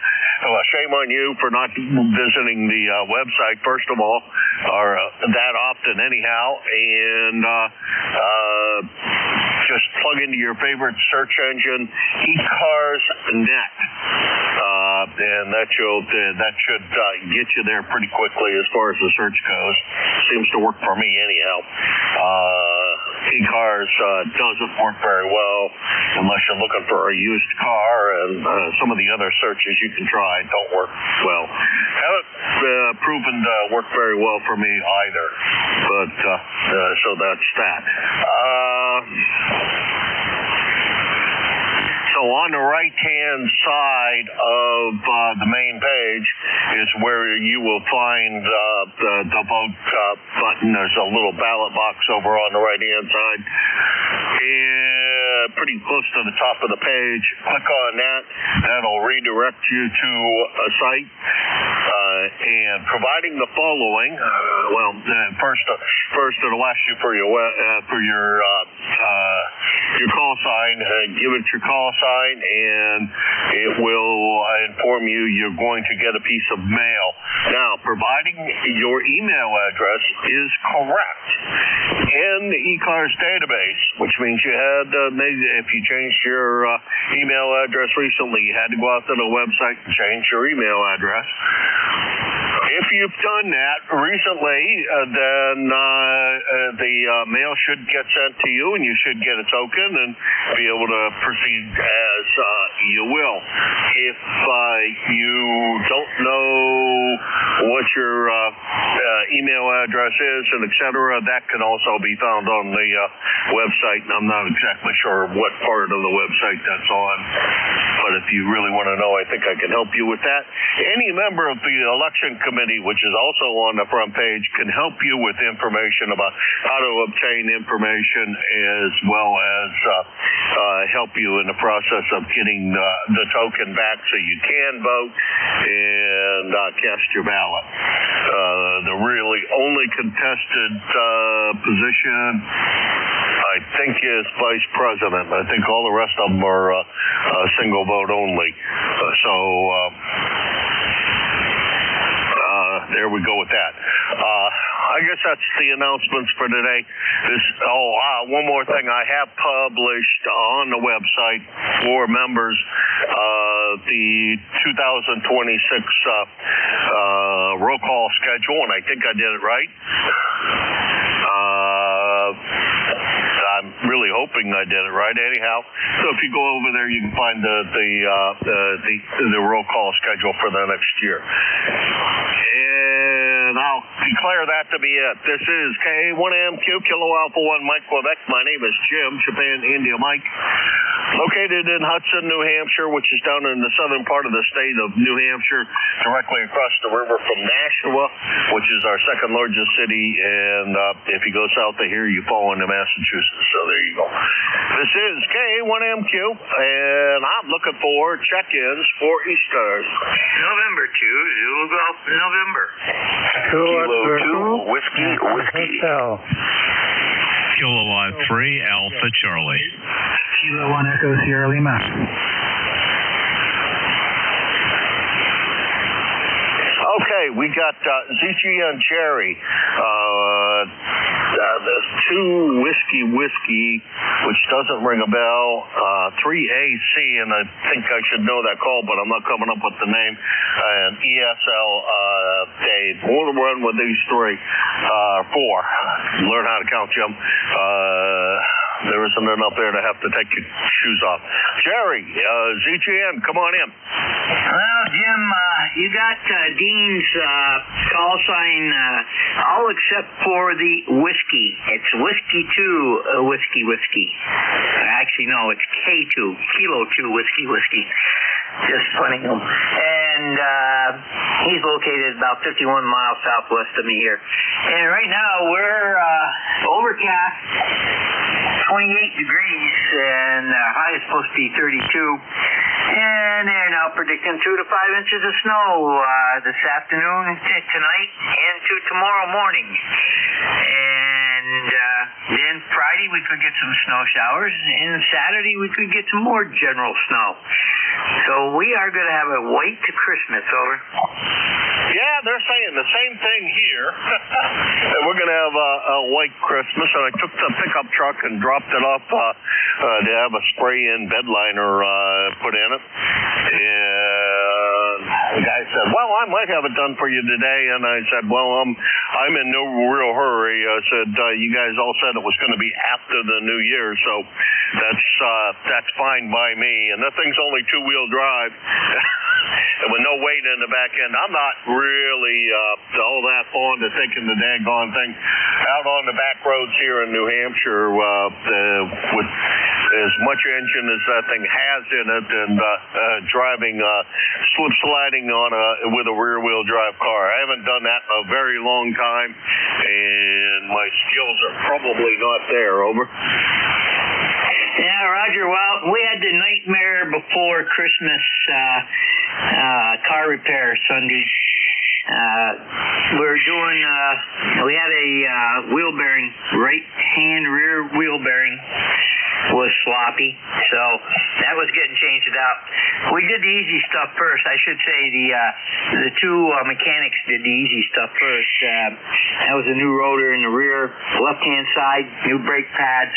well, shame on you for not visiting the website, first of all, or that often anyhow, and just plug into your favorite search engine, ECARS.net, and that should get you there pretty quickly as far as the search goes. Seems to work for me anyhow. ECARS doesn't work very well unless you're looking for a used car, and some of the other searches you can try don't work well. Haven't proven to work very well for me either, but so that's that. So on the right-hand side of the main page is where you will find the vote button. There's a little ballot box over on the right-hand side. And pretty close to the top of the page. Click on that. That'll redirect you to a site. And providing the following, first it'll ask you for your call sign. Give it your call sign, and it will inform you you're going to get a piece of mail. Now, providing your email address is correct in the ECARS database, which means you had if you changed your email address recently, you had to go out to the website and change your email address. If you've done that recently, then the mail should get sent to you, and you should get a token and be able to proceed as you will. If you don't know what your email address is, and et cetera, that can also be found on the website. I'm not exactly sure what part of the website that's on, but if you really want to know, I think I can help you with that. Any member of the election committee, which is also on the front page, can help you with information about how to obtain information, as well as help you in the process of getting the token back so you can vote and cast your ballot. The really only contested position, I think, is vice president. I think all the rest of them are single vote only. There we go with that. I guess that's the announcements for today. One more thing. I have published on the website for members the 2026 roll call schedule, and I think I did it right. I'm really hoping I did it right. Anyhow, so if you go over there, you can find the roll call schedule for the next year. And I'll declare that to be it. This is K1MQ Kilo Alpha 1 Mike Quebec. My name is Jim, Japan India Mike, located in Hudson, New Hampshire, which is down in the southern part of the state of New Hampshire, directly across the river from Nashua, which is our second largest city. And if you go south of here, you fall into Massachusetts. So there you go. This is K1MQ, and I'm looking for check-ins for ECARS. November 2, Zulu Golf, November. Kilo 2, Whiskey. Kilowatt 3, Alpha Charlie. Kilo 1 Echo Sierra Lima. Okay, we got ZGN Cherry, the 2 Whiskey, which doesn't ring a bell, 3AC, and I think I should know that call, but I'm not coming up with the name, and ESL Dave. We'll run with these 3, 4. Learn how to count, Jim. There isn't enough there to have to take your shoes off. Jerry, ZGN, come on in. Well, Jim, you got Dean's call sign, all except for the whiskey. It's Whiskey 2, Whiskey. Actually, no, it's K2, Kilo 2, Whiskey. just funny. And he's located about 51 miles southwest of me here. And right now we're overcast, 28 degrees, and high is supposed to be 32. And they're now predicting 2 to 5 inches of snow this afternoon, tonight, and to tomorrow morning. And then Friday we could get some snow showers, and Saturday we could get some more general snow. So we are going to have a wait to Christmas, over. Yeah, they're saying the same thing here. We're going to have a white Christmas, and I took the pickup truck and dropped it off to have a spray-in bed liner put in it. And the guy said, well, I might have it done for you today. And I said, well, I'm in no real hurry. I said, you guys all said it was going to be after the New Year, so that's fine by me. And that thing's only two-wheel drive. And with no weight in the back end, I'm not really all that fond of taking the daggone thing out on the back roads here in New Hampshire with as much engine as that thing has in it, and driving slip-sliding with a rear-wheel drive car. I haven't done that in a very long time, and my skills are probably not there, over. Yeah, Roger. Well, we had the nightmare before Christmas car repair Sunday. We had a wheel bearing, right-hand rear wheel bearing was sloppy, so that was getting changed out. We did the easy stuff first. I should say the two mechanics did the easy stuff first. That was a new rotor in the rear left-hand side, new brake pads,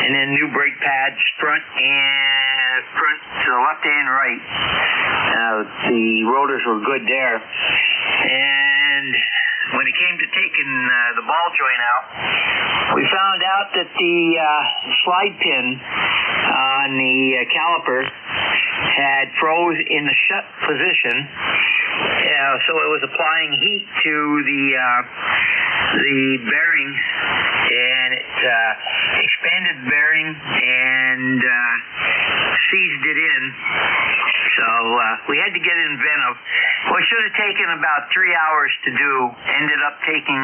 and then new brake pads front to the left and right. The rotors were good there. And when it came to taking the ball joint out, we found out that the slide pin on the caliper had froze in the shut position, so it was applying heat to the bearing, and it expanded the bearing and seized it in. So we had to get inventive. What should have taken about 3 hours to do ended up taking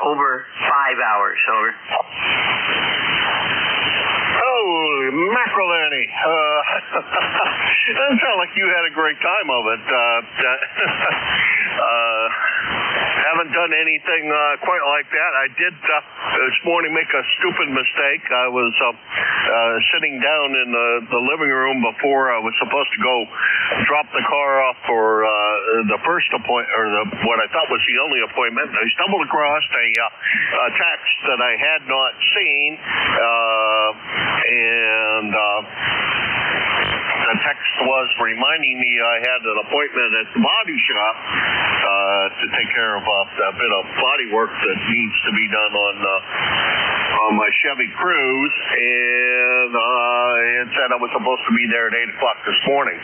over 5 hours. Over. Holy mackerel, Annie. Doesn't sound like you had a great time of it. Haven't done anything quite like that. I did this morning make a stupid mistake. I was sitting down in the living room before I was supposed to go drop the car off for the first appointment, or what I thought was the only appointment. I stumbled across a text that I had not seen, and the text was reminding me I had an appointment at the body shop to take care of a bit of body work that needs to be done on my Chevy Cruze, and it said I was supposed to be there at 8 o'clock this morning.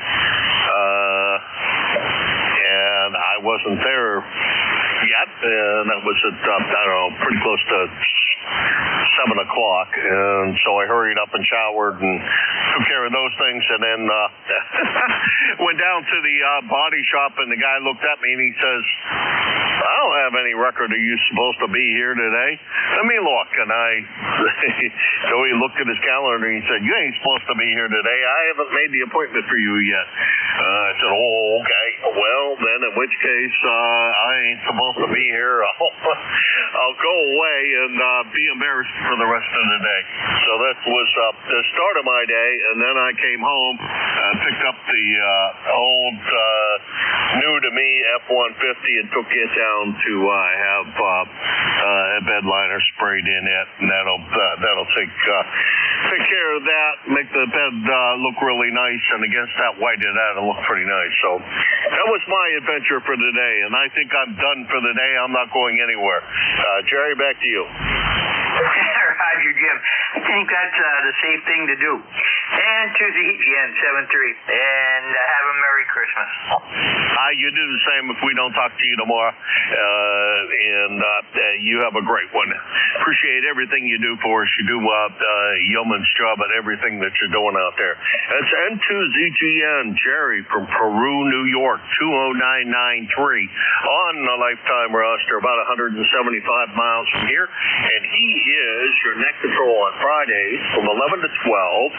And I wasn't there yet, and that was at, pretty close to 7 o'clock, and so I hurried up and showered and took care of those things, and then went down to the body shop, and the guy looked at me and he says, I don't have any record of you supposed to be here today. Let me look. And so he looked at his calendar and he said, you ain't supposed to be here today. I haven't made the appointment for you yet. I said, oh, okay. Well, then in which case I ain't supposed to be here. I'll go away and be embarrassed for the rest of the day. So that was the start of my day, and then I came home, picked up the old new to me F-150 and took it down to have a bed liner sprayed in it, and that'll take care of that, make the bed look really nice, and against that white it'll look pretty nice. So that was my adventure for today, and I think I'm done for the day. I'm not going anywhere. Jerry, back to you. Roger, Jim. I think that's the safe thing to do. And to the EGN 7-3. And have a Merry Christmas. You do the same if we don't talk to you tomorrow. And you have a great one. Appreciate everything you do for us. You do yeoman's job at everything that you're doing out there. It's N2ZGN, Jerry from Peru, New York, 20993 on the Lifetime roster, about 175 miles from here. And he is your neck control on Fridays from 11 to 12.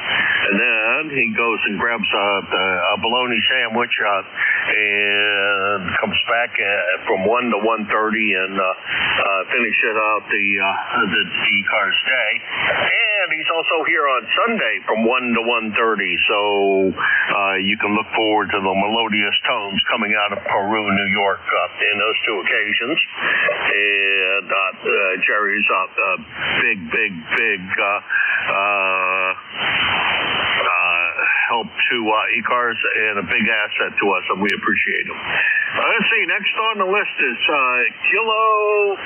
And then he goes and grabs a bologna sandwich and comes back from 1 to 1:30 and finishes out the ECARS day. And he's also here on Sunday from 1 to 1:30. So you can look forward to the melodious tones coming out of Peru, New York in those two occasions. And Jerry's big help to ECARS and a big asset to us, and we appreciate him. Let's see, next on the list is Kilo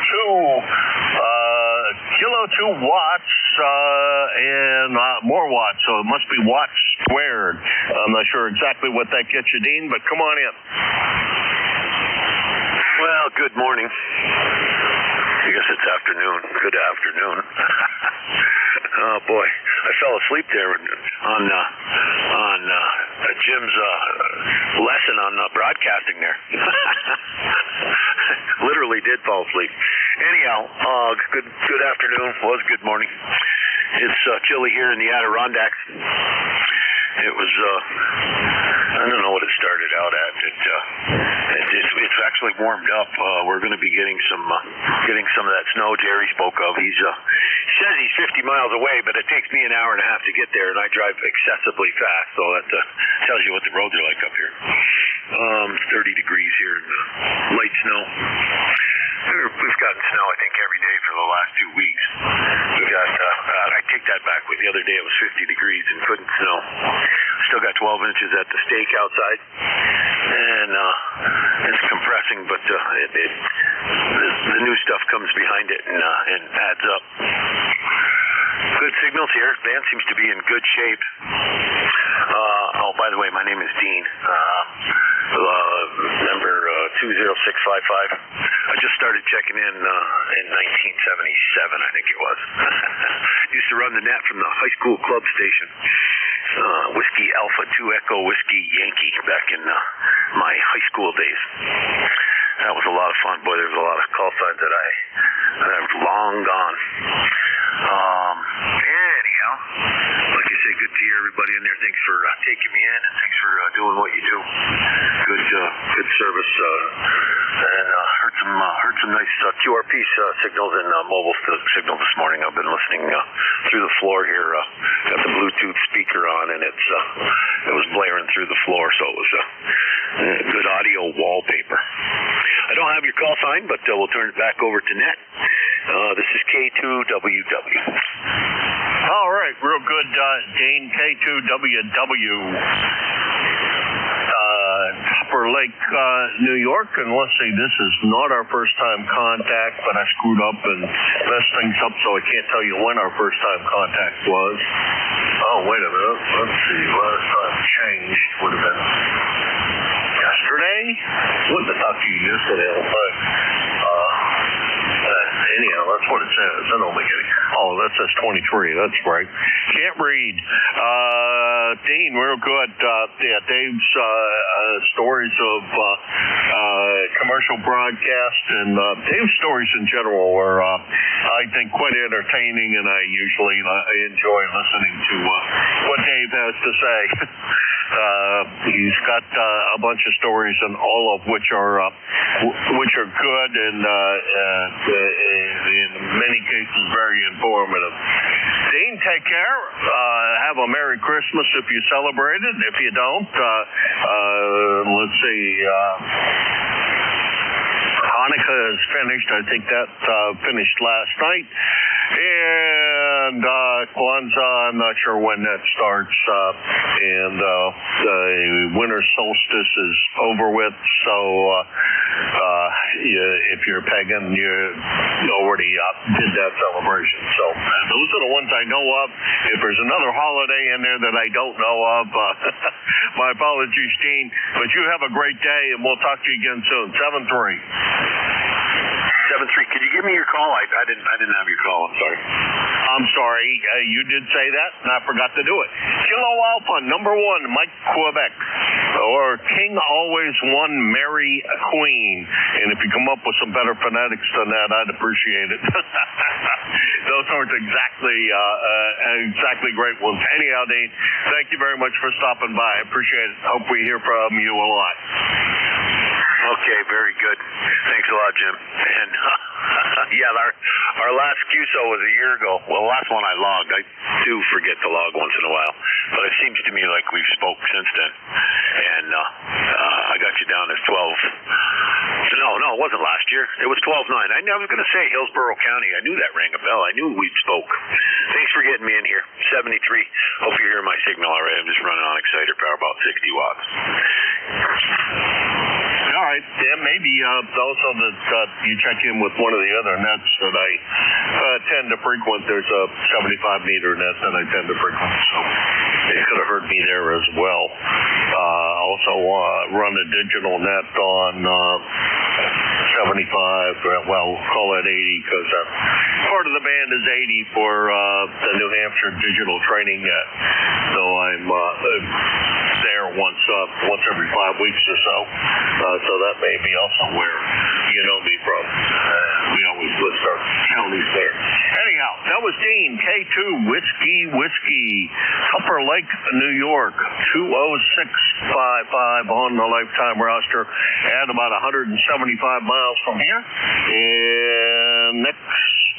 2 watts and more watts, so it must be watts squared. I'm not sure exactly what that gets you, Dean, but come on in. Well, good morning. I guess it's afternoon. Good afternoon. Oh boy, I fell asleep there on Jim's lesson on broadcasting there. Literally did fall asleep. Anyhow, good afternoon. Was good morning. It's chilly here in the Adirondacks. It was I don't know what it started out at. It's actually warmed up. We're going to be getting some of that snow Jerry spoke of. He says he's 50 miles away, but it takes me an hour and a half to get there, and I drive excessively fast, so that tells you what the roads are like up here. 30 degrees here and light snow. We've gotten snow, I think, every day for the last 2 weeks. We got, I take that back. The other day it was 50 degrees and couldn't snow. Still got 12 inches at the stake outside. And it's compressing, but the new stuff comes behind it and adds up. Good signals here. Van seems to be in good shape. By the way, my name is Dean. Number 20655. I just started checking in 1977, I think it was. Used to run the net from the high school club station. Whiskey Alpha 2 Echo Whiskey Yankee back in my high school days. That was a lot of fun. Boy, there was a lot of call signs that I've long gone. Anyhow, like I say, good to hear everybody in there. Thanks for taking me in, and thanks for doing what you do. Good service, and heard some nice QRP signals and mobile signal this morning. I've been listening through the floor here. Got the Bluetooth speaker on, and it was blaring through the floor, so it was good audio wallpaper. I don't have your call sign, but we'll turn it back over to Net. This is K2WW. All right, real good, Dean. K2WW. Upper Lake, New York, and let's see, this is not our first time contact, but I screwed up and messed things up, so I can't tell you when our first time contact was. Oh, wait a minute. Let's see, last time changed would have been yesterday? Wouldn't have talked to you yesterday, but anyhow, that's what it says. I don't make any. Oh, that says 23. That's right. Can't read. Dean, real good. Yeah, Dave's stories of commercial broadcast and Dave's stories in general are, I think, quite entertaining, and I usually enjoy listening to what Dave has to say. He's got a bunch of stories, and all of which are good and in many cases very informative. Dean, take care. Have a Merry Christmas if you celebrate it. If you don't, let's see. Hanukkah is finished. I think that finished last night. And And Kwanzaa, I'm not sure when that starts. And the winter solstice is over with, so if you're pagan, you already did that celebration. So those are the ones I know of. If there's another holiday in there that I don't know of, my apologies, Dean. But you have a great day, and we'll talk to you again soon. 7-3. 7-3. Could you give me your call? I didn't have your call. I'm sorry. I'm sorry. You did say that, and I forgot to do it. Kilo Alpha, number 1, Mike Quebec. Or King Always One, Mary Queen. And if you come up with some better phonetics than that, I'd appreciate it. Those aren't exactly great ones. Anyhow, Dean, thank you very much for stopping by. I appreciate it. Hope we hear from you a lot. Okay, very good. Thanks a lot, Jim. And yeah, our last QSO was a year ago. Well, the last one I logged. I do forget to log once in a while, but it seems to me like we've spoke since then. And I got you down as 12. No, it wasn't last year. It was 12-9. I was going to say Hillsborough County. I knew that rang a bell. I knew we'd spoke. Thanks for getting me in here. 73. Hope you hear my signal already. I'm just running on exciter power, about 60 watts. All right, Dan, maybe also that you check in with one of the other nets that I tend to frequent. There's a 75-meter net that I tend to frequent, so you could have heard me there as well. Also run a digital net on 75, well, call it 80 because part of the band is 80 for the New Hampshire digital training net. So I'm there once every 5 weeks or so. So that may be also where you know me from. We always list our counties there. Anyhow, that was Dean, K2 Whiskey, Upper Lake, New York, 20655 on the lifetime roster, and about 175 miles from here. And next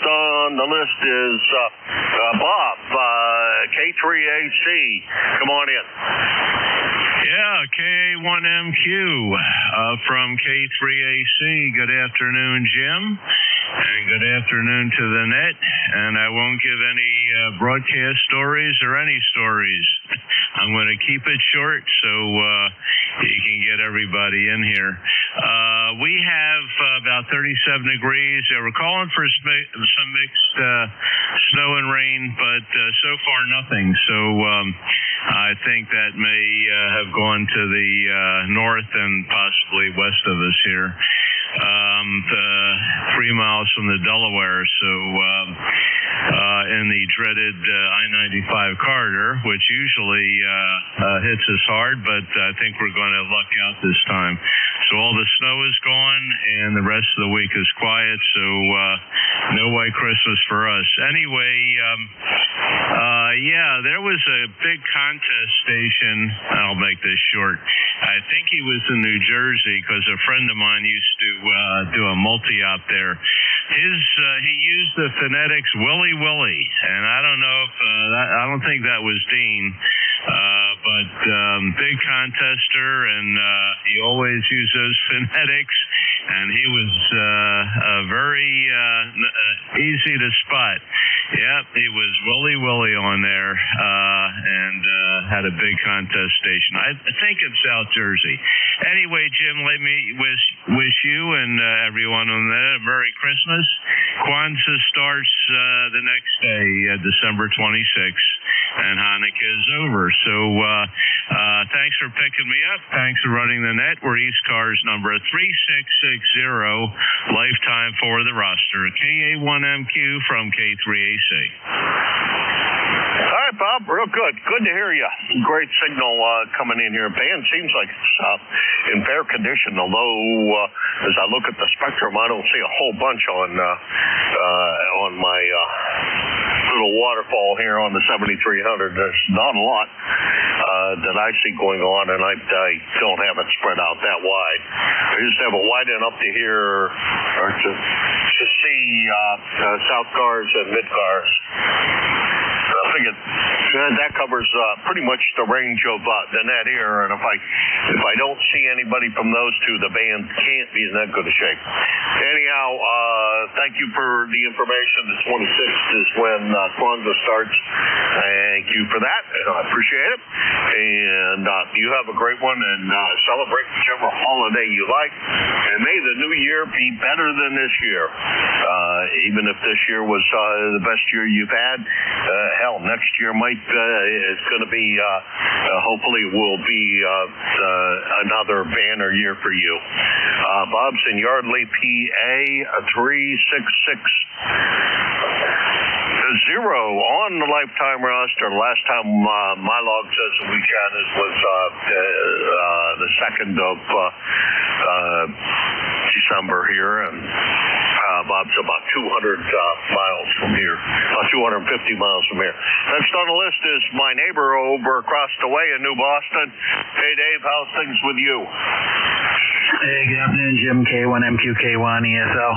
on the list is Bob, K3AC. Come on in. Yeah, K1MQ from K3AC. Good afternoon, Jim, and good afternoon to the net. And I won't give any broadcast stories or any stories. I'm going to keep it short so you can get everybody in here. We have about 37 degrees. We're calling for some mixed snow and rain, but so far nothing. So I think that may have gone to the north and possibly west of us here. 3 miles from the Delaware, so in the dreaded I-95 corridor, which usually hits us hard, but I think we're going to luck out this time. So all the snow is gone, and the rest of the week is quiet, so no white Christmas for us. Anyway, yeah, there was a big contest station. I'll make this short. I think he was in New Jersey because a friend of mine used to do a multi-op there. He used the phonetics Willy Willy, and I don't know if I don't think that was Dean, but big contester, and he always used those phonetics, and he was very easy to spot. Yep, he was Willy Willy on there, and had a big contest station. I think in South Jersey. Anyway, Jim, let me wish you and everyone on that a Merry Christmas. Kwanzaa starts the next day, December 26th, and Hanukkah is over. So thanks for picking me up. Thanks for running the net. We're ECARS number 3660, lifetime for the roster. KA1MQ from K3AC. All right, Bob, real good. Good to hear you. Great signal coming in here. Band seems like it's in fair condition, although as I look at the spectrum, I don't see a whole bunch on my little waterfall here on the 7300. There's not a lot that I see going on, and I don't have it spread out that wide. I just have it wide enough to hear or to see South Cars and Mid Cars. figured that covers pretty much the range of the net here, and if I don't see anybody from those two, the band can't be in that good a shape. Anyhow, thank you for the information. The 26th is when Kwanzaa starts. Thank you for that. I appreciate it. And you have a great one, and celebrate whichever holiday you like. And may the new year be better than this year. Even if this year was the best year you've had, hell, next year might it's going to be hopefully will be another banner year for you. Bob's in Yardley, PA, 366. 0 on the lifetime roster. Last time my log says that we chatted was the 2nd of December here, and Bob's about 200 miles from here, 250 miles from here. Next on the list is my neighbor over across the way in New Boston. Hey, Dave, how's things with you? Hey, good afternoon, Jim. K1MQK1 ESL.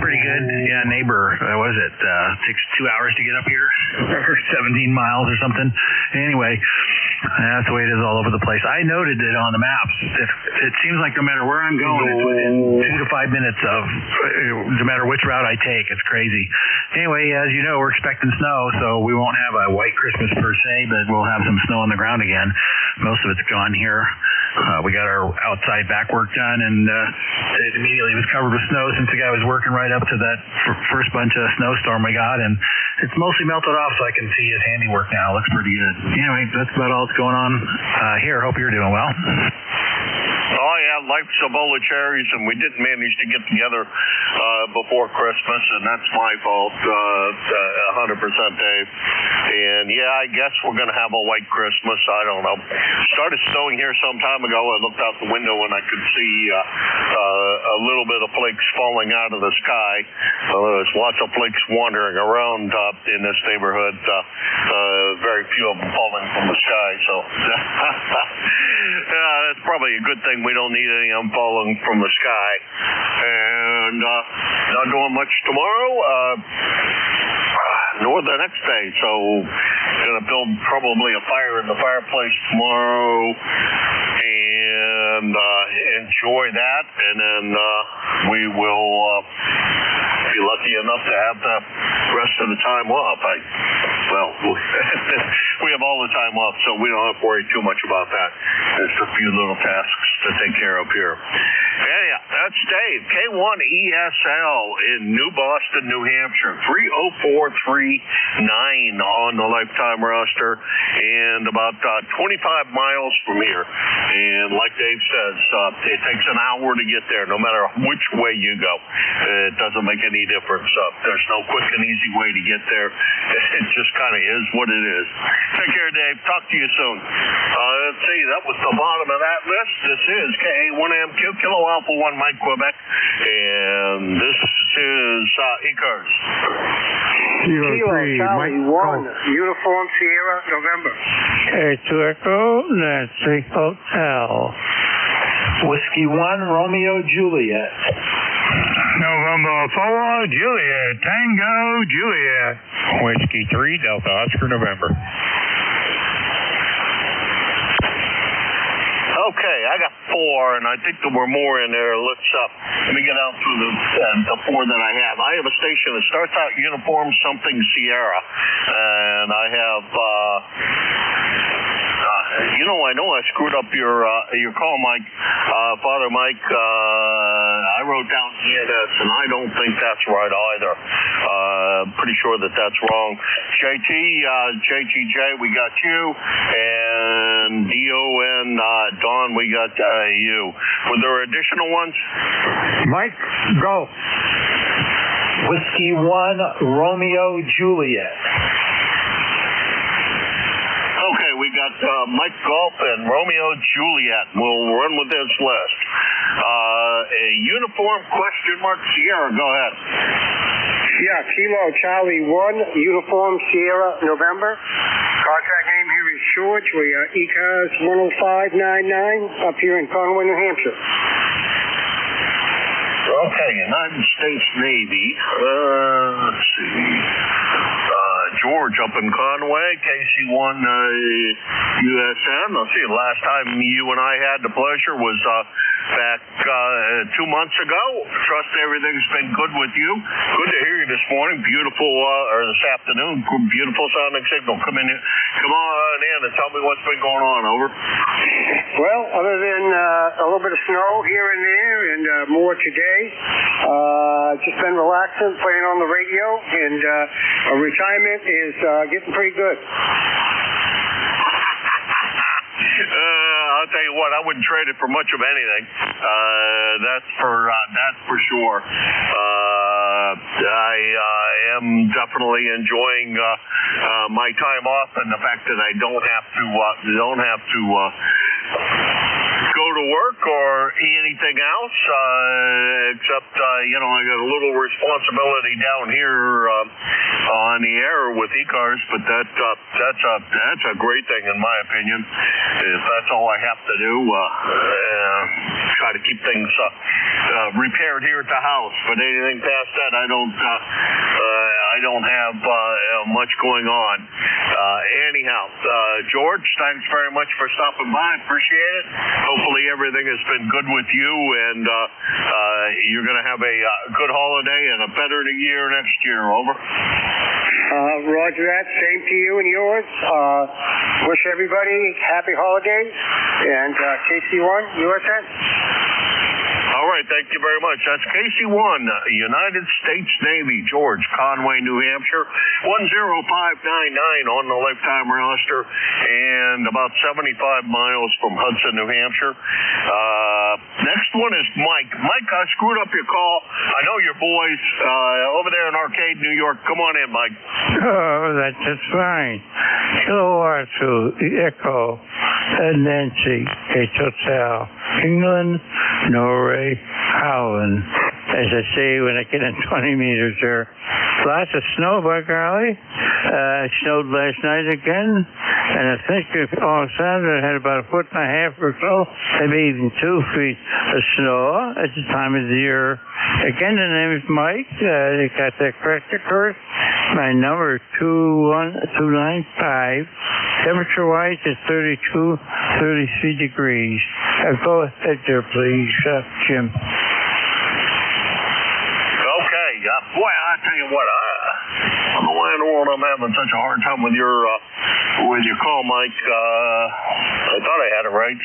Pretty good. Yeah, neighbor. What was it? Takes 2 hours to get up here, 17 miles or something. Anyway, that's the way it is all over the place. I noted it on the maps. It seems like no matter where I'm going, it's within 2 to 5 minutes of no matter which route I take. It's crazy. Anyway, as you know, we're expecting snow, so we won't have a white Christmas per se, but we'll have some snow on the ground again. Most of it's gone here. We got our outside back work done, and it immediately was covered with snow since the guy was working right up to that first bunch of snowstorm we got, and it's mostly melted off, so I can see his handiwork now. It looks pretty good. Anyway, that's about all that's going on here. Hope you're doing well. Oh, yeah, life's a bowl of cherries, and we didn't manage to get together before Christmas, and that's my fault, 100%, Dave. And, yeah, I guess we're going to have a white Christmas. I don't know. Started snowing here some time ago. I looked out the window, and I could see a little bit of flakes falling out of the sky. There's lots of flakes wandering around in this neighborhood. Very few of them falling from the sky, so that's probably a good thing. We don't need any of them falling from the sky. And not doing much tomorrow, nor the next day. So gonna build probably a fire in the fireplace tomorrow and enjoy that. And then we will be lucky enough to have the rest of the time off. We have all the time off, so we don't have to worry too much about that. There's a few little tasks to take care of here. Yeah, that's Dave, K1ESL in New Boston, New Hampshire, 30439 on the lifetime roster, and about 25 miles from here. And like Dave says, it takes an hour to get there, no matter which way you go. It doesn't make any difference. There's no quick and easy way to get there. It just kind of is what it is. Take care, Dave. Talk to you soon. Let's see, that was the bottom of that list. This is KA1MQ, Kilo Alpha 1 Mike, Quebec, and this is ECARS. Kilo 3, Charlie 1, Uniform Sierra, November. Echo Nancy Hotel. Whiskey 1, Romeo Juliet. November 4, Juliet, Tango, Juliet. Whiskey 3, Delta Oscar, November. Okay, I got 4, and I think there were more in there. Let me get out through the 4 that I have. I have a station that starts out uniform something Sierra, and I have I know I screwed up your call, Mike. Father Mike, I wrote down ENS, and I don't think that's right either. Pretty sure that's wrong. JTJ, we got you, and DON, Don, we got you. Were there additional ones? Mike, go. Whiskey 1, Romeo Juliet. Okay, we got Mike Golf and Romeo Juliet. We'll run with this list. A uniform Sierra, go ahead. Yeah, Kilo Charlie 1, Uniform Sierra, November. Contract name here is George. We are ECARS 10599 up here in Conway, New Hampshire. Okay, United States Navy. Let's see. George up in Conway, KC1 USN. Let's see, last time you and I had the pleasure was back 2 months ago. Trust everything's been good with you. Good to hear you this morning. Beautiful, or this afternoon. Beautiful sounding signal. Come on in and tell me what's been going on. Over. Well, other than a little bit of snow here and there, and more today, just been relaxing, playing on the radio, and retirement is getting pretty good. I'll tell you what, I wouldn't trade it for much of anything. That's for sure. I am definitely enjoying my time off, and the fact that I don't have to go to work or anything else, except I got a little responsibility down here on the air with ECARS, but that's a great thing in my opinion. If that's all I have to do, try to keep things repaired here at the house. But anything past that, I don't have much going on. Anyhow, George, thanks very much for stopping by. Appreciate it. Hopefully everything has been good with you, and you're going to have a good holiday and a better year next year. Over. Roger that. Same to you and yours. Wish everybody happy holidays, and KC1 USN. All right, thank you very much. That's KC1, United States Navy, George, Conway, New Hampshire, 10599 on the lifetime roster, and about 75 miles from Hudson, New Hampshire. Next one is Mike. Mike, I screwed up your call. I know your boys over there in Arcade, New York. Come on in, Mike. Oh, that's just fine. Kilowatt to Echo, Nancy, H Hotel, England, Norway, Holland. As I say when I get in 20 meters there. Lots of snow, by golly. It snowed last night again, and I think all Saturday I had about 1.5 feet or so, maybe even 2 feet of snow at the time of the year. Again, the name is Mike. You got that correct, of course. My number is 21295. Temperature-wise, it's 33 degrees. Go ahead there, please, Jim. Okay. Boy, I tell you what, I'm the way in the world I'm having such a hard time with your call, Mike. I thought I had it right.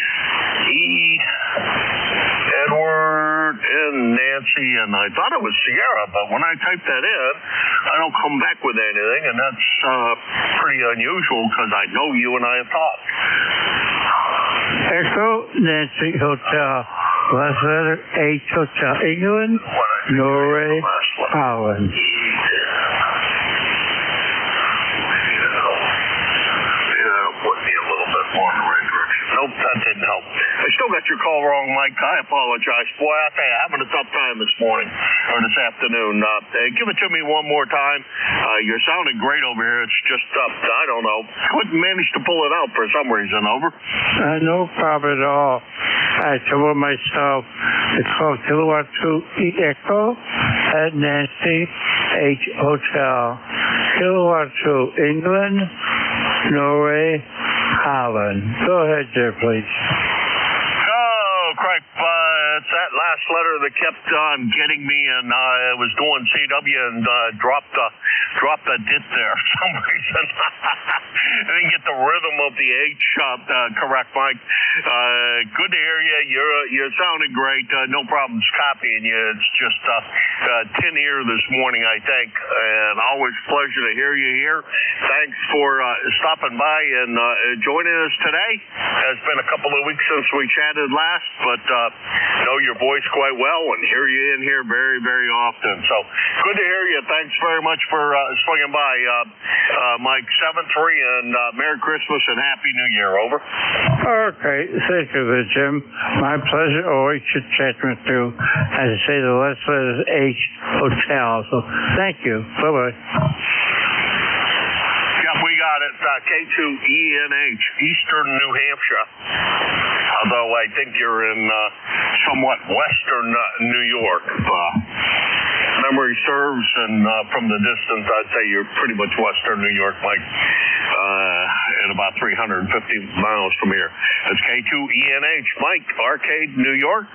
Edward and Nancy, and I thought it was Sierra, but when I type that in, I don't come back with anything, and that's pretty unusual because I know you and I have talked. Echo, Nancy, Hotel, last letter, H, Hotel, England, Norway, Holland. Nope, that didn't help. I still got your call wrong, Mike. I apologize. Boy, I tell you, I'm having a tough time this morning or this afternoon. Give it to me one more time. You're sounding great over here. It's just, I don't know. Couldn't manage to pull it out for some reason. Over. No problem at all. I told myself it's called Kilowatt 2 Echo at Nancy H Hotel. Kilowatt 2 England, Norway, Holland. Go ahead there, please. Oh, crap. It's that last letter that kept on getting me, and I was doing CW and dropped a dit there for some reason. I didn't get the rhythm of the H correct, Mike. Good to hear you. You're sounding great. No problems copying you. It's just tin ear this morning, I think, and always a pleasure to hear you here. Thanks for stopping by and joining us today. It's been a couple of weeks since we chatted last, but know your voice quite well and hear you in here very, very often. So good to hear you. Thanks very much for swinging by, Mike. 7-3, and Merry Christmas and Happy New Year. Over. Okay, thank you, Jim. My pleasure. Always should chat with you. As I say, the last letter is H Hotel. So thank you. Bye bye. We got it. K2ENH, Eastern New Hampshire. Although I think you're in somewhat western New York. memory serves, and from the distance, I'd say you're pretty much western New York, Mike, at about 350 miles from here. That's K2ENH, Mike, Arcade, New York,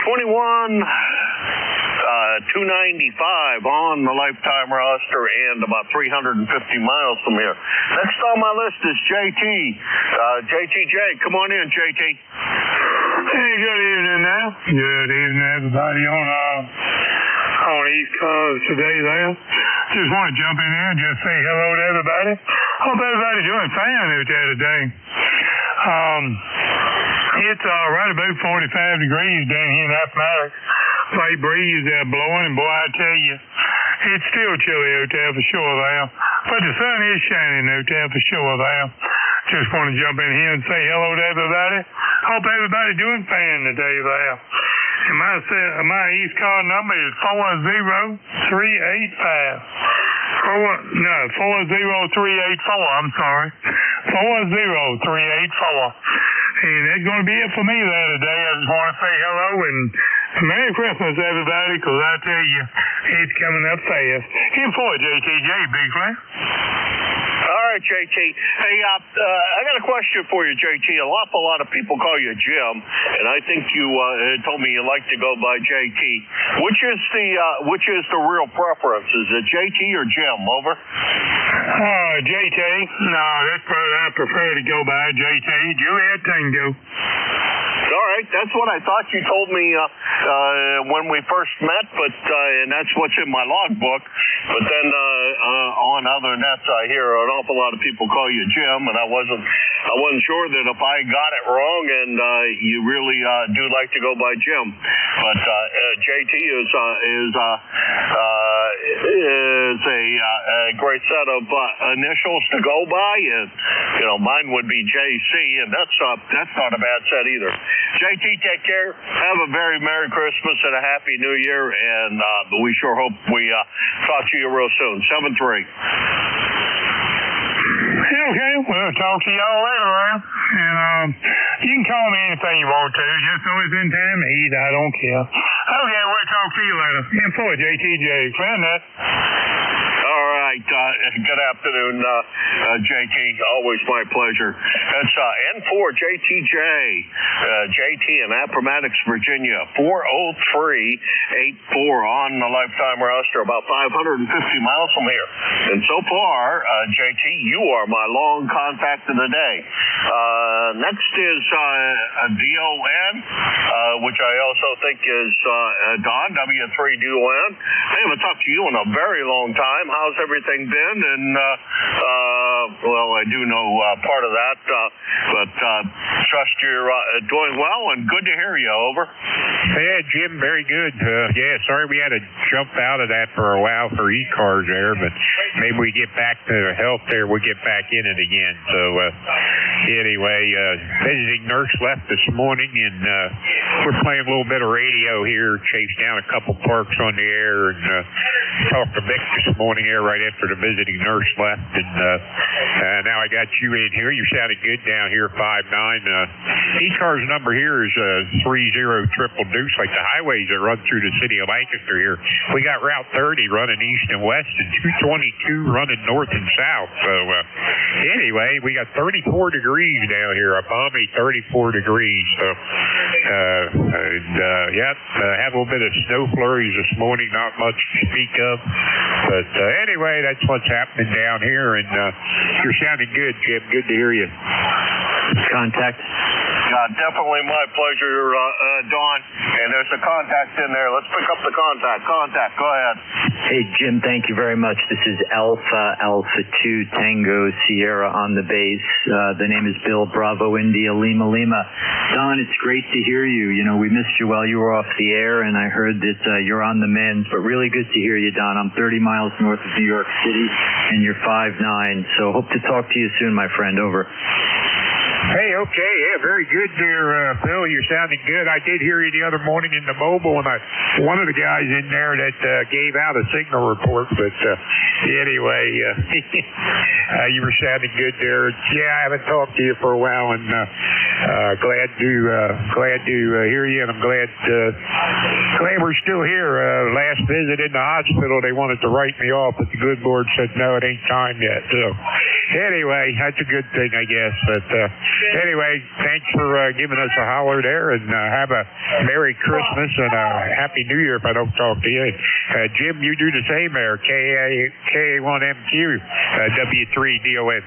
295 on the lifetime roster and about 350 miles from here. Next on my list is JT. JTJ, come on in, JT. Hey, good evening now. Good evening, everybody on ECARS today there. Just want to jump in there and just say hello to everybody. Hope everybody's doing fine out there today. It's right about 45 degrees down here in Appomattox. Light breeze blowing, and boy, I tell you, it's still chilly out there for sure there. But the sun is shining out there for sure there. Just want to jump in here and say hello to everybody. Hope everybody's doing fine today there. And my ECARS number is 40385. 40384, I'm sorry. 40384. And that's going to be it for me there today. I just want to say hello and Merry Christmas, everybody, because I tell you, it's coming up fast. In for JTJ, big fan. All right, JT. Hey, I got a question for you, JT. An awful lot of people call you Jim, and I think you told me you like to go by JT. Which is the real preference? Is it JT or Jim? Over. JT. No, I prefer to go by JT. Juliet Tango. All right, that's what I thought you told me when we first met, but and that's what's in my logbook. But then on other nets, I hear an awful lot of people call you Jim, and I wasn't sure that if I got it wrong, and you really do like to go by Jim. But JT is a great set of initials to go by, and mine would be JC, and that's not a bad set either. JT, take care. Have a very Merry Christmas and a Happy New Year, and we sure hope we talk to you real soon. 7-3. Okay, we'll talk to y'all later, man. And you can call me anything you want to. Just know it's in time to eat. I don't care. Okay, we'll talk to you later. And for JTJ, clear that. All right. Good afternoon, JT. Always my pleasure. That's N4 JTJ. JT in Appomattox, Virginia. 40384 on the lifetime roster, about 550 miles from here. And so far, JT, you are my long contact of the day. Next is DON, which I also think is Don, W3DON. I haven't talked to you in a very long time. How's everything been? And, well, I do know part of that, but trust you're doing well, and good to hear you. Over. Yeah, Jim, very good. Yeah, sorry we had to jump out of that for a while for ECARS there, but maybe we get back to health there, we'll get back in it again. So, anyway, visiting nurse left this morning, and we're playing a little bit of radio here, chased down a couple parks on the air, and talked to Vic this morning here right after the visiting nurse left, and now I got you in here. You sounded good down here, 5'9". ECARS number here is 30 triple deuce, like the highways that run through the city of Lancaster here. We got Route 30 running east and west, and 222 running north and south. So anyway, we got 34 degrees down here, a balmy 34 degrees. So had a little bit of snow flurries this morning, not much to speak of. But anyway, that's what's happening down here, and you're sounding good, Jim. Good to hear you. Contact. Definitely my pleasure, Don. And there's a contact in there. Let's pick up the contact. Contact, go ahead. Hey, Jim, thank you very much. This is Alpha 2 Tango Sierra on the base. The name is Bill Bravo India Lima Lima. Don, it's great to hear you. We missed you while you were off the air, and I heard that you're on the mend, but really good to hear you, Don. I'm 30 miles north of New York City, and you're 5'9", so hope to talk to you soon, my friend. Over. Hey, okay, yeah, very good there, Bill. You're sounding good. I did hear you the other morning in the mobile, and one of the guys in there that gave out a signal report. But anyway, you were sounding good there. Yeah, I haven't talked to you for a while, and glad to hear you, and I'm glad we're still here. Last visit in the hospital, they wanted to write me off, but the good Lord said no, it ain't time yet. So anyway, that's a good thing, I guess. But anyway, thanks for giving us a holler there, and have a Merry Christmas and a Happy New Year if I don't talk to you. Jim, you do the same there. KA1MQ, W3DON.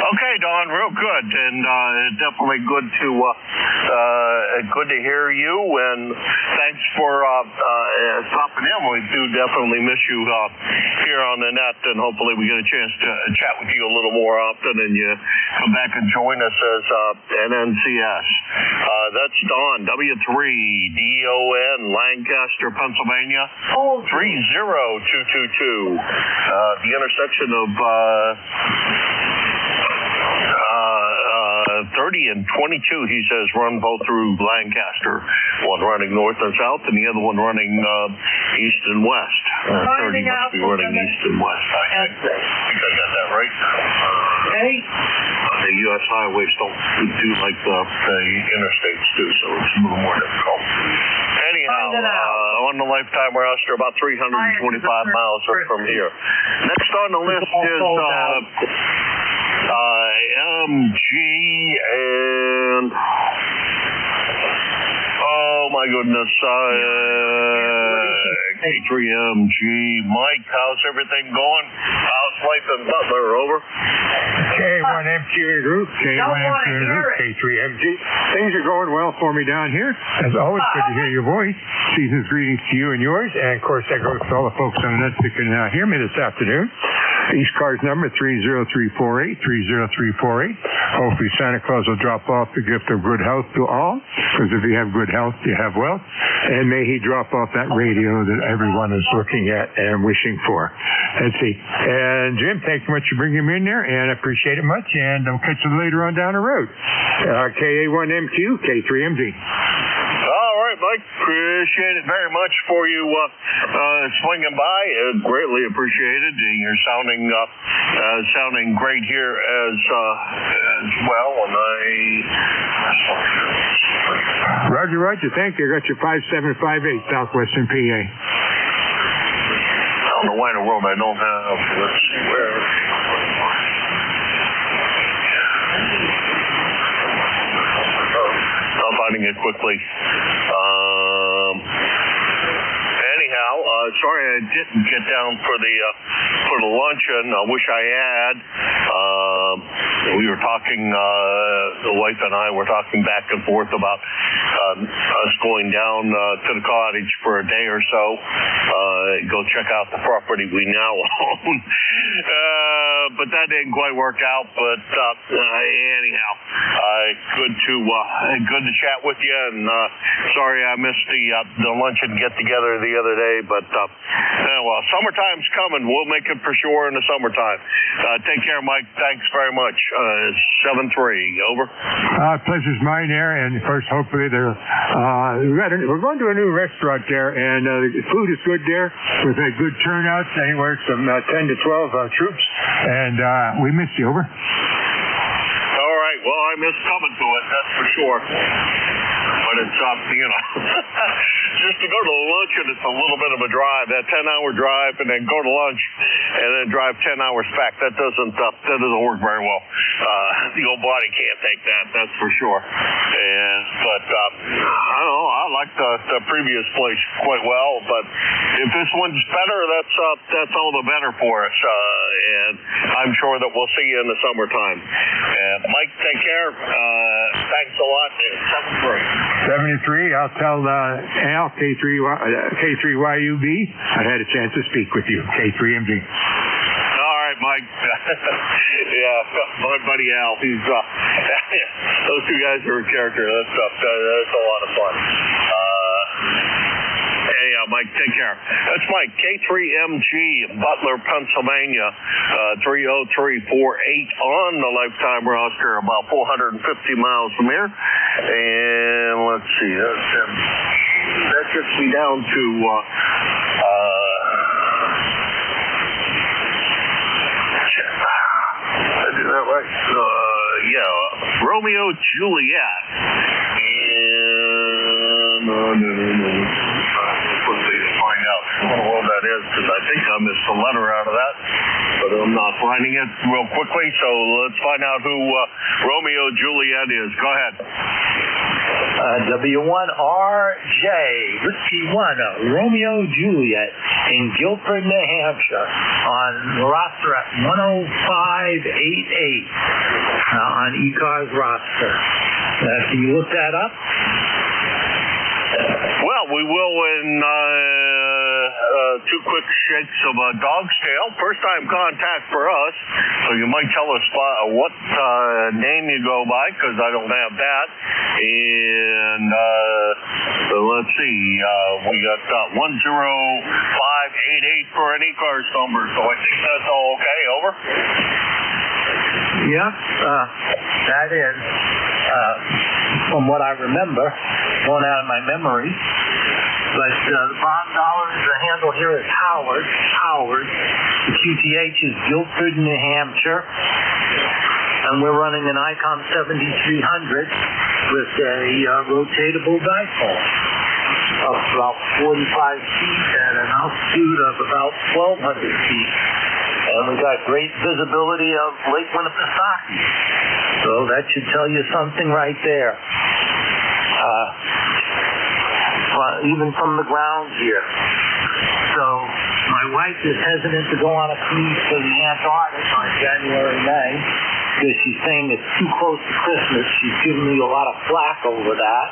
Okay, Don, real good, and definitely good to hear you, and thanks for stopping in. We do definitely miss you here on the net, and hopefully we get a chance to chat with you a little more often, and you come back and join us as NNCS. That's Don, W3DON, Lancaster, Pennsylvania, 30222. The intersection of 30 and 22, he says, run both through Lancaster. One running north and south, and the other one running east and west. 30 must be running east and west. I think I got that right. The U.S. highways don't do like the interstates do, so it's a little more difficult. Anyhow, on the Lifetime Roster, about 325 miles from here. Next on the list is MG and oh my goodness, K3MG. Mike, how's everything going? How's life in Butler? Over. K1MQ group, K1MQ group, K3MG. Things are going well for me down here. As always, good to hear your voice. Season's greetings to you and yours, and of course that goes to all the folks on the net that can hear me this afternoon. ECARS number 30348, 30348. Hopefully Santa Claus will drop off the gift of good health to all, because if you have good health, you have wealth. And may he drop off that radio that everyone is looking at and wishing for. Let's see. And Jim, thanks so much for bringing me in there, and I appreciate it much, and I'll catch you later on down the road. KA1MQ, K3MG. All right, Mike. Appreciate it very much for you swinging by. Greatly appreciated. You're sounding great here as well. And Roger. Thank you. I got your 5758 Southwestern PA. On the line of road, I don't have. Let's see where. I'm finding it quickly. Anyhow, sorry I didn't get down for the luncheon. I wish I had. We were talking, the wife and I were talking back and forth about us going down to the cottage for a day or so, go check out the property we now own. But that didn't quite work out. But anyhow, good to chat with you. And sorry I missed the luncheon get together the other day. But well, summertime's coming. We'll make it for sure in the summertime. Take care, Mike. Thanks very much. 7-3. Over. Pleasure's mine there. And of course, hopefully we're going to a new restaurant there, and the food is good there. We've had good turnouts, anywhere from 10 to 12 troops. And we missed you. Over. All right. Well, I missed coming to it, that's for sure. But it's just to go to luncheon, it's a little bit of a drive. That 10-hour drive, and then go to lunch, and then drive 10 hours back. That doesn't work very well. The old body can't take that. That's for sure. But I don't know. I like the previous place quite well. But if this one's better, that's all the better for us. And I'm sure that we'll see you in the summertime. Mike, take care. Thanks a lot. 73. I'll tell Al, K3YUB, I had a chance to speak with you. K3MG. All right, Mike. Yeah, my buddy Al. He's those two guys are a character. That's a lot of fun. Anyhow, Mike, Take care. That's my K3MG, Butler, Pennsylvania, 30348 on the lifetime roster, about 450 miles from here. And let's see, that gets me down to I did that right? Romeo Juliet. And let's see, find out what that is, because I think I missed a letter out of that, but I'm not finding it real quickly. So let's find out who Romeo Juliet is. Go ahead. W1RJ, Whiskey 1, Romeo Juliet in Guilford, New Hampshire, on roster at 10588 on ECARS roster. Can you look that up? Well, we will in two quick shakes of a dog's tail. First time contact for us, so you might tell us what name you go by, because I don't have that. And so let's see, we got 10588 for an ECARS number, so I think that's all okay. Over. Yep, that is, from what I remember, going out of my memory. But the bottom dollar is the handle here is Howard. The QTH is Guilford, New Hampshire. And we're running an ICOM 7300 with a rotatable dipole of about 45 feet at an altitude of about 1,200 feet. And we got great visibility of Lake Winnipesaukee. So that should tell you something right there. Even from the ground here. So my wife is hesitant to go on a cruise to the Antarctic on January 9th because she's saying it's too close to Christmas. She's giving me a lot of flack over that.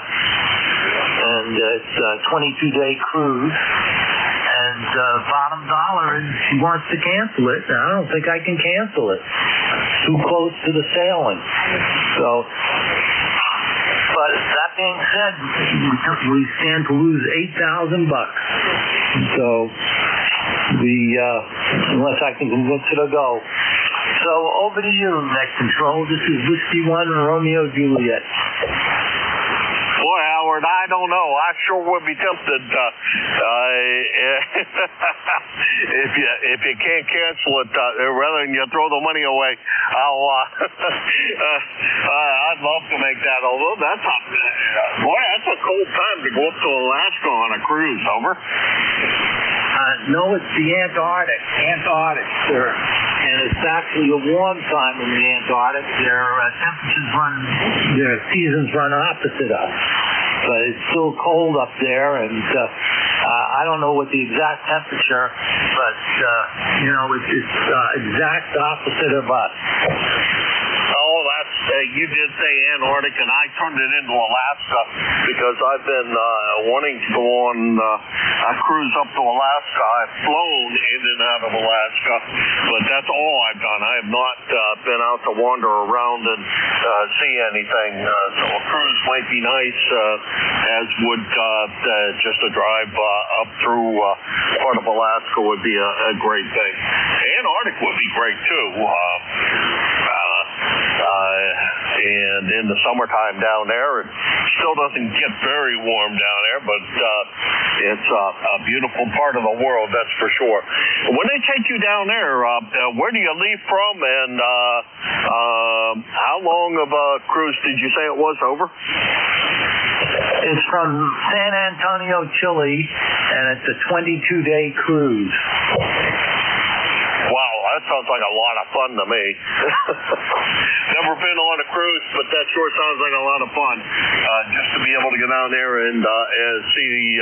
And it's a 22-day cruise. And bottom dollar is she wants to cancel it. And I don't think I can cancel it. It's too close to the sailing. So, but that being said, we stand to lose $8,000. So unless I can convince her to go. So over to you, Net Control. This is Whiskey 1 and Romeo Juliet. Boy, Howard, I don't know. I sure would be tempted. If you can't cancel it, rather than you throw the money away, I'd love to make that. Although that's a cold time to go up to Alaska on a cruise. Over. No, it's the Antarctic, sir. And it's actually a warm time in the Antarctic. Their seasons run opposite us. But it's still cold up there, and I don't know what the exact temperature, but, it's exact opposite of us. Oh, you did say Antarctic, and I turned it into Alaska because I've been wanting to go on a cruise up to Alaska. I've flown in and out of Alaska, but that's all I've done. I have not been out to wander around and see anything. So a cruise might be nice, as would just a drive up through part of Alaska would be a great thing. Antarctic would be great too. And in the summertime down there, it still doesn't get very warm down there, but it's a beautiful part of the world, that's for sure. When they take you down there, where do you leave from, and how long of a cruise did you say it was? Over? It's from San Antonio, Chile, and it's a 22-day cruise. Wow, that sounds like a lot of fun to me. Never been on a cruise, but that sure sounds like a lot of fun. Just to be able to get out there and see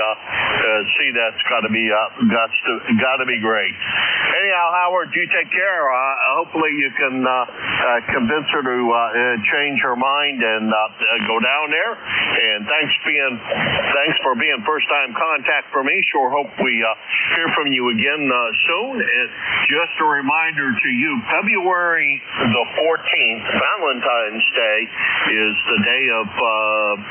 that's got to be great. Anyhow, Howard, you take care. Hopefully you can convince her to change her mind and go down there. And thanks for being first time contact for me. Sure hope we hear from you again soon. And just a reminder to you, February the 14th, Valentine's Day, is the day of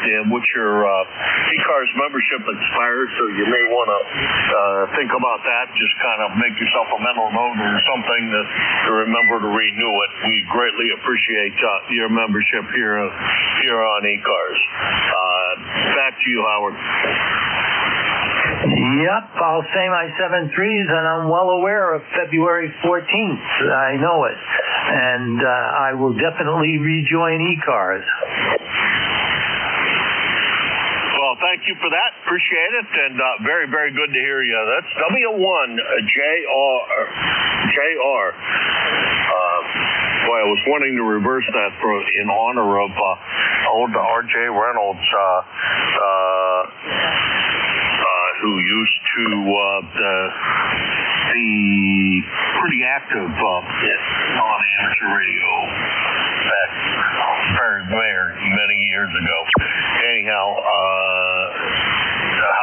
in which your your ECARS membership expires, so you may want to think about that. Just kind of make yourself a mental note or something to remember to renew it. We greatly appreciate your membership here on ECARS. Back to you, Howard. Yep, I'll say my 7 threes, and I'm well aware of February 14th. I know it. And I will definitely rejoin ECARS. Well, thank you for that. Appreciate it. And very, very good to hear you. That's W1JR. Boy, I was wanting to reverse that in honor of old R.J. Reynolds, who used to be pretty active on amateur radio back very many years ago. Anyhow,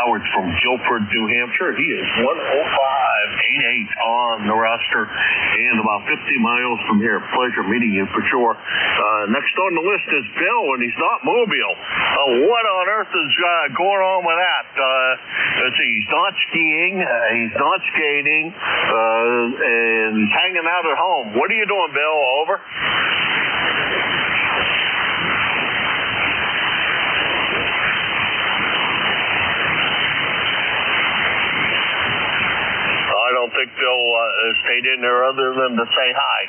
Howard's from Guilford, New Hampshire. He is 10588 on the roster and about 50 miles from here. Pleasure meeting you for sure. Next on the list is Bill, and he's not mobile. What on earth is going on with that? Let's see, he's not skiing, he's not skating, and he's hanging out at home. What are you doing, Bill? Over? I don't think Bill stayed in there other than to say hi.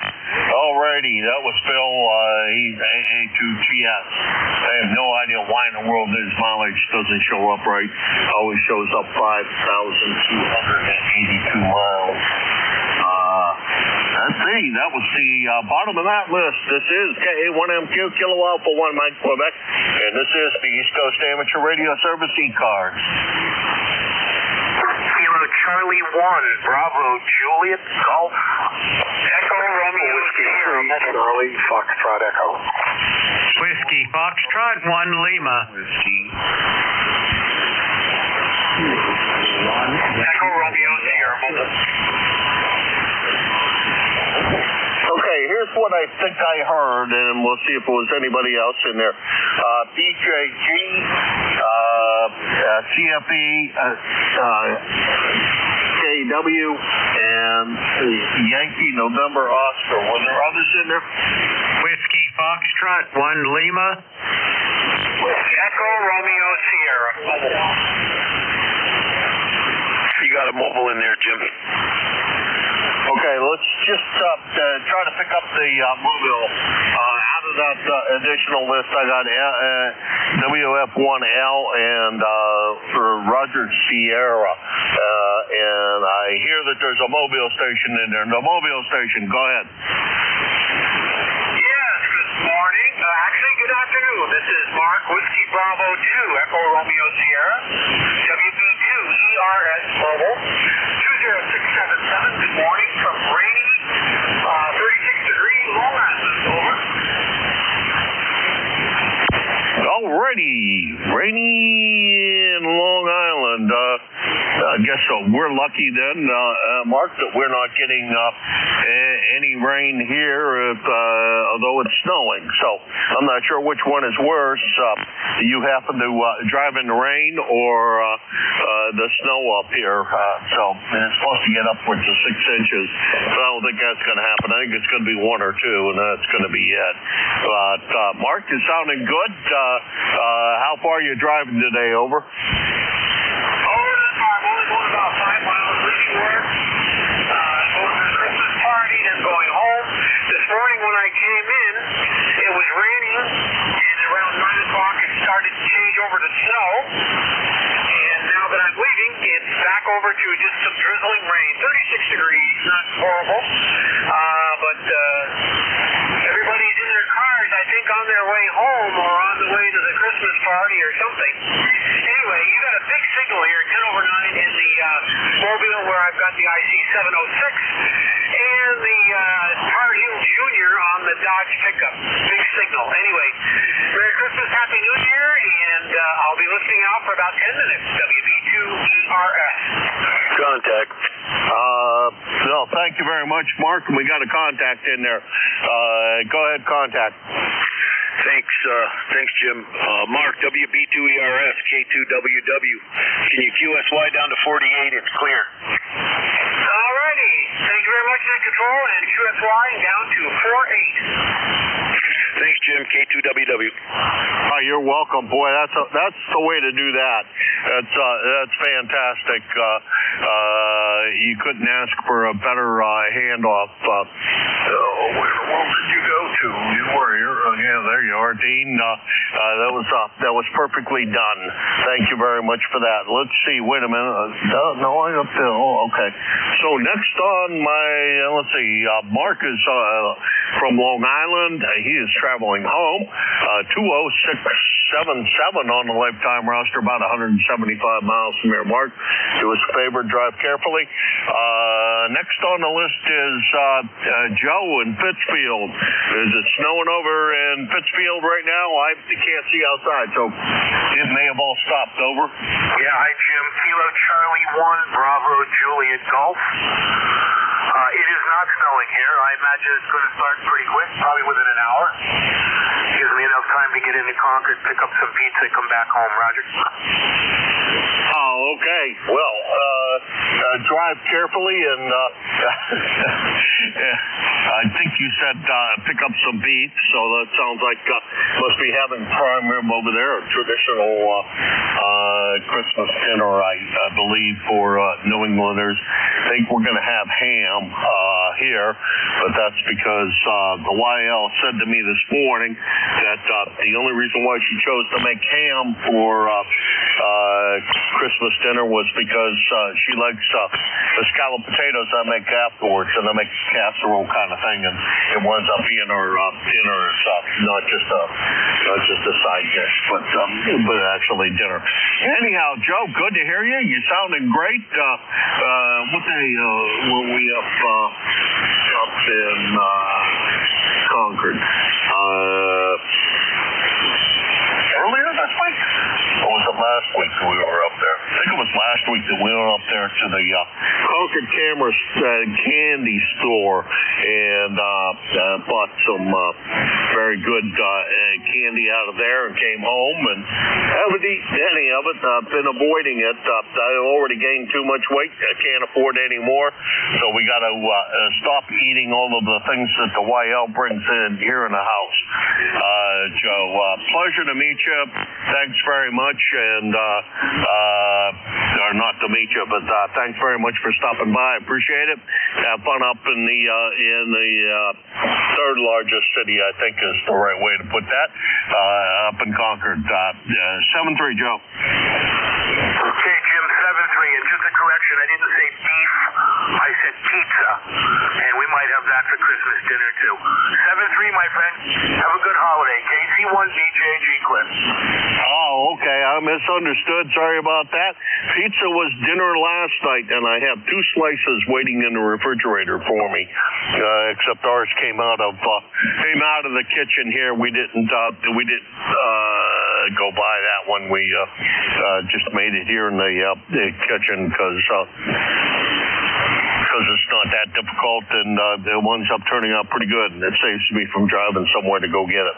Alrighty, that was Bill. He's NJ2US. I have no idea why in the world his mileage doesn't show up right. Always shows up 5,282 miles. Let's see, that was the bottom of that list. This is KA1MQ, Kilo Alpha 1 Mike, Quebec, and this is the East Coast Amateur Radio Service ECARS. Kilo Charlie 1, Bravo, Juliet, Golf, Echo Romeo, Sierra, Charlie, Foxtrot, Echo. Whiskey, Foxtrot 1, Lima. Whiskey. Echo Romeo, Sierra, Mobile. Okay, here's what I think I heard, and we'll see if it was anybody else in there. BJG, CFE, KW, and Yankee November Oscar. Were there others in there? Whiskey, Foxtrot 1, Lima. Echo Romeo, Sierra. You got a mobile in there, Jim. Okay, let's just try to pick up the mobile. Out of that additional list, I got WF1L and for Roger Sierra. And I hear that there's a mobile station in there. The mobile station, go ahead. Yes, good morning. Actually, good afternoon. This is Mark, Whiskey Bravo 2, Echo Romeo Sierra, WB2 ERS Mobile, 20677. Good morning from rainy, 36-degree Long Island. Over. Alrighty, rainy in Long Island. I guess we're lucky then, Mark, that we're not getting any rain here, although it's snowing. So I'm not sure which one is worse. You happen to drive in the rain or the snow up here. So it's supposed to get upwards of 6 inches. But I don't think that's going to happen. I think it's going to be 1 or 2, and that's going to be it. But Mark, you're sounding good. How far are you driving today? Over. I'm only going about 5 miles leaving work. Going to the Christmas party, then going home. This morning when I came in, it was raining, and around 9 o'clock it started to change over to snow. And now that I'm leaving, it's back over to just some drizzling rain. 36 degrees, not horrible. But everybody's in their cars, I think, on their way home or on the way to the Christmas party or something. Anyway, you got a big signal here at 10 over 9 in the Mobile where I've got the IC 706 and the Tar Heel Jr. on the Dodge pickup. Big signal. Anyway, Merry Christmas, Happy New Year, and I'll be listening out for about 10 minutes. WB2ERS. Contact. No, thank you very much, Mark. We got a contact in there. Go ahead, contact. Thanks, Jim. Mark, WB2ERS, K2WW. Can you QSY down to 48? It's clear. Alrighty. Thank you very much, Net Control, and QSY down to 48. Thanks, Jim. K2WW. You're welcome, boy. That's the way to do that. That's fantastic. You couldn't ask for a better handoff. Where the world did you go to? You were here. Yeah, there you are, Dean. That was perfectly done. Thank you very much for that. Let's see. Wait a minute. No, I up there. Oh, okay. So next on my, let's see. Mark is from Long Island. He is traveling home. 20677 on the lifetime roster, about 175 miles from here. Mark, do us a favor, drive carefully. Next on the list is Joe in Pittsfield. Is it snowing over in Pittsfield right now? I can't see outside, so it may have all stopped. Over. Yeah, hi, Jim. Kilo Charlie 1, Bravo Juliet Golf. It is not snowing here. I imagine it's going to start pretty quick, probably within an hour. Gives me enough time to get into Concord, pick up some pizza, and come back home. Roger. Oh, okay. Well, drive carefully, and I think you said pick up some beets, so that sounds like must be having prime rib over there, a traditional Christmas dinner, I believe, for New Englanders. I think we're going to have ham here, but that's because the YL said to me this morning that the only reason why she chose to make ham for Christmas dinner was because she likes the scalloped potatoes I make afterwards, and I make a casserole kind of thing, and it winds up being her dinner, not just a side dish, but actually dinner. Anyhow, Joe, good to hear you. You're sounding great. What day were we up in Concord? Earlier this week? Or was it last week that we were up there? I think it was last week that we were up there to the Concord Cameras candy store and bought some very good candy out of there and came home and haven't eaten any of it. I've been avoiding it. I already gained too much weight. I can't afford any more. So we got to stop eating all of the things that the YL brings in here in the house. Joe, pleasure to meet you. Thanks very much, and or not to meet you, but thanks very much for stopping by. Appreciate it. Have fun up in the third largest city, I think is the right way to put that, up in Concord. 7-3, Joe. Okay, Jim, 7-3, and just a correction, I didn't say beef, I said pizza, and we might have that for Christmas dinner too. 7-3, my friend. Have a good holiday. KC1BJG Clip. Oh, okay. I misunderstood. Sorry about that. Pizza was dinner last night, and I have 2 slices waiting in the refrigerator for me. Except ours came out of the kitchen here. We didn't go buy that one. We just made it here in the kitchen because it's not that difficult, and it winds up turning out pretty good, and it saves me from driving somewhere to go get it.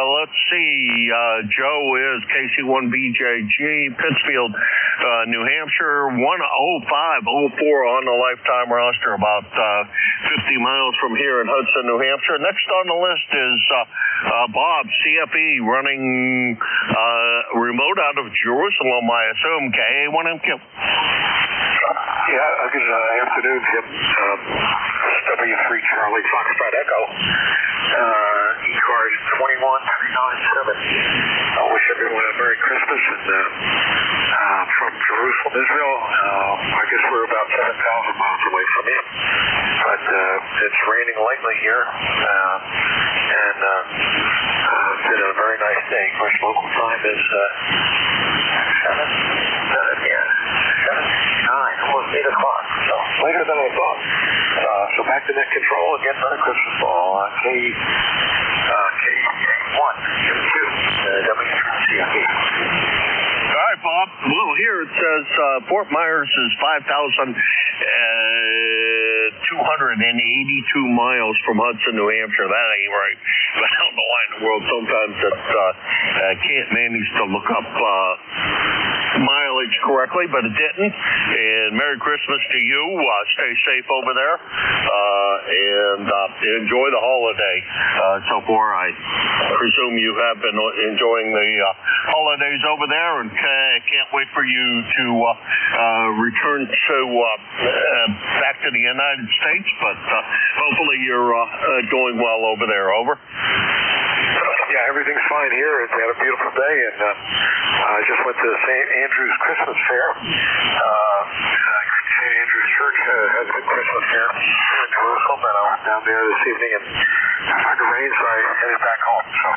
Let's see. Joe is KC1BJG, Pittsfield, New Hampshire, 10504 on the lifetime roster, about 50 miles from here in Hudson, New Hampshire. Next on the list is Bob, CFE, running remote out of Jerusalem, I assume, KA1MQ. Yeah, good afternoon, Jim. W3 Charlie Foxtrot Echo. ECARS 21397. I wish everyone a Merry Christmas, and from Jerusalem, Israel. I guess we're about 7,000 miles away from you, but it's raining lightly here, and it's been a very nice day. Of course, local time is 8 o'clock, so later than I thought. So back to net control again for the Christmas ball. K1 and 2 WCFE. All right, Bob. Well, here it says Fort Myers is 5,000. 282 miles from Hudson, New Hampshire. That ain't right. But I don't know why in the world sometimes that can't manage to look up mileage correctly, but it didn't. And Merry Christmas to you. Stay safe over there, and enjoy the holiday. So far, I presume you have been enjoying the holidays over there, and can't wait for you to return to back to the United States. But hopefully you're doing well over there. Over. Yeah, everything's fine here. We had a beautiful day, and I just went to the St. Andrew's Christmas Fair. St. Andrew's Church has a Christmas fair here in Jerusalem, and I was down there this evening, and it started to rain, so I headed back home. So,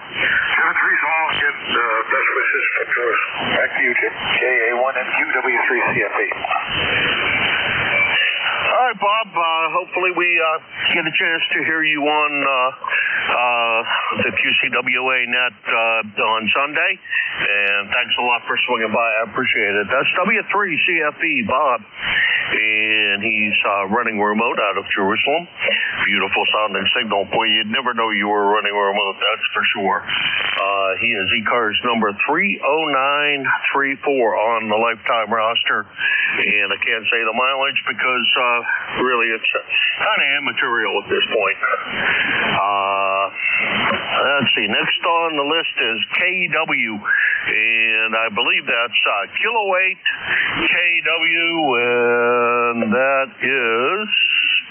7-3's all. Again, best wishes from Jerusalem. Back to you, Jim. KA1MQW3CFE. All right, Bob. Hopefully we get a chance to hear you on the QCWA net on Sunday. And thanks a lot for swinging by. I appreciate it. That's W3CFE, Bob. And he's running remote out of Jerusalem. Beautiful sounding signal. Boy, you'd never know you were running remote, that's for sure. He is ECARS number 30934 on the lifetime roster. And I can't say the mileage because really it's kind of immaterial at this point. Let's see. Next on the list is KW. And I believe that's Kilo 8 KW. And that is,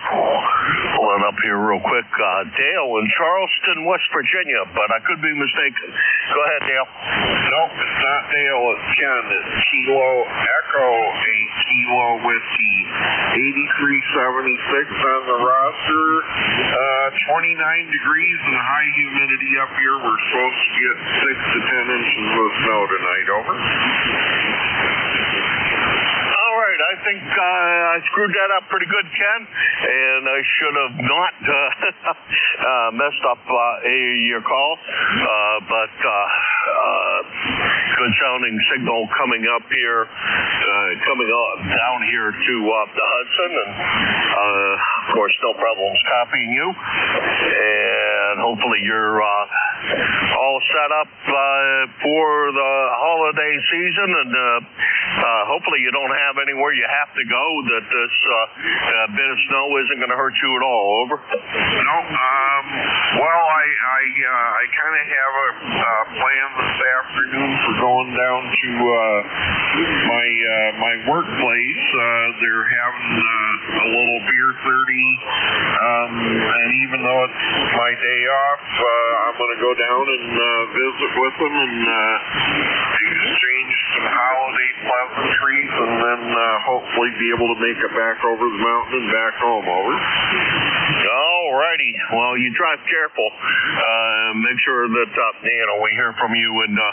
pull it up here real quick, Dale in Charleston, West Virginia, but I could be mistaken. Go ahead, Dale. Nope, it's not Dale, it's Ken. It's Kilo Echo 8 Kilo Whiskey, 8376 on the roster, 29 degrees and high humidity up here. We're supposed to get 6 to 10 inches of snow tonight. Over. I think I screwed that up pretty good, Ken, and I should have not messed up your call, but good sounding signal coming up here, coming down here to the Hudson, and of course no problems copying you, and hopefully you're all set up for the holiday season, and hopefully you don't have anywhere you have to go that this bit of snow isn't going to hurt you at all. Over. No. Well, I kind of have a plan this afternoon for going down to my workplace. They're having a little beer 30, and even though it's my day off, I'm going to go down and visit with them and exchange some holiday pleasantries, and then hopefully be able to make it back over the mountain and back home. Over. All righty. Well, you drive careful. Make sure that we hear from you in the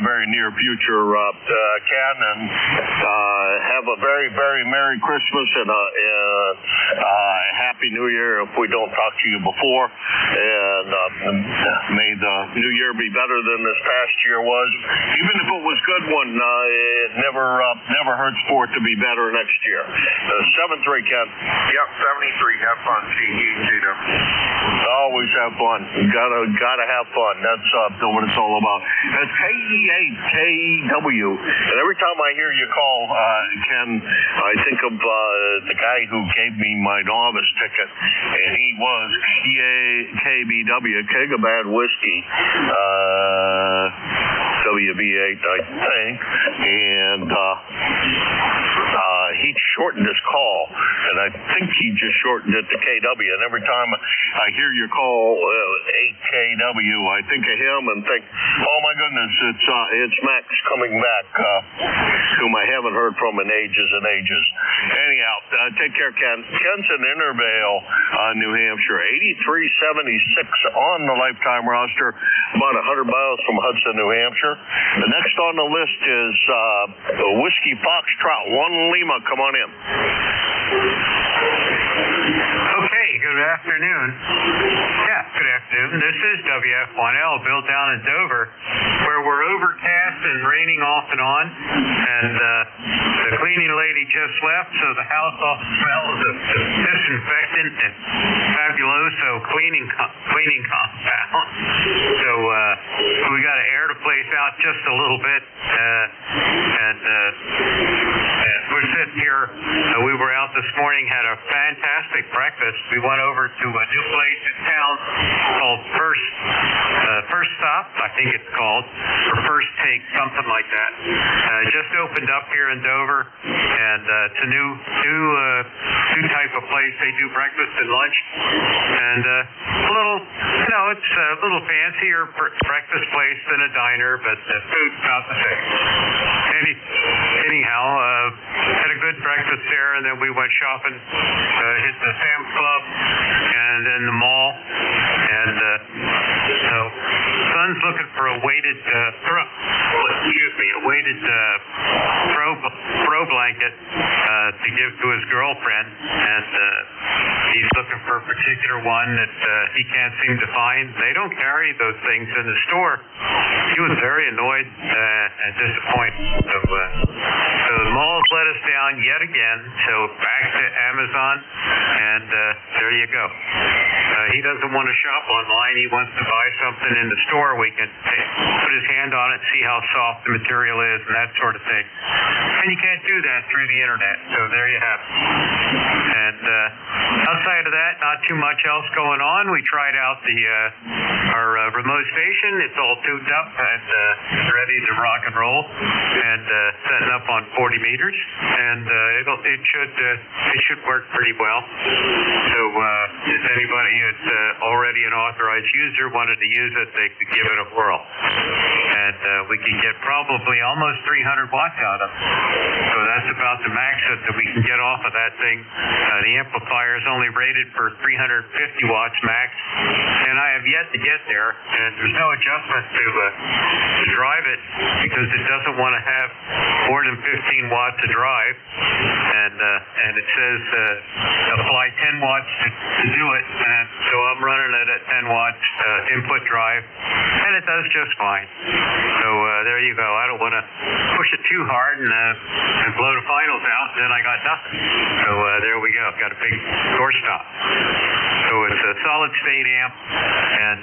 very near future, Ken, and have a very, very Merry Christmas and a Happy New Year if we don't talk to you before. And may the New Year be better than this past year was. Even if it was a good one, it never hurts for it to be better next year. 7-3, Ken. Yep, 73. Have fun. GW. Always have fun. Gotta have fun. That's what it's all about. That's KE8, KEW. And every time I hear you call, Ken, I think of the guy who gave me my novice ticket, and he was KBW, Keg of Bad Whiskey, WB8, I think, and he shortened his call, and I think he just shortened it to KW, and every time I hear your call, 8KW, I think of him and think, oh my goodness, it's Max coming back, whom I haven't heard from in ages and ages. Anyhow, take care, Ken. Ken's in Intervale, New Hampshire, 8376 on the lifetime roster, about 100 miles from Hudson, New Hampshire. The next on the list is Whiskey Foxtrot 1 Lima. Come on in. Okay, good afternoon. Yeah, good afternoon. This is WF1L, Bill down in Dover, where we're overcast and raining off and on. And the cleaning lady just left, so the house all smells of disinfectant and fabuloso cleaning compound. So we got to air the place out just a little bit. And we're sitting here. We were out this morning, had a fantastic breakfast. We went over to a new place in town called First Stop, I think it's called, or First Take, something like that. Just opened up here in Dover, and it's a new type of place. They do breakfast and lunch, and it's a little fancier breakfast place than a diner, but the food's about the same. Anyhow, had a good breakfast there, and then we went shopping, hit the Sam's Club and then the mall, and so son's looking for a weighted throw blanket to give to his girlfriend, and he's looking for a particular one that he can't seem to find. They don't carry those things in the store. He was very annoyed and disappointed. So the mall's let us down yet again. So back to Amazon, and there you go. He doesn't want to shop online. He wants to buy something in the store. We can put his hand on it, see how soft the material is, and that sort of thing. And you can't do that through the internet. So there you have it. And outside of that, not too much else going on. We tried out our remote station. It's all tuned up and ready to rock and roll, and setting up on 40 meters. And it should work pretty well. So if anybody is already an authorized user wanted to use it, they could give it a whirl. And we can get probably almost 300 watts out of it. So that's about the max that we can get off of that thing. The amplifier is only rated for 350 watts max, and I have yet to get there. And there's no adjustment to drive it because it doesn't want to have more than 15 watts to drive. And it says apply 10 watts to do it. And so I'm running it at 10 watts input drive, and it does just fine. So there you go. I don't want to push it too hard and blow the finals out, and then I got nothing. So there we go. Got a big doorstop. So it's a solid state amp, and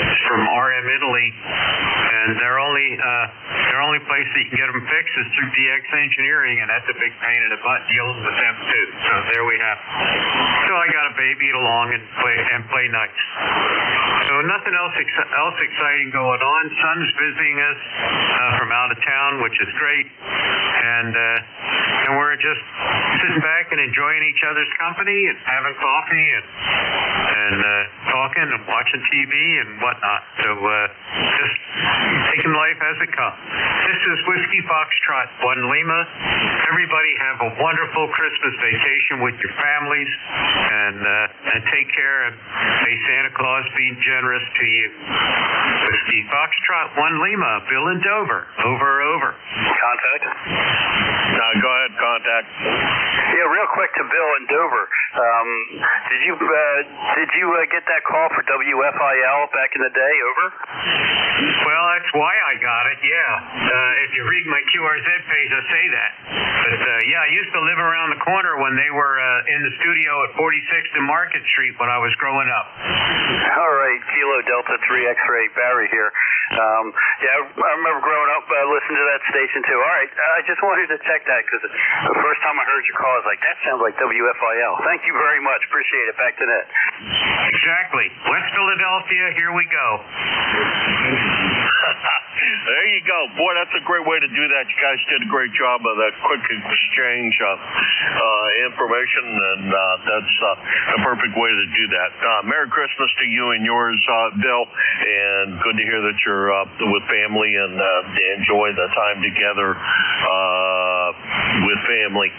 it's from RM Italy, and their only place that you can get them fixed is through DX Engineering, and that's a big pain in the butt dealing with them too. So there we have it. So I got to baby it along and play nice. So nothing else exciting going on. Son's visiting us from out of town, which is great, and we're just sitting back and enjoying each other's company and having coffee and talking and watching TV and whatnot. So just taking life as it comes. This is Whiskey Foxtrot 1 Lima. Everybody have a wonderful Christmas vacation with your families, and take care, and may Santa Claus be generous to you. Whiskey Foxtrot 1 Lima, Bill in Dover. Over. Contact? Go ahead, contact. Yeah, real quick to Bill in Dover. Did you get that call for WFIL back in the day? Over. Well, that's why I got it. Yeah. If you read my QRZ page, I say that. But yeah, I used to live around the corner when they were in the studio at 46th and Market Street when I was growing up. All right, Kilo Delta 3 X-Ray Barry here. Yeah, I remember growing up listening to that station too. All right, I just wanted to check that because the first time I heard your call, I was like, that sounds like WFIL. Thank you very much. Appreciate it. Back to net. Exactly. West Philadelphia, here we go. There you go. Boy, that's a great way to do that. You guys did a great job of that quick exchange of information, and that's a perfect way to do that. Merry Christmas to you and yours, Bill, and good to hear that you're with family and enjoy the time together with family.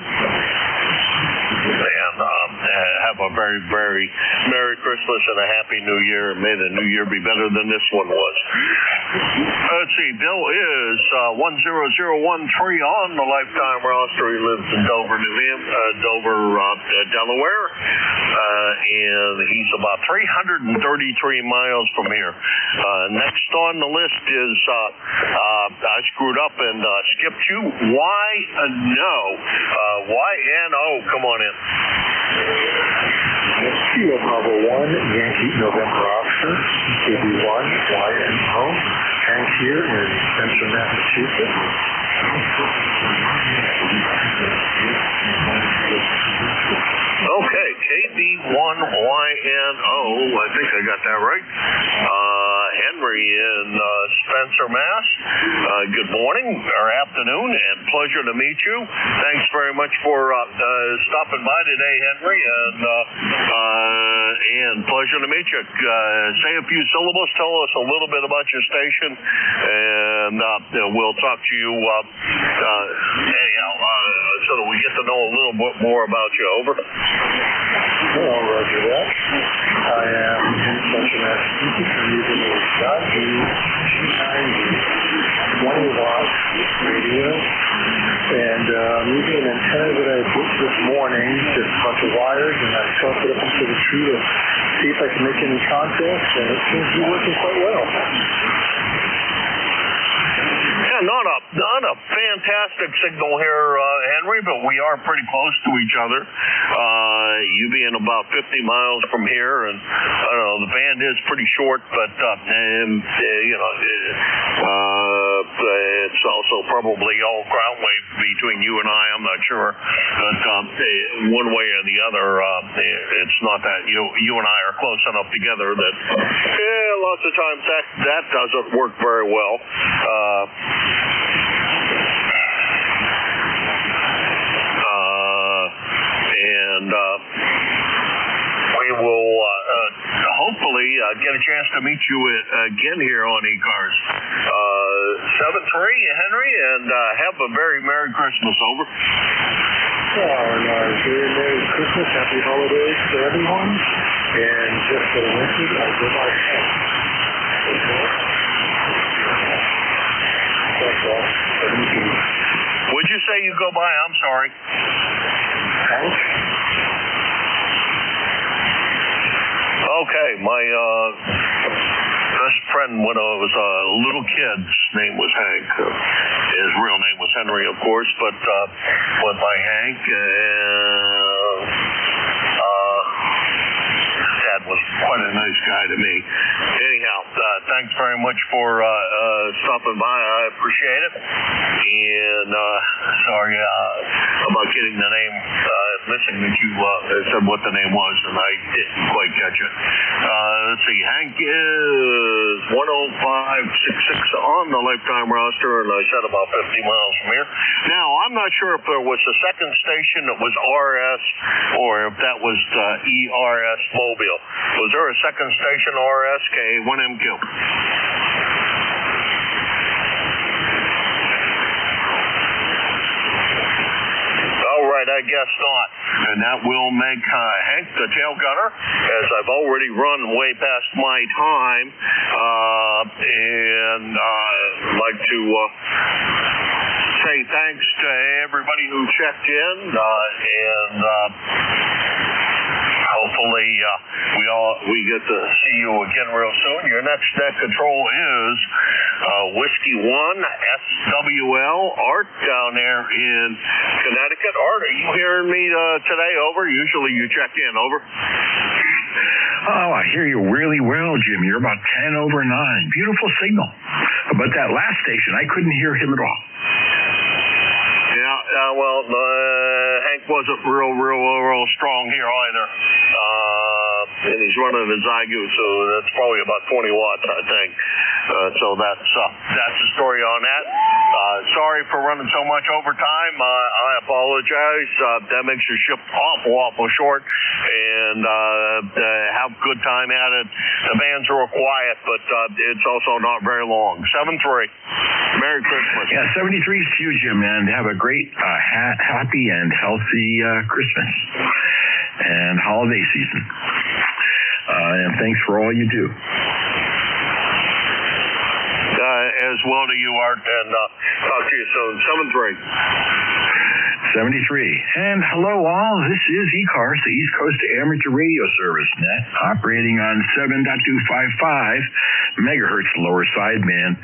have a very, very Merry Christmas and a Happy New Year. May the New Year be better than this one was. Let's see, Bill is 10013 on the lifetime roster. He lives in Dover, Delaware, and he's about 333 miles from here. Next on the list is, I screwed up and skipped you. YNO, come on in. Kilo Bravo 1, Yankee November Oscar, KB1, YNO, Hank here in Spencer, Massachusetts. Okay, KB1YNO, I think I got that right. Henry in Spencer, Mass. Good morning or afternoon, and pleasure to meet you. Thanks very much for stopping by today, Henry, and pleasure to meet you. Say a few syllables, tell us a little bit about your station, and we'll talk to you anyhow, so that we get to know a little bit more about you. Over. Well, roger that. I am in Spencer, Massachusetts. I'm using a G90 20-watt radio, and I'm using an antenna that I put this morning, just a bunch of wires, and I tucked it up into the tree to see if I can make any contact, and it seems to be working quite well. Yeah, not a fantastic signal here, Henry, but we are pretty close to each other. You being about 50 miles from here, and I don't know, the band is pretty short, but it's also probably all ground wave between you and I. I'm not sure, but one way or the other, it's not that you and I are close enough together that lots of times that doesn't work very well. We will hopefully get a chance to meet you again here on ECARS. 7-3, Henry, and have a very Merry Christmas. Over. Very Merry Christmas, Happy Holidays to everyone, and just for the record, I go by Hank. That's all. What'd you say you go by? I'm sorry. Hank. Okay, my best friend when I was a little kid, his name was Hank. His real name was Henry, of course, but went by Hank. Dad was quite a nice guy to me. Anyhow, thanks very much for stopping by. I appreciate it. And sorry about getting the name missing that you said what the name was, and I didn't quite catch it. Let's see, Hank is 10566 on the lifetime roster, and I said about 50 miles from here. Now, I'm not sure if there was a second station that was RS or if that was ERS Mobile. Was there a second station RS K1MQ? I guess not. And that will make Hank the tail gunner, as I've already run way past my time. And I'd like to say thanks to everybody who checked in, and hopefully we get to see you again real soon. Your next net control is Whiskey 1 SWL. Art down there in Connecticut. Art, are you hearing me today? Over. Usually you check in. Over. Oh, I hear you really well, Jim. You're about 10 over 9. Beautiful signal. But that last station, I couldn't hear him at all. Yeah, well, Hank wasn't real strong here either. And he's running a Zygoot, so that's probably about 20 watts, I think. So that's the story on that. sorry for running so much overtime. I apologize. That makes your shift awful short, and have a good time at it. The bands are quiet, but it's also not very long. 7-3. Merry Christmas. Yeah, 73 is to you, Jim, and have a great, happy and healthy Christmas and holiday season. And thanks for all you do. As well to you, Art, and talk to you soon. 7-3. 73. And hello all, this is ECARS, the East Coast Amateur Radio Service Net, operating on 7.255 megahertz lower sideband,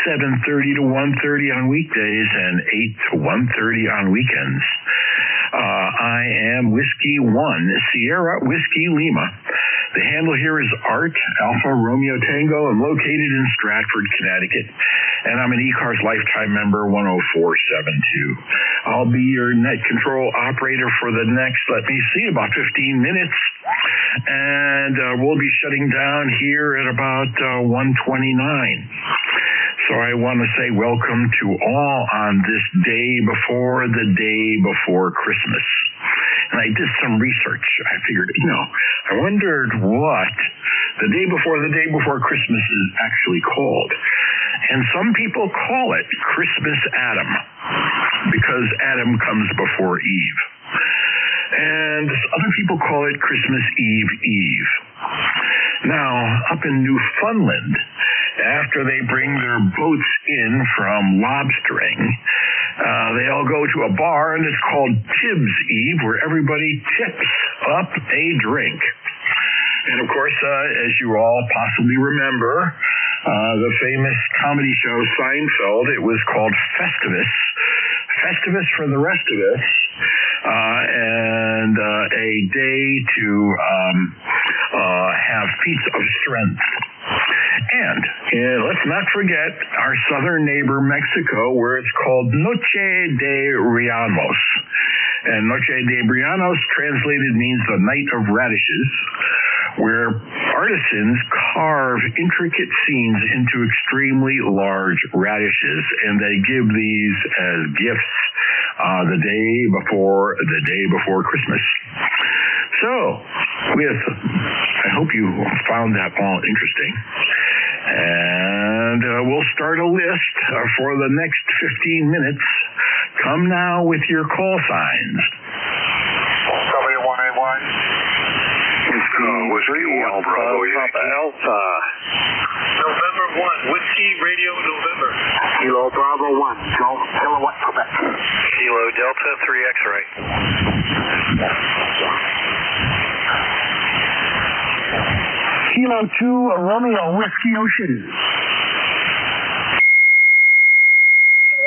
7:30 to 1:30 on weekdays and 8 to 1:30 on weekends. I am Whiskey 1, Sierra Whiskey Lima. The handle here is Art, Alpha Romeo Tango. I'm located in Stratford, Connecticut, and I'm an ECARS lifetime member 10472. I'll be your net control operator for the next, about 15 minutes, and we'll be shutting down here at about 1:29. So I want to say welcome to all on this day before Christmas. And I did some research. I figured, I wondered what the day before Christmas is actually called. And some people call it Christmas Adam because Adam comes before Eve. And other people call it Christmas Eve. Now, up in Newfoundland, after they bring their boats in from lobstering, they all go to a bar, and it's called Tibbs Eve, where everybody tips up a drink. And of course, as you all possibly remember, the famous comedy show Seinfeld, it was called Festivus for the rest of us, and a day to have feats of strength. And let's not forget our southern neighbor, Mexico, where it's called Noche de Rianos. And Noche de Rianos translated means the night of radishes, where artisans carve intricate scenes into extremely large radishes, and they give these as gifts the day before Christmas. So, I hope you found that all interesting. And we'll start a list for the next 15 minutes. Come now with your call signs. W1A1. Whiskey 1 Bravo Alpha. November 1, Whiskey Radio November. Kilo Bravo 1, Golf Kilowatt Quebec. Kilo Delta 3 X-Ray. Kilo 2 Romeo Whiskey Ocean.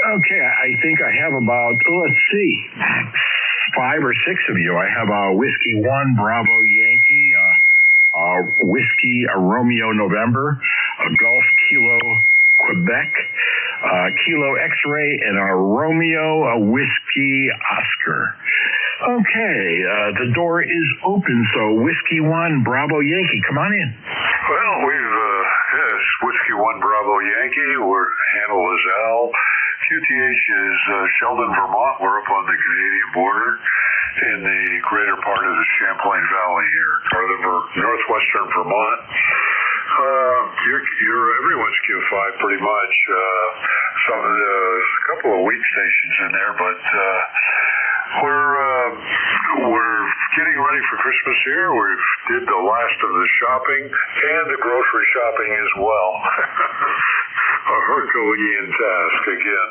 Okay, I think I have about, 5 or 6 of you. I have Whiskey 1 Bravo Yankee, Whiskey Romeo November, Golf Kilo Quebec, Kilo X-Ray, and Romeo Whiskey Oscar. Okay, the door is open, so Whiskey 1 Bravo Yankee, come on in. Well, yes, Whiskey 1 Bravo Yankee. We're handle is Al. QTH is Sheldon, Vermont. We're up on the Canadian border in the greater part of the Champlain Valley here, northwestern Vermont. You're everyone's Q5 pretty much. A couple of weak stations in there, but we're getting ready for Christmas here. We did the last of the shopping and the grocery shopping as well. A Herculean task again.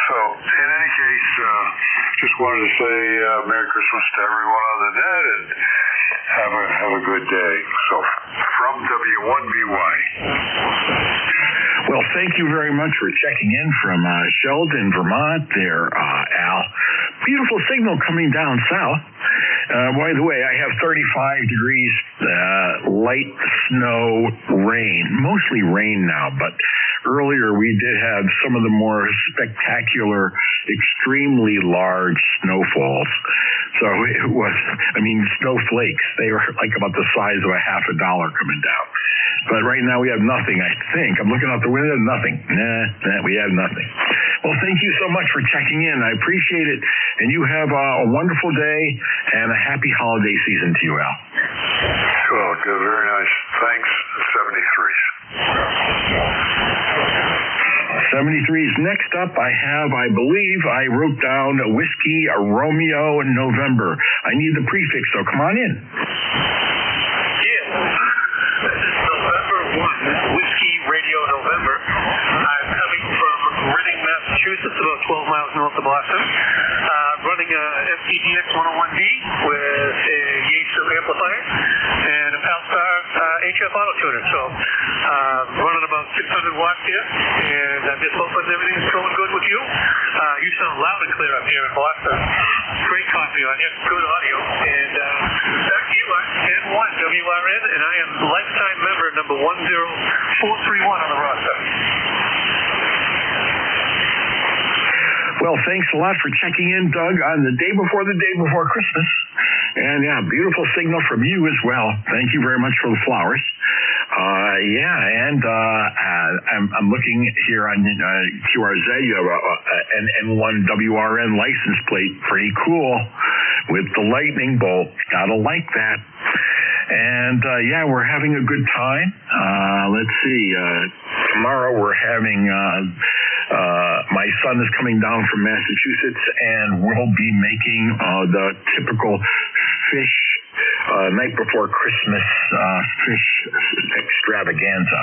So, in any case, just wanted to say Merry Christmas to everyone on the net and have a good day. So, from W1BY. Well, thank you very much for checking in from Sheldon, Vermont there, Al. Beautiful signal coming down south. By the way, I have 35 degrees, light snow, rain, mostly rain now, but earlier we did have some of the more spectacular, extremely large snowfalls. So it was, snowflakes. They were like about the size of a $50 coming down. But right now we have nothing, I think. I'm looking out the window, nothing. Nah, we have nothing. Well, thank you so much for checking in. I appreciate it. And you have a wonderful day and a happy holiday season to you, Al. Cool, good, very nice. Thanks. 73s. 73s. Next up, I believe I wrote down Whiskey Romeo November. I need the prefix, so come on in. This is November 1, Whiskey Radio November. I'm coming from Reading, Massachusetts, about 12 miles north of Boston. Running a FTDX 101D with a Yaesu amplifier and a Palstar HF auto tuner. So running about 600 watts here, and I'm just hoping everything's going good with you. You sound loud and clear up here in Boston. Great coffee on you, good audio, and back to you. I'm 10-1 WRN, and I am lifetime member number 10431 on the roster. Well, thanks a lot for checking in, Doug, on the day before Christmas. And yeah, beautiful signal from you as well. Thank you very much for the flowers. I'm looking here on QRZ. You have an N1 WRN license plate. Pretty cool with the lightning bolt. Gotta like that. And we're having a good time. Let's see. Tomorrow we're having my son is coming down from Massachusetts, and we'll be making the typical fish night before Christmas fish extravaganza.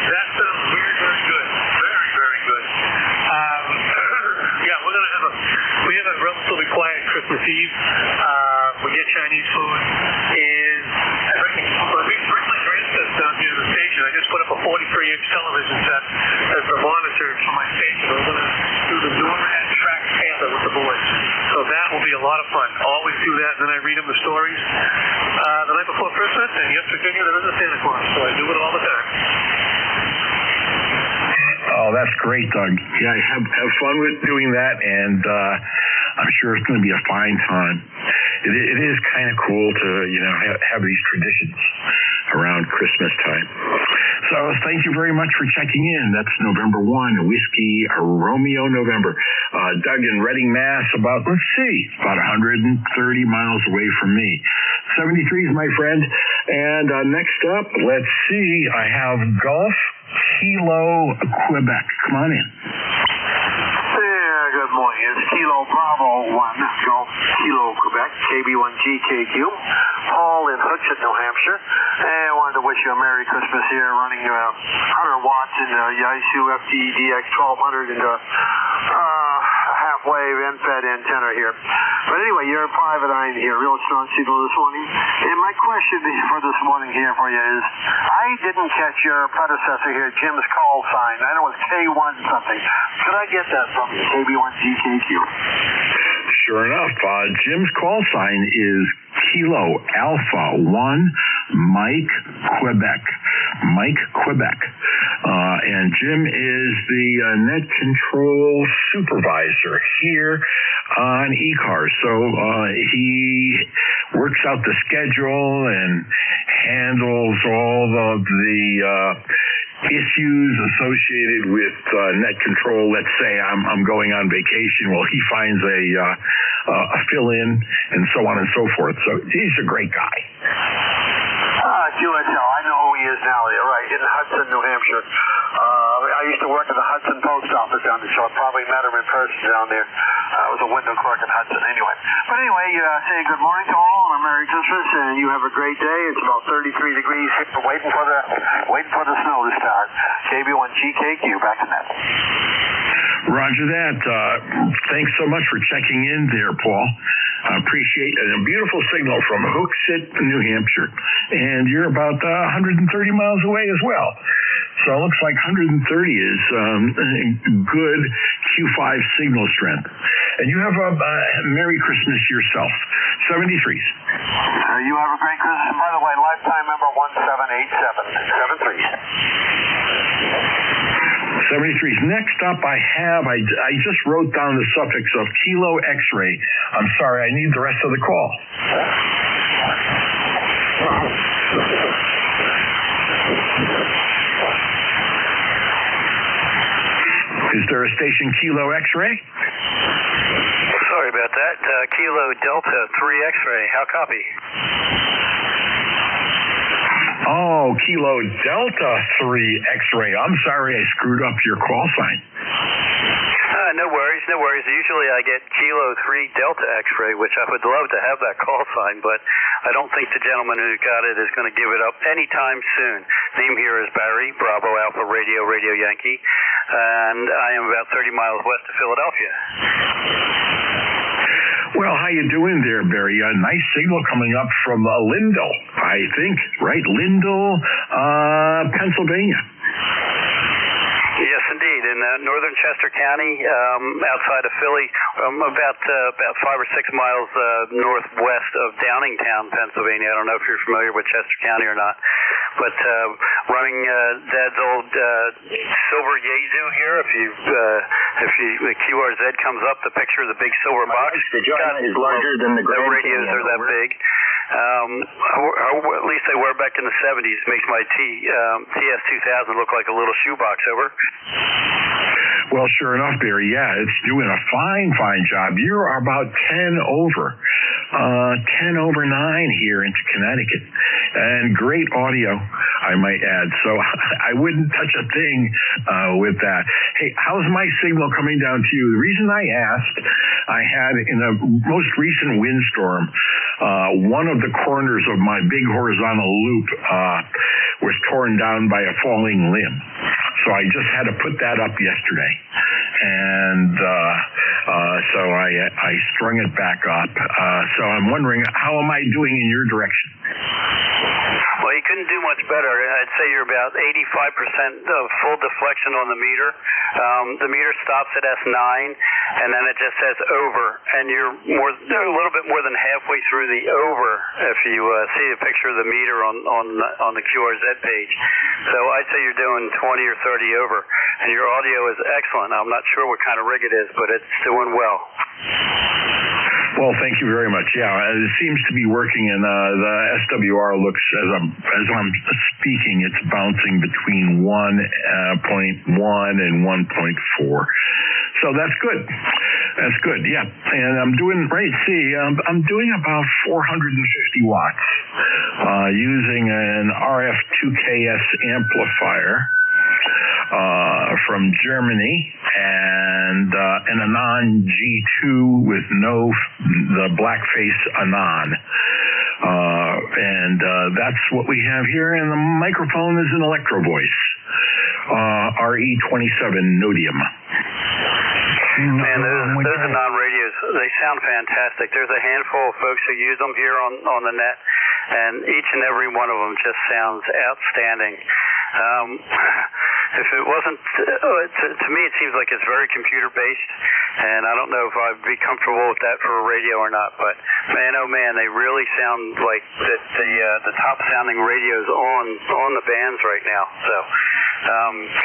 That sounds very, very good. Very, very good. We have a relatively quiet Christmas Eve. We get Chinese food, and I bring my grandson down here to the station. I just put up a 43-inch television set as the monitor for my station. We're going to do the Norman track panther with the boys. So that will be a lot of fun. Always do that, and then I read them the stories the night before Christmas, and yes, Virginia, there is a Santa Claus, so I do it all the time. Oh, that's great, Doug. Yeah, have fun with doing that, and I'm sure it's going to be a fine time. It is kind of cool to have these traditions around Christmas time. So thank you very much for checking in. That's November 1, Whiskey Romeo November. Doug in Reading, Mass, about 130 miles away from me. 73s, my friend. And next up, let's see, I have Gulf Kilo Quebec. Come on in. Good morning. It's Kilo Bravo 1, Golf Kilo Quebec, KB1GKQ. Paul in Hooksett, New Hampshire. And I wanted to wish you a Merry Christmas here, running 100 watts in the Yaesu FTDX 1200 and half-wave end-fed antenna here. But anyway, you're a private eye here, real strong signal this morning. And my question for this morning here for you is, I didn't catch your predecessor here, Jim's call sign. I know it's K1 something. Could I get that from you, KB1GKQ? Sure enough, Jim's call sign is Kilo Alpha 1 Mike Quebec. And Jim is the net control supervisor here on ECARS. So he works out the schedule and handles all of the issues associated with net control. Let's say I'm going on vacation. Well, he finds a fill-in and so on and so forth. So he's a great guy. QSL, I know who he is now. You're right, in Hudson, New Hampshire. I used to work at the Hudson Post Office down there, so I probably met him in person down there. I was a window clerk at Hudson anyway. But anyway, say good morning to all and a Merry Christmas, and you have a great day. It's about 33 degrees here, waiting for the snow to start. KB1GKQ, back to net. Roger that. Thanks so much for checking in there, Paul. I appreciate it. A beautiful signal from Hooksett, New Hampshire. And you're about 130 miles away as well. So it looks like 130 is good Q5 signal strength. And you have a Merry Christmas yourself. 73s. You have a great Christmas. And by the way, lifetime member 1787. 73s. Next up, I just wrote down the suffix of Kilo X-ray. I'm sorry, I need the rest of the call. Is there a station Kilo X-ray? Sorry about that. Kilo Delta 3 X-ray. How copy? Oh, Kilo Delta 3 X-ray. I'm sorry I screwed up your call sign. No worries, no worries. Usually I get Kilo 3 Delta X-ray, which I would love to have that call sign, but I don't think the gentleman who got it is going to give it up anytime soon. Name here is Barry, Bravo Alpha Radio, Radio Yankee, and I am about 30 miles west of Philadelphia. Well, how you doing there, Barry? A nice signal coming up from Lindell, I think, right? Lindell, Pennsylvania. Yes, indeed. In northern Chester County, outside of Philly, about 5 or 6 miles northwest of Downingtown, Pennsylvania. I don't know if you're familiar with Chester County or not, but running Dad's old silver Yaesu here. If the QRZ comes up, the picture of the big silver box. The giant is larger than the Grand radios Canyon. are that big. At least they were back in the 70s. Makes my TS2000 look like a little shoebox. Over. Well, sure enough, Barry. Yeah, it's doing a fine job. You're about 10 over 9 here into Connecticut, and great audio, I might add. So I wouldn't touch a thing with that. Hey, how's my signal coming down to you? The reason I asked, I had in a most recent windstorm, one of the corners of my big horizontal loop was torn down by a falling limb. So I just had to put that up yesterday. And so I strung it back up. So I'm wondering, how am I doing in your direction? Well, you couldn't do much better. I'd say you're about 85% of full deflection on the meter. The meter stops at S9, and then it just says over, and you're a little bit more than halfway through the over if you see a picture of the meter on the QRZ page. So I'd say you're doing 20 or 30 over, and your audio is excellent. I'm not sure what kind of rig it is, but it's doing well. Well, thank you very much. Yeah, it seems to be working, and the SWR looks, as I'm speaking, it's bouncing between 1.1 and 1.4. So that's good. That's good. Yeah, and I'm doing right. See, I'm doing about 450 watts using an RF2KS amplifier from Germany, and an Anon G2 with the blackface Anon. And that's what we have here, and the microphone is an Electro Voice, RE27 Nodium. Man, those Anon radios, they sound fantastic. There's a handful of folks who use them here on the net, and each and every one of them just sounds outstanding. If it wasn't, to me it seems like it's very computer based, and I don't know if I'd be comfortable with that for a radio or not, but man, oh man, they really sound like the top sounding radios on the bands right now. So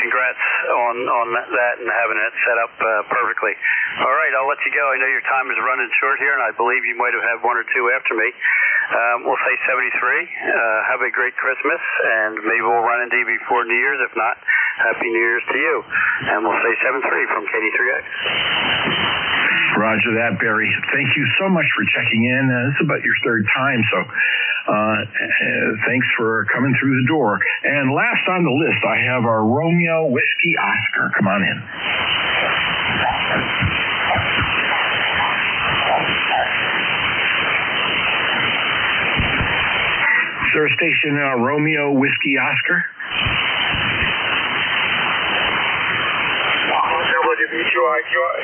congrats on that and having it set up perfectly. All right, I'll let you go. I know your time is running short here, and I believe you might have had one or two after me. We'll say 73. Have a great Christmas, and maybe we'll run into you before New Year's. If not, Happy New Year's to you. And we'll say 73 from KD3X. Roger that, Barry. Thank you so much for checking in. This is about your third time, so thanks for coming through the door. And last on the list, I have our Romeo Whiskey Oscar. Come on in. Is there a station Romeo Whiskey Oscar? WB2IQI.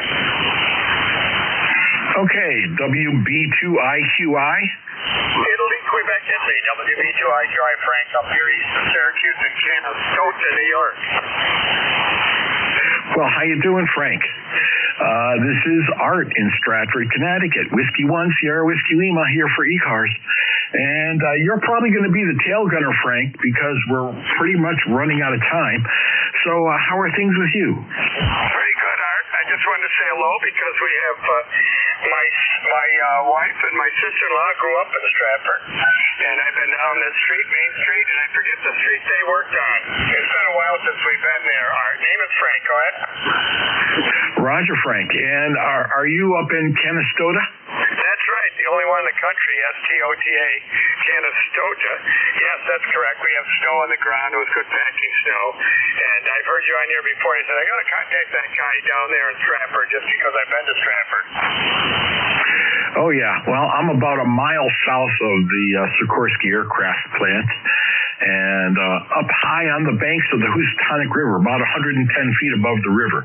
Okay, WB2IQI. Italy, Quebec, Italy. WB2IQI, Frank, up here east of Syracuse and Canastota, New York. Well, how you doing, Frank? This is Art in Stratford, Connecticut. Whiskey 1, Sierra Whiskey Lima here for ECARS. And you're probably going to be the tail gunner, Frank, because we're pretty much running out of time. So how are things with you? Pretty good, Art. I just wanted to say hello because we have my wife and my sister-in-law grew up in Stratford, and I've been down this street, Main Street, and I forget the street they worked on. It's been a while since we've been there. Our name is Frank. Go ahead. Roger, Frank. And are you up in Canastota? That's right. The only one in the country, S-T-O-T-A, Canastota. Yes, that's correct. We have snow on the ground with good packing snow. And I've heard you on here before. I said, I got to contact that guy down there in Stratford just because I've been to Stratford. Oh, yeah. Well, I'm about a mile south of the Sikorsky aircraft plant and up high on the banks of the Housatonic River, about 110 feet above the river.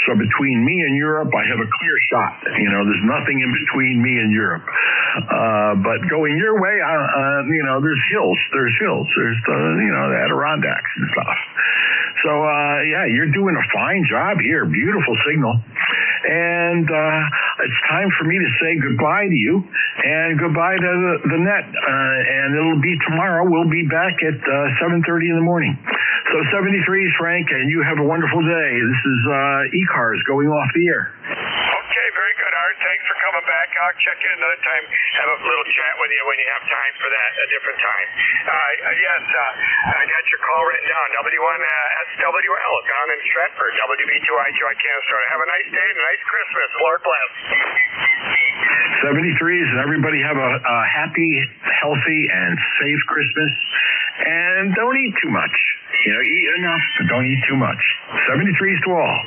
So between me and Europe, I have a clear shot. You know, there's nothing in between me and Europe. But going your way, you know, there's hills. There's the, you know, the Adirondacks and stuff. So, yeah, you're doing a fine job here. Beautiful signal. And it's time for me to say goodbye to you and goodbye to the net. And it'll be tomorrow. We'll be back at 7:30 in the morning. So 73s, Frank, and you have a wonderful day. This is ECARS going off the air. Okay, very good, Art. Thanks for coming back. I'll check in another time, have a little chat with you when you have time for that, a different time. Yes, I got your call written down, W1SWL, down in Stratford, WB2I2I Canastota. Have a nice day and a nice Christmas. Lord bless. 73s, and everybody have a happy, healthy, and safe Christmas. And don't eat too much. You know, eat enough, but don't eat too much. 73s to all.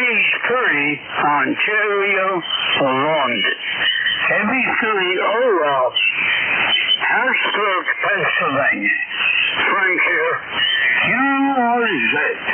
30 Ontario, London. Heavy 30 Harrisburg, Pennsylvania. Frank here. QRZ.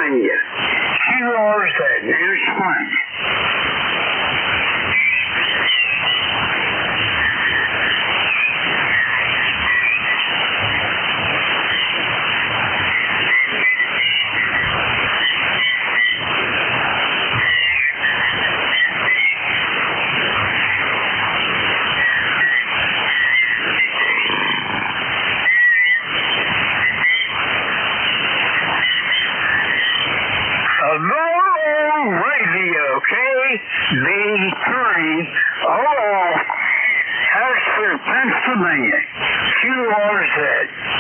Pennsylvania. QRZ, here's one. Harrisburg, Pennsylvania. QRZ.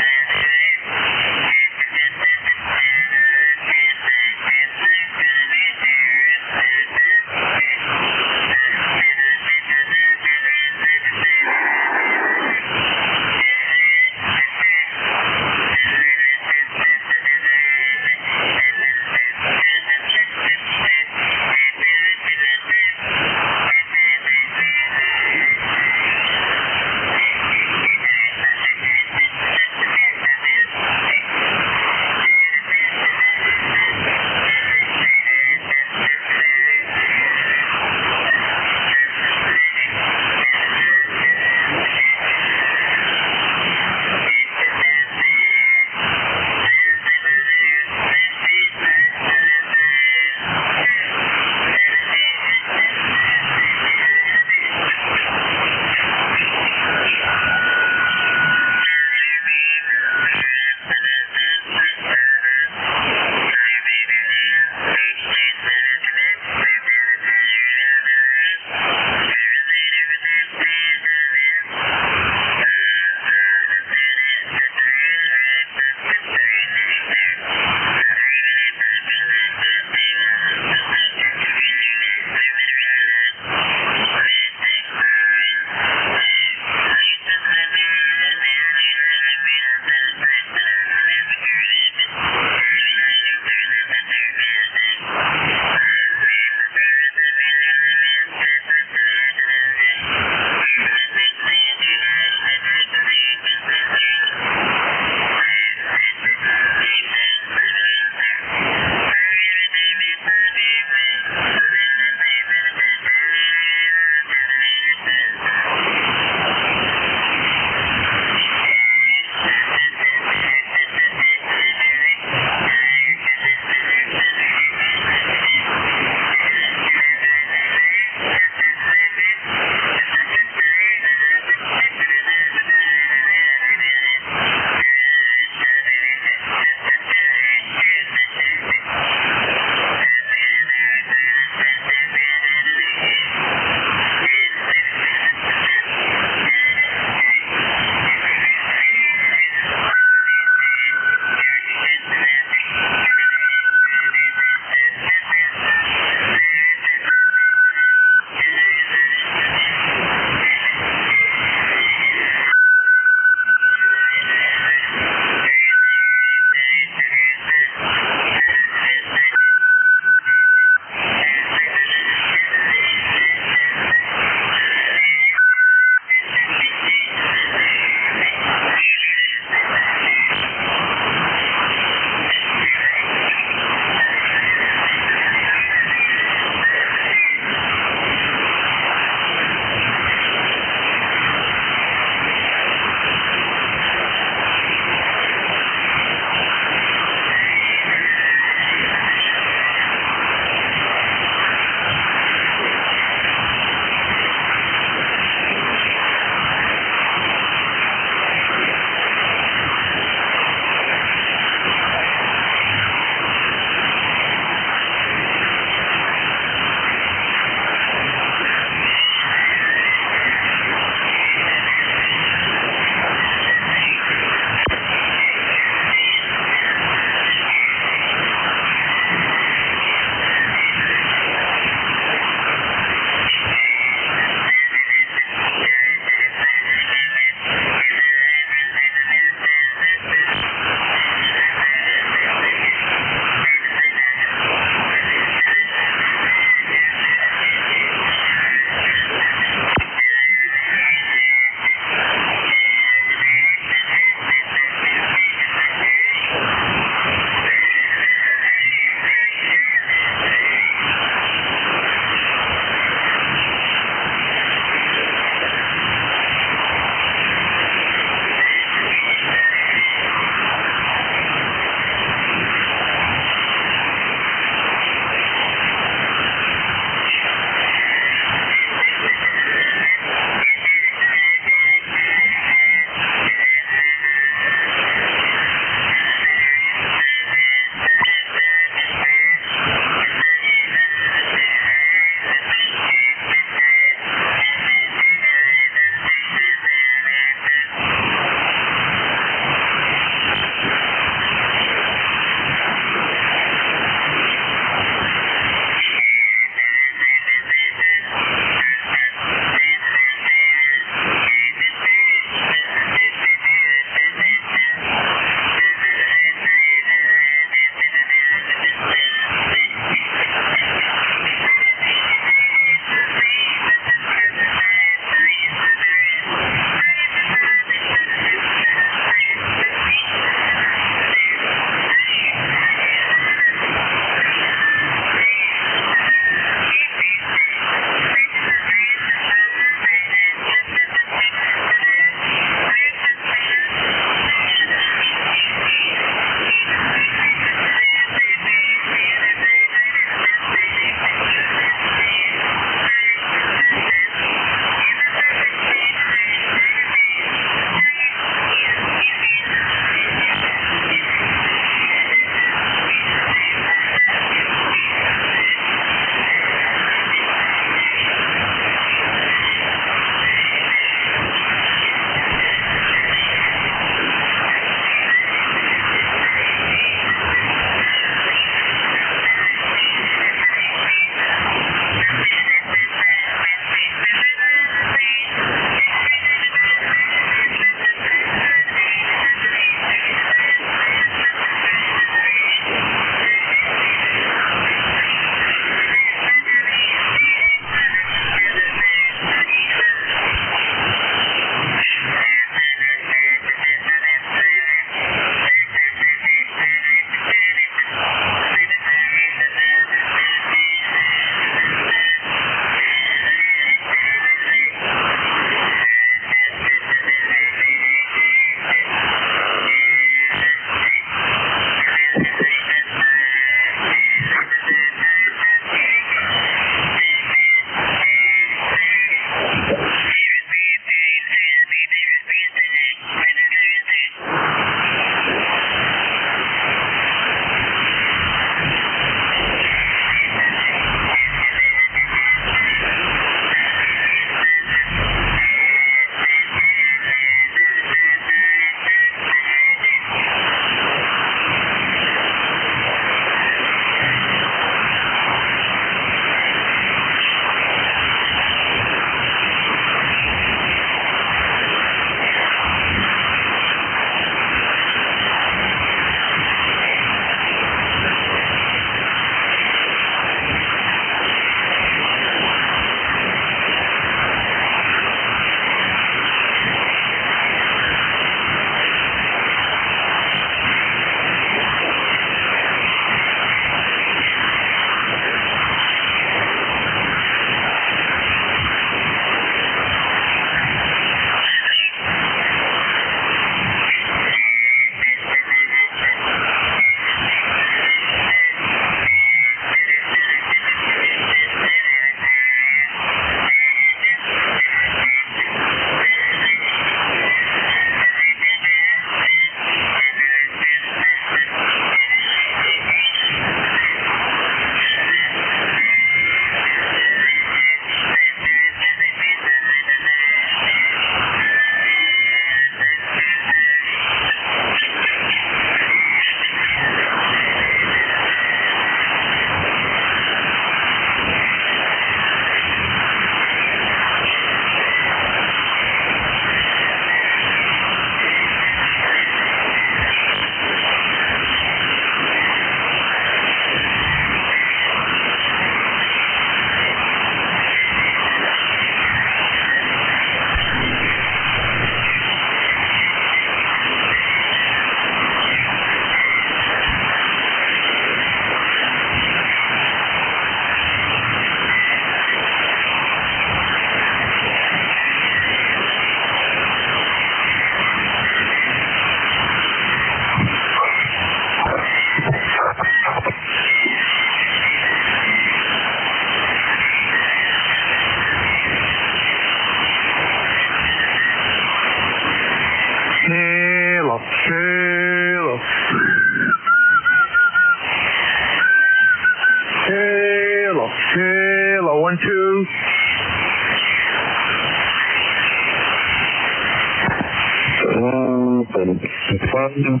1,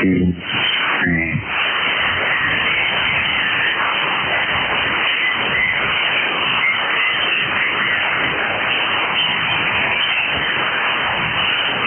2, 3.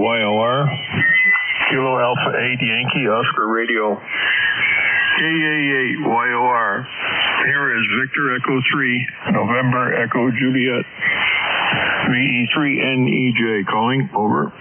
YOR, Kilo Alpha 8 Yankee Oscar Radio. KA8 YOR, here is Victor Echo 3, November Echo Juliet. VE3NEJ calling, over.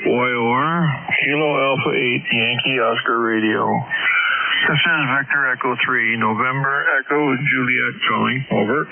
YOR, Kilo Alpha 8 Yankee Oscar Radio. This is Victor Echo 3, November Echo Juliet calling, over.